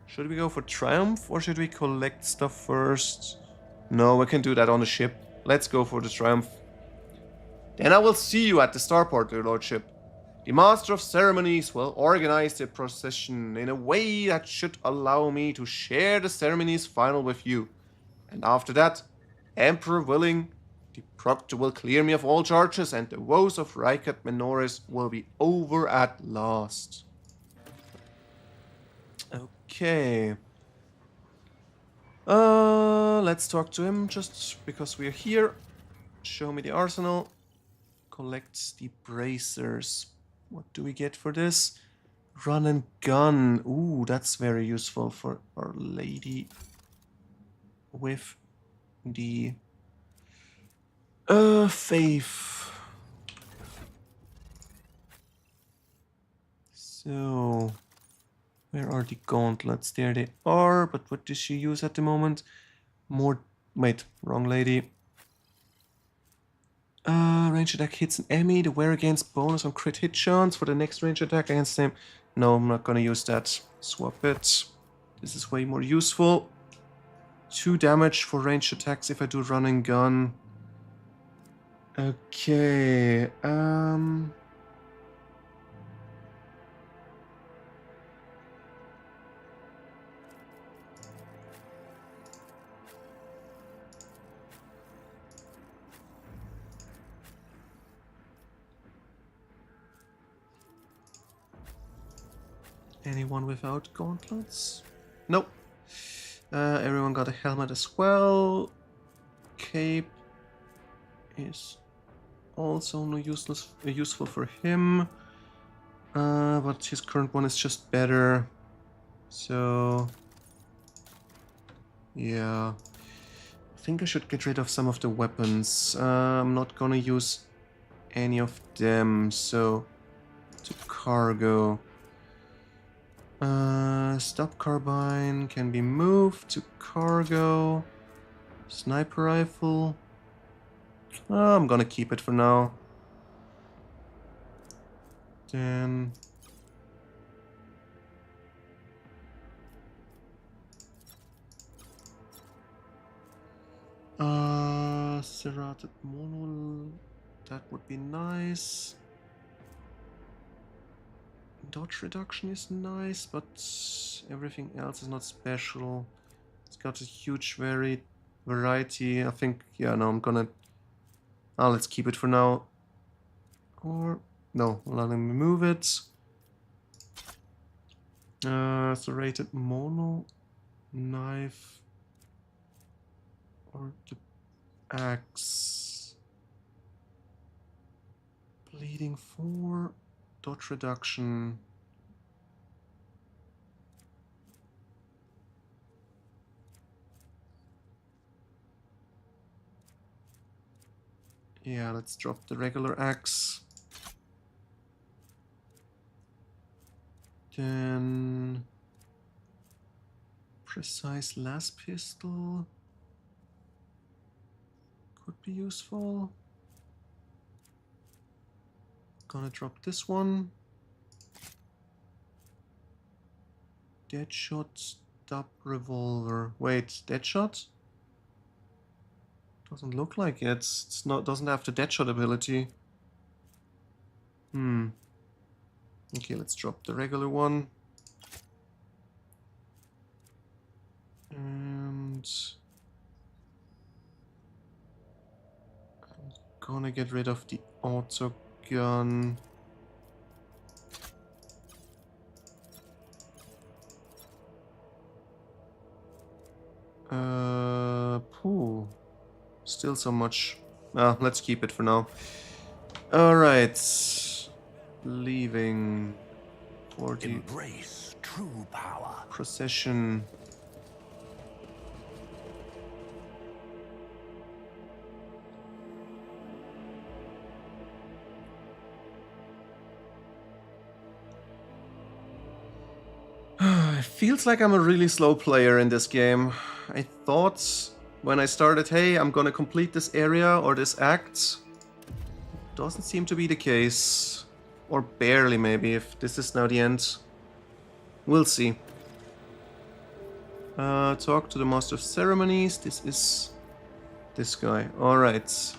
Should we go for Triumph or should we collect stuff first? No, we can do that on the ship. Let's go for the Triumph. Then I will see you at the starport, your lordship. The Master of Ceremonies will organize the procession in a way that should allow me to share the ceremony's final with you. And after that, Emperor willing, the Proctor will clear me of all charges and the woes of Raycat Minores will be over at last. Okay. Let's talk to him just because we're here. Show me the arsenal. Collect the bracers. What do we get for this? Run and gun. Ooh, that's very useful for our lady with the faith. So, where are the gauntlets? There they are, but what does she use at the moment? More, wait, wrong lady. Range attack hits an enemy. The wear against bonus on crit hit chance for the next range attack against them. No, I'm not gonna use that. Swap it. This is way more useful. 2 damage for ranged attacks if I do run and gun. Okay, Anyone without gauntlets? Nope. Everyone got a helmet as well. Cape is also no useful for him. But his current one is just better. So yeah. I think I should get rid of some of the weapons. I'm not gonna use any of them, so to cargo. Stop carbine can be moved to cargo. Sniper rifle. I'm gonna keep it for now. Then serrated mono, that would be nice. Dodge reduction is nice, but everything else is not special. It's got a huge variety. I think, yeah, no, I'm gonna... let's keep it for now. Or, no, let me move it. Serrated mono, knife, or the axe. Bleeding 4, dodge reduction. Yeah, let's drop the regular axe. Then precise las pistol could be useful. Gonna drop this one. Deadshot, stop revolver. Wait, Deadshot? Doesn't look like it. It's not. Doesn't have the Deadshot ability. Okay, let's drop the regular one. And I'm gonna get rid of the auto gun. Pooh. Still so much. Let's keep it for now. Alright. Leaving for the Embrace true power. procession. It feels like I'm a really slow player in this game. I thought when I started, hey, I'm gonna complete this area or this act. Doesn't seem to be the case. Or barely, maybe, if this is now the end. We'll see. Talk to the Master of Ceremonies. This is this guy. Alright.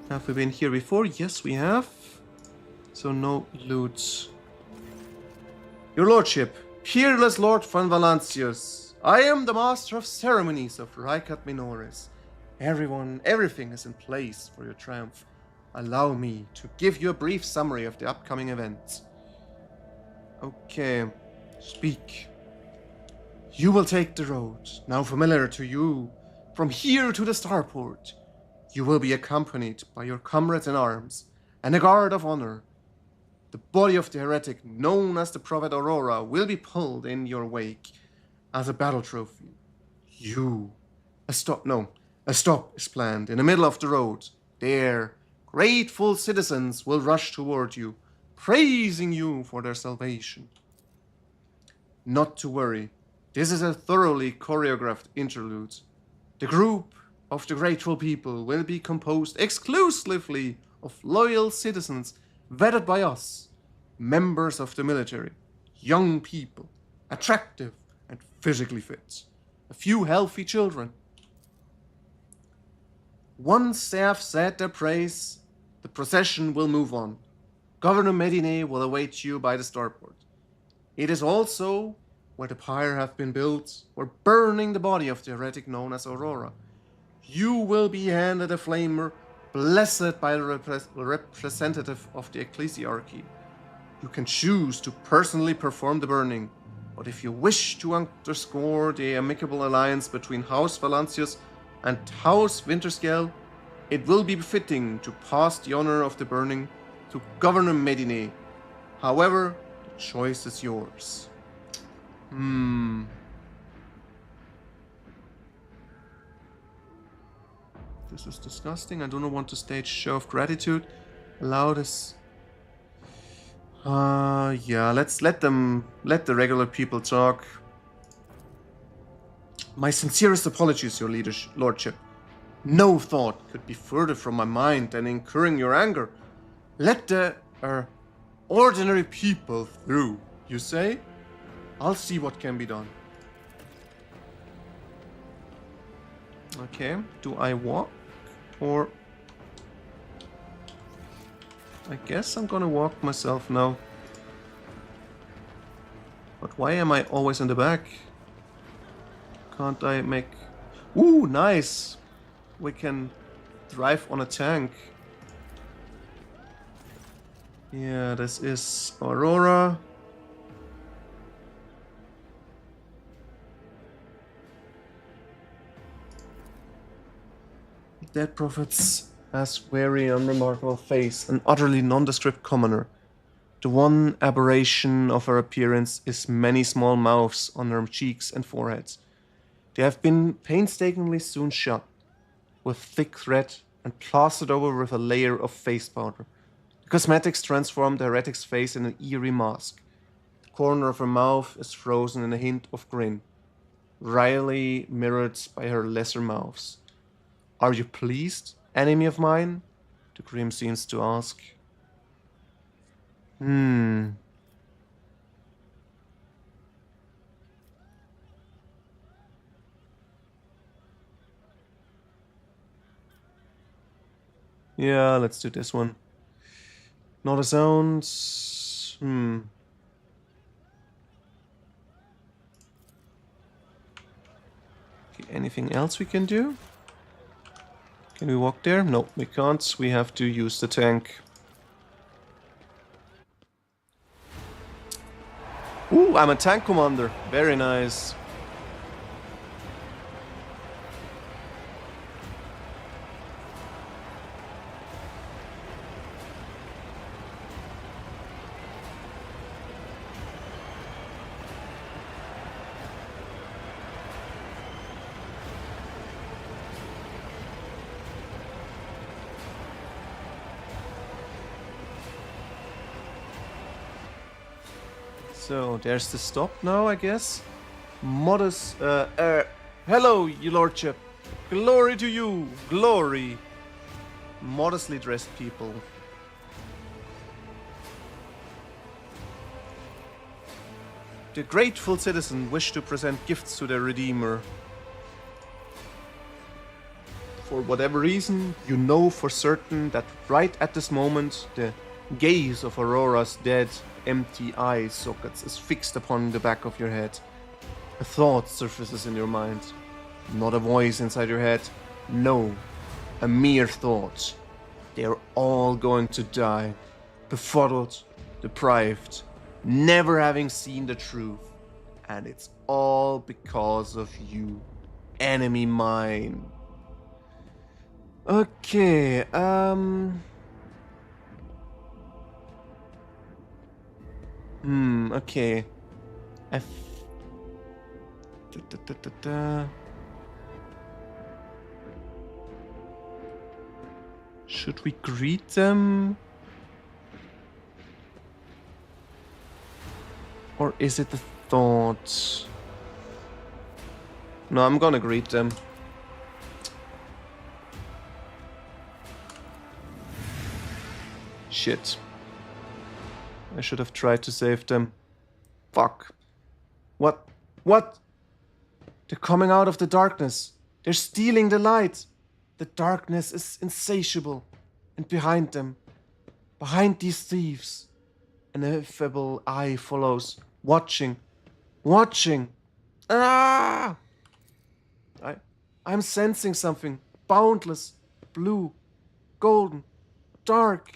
Have we been here before? Yes, we have. So no loot. Your Lordship, peerless Lord von Valancius, I am the Master of Ceremonies of Raikat Minoris. Everything is in place for your triumph. Allow me to give you a brief summary of the upcoming events. Okay, speak. You will take the road, now familiar to you, from here to the starport. You will be accompanied by your comrades in arms and a guard of honor. The body of the heretic, known as the Prophet Aurora, will be pulled in your wake as a battle trophy. A stop is planned in the middle of the road. There, grateful citizens will rush toward you, praising you for their salvation. Not to worry, this is a thoroughly choreographed interlude. The group of the grateful people will be composed exclusively of loyal citizens vetted by us, members of the military, young people, attractive and physically fit, a few healthy children. Once they have said their praise, the procession will move on. Governor Medine will await you by the starport. It is also where the pyre hath been built, where burning the body of the heretic known as Aurora. You will be handed a flamer, blessed by the representative of the ecclesiarchy. You can choose to personally perform the burning, but if you wish to underscore the amicable alliance between House Valancius and House Winterscale, it will be befitting to pass the honor of the burning to Governor Medine. However, the choice is yours. This is disgusting. I do not want to stage show of gratitude. Allow this. Yeah, let's let the regular people talk. My sincerest apologies, your lordship. No thought could be further from my mind than incurring your anger. Let the ordinary people through, you say? I'll see what can be done. Okay, do I walk? Or... I guess I'm gonna walk myself now. But why am I always in the back? Can't I make... Ooh, nice! We can drive on a tank. Yeah, this is Aurora. Dead Prophets has very unremarkable face, an utterly nondescript commoner. The one aberration of her appearance is many small mouths on her cheeks and foreheads. They have been painstakingly sewn shut, with thick thread and plastered over with a layer of face powder. The cosmetics transform the heretic's face in an eerie mask. The corner of her mouth is frozen in a hint of grin, wryly mirrored by her lesser mouths. Are you pleased, enemy of mine? The Grim seems to ask. Yeah, let's do this one. Not a sound. Okay, anything else we can do? Can we walk there? No, we can't. We have to use the tank. Ooh, I'm a tank commander. Very nice. So, there's the stop now, I guess. Modest, hello, your lordship. Glory to you, glory. Modestly dressed people. The grateful citizen wish to present gifts to their redeemer. For whatever reason, you know for certain that right at this moment, the gaze of Aurora's dead, empty eye sockets is fixed upon the back of your head. A thought surfaces in your mind. Not a voice inside your head. No, a mere thought. They are all going to die. Befuddled, deprived, never having seen the truth. And it's all because of you, enemy mine. Okay, okay. Should we greet them? Or is it a thought? No, I'm gonna greet them. Shit. I should have tried to save them. Fuck. What? What? They're coming out of the darkness. They're stealing the light. The darkness is insatiable. And behind them, behind these thieves, an ineffable eye follows, watching. Watching. Ah! I'm sensing something. Boundless. Blue. Golden. Dark.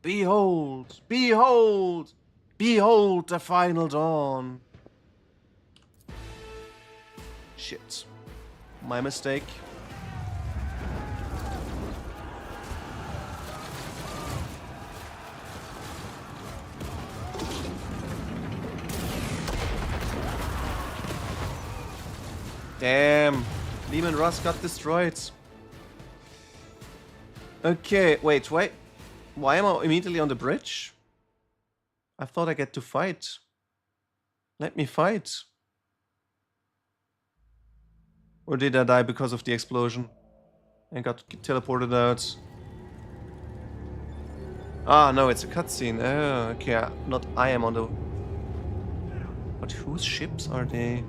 Behold! Behold! Behold the final dawn! Shit. My mistake. Damn. Lehman Russ got destroyed. Okay, wait. Why am I immediately on the bridge? I thought I get to fight. Let me fight. Or did I die because of the explosion? And got teleported out. Ah, no, it's a cutscene. Oh, okay. Not I am on the... But whose ships are they?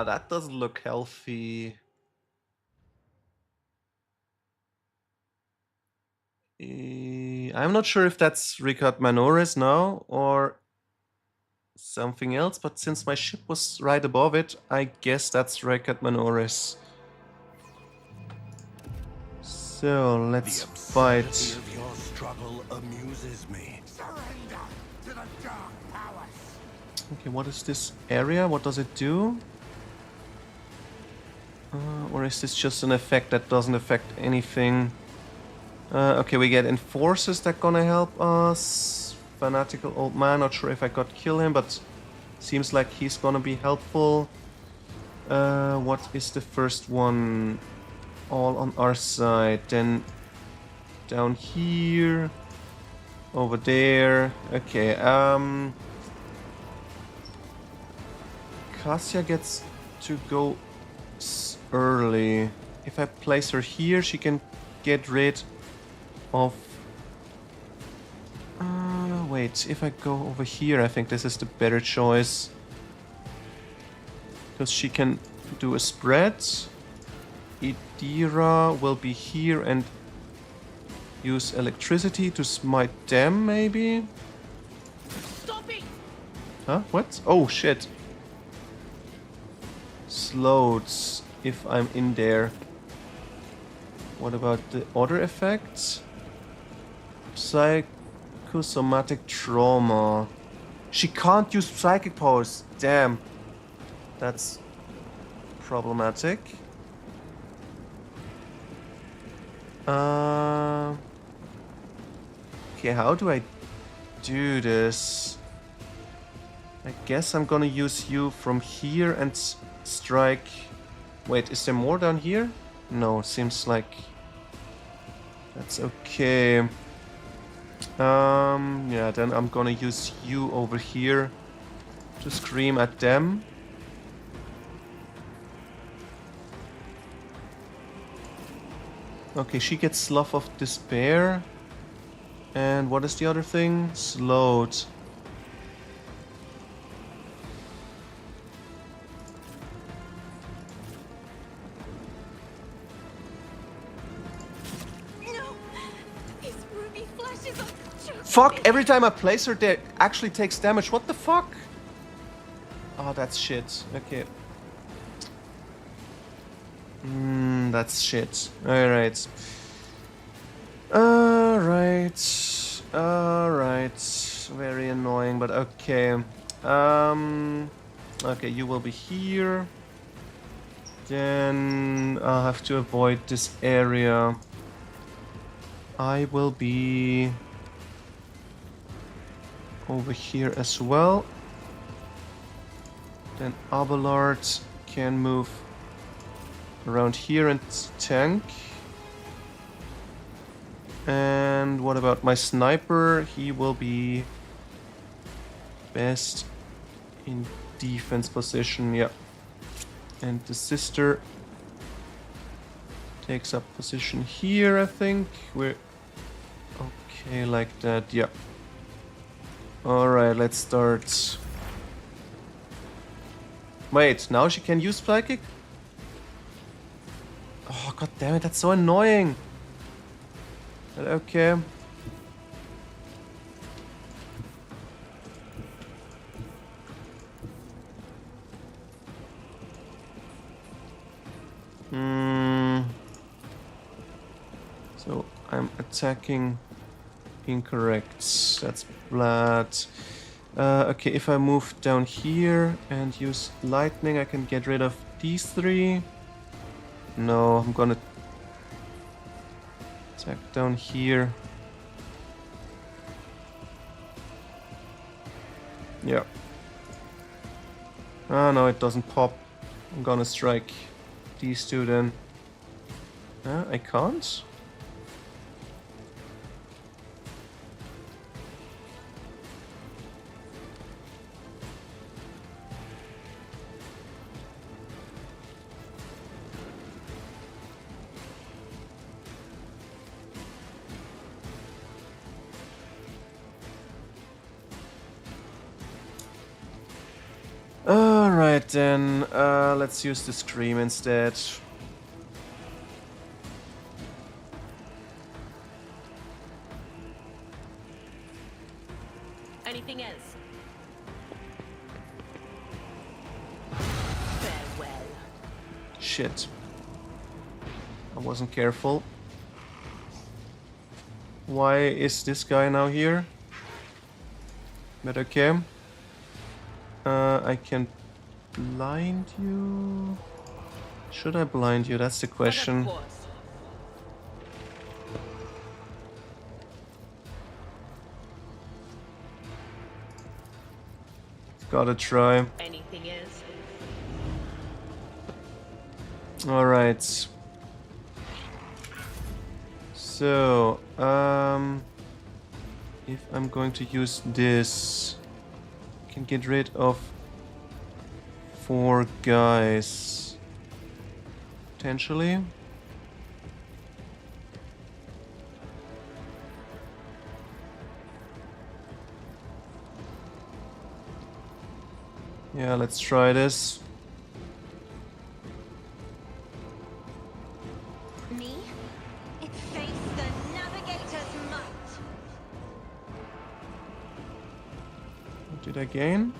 That doesn't look healthy. I'm not sure if that's Ricard Manoris now or something else, but since my ship was right above it, I guess that's Ricard Manoris. So let's fight. Of your struggle amuses me. Surrender to the dark powers. Okay, what is this area? What does it do? Or is this just an effect that doesn't affect anything? Okay, we get enforcers that gonna help us. Fanatical old man, not sure if I got kill him, but seems like he's gonna be helpful. What is the first one? All on our side. Then down here, over there. Okay. Cassia gets to go early. If I place her here, she can get rid of... wait, if I go over here, I think this is the better choice. Because she can do a spread. Idira will be here and use electricity to smite them, maybe? Stop it! Huh? What? Oh, shit. Slowed if I'm in there. What about the other effects? Psychosomatic trauma. She can't use psychic powers. Damn. That's problematic. Okay, how do I do this? I guess I'm gonna use you from here and strike... Wait, is there more down here? No, seems like... That's okay. Yeah, then I'm gonna use you over here to scream at them. Okay, she gets Slough of Despair. And what is the other thing? Slowed. No! These ruby flashes are choking Fuck! me. Every time I place her there, actually takes damage. What the fuck? Oh, that's shit. Okay. That's shit. Alright. Alright. Very annoying, but okay. Okay, you will be here. Then I'll have to avoid this area. I will be over here as well. Then Abelard can move around here and tank. And what about my sniper? He will be best in defense position, yeah. And the sister takes up position here, I think. We're okay like that, yeah. Alright, let's start. Wait, now she can use Psychic? Oh, god damn it, that's so annoying. But okay. So I'm attacking incorrect. That's blood. Okay, if I move down here and use lightning, I can get rid of these three. No, I'm gonna attack down here. Yeah. Ah, no, it doesn't pop. I'm gonna strike these two then. I can't? Alright then, let's use the Scream instead. Anything else? Farewell. Shit. I wasn't careful. Why is this guy now here? But okay. I can blind you. Should I blind you? That's the question. Gotta try. Anything else? Alright. So, if I'm going to use this, I can get rid of 4 guys. Potentially. Yeah, let's try this. Me? It faced the Navigator's might. What did I gain?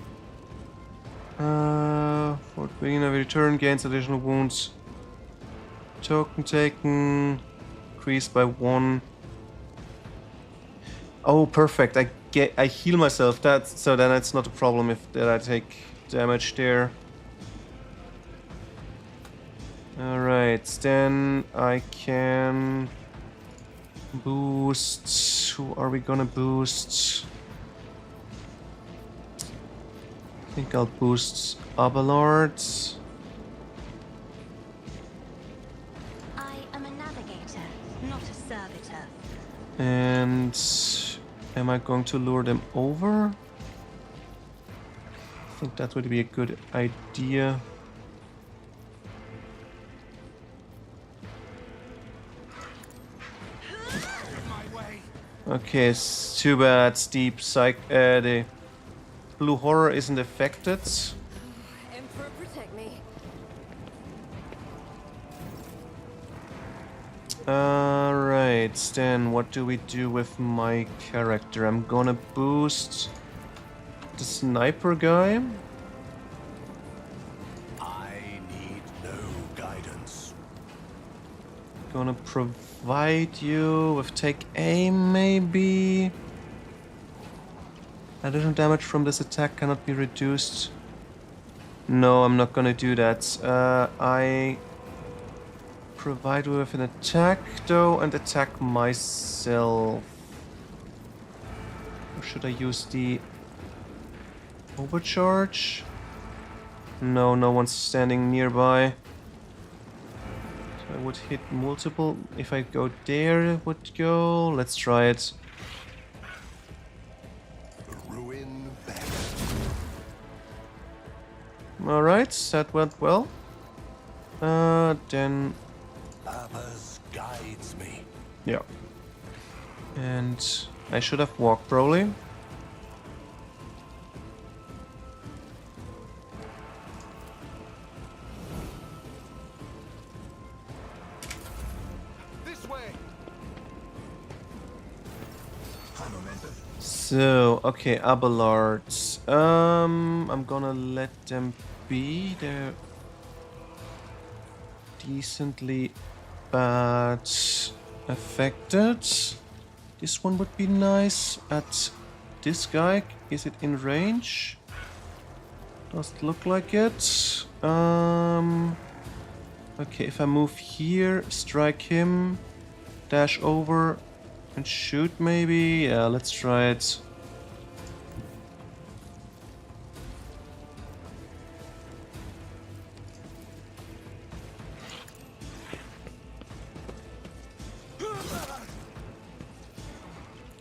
For beginning of return gains additional wounds. Token taken. Increased by 1. Oh, perfect. I heal myself. So then it's not a problem if that I take damage there. Alright, then I can boost. Who are we gonna boost? I think I'll boost Abelard. I am a navigator, not a servitor. And am I going to lure them over? I think that would be a good idea. Okay, it's too bad. The blue horror isn't affected. Emperor, protect me. Alright, then what do we do with my character? I'm gonna boost the sniper guy. I need no guidance. Gonna provide you with take aim, maybe. Additional damage from this attack cannot be reduced. No, I'm not gonna do that. I provide you with an attack though and attack myself. Or should I use the overcharge? No, no one's standing nearby. So I would hit multiple. If I go there, it would go. Let's try it. Ruin back. Alright, that went well. Then Papa's needs me. Yeah. And I should have walked probably. This way. So, okay, Abelards. I'm gonna let them be. They're decently bad affected. This one would be nice. At this guy, is it in range? Does look like it. Okay, if I move here, strike him, dash over, and shoot maybe? Yeah, let's try it.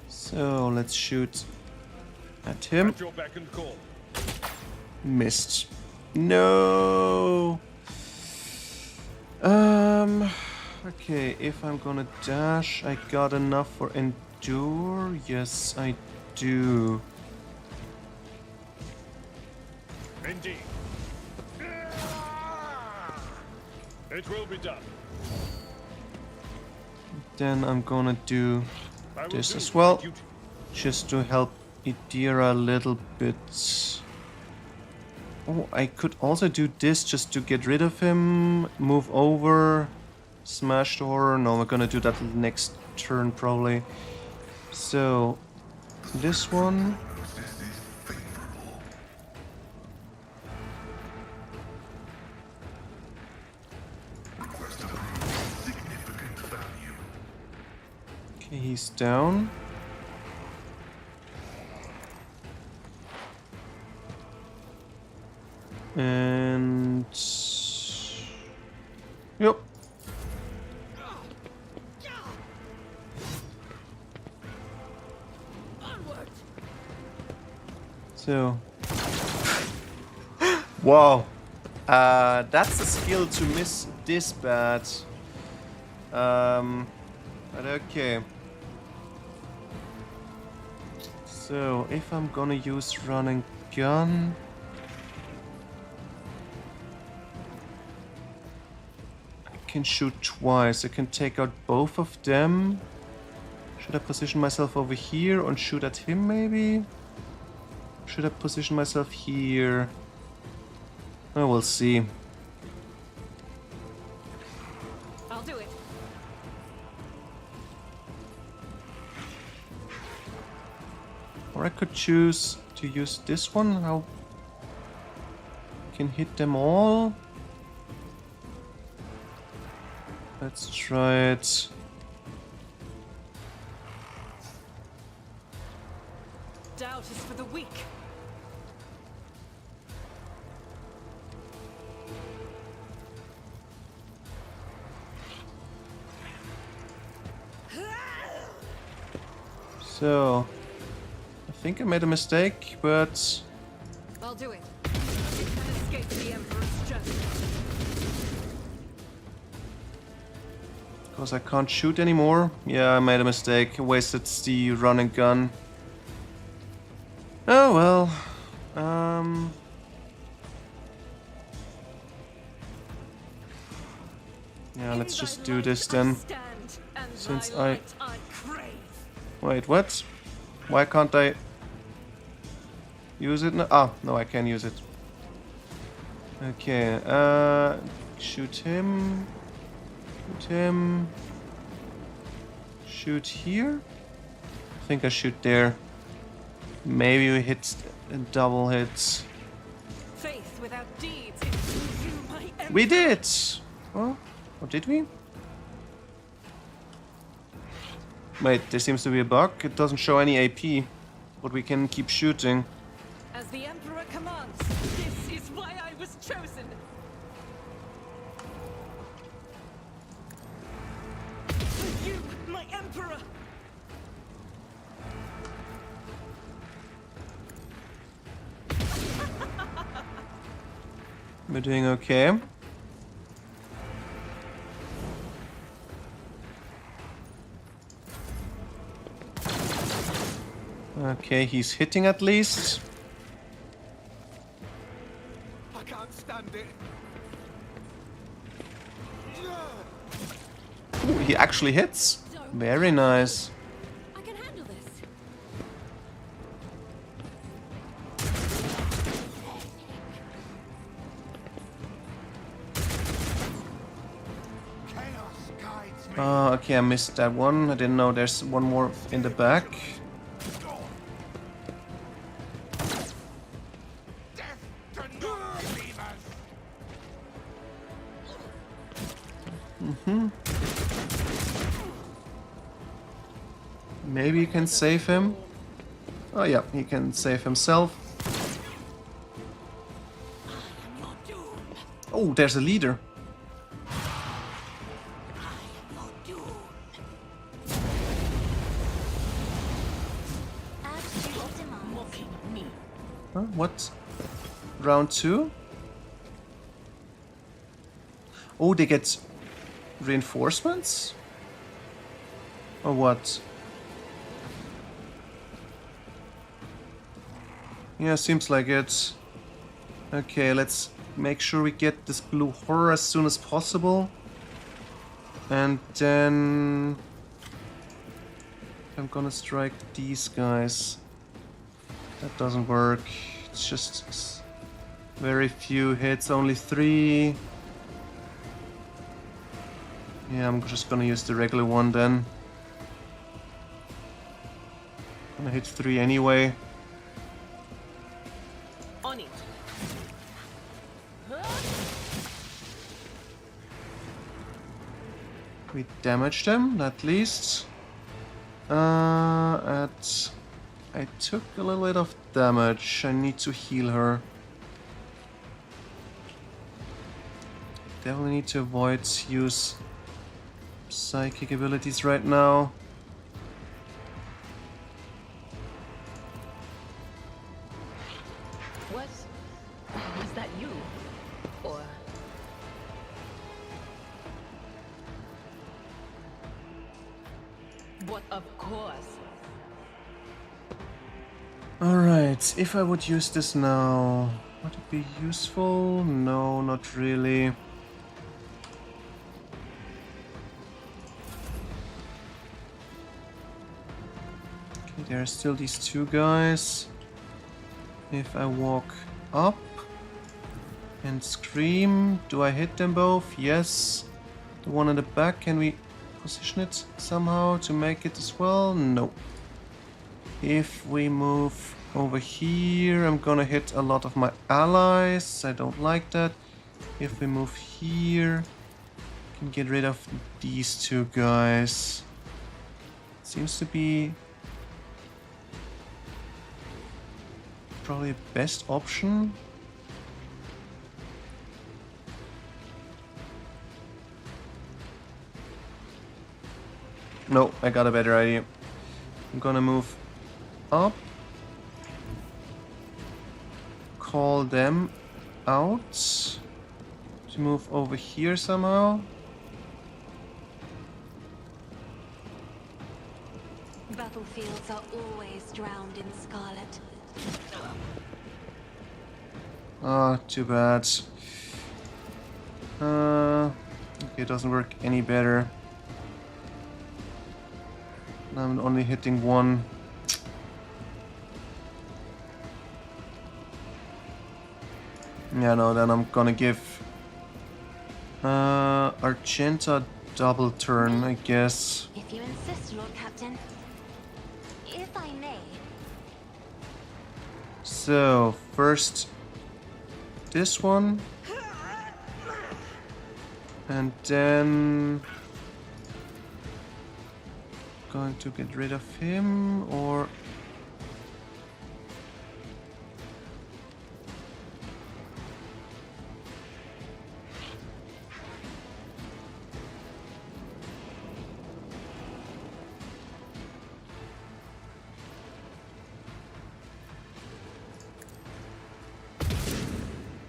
So let's shoot at him. At your beck and call. Missed. No. Okay, if I'm gonna dash, I got enough for endure. Yes, I do. Indeed. It will be done. Then I'm gonna do I will this do as my well, duty. just to help Idira a little bit. Oh, I could also do this just to get rid of him, move over, smash the horror. No, we're gonna do that next turn probably. So, this one. Prognosis is favorable. Request approved. Significant value. Okay, he's down. And... Yep. So... Wow. That's a skill to miss this bad. But okay. So, if I'm gonna use run and gun... I can shoot twice. I can take out both of them. Should I position myself over here and shoot at him maybe? Should I position myself here? Oh, we'll see. I'll do it. Or I could choose to use this one. How I can hit them all. Let's try it. Doubt is for the weak. So, I think I made a mistake, but I'll do it. It can escape the Emperor's judgment. because I can't shoot anymore. Yeah, I made a mistake. I wasted the run and gun. Oh well. Yeah, let's just do this then. Since I... Wait, what? Why can't I use it now? Ah, no, I can use it. Okay, shoot him. Shoot him. Shoot here? I think I shoot there. Maybe we hit double hits. Faith without deeds is you, my Emperor. We did! Oh, or did we? Wait, there seems to be a bug. It doesn't show any AP, but we can keep shooting. As the Emperor commands, this is why I was chosen. For you, my Emperor. We're doing okay. Okay, he's hitting at least. I can't stand it. Ooh, he actually hits. Very nice. I can handle this. Chaos guides me. Okay, I missed that one. I didn't know there's one more in the back. Death to non-believers. Maybe you can save him. Oh yeah, he can save himself. Oh, there's a leader. Huh? What? Round 2? Oh, they get reinforcements? Or what? Yeah, seems like it. Okay, let's make sure we get this blue horror as soon as possible. And then I'm gonna strike these guys. That doesn't work. It's just very few hits, only 3. Yeah, I'm just gonna use the regular one then. Gonna hit 3 anyway. On it. We damaged them, at least. I took a little bit of damage. I need to heal her. Definitely need to avoid use psychic abilities right now. Was that you? Or what? Of course. Alright, if I would use this now, would it be useful? No, not really. Okay, there are still these 2 guys. If I walk up and scream, do I hit them both? Yes. The one in the back, can we position it somehow to make it as well? No. If we move over here, I'm gonna hit a lot of my allies. I don't like that. If we move here, I can get rid of these 2 guys. Seems to be probably the best option. No, I got a better idea. I'm gonna move up. Call them out. To move over here somehow. Battlefields are always drowned in scarlet. Ah, too bad. Okay, it doesn't work any better. I'm only hitting 1. Yeah, no, then I'm gonna give Argenta double turn, I guess. If you insist, Lord Captain. If I may. So, first this one. And then going to get rid of him, or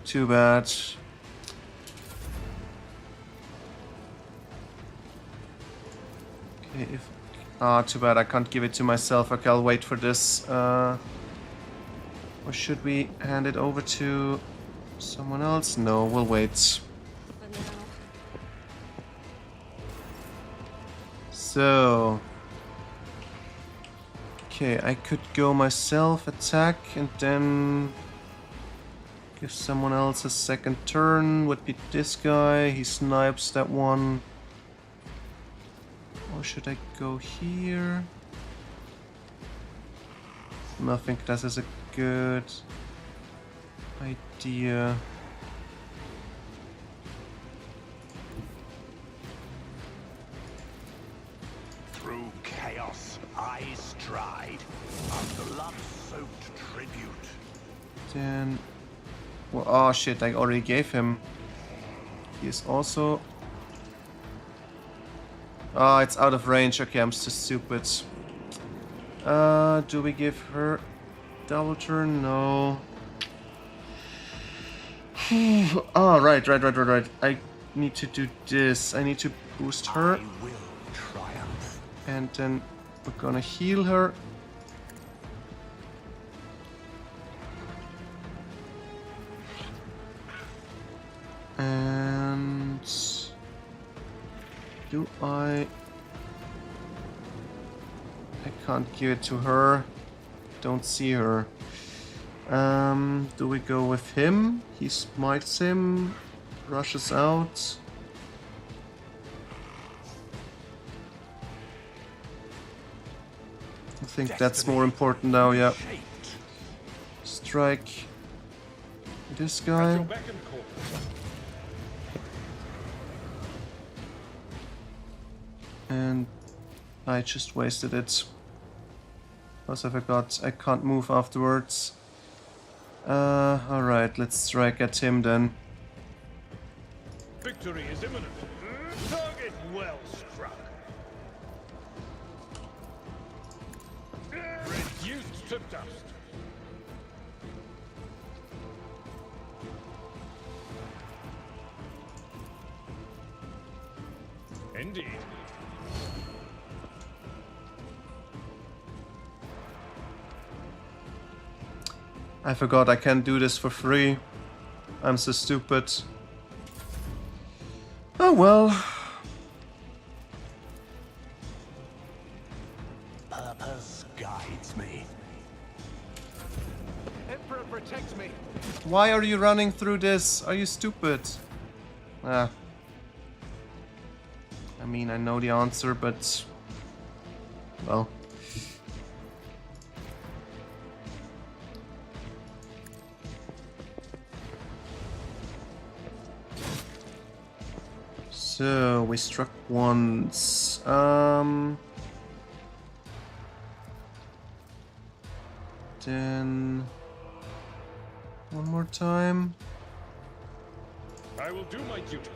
too bad. Okay, if Ah, too bad I can't give it to myself. Okay, I'll wait for this. Or should we hand it over to someone else? No, we'll wait. So... Okay, I could go myself, attack, and then... give someone else a second turn. Would be this guy. He snipes that one. Or should I go here? I think that is a good idea. Through chaos, I stride. A blood-soaked tribute. Then... well, oh shit, I already gave him. He is also... oh, it's out of range. Okay, I'm so stupid. Do we give her double turn? No. Oh, right. I need to do this. I need to boost her. I will triumph. And then we're gonna heal her. And... do I can't give it to her. Don't see her. Do we go with him? He smites him, rushes out. I think that's more important now, yeah. Strike this guy. And I just wasted it. Plus I forgot I can't move afterwards. Alright, let's strike at him then. Victory is imminent. Target well struck. Reduced to dust. Indeed. I forgot I can't do this for free. I'm so stupid. Oh well. Purpose guides me. Emperor protects me. Why are you running through this? Are you stupid? Ah. I mean, I know the answer, but... well... so, we struck once. Then... one more time. I will do my duty.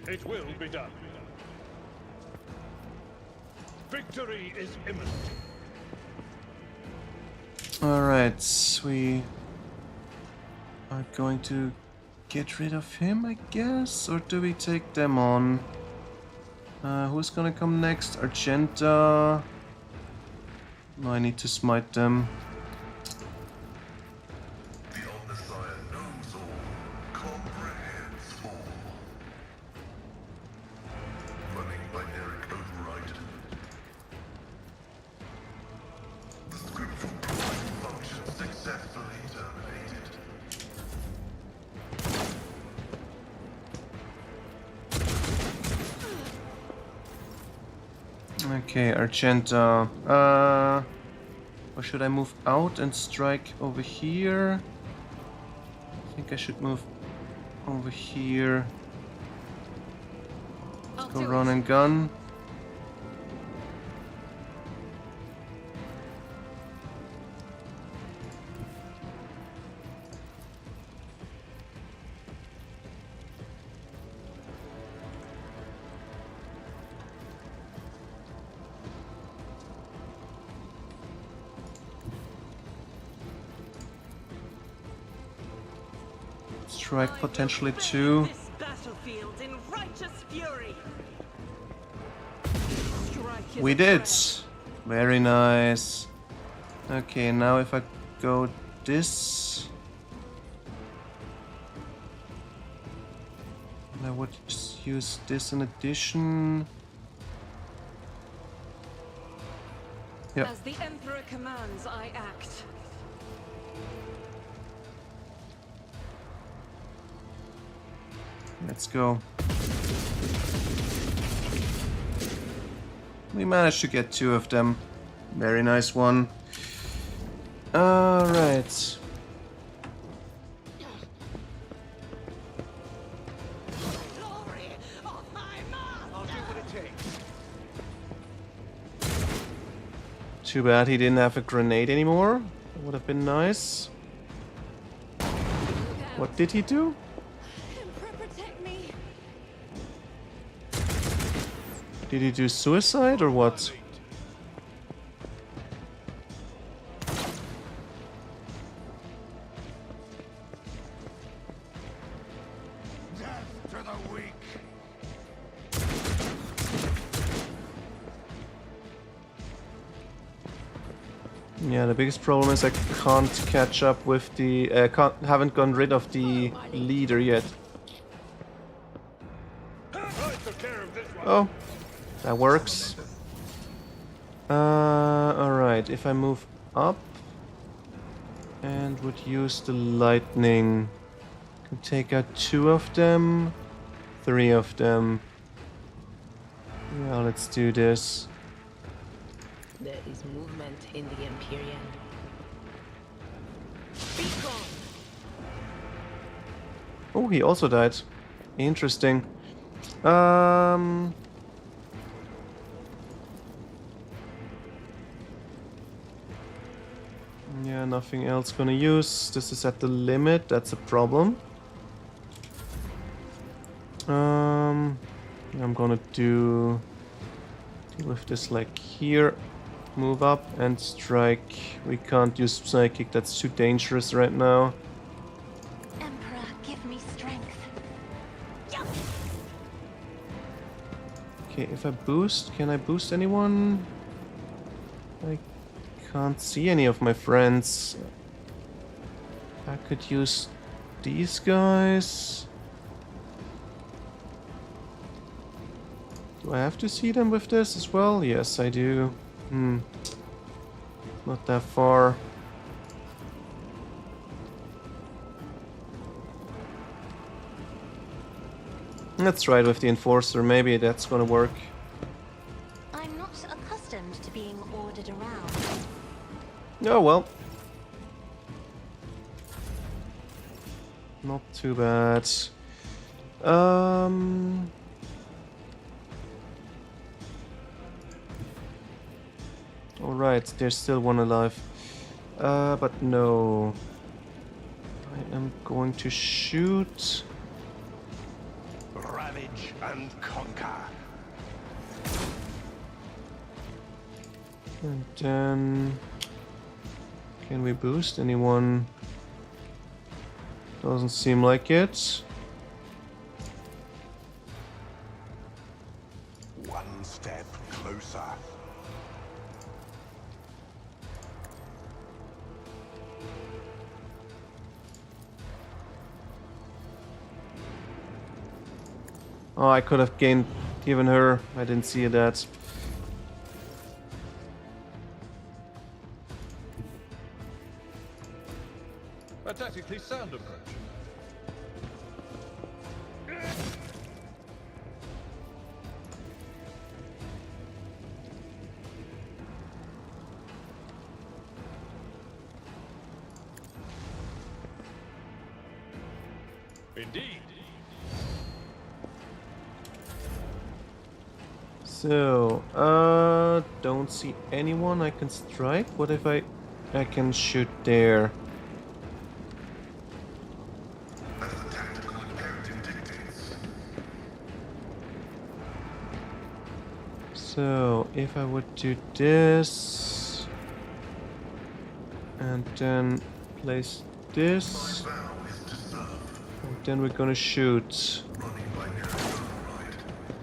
It will be done. Victory is imminent. Alright, we are going to get rid of him, I guess? Or do we take them on? Who's gonna come next? Argenta? No, I need to smite them. The Omnissiah knows all, comprehends all. Running binary override. The scriptural function successfully terminated. Okay, Argenta. Or should I move out and strike over here? I think I should move over here. Let's go run and gun. strike potentially too. This battlefield in righteous fury. Strike is We a did! threat. Very nice. Okay, now if I go this... I would just use this in addition. Yep. As the Emperor commands, I act. Let's go. We managed to get 2 of them. Very nice one. Alright. Glory of my master! I'll do what it takes. Too bad he didn't have a grenade anymore. That would have been nice. What did he do? Emperor, protect me. Did he do suicide or what? Death to the weak! Yeah, the biggest problem is I can't catch up with the... haven't gotten rid of the leader yet. Oh, that works. Alright, if I move up and would use the lightning, can take out 2 of them, 3 of them. Yeah, let's do this. There is movement in the Empyrean. Oh, he also died. Interesting. Yeah, nothing else gonna use. This is at the limit, that's a problem. I'm gonna deal with this like here. Move up and strike. We can't use psychic, that's too dangerous right now. Emperor, give me strength. Okay, if I boost, can I boost anyone? I can't see any of my friends. I could use these guys. Do I have to see them with this as well? Yes, I do. Not that far. Let's try it with the Enforcer, maybe that's gonna work. I'm not accustomed to being ordered around. Oh well. Not too bad. Alright, there's still one alive. But no. I am going to shoot. Ravage and conquer. And then... Can we boost anyone? Doesn't seem like it. One step closer. Oh, I could have given her. I didn't see that. A tactically sound approach. Indeed. So, don't see anyone I can strike. What if I can shoot there? As the tactical imperative dictates. So, if I would do this and then place this My vow is to serve. and then we're gonna shoot.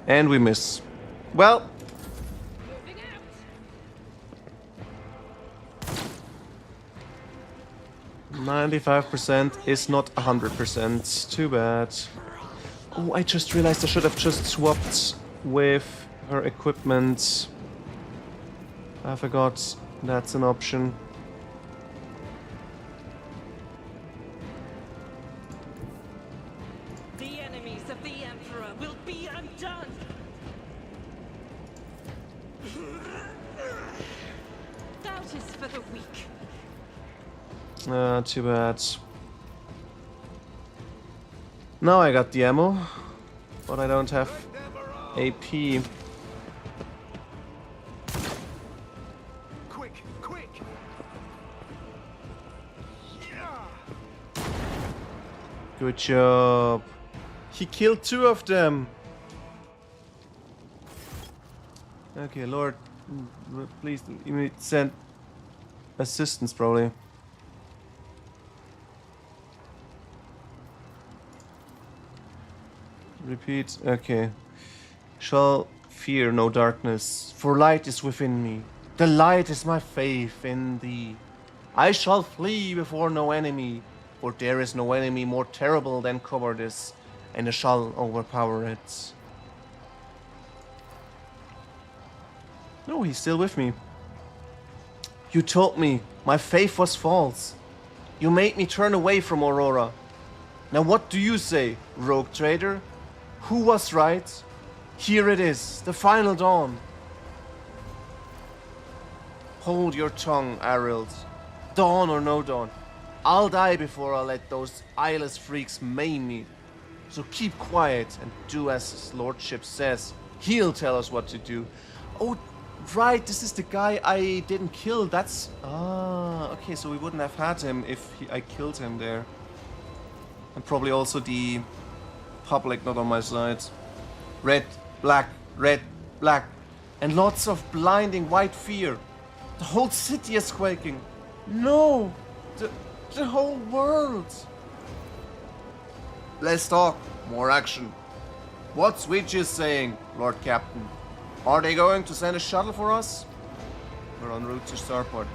And we miss. Well. 95% is not 100%. Too bad. Oh, I just realized I should have just swapped with her equipment. I forgot that's an option. The enemies of the Emperor will be undone. Doubt is for the weak. Too bad. Now I got the ammo, but I don't have AP. Quick, quick! Good job. He killed 2 of them. Okay, Lord, please send assistance, probably. Repeat. Okay. Shall fear no darkness, for light is within me. The light is my faith in thee. I shall flee before no enemy, for there is no enemy more terrible than cowardice, and I shall overpower it. No, he's still with me. You told me my faith was false. You made me turn away from Aurora. Now what do you say, rogue traitor? Who was right? Here it is, the final dawn. Hold your tongue, Arild. Dawn or no dawn, I'll die before I let those eyeless freaks maim me. So keep quiet and do as his lordship says. He'll tell us what to do. Oh, right, this is the guy I didn't kill. That's... Ah, okay, so we wouldn't have had him if I killed him there. And probably also the public not on my side. Red, black, and lots of blinding white fear. The whole city is quaking. No, the whole world. Less talk, more action. What's Witches saying, Lord Captain? Are they going to send a shuttle for us? We're en route to starport.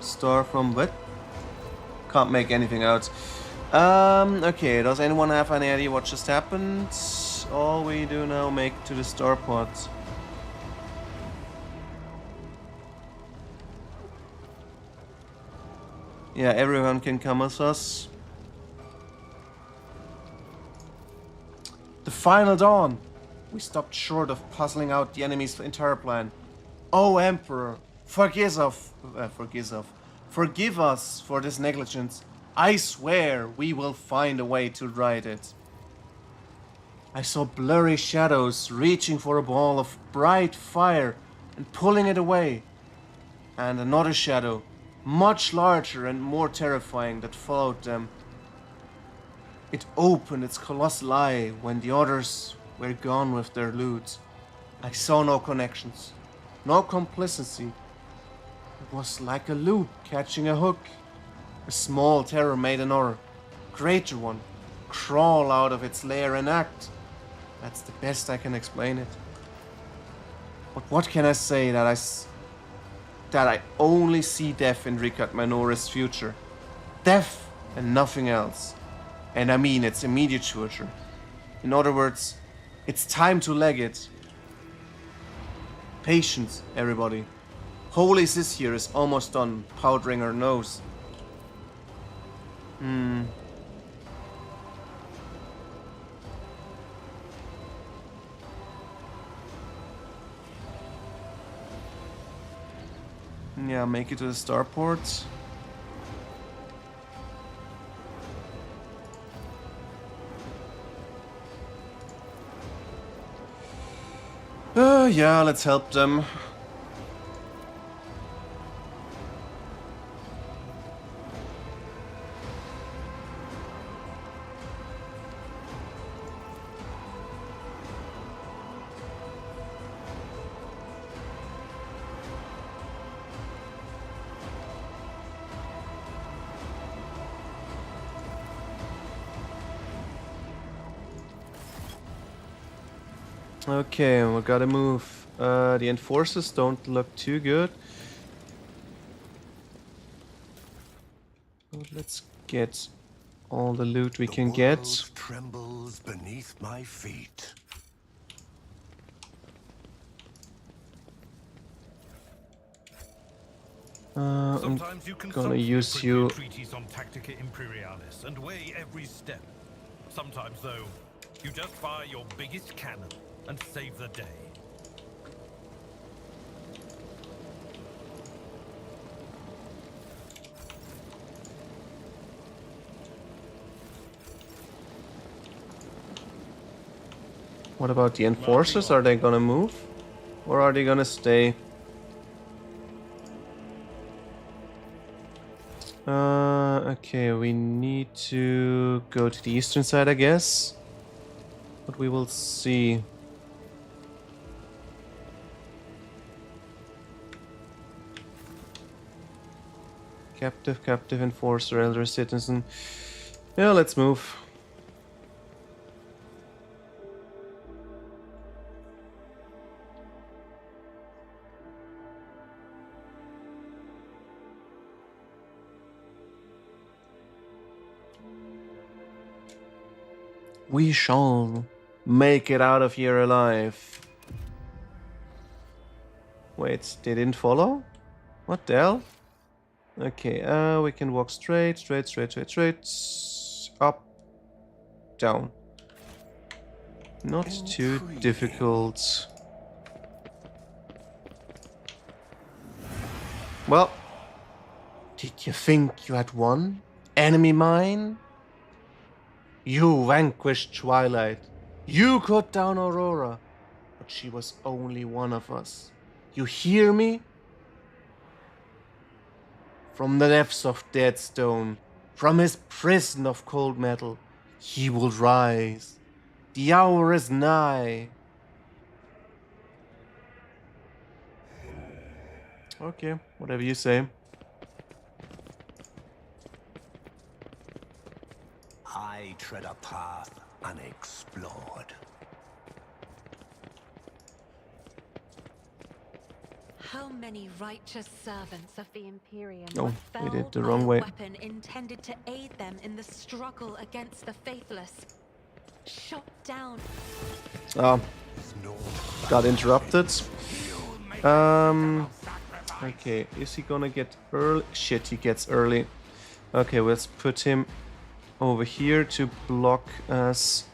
Star from what? Can't make anything out. Okay, does anyone have any idea what just happened? All we do now, make to the starport. Yeah, everyone can come with us. The final dawn! We stopped short of puzzling out the enemy's entire plan. Oh, Emperor, forgive us for this negligence. I swear we will find a way to right it. I saw blurry shadows reaching for a ball of bright fire and pulling it away. And another shadow, much larger and more terrifying, that followed them. It opened its colossal eye when the others were gone with their loot. I saw no connections, no complicity. It was like a loop catching a hook. A small terror made another, greater one, crawl out of its lair and act. That's the best I can explain it. But what can I say that I only see death in Rikard Manora's future? Death and nothing else. And I mean its immediate future. In other words, it's time to leg it. Patience, everybody. Holy Sis here is almost done powdering her nose. Yeah, make it to the starport. Yeah, let's help them. Okay, we gotta move. The enforcers don't look too good. But let's get all the loot we can get. The world trembles beneath my feet. I'm Sometimes you gonna consultingly use print you. your treatise on Tactica Imperialis and weigh every step. Sometimes, though, you just fire your biggest cannon and save the day. What about the enforcers? Are they gonna move? Or are they gonna stay? Okay, we need to go to the eastern side, I guess. But we will see. Captive, enforcer, elder citizen. Yeah, let's move. We shall make it out of here alive. Wait, they didn't follow? What the hell? Okay, we can walk straight. Up, down. Not too difficult. Well, did you think you had won? Enemy mine? You vanquished Twilight. You cut down Aurora. But she was only one of us. You hear me? From the depths of Deadstone, from his prison of cold metal, he will rise. The hour is nigh. Okay, whatever you say. I tread a path unexplored. How many righteous servants of the Imperium Oh, were we did felled the by wrong a way. weapon intended to aid them in the struggle against the faithless? Shot down. Oh, got interrupted. Okay, is he gonna get early? Shit, he gets early. Okay, let's put him over here to block as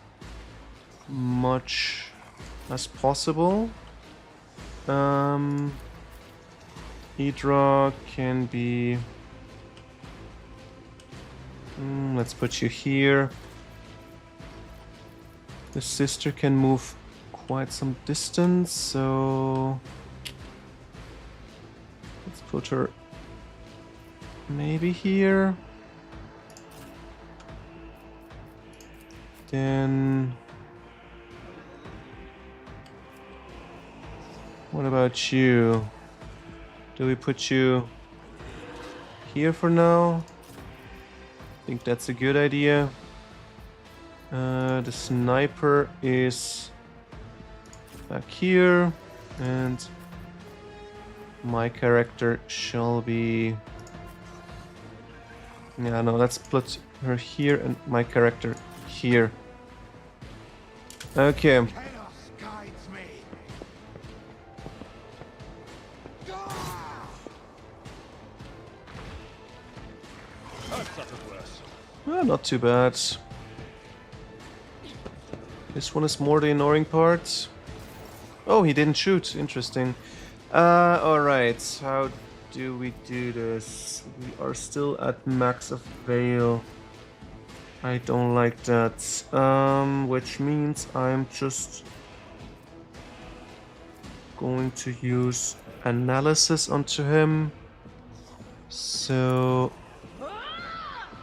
much as possible. Hydra can be... let's put you here. The sister can move quite some distance, so... let's put her maybe here. Then... what about you? Do we put you here for now? I think that's a good idea. The sniper is back here, and my character shall be... yeah, no, let's put her here and my character here. Okay. Chaos guides me. Well, not too bad. This one is more the annoying part. Oh, he didn't shoot. Interesting. Alright. How do we do this? We are still at max of Veil. I don't like that. Which means I'm just going to use analysis onto him. So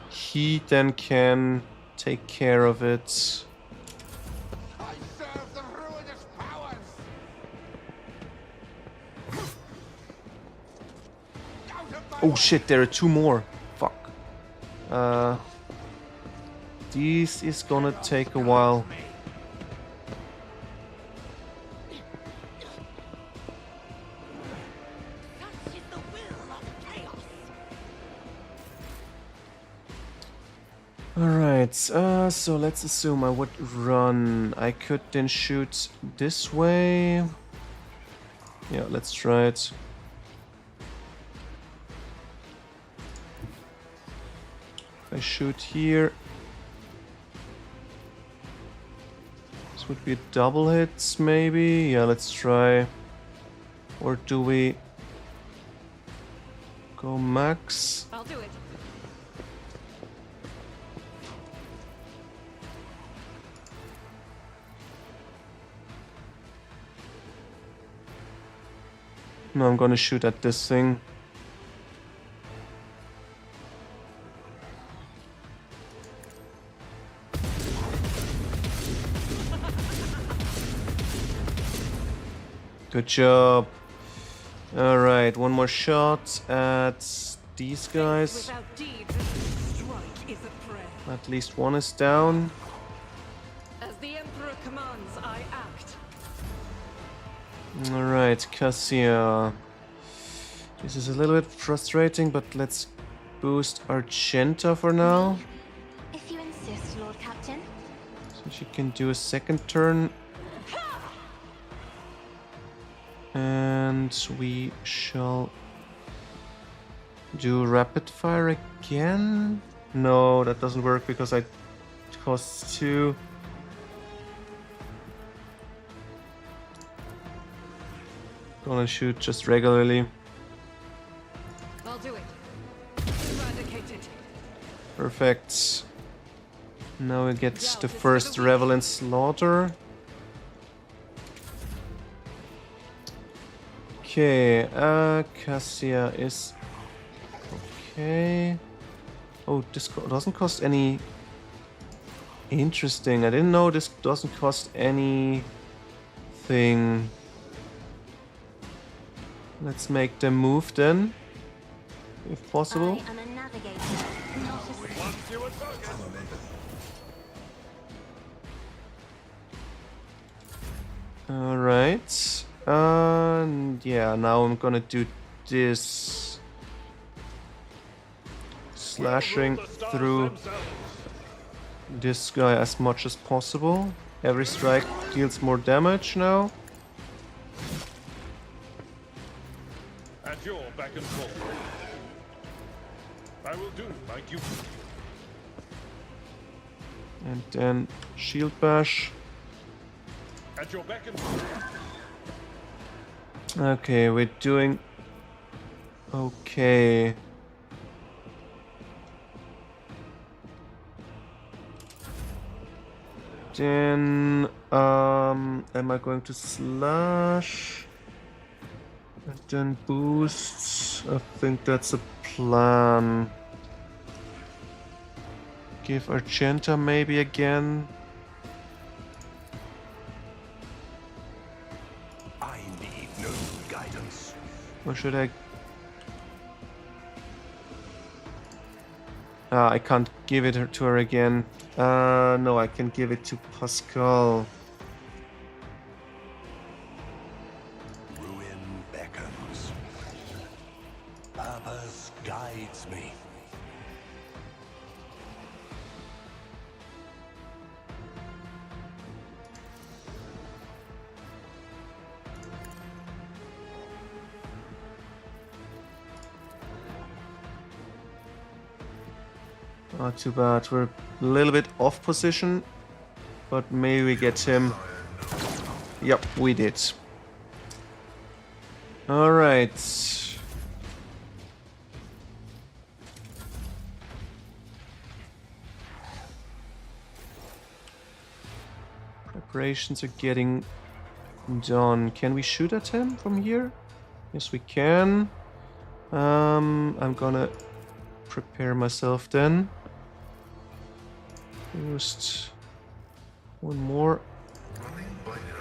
he then can take care of it. I serve the ruinous powers. Oh shit, there are two more. Fuck. This is gonna take a while. Alright, so let's assume I would run. I could then shoot this way. Yeah, let's try it. If I shoot here, this would be a double hit, maybe. Yeah, let's try. Or do we go max? I'll do it. No, I'm gonna shoot at this thing. Good job. Alright, one more shot at these guys. Without deeds, a strike is a prayer. At least one is down. As the Emperor commands, I act. Alright, Cassia. This is a little bit frustrating, but let's boost Argenta for now. If you insist, Lord Captain. So she can do a second turn. And we shall do rapid fire again. No, that doesn't work because it costs 2. Gonna shoot just regularly. I'll do it. Eradicate it. Perfect. Now we get the first Revel Slaughter. Okay, Cassia is okay. Oh, this doesn't cost any. Interesting. I didn't know this doesn't cost anything. Let's make them move then, if possible. I am a navigator, not a slave. All right. And yeah, now I'm gonna do this. Slashing through this guy as much as possible. Every strike deals more damage now. At your beck and call. I will do like you. And then shield bash. At your beck and call. Okay, we're doing okay. Then am I going to slash and then boost? I think that's a plan. Give Argenta maybe again. I need no guidance. Or should I? I can't give it to her again. No, I can give it to Pascal. Ruin beckons. Purpose guides me. Not too bad. We're a little bit off position, but maybe we get him. Yep, we did. All right. Preparations are getting done. Can we shoot at him from here? Yes, we can. I'm gonna prepare myself then. Boost one more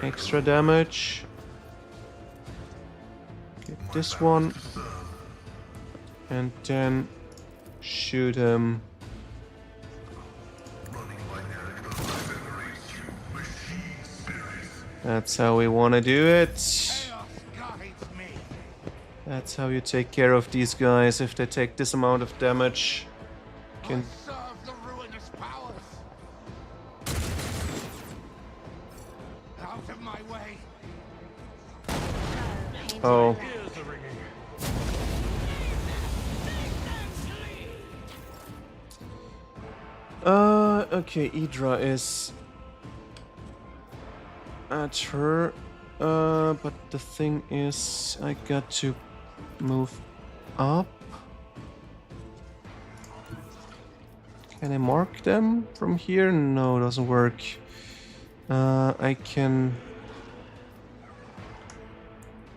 extra damage. Get this one. And then shoot him. That's how we want to do it. That's how you take care of these guys if they take this amount of damage. Can out of my way. Oh. Ears are ringing. Okay, Idra is at her. But the thing is, I got to move up. Can I mark them from here? No, it doesn't work. I can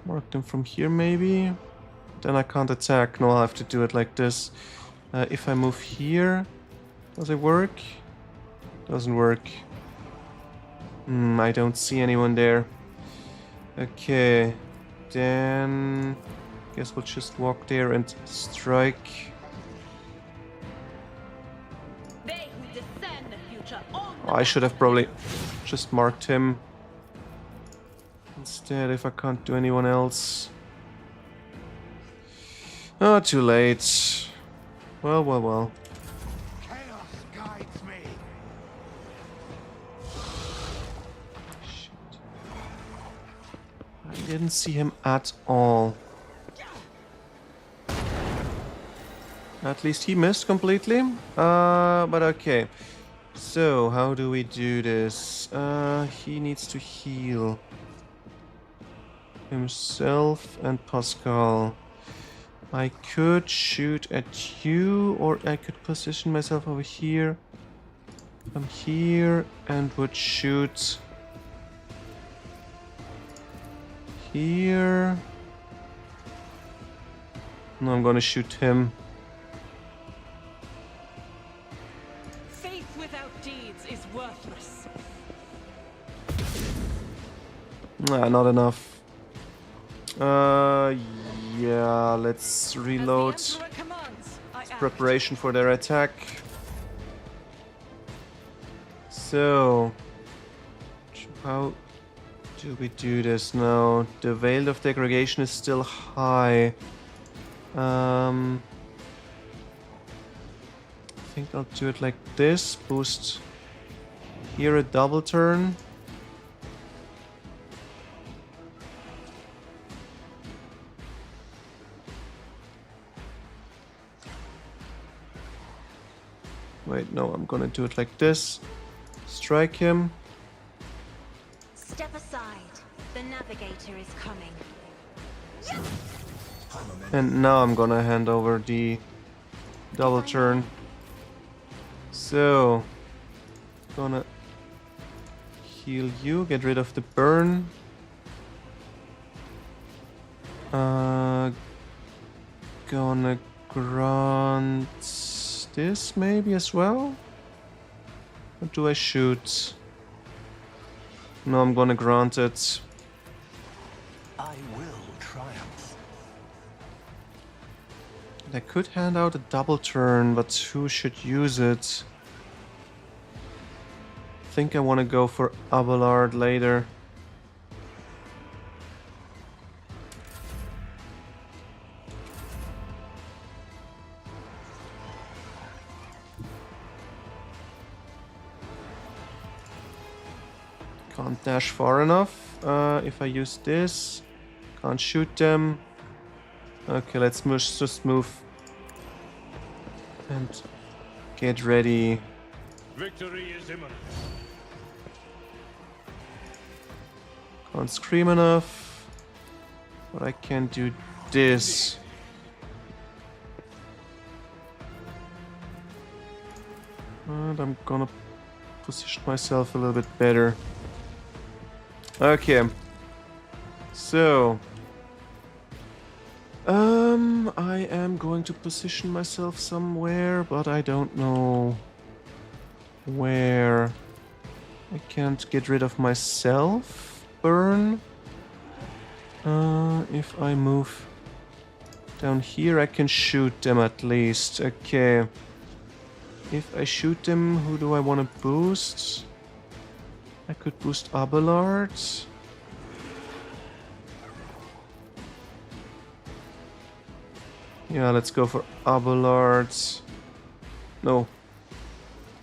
mark them from here, maybe? Then I can't attack. No, I'll have to do it like this. If I move here, does it work? Doesn't work. I don't see anyone there. Okay, then guess we'll just walk there and strike. They who discern the future own the Oh, I should have probably just marked him instead if I can't do anyone else. Oh, too late. Well, well, well. Chaos guides me. Shit. I didn't see him at all. At least he missed completely. But okay. So, how do we do this? He needs to heal himself and Pascal. I could shoot at you, or I could position myself over here. I'm here and would shoot here. No, I'm gonna shoot him. faith without deeds is worthless. Nah, not enough. Yeah, let's reload. As the Emperor commands, I act. Preparation for their attack. So, how do we do this now? The Veil of Degradation is still high. I think I'll do it like this. Boost here a double turn. Wait, no, I'm gonna do it like this. Strike him. Step aside. The navigator is coming. And now I'm gonna hand over the double turn. So, gonna heal you, get rid of the burn. Gonna grant this maybe as well? Or do I shoot? No, I'm gonna grant it. I will triumph. I could hand out a double turn, but who should use it? I think I want to go for Abelard later. Can't dash far enough. If I use this, can't shoot them. Okay, let's just move and get ready. Victory is imminent. Can't scream enough, but I can do this. And I'm gonna position myself a little bit better. Okay. So, I am going to position myself somewhere, but I don't know where. I can't get rid of myself. Burn. If I move down here, I can shoot them at least. Okay. If I shoot them, who do I want to boost? I could boost Abelard. Yeah, let's go for Abelard. No.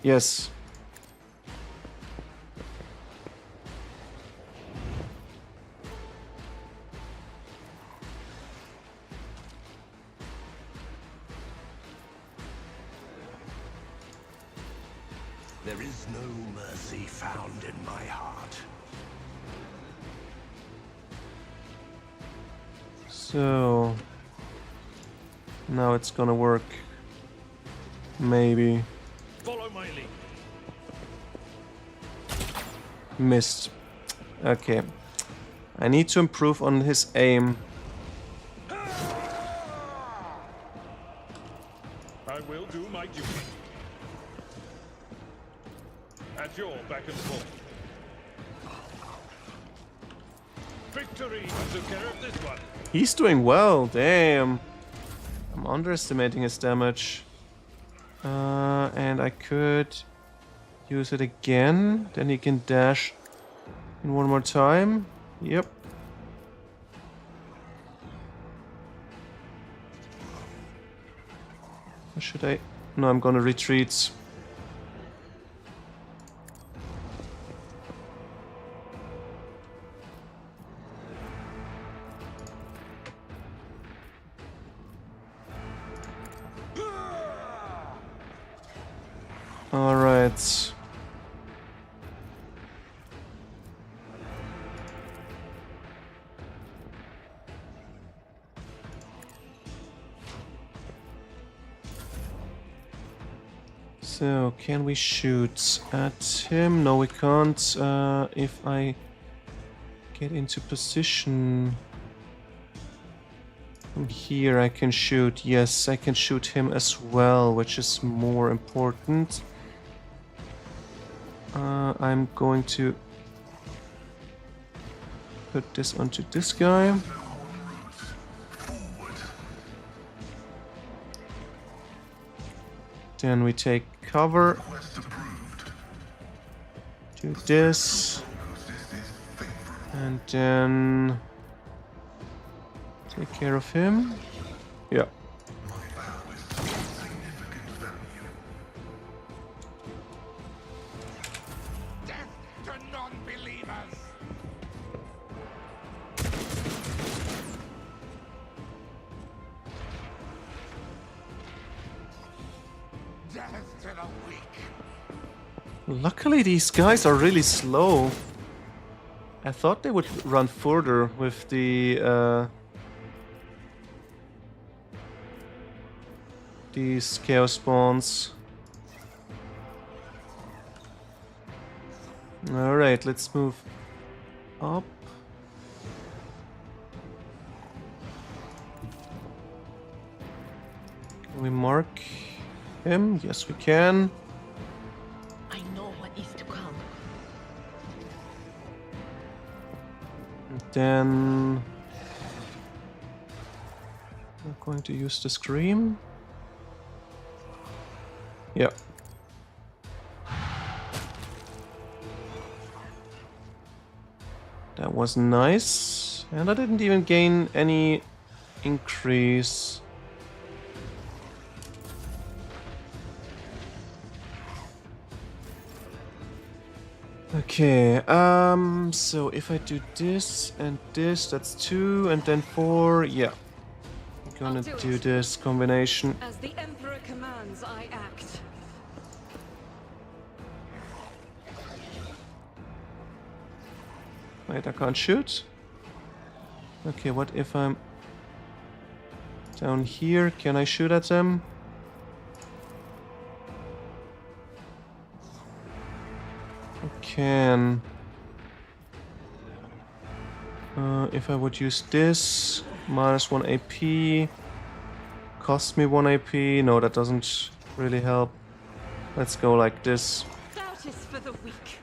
Yes. There is no mercy found in my heart. So now it's gonna work. Maybe. Follow my lead. Missed. Okay. I need to improve on his aim. I will do my duty. At your beck and call. Victory! I took care of this one. He's doing well, damn. I'm underestimating his damage. And I could use it again. Then he can dash in one more time. Yep. Or should I? No, I'm gonna retreat. All right. So, can we shoot at him? No, we can't. If I get into position from here, I can shoot. Yes, I can shoot him as well, which is more important. I'm going to put this onto this guy. Then we take cover. Do this. And then take care of him. Yeah. Death to non-believers! Death to the weak! Luckily, these guys are really slow. I thought they would run further with the these chaos spawns. All right, let's move up. Can we mark him? Yes, we can. I know what is to come. Then I'm going to use the scream. Yeah. That was nice. And I didn't even gain any increase. Okay, so if I do this and this, that's 2, and then 4, yeah. I'm gonna do this combination. As the Emperor commands, I act. Wait, I can't shoot? Okay, what if I'm down here? Can I shoot at them? I can. If I would use this, -1 AP, cost me 1 AP. No, that doesn't really help. Let's go like this. Doubt is for the weak.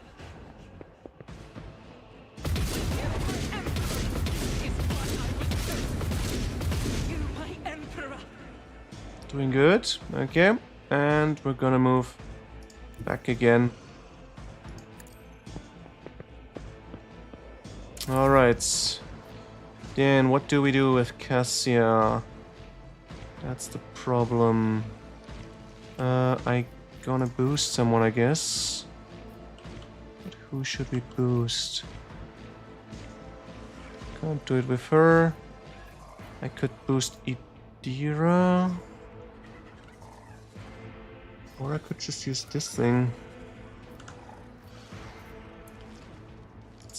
You, my Emperor. Doing good. Okay. And we're gonna move back again. Alright. Then what do we do with Cassia? That's the problem. I gonna boost someone, I guess. But who should we boost? Can't do it with her. I could boost Idira. Or I could just use this thing.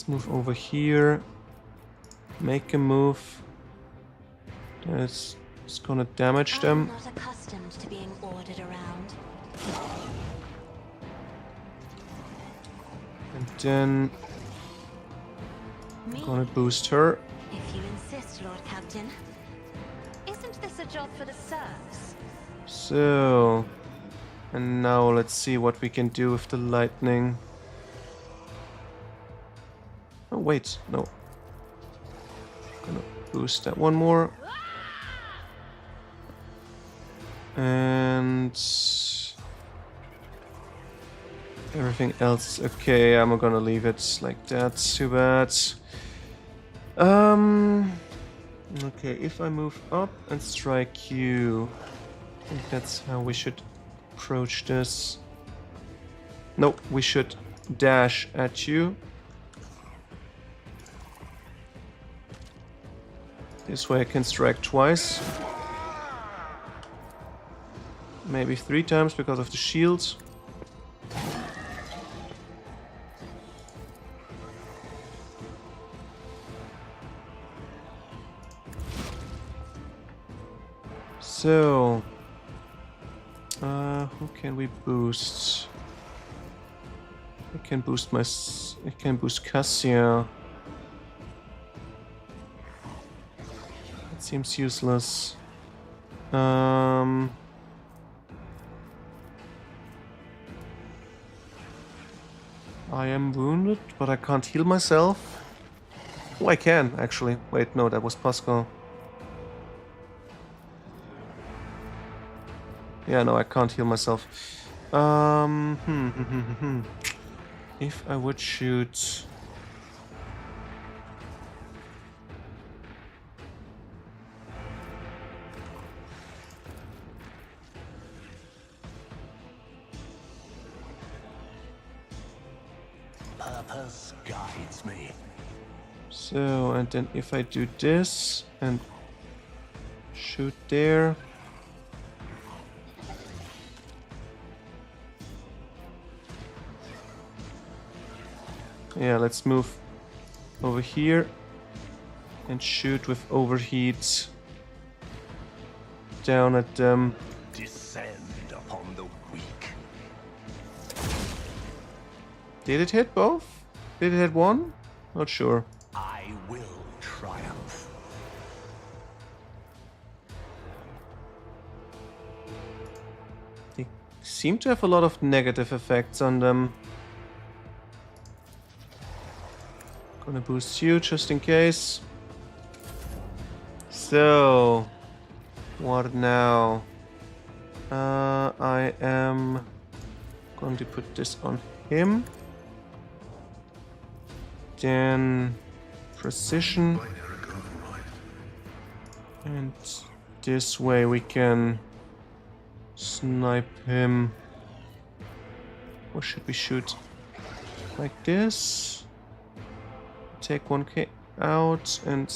Let's move over here. Make a move. It's gonna damage them. I'm not accustomed to being ordered around. And then I'm gonna boost her. If you insist, Lord Captain. Isn't this a job for the serfs? So, and now let's see what we can do with the lightning. Oh wait, no. Gonna boost that one more. And everything else is okay. I'm gonna leave it like that. Too bad. Okay, if I move up and strike you, I think that's how we should approach this. Nope, we should dash at you. This way I can strike twice. Maybe 3 times because of the shield. So, who can we boost? I can boost I can boost Cassia. That seems useless. I am wounded, but I can't heal myself. Oh, I can, actually. Wait, no, that was Pascal. Yeah, no, I can't heal myself. If I would shoot... Purpose guides me. So, and then if I do this and shoot there. Yeah, let's move over here and shoot with overheat down at them. Descend upon the weak. Did it hit both? Did it hit one? Not sure. I will triumph. They seem to have a lot of negative effects on them. Gonna boost you just in case. So, what now? I am going to put this on him. Then precision. And this way we can snipe him. Or should we shoot like this? Take 1k out and...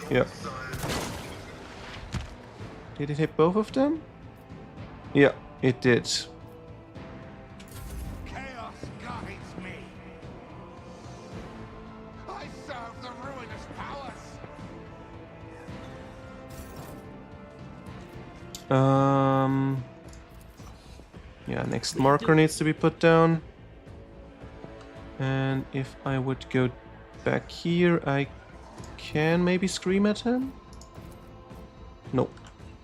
yeah. Did it hit both of them? Yeah, it did. Chaos guides me. I serve the ruinous powers. Yeah, next marker needs to be put down. And if I would go back here, I can maybe scream at him? Nope.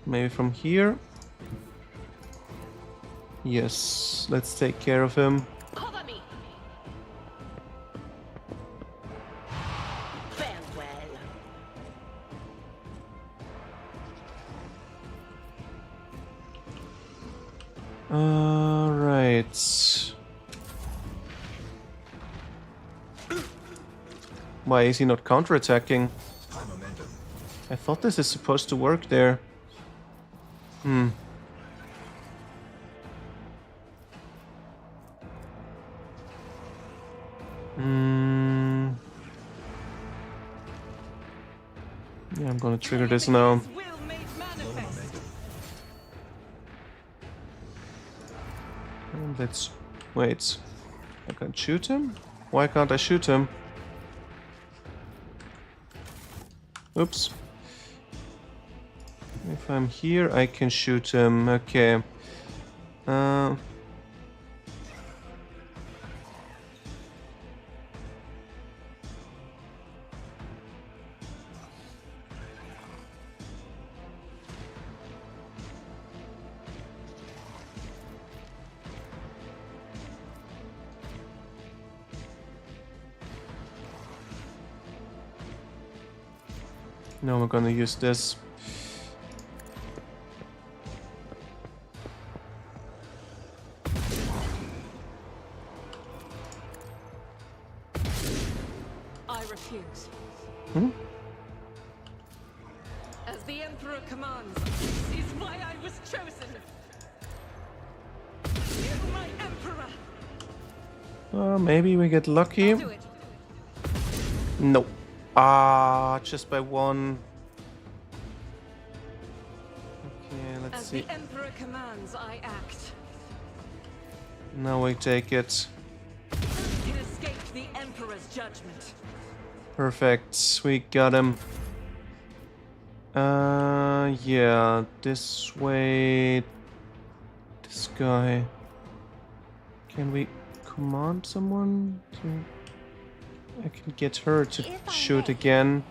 Maybe from here? Yes, let's take care of him. Cover me. Farewell. Alright. Why is he not counterattacking? I thought this is supposed to work there. Hmm. Yeah, I'm gonna trigger this now. And let's... wait. I can shoot him? Why can't I shoot him? Oops. If I'm here, I can shoot him. Okay. Now we're gonna use this. I refuse. Hmm? As the Emperor commands, this is why I was chosen. You, my Emperor. Maybe we get lucky. I'll do it. No. Ah, just by one. Okay, let's As see. the Emperor commands, I act. Now we take it. Can escape the Emperor's judgment. Perfect. We got him. Yeah, this way. This guy. Can we command someone to... I can get her to shoot again.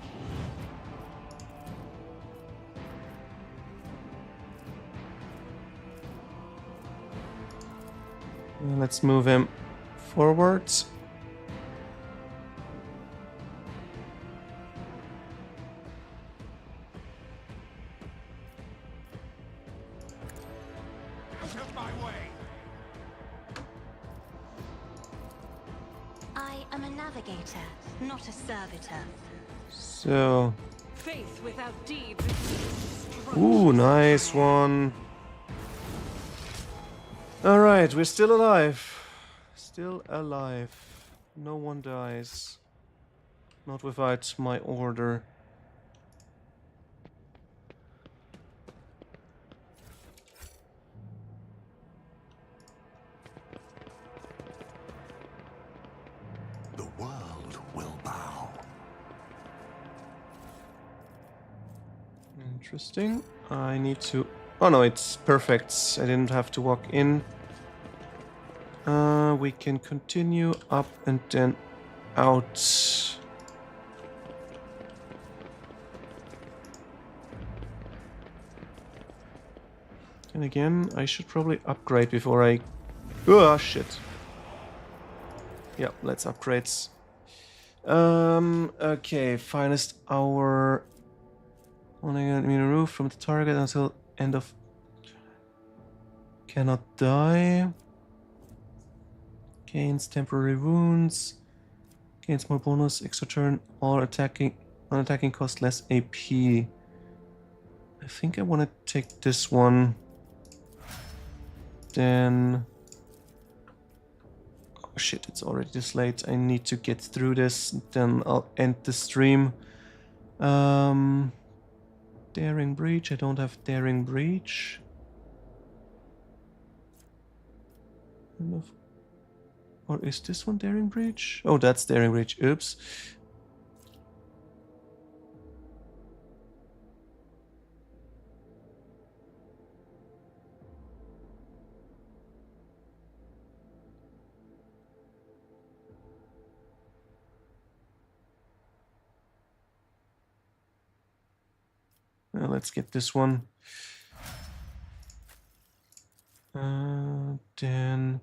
Let's move him forwards. Out of my way! I am a navigator, not a servitor. So... Faith without deed. Ooh, nice one. Alright, we're still alive. Still alive. No one dies. Not without my order. The world will bow. Interesting. I need to... Oh no, it's perfect. I didn't have to walk in. We can continue up and then out. And again, I should probably upgrade before I... Oh, shit. Yeah, let's upgrade. Okay, finest hour. Only get me removed from the target until end of... Cannot die. Gains temporary wounds. Gains more bonus, extra turn, or attacking... Non-attacking cost less AP. I think I want to take this one. Then... Oh shit, it's already this late. I need to get through this. Then I'll end the stream. Daring Breach. I don't have Daring Breach. Enough. Or is this one Daring Breach? Oh, that's Daring Breach. Oops. Well, let's get this one. Then...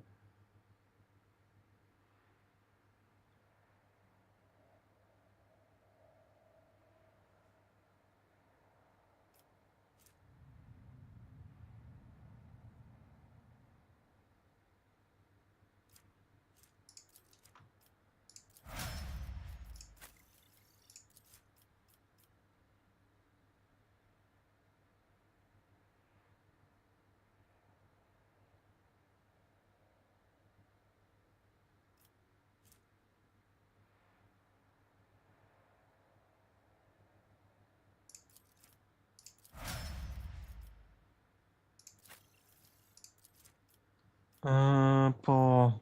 Paul.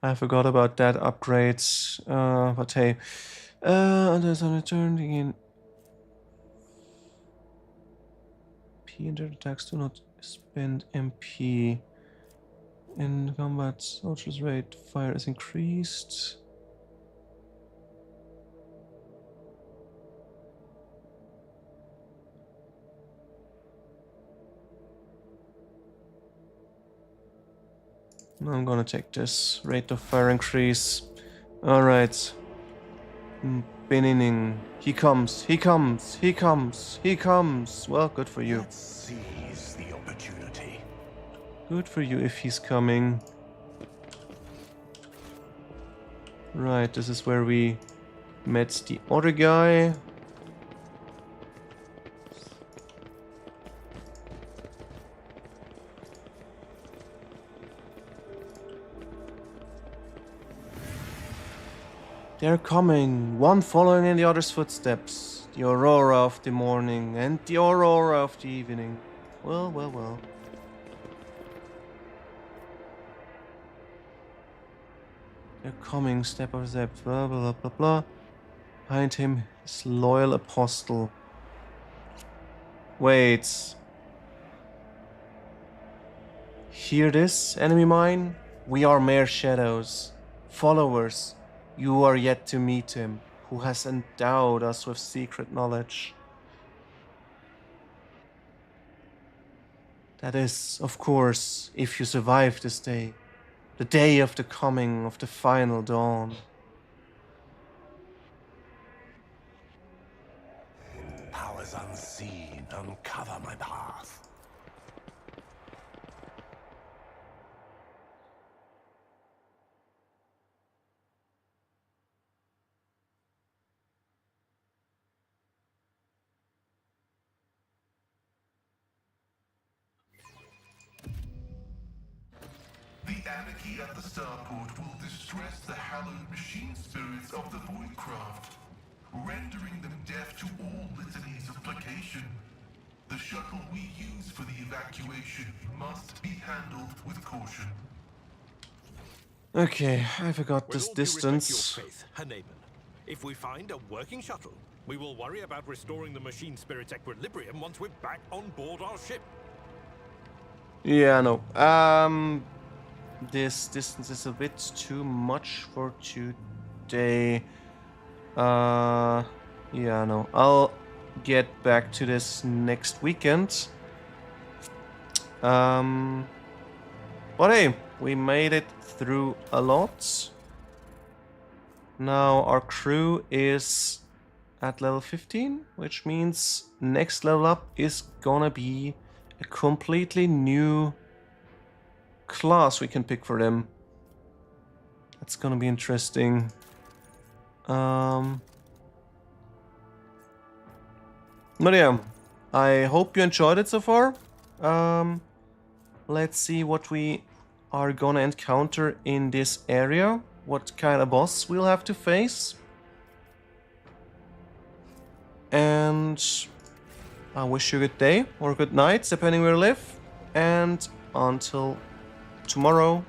I forgot about that upgrade. But hey. There's on return again. P and attacks do not spend MP. In combat, soldiers' rate fire is increased. I'm gonna take this. Rate of fire increase. Alright. Beninning. He comes, he comes, he comes, he comes. Well, good for you. Let's seize the opportunity. Good for you if he's coming. Right, this is where we met the other guy. They're coming, one following in the other's footsteps. The aurora of the morning and the aurora of the evening. Well, well, well. They're coming step by step, blah, blah, blah, blah, blah. Behind him, his loyal apostle. Wait. Hear this, enemy mine? We are mere shadows, followers. You are yet to meet him, who has endowed us with secret knowledge. That is, of course, if you survive this day, the day of the coming of the final dawn. Powers unseen, uncover my path. The anarchy at the starport will distress the hallowed machine spirits of the Voidcraft, rendering them deaf to all litanies of placation. The shuttle we use for the evacuation must be handled with caution. Okay, I forgot With this all due respect to your distance. faith, Hernamen, if we find a working shuttle, we will worry about restoring the machine spirit's equilibrium once we're back on board our ship. Yeah, no. This distance is a bit too much for today. Yeah, no. I'll get back to this next weekend. But hey, we made it through a lot. Now our crew is at level 15, which means next level up is gonna be a completely new class we can pick for them. That's gonna be interesting. But yeah, I hope you enjoyed it so far. Let's see what we are gonna encounter in this area. What kind of boss we'll have to face. And I wish you a good day or good night, depending where you live. And until tomorrow,